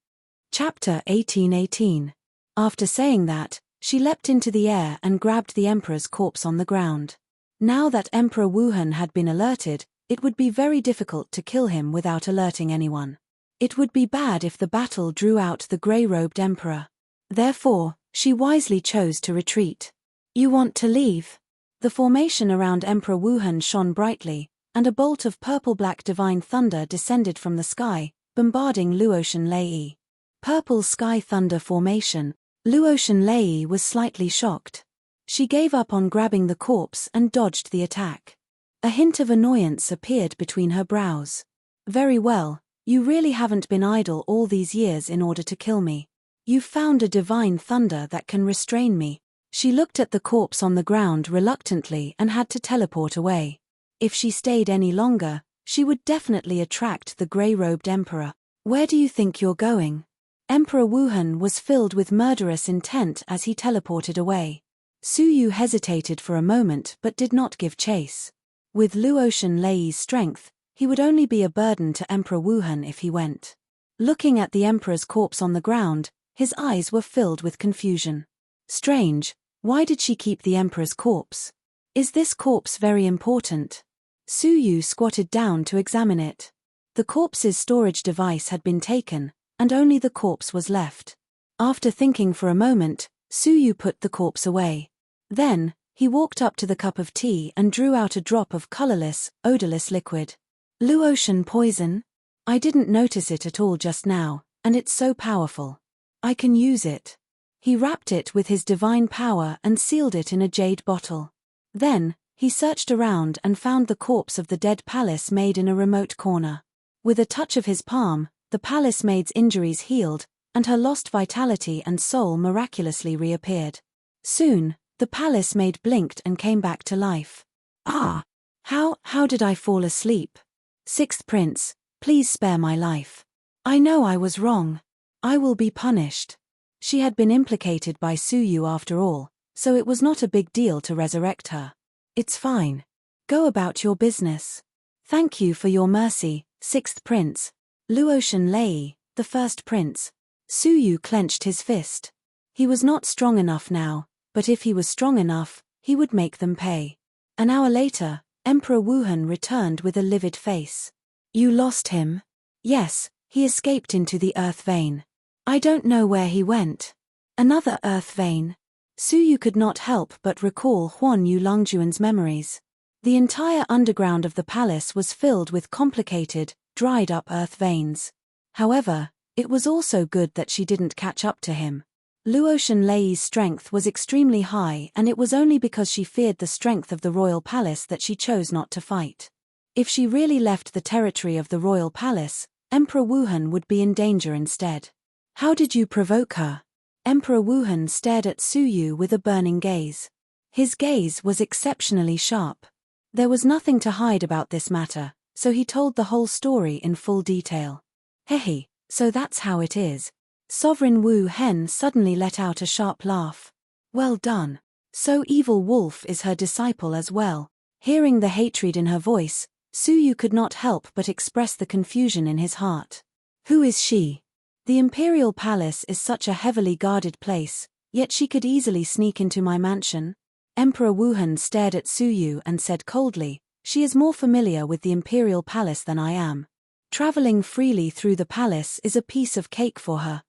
Chapter 1818. After saying that, she leapt into the air and grabbed the emperor's corpse on the ground. Now that Emperor Wuhan had been alerted, it would be very difficult to kill him without alerting anyone. It would be bad if the battle drew out the grey-robed emperor. Therefore, she wisely chose to retreat. You want to leave? The formation around Emperor Wuhan shone brightly, and a bolt of purple-black divine thunder descended from the sky, bombarding Luotian Lei. Purple sky thunder formation. Luotian Lei was slightly shocked. She gave up on grabbing the corpse and dodged the attack. A hint of annoyance appeared between her brows. Very well, you really haven't been idle all these years in order to kill me. You've found a divine thunder that can restrain me. She looked at the corpse on the ground reluctantly and had to teleport away. If she stayed any longer, she would definitely attract the grey-robed emperor. Where do you think you're going? Emperor Wuhan was filled with murderous intent as he teleported away. Su Yu hesitated for a moment but did not give chase. With Luotian Lei's strength, he would only be a burden to Emperor Wuhan if he went. Looking at the emperor's corpse on the ground, his eyes were filled with confusion. Strange, why did she keep the emperor's corpse? Is this corpse very important? Su Yu squatted down to examine it. The corpse's storage device had been taken, and only the corpse was left. After thinking for a moment, Su Yu put the corpse away. Then, he walked up to the cup of tea and drew out a drop of colorless, odorless liquid. Luotian poison? I didn't notice it at all just now, and it's so powerful. I can use it. He wrapped it with his divine power and sealed it in a jade bottle. Then, he searched around and found the corpse of the dead palace maid in a remote corner. With a touch of his palm, the palace maid's injuries healed, and her lost vitality and soul miraculously reappeared. Soon, the palace maid blinked and came back to life. Ah! How did I fall asleep? Sixth Prince, please spare my life. I know I was wrong. I will be punished. She had been implicated by Su Yu after all, so it was not a big deal to resurrect her. It's fine. Go about your business. Thank you for your mercy, Sixth Prince. Luotian Lei, the first prince. Su Yu clenched his fist. He was not strong enough now, but if he was strong enough, he would make them pay. An hour later, Emperor Wuhan returned with a livid face. You lost him? Yes, he escaped into the earth vein. I don't know where he went. Another earth vein. Su Yu could not help but recall Huan Yu Longjuan's memories. The entire underground of the palace was filled with complicated, dried-up earth veins. However, it was also good that she didn't catch up to him. Luotian Lei's strength was extremely high, and it was only because she feared the strength of the royal palace that she chose not to fight. If she really left the territory of the royal palace, Emperor Wuhan would be in danger instead. How did you provoke her? Emperor Wuhan stared at Su Yu with a burning gaze. His gaze was exceptionally sharp. There was nothing to hide about this matter, so he told the whole story in full detail. Hehe, so that's how it is. Sovereign Wu Hen suddenly let out a sharp laugh. Well done. So Evil Wolf is her disciple as well. Hearing the hatred in her voice, Suyu could not help but express the confusion in his heart. Who is she? The Imperial Palace is such a heavily guarded place, yet she could easily sneak into my mansion. Emperor Wuhan stared at Suyu and said coldly, she is more familiar with the Imperial Palace than I am. Traveling freely through the palace is a piece of cake for her.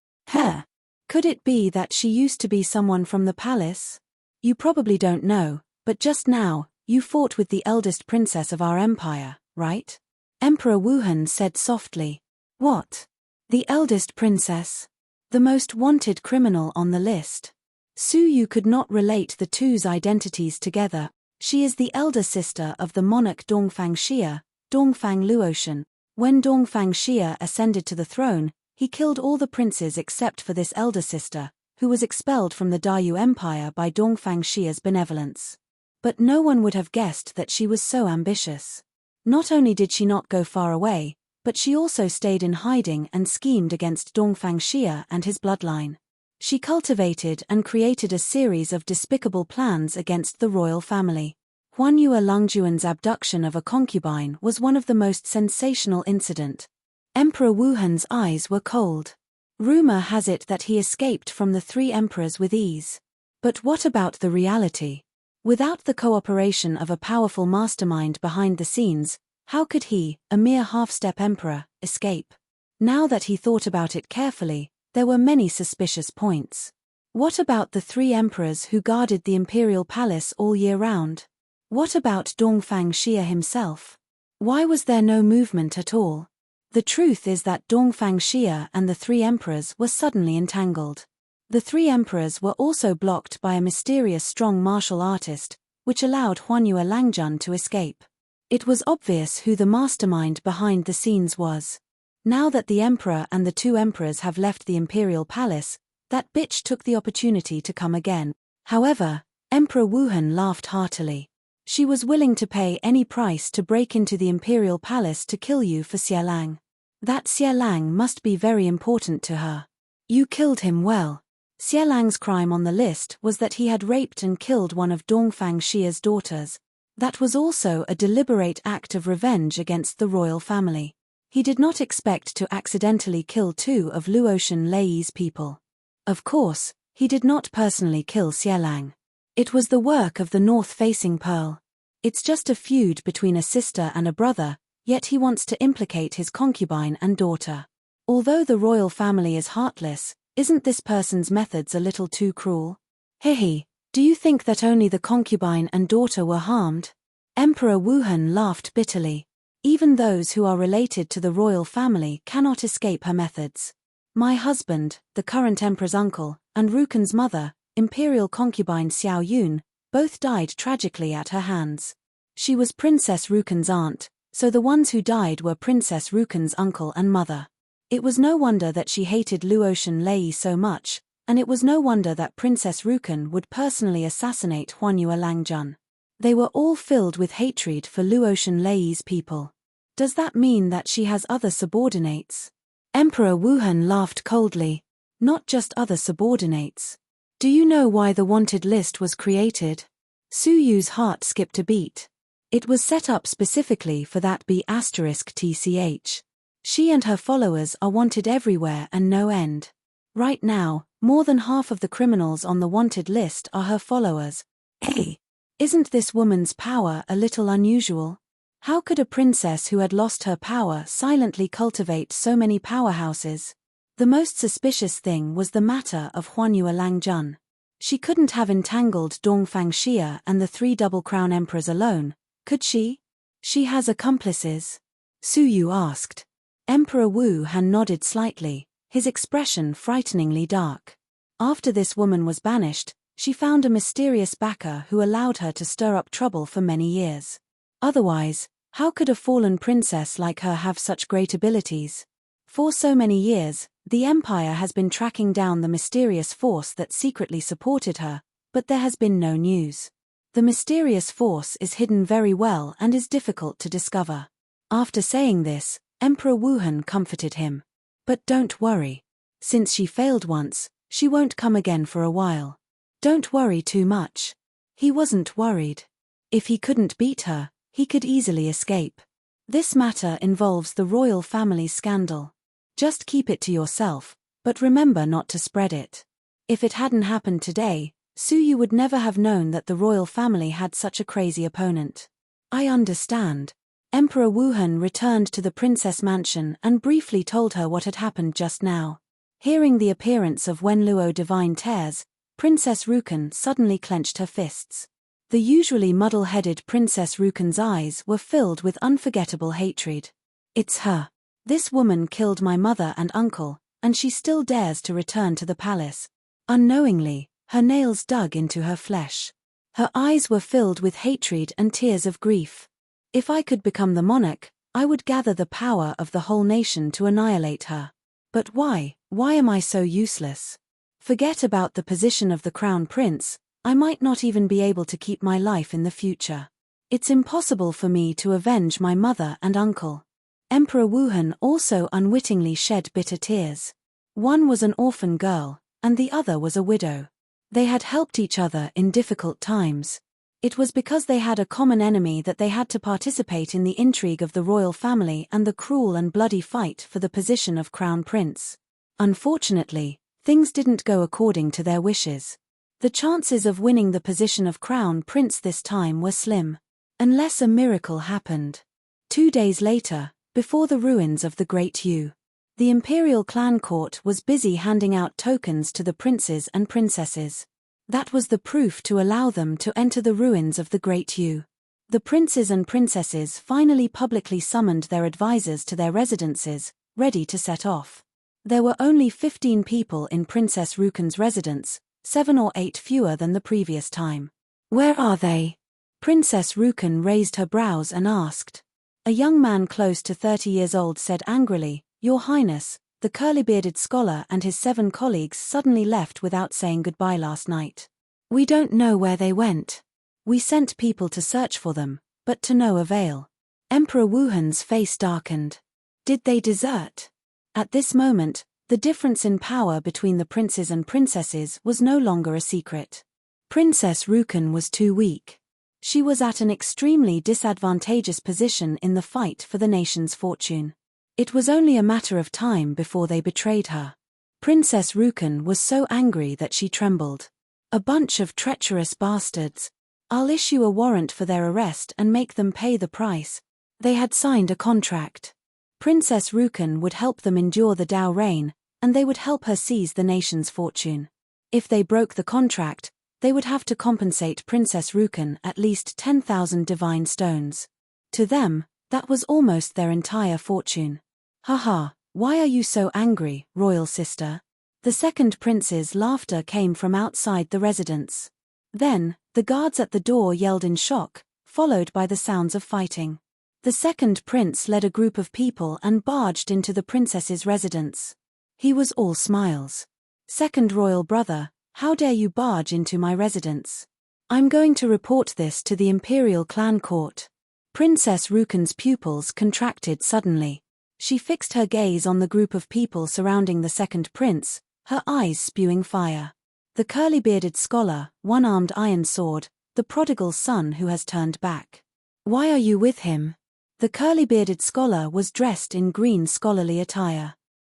Could it be that she used to be someone from the palace? You probably don't know, but just now, you fought with the eldest princess of our empire, right? Emperor Wuhan said softly. What? The eldest princess? The most wanted criminal on the list. Suyu could not relate the two's identities together. She is the elder sister of the monarch Dongfang Xia, Dongfang Luotian. When Dongfang Xia ascended to the throne, he killed all the princes except for this elder sister, who was expelled from the Dayu Empire by Dongfang Xia's benevolence. But no one would have guessed that she was so ambitious. Not only did she not go far away, but she also stayed in hiding and schemed against Dongfang Xia and his bloodline. She cultivated and created a series of despicable plans against the royal family. Huanyue Lungjuan's abduction of a concubine was one of the most sensational incidents. Emperor Wuhan's eyes were cold. Rumor has it that he escaped from the three emperors with ease. But what about the reality? Without the cooperation of a powerful mastermind behind the scenes, how could he, a mere half-step emperor, escape? Now that he thought about it carefully, there were many suspicious points. What about the three emperors who guarded the imperial palace all year round? What about Dongfang Xia himself? Why was there no movement at all? The truth is that Dongfang Xia and the three emperors were suddenly entangled. The three emperors were also blocked by a mysterious strong martial artist, which allowed Huanyue Langjun to escape. It was obvious who the mastermind behind the scenes was. Now that the emperor and the two emperors have left the imperial palace, that bitch took the opportunity to come again. However, Emperor Wuhan laughed heartily. She was willing to pay any price to break into the imperial palace to kill you for Xielang. That Xielang must be very important to her. You killed him well. Xielang's crime on the list was that he had raped and killed one of Dongfang Xia's daughters. That was also a deliberate act of revenge against the royal family. He did not expect to accidentally kill two of Luotian Lei's people. Of course, he did not personally kill Xielang. It was the work of the north-facing Pearl. It's just a feud between a sister and a brother, yet he wants to implicate his concubine and daughter. Although the royal family is heartless, isn't this person's methods a little too cruel? Hehe, do you think that only the concubine and daughter were harmed? Emperor Wuhan laughed bitterly. Even those who are related to the royal family cannot escape her methods. My husband, the current emperor's uncle, and Rukun's mother, imperial concubine Xiao Yun, both died tragically at her hands. She was Princess Rukun's aunt, so the ones who died were Princess Rukun's uncle and mother. It was no wonder that she hated Luotian Lei so much, and it was no wonder that Princess Rukun would personally assassinate Huanyue Langjun. They were all filled with hatred for Luotian Lei's people. Does that mean that she has other subordinates? Emperor Wuhan laughed coldly. Not just other subordinates. Do you know why the wanted list was created? Suyu's heart skipped a beat. It was set up specifically for that B*TCH. She and her followers are wanted everywhere and no end. Right now, more than half of the criminals on the wanted list are her followers. Hey, isn't this woman's power a little unusual? How could a princess who had lost her power silently cultivate so many powerhouses? The most suspicious thing was the matter of Huanyue Langjun. She couldn't have entangled Dongfang Xia and the three Double Crown emperors alone, could she? She has accomplices? Suyu asked. Emperor Wu Han nodded slightly, his expression frighteningly dark. After this woman was banished, she found a mysterious backer who allowed her to stir up trouble for many years. Otherwise, how could a fallen princess like her have such great abilities? For so many years, the Empire has been tracking down the mysterious force that secretly supported her, but there has been no news. The mysterious force is hidden very well and is difficult to discover. After saying this, Emperor Wuhan comforted him. But don't worry. Since she failed once, she won't come again for a while. Don't worry too much. He wasn't worried. If he couldn't beat her, he could easily escape. This matter involves the royal family scandal. Just keep it to yourself, but remember not to spread it. If it hadn't happened today, Suyu would never have known that the royal family had such a crazy opponent. I understand. Emperor Wuhan returned to the princess mansion and briefly told her what had happened just now. Hearing the appearance of Wenluo divine tears, Princess Rukan suddenly clenched her fists. The usually muddle-headed Princess Rukan's eyes were filled with unforgettable hatred. It's her. This woman killed my mother and uncle, and she still dares to return to the palace. Unknowingly, her nails dug into her flesh. Her eyes were filled with hatred and tears of grief. If I could become the monarch, I would gather the power of the whole nation to annihilate her. But why am I so useless? Forget about the position of the crown prince, I might not even be able to keep my life in the future. It's impossible for me to avenge my mother and uncle. Emperor Wuhan also unwittingly shed bitter tears. One was an orphan girl, and the other was a widow. They had helped each other in difficult times. It was because they had a common enemy that they had to participate in the intrigue of the royal family and the cruel and bloody fight for the position of crown prince. Unfortunately, things didn't go according to their wishes. The chances of winning the position of crown prince this time were slim. Unless a miracle happened. 2 days later, before the ruins of the Great Yu, the imperial clan court was busy handing out tokens to the princes and princesses. That was the proof to allow them to enter the ruins of the Great Yu. The princes and princesses finally publicly summoned their advisors to their residences, ready to set off. There were only 15 people in Princess Rukan's residence, 7 or 8 fewer than the previous time. Where are they? Princess Rukan raised her brows and asked. A young man close to 30 years old said angrily, Your Highness, the curly-bearded scholar and his 7 colleagues suddenly left without saying goodbye last night. We don't know where they went. We sent people to search for them, but to no avail. Emperor Wuhan's face darkened. Did they desert? At this moment, the difference in power between the princes and princesses was no longer a secret. Princess Rukan was too weak. She was at an extremely disadvantageous position in the fight for the nation's fortune. It was only a matter of time before they betrayed her. Princess Rukan was so angry that she trembled. A bunch of treacherous bastards. I'll issue a warrant for their arrest and make them pay the price. They had signed a contract. Princess Rukan would help them endure the Dao reign, and they would help her seize the nation's fortune. If they broke the contract, they would have to compensate Princess Rukan at least 10,000 divine stones. To them, that was almost their entire fortune. Haha, why are you so angry, royal sister? The second prince's laughter came from outside the residence. Then, the guards at the door yelled in shock, followed by the sounds of fighting. The second prince led a group of people and barged into the princess's residence. He was all smiles. Second royal brother, how dare you barge into my residence? I'm going to report this to the imperial clan court. Princess Rukan's pupils contracted suddenly. She fixed her gaze on the group of people surrounding the second prince, her eyes spewing fire. The curly-bearded scholar, one-armed iron sword, the prodigal son who has turned back. Why are you with him? The curly-bearded scholar was dressed in green scholarly attire.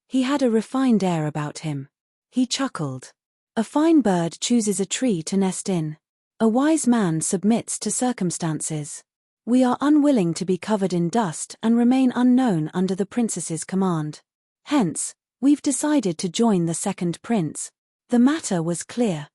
He had a refined air about him. He chuckled. A fine bird chooses a tree to nest in. A wise man submits to circumstances. We are unwilling to be covered in dust and remain unknown under the princess's command. Hence, we've decided to join the second prince. The matter was clear.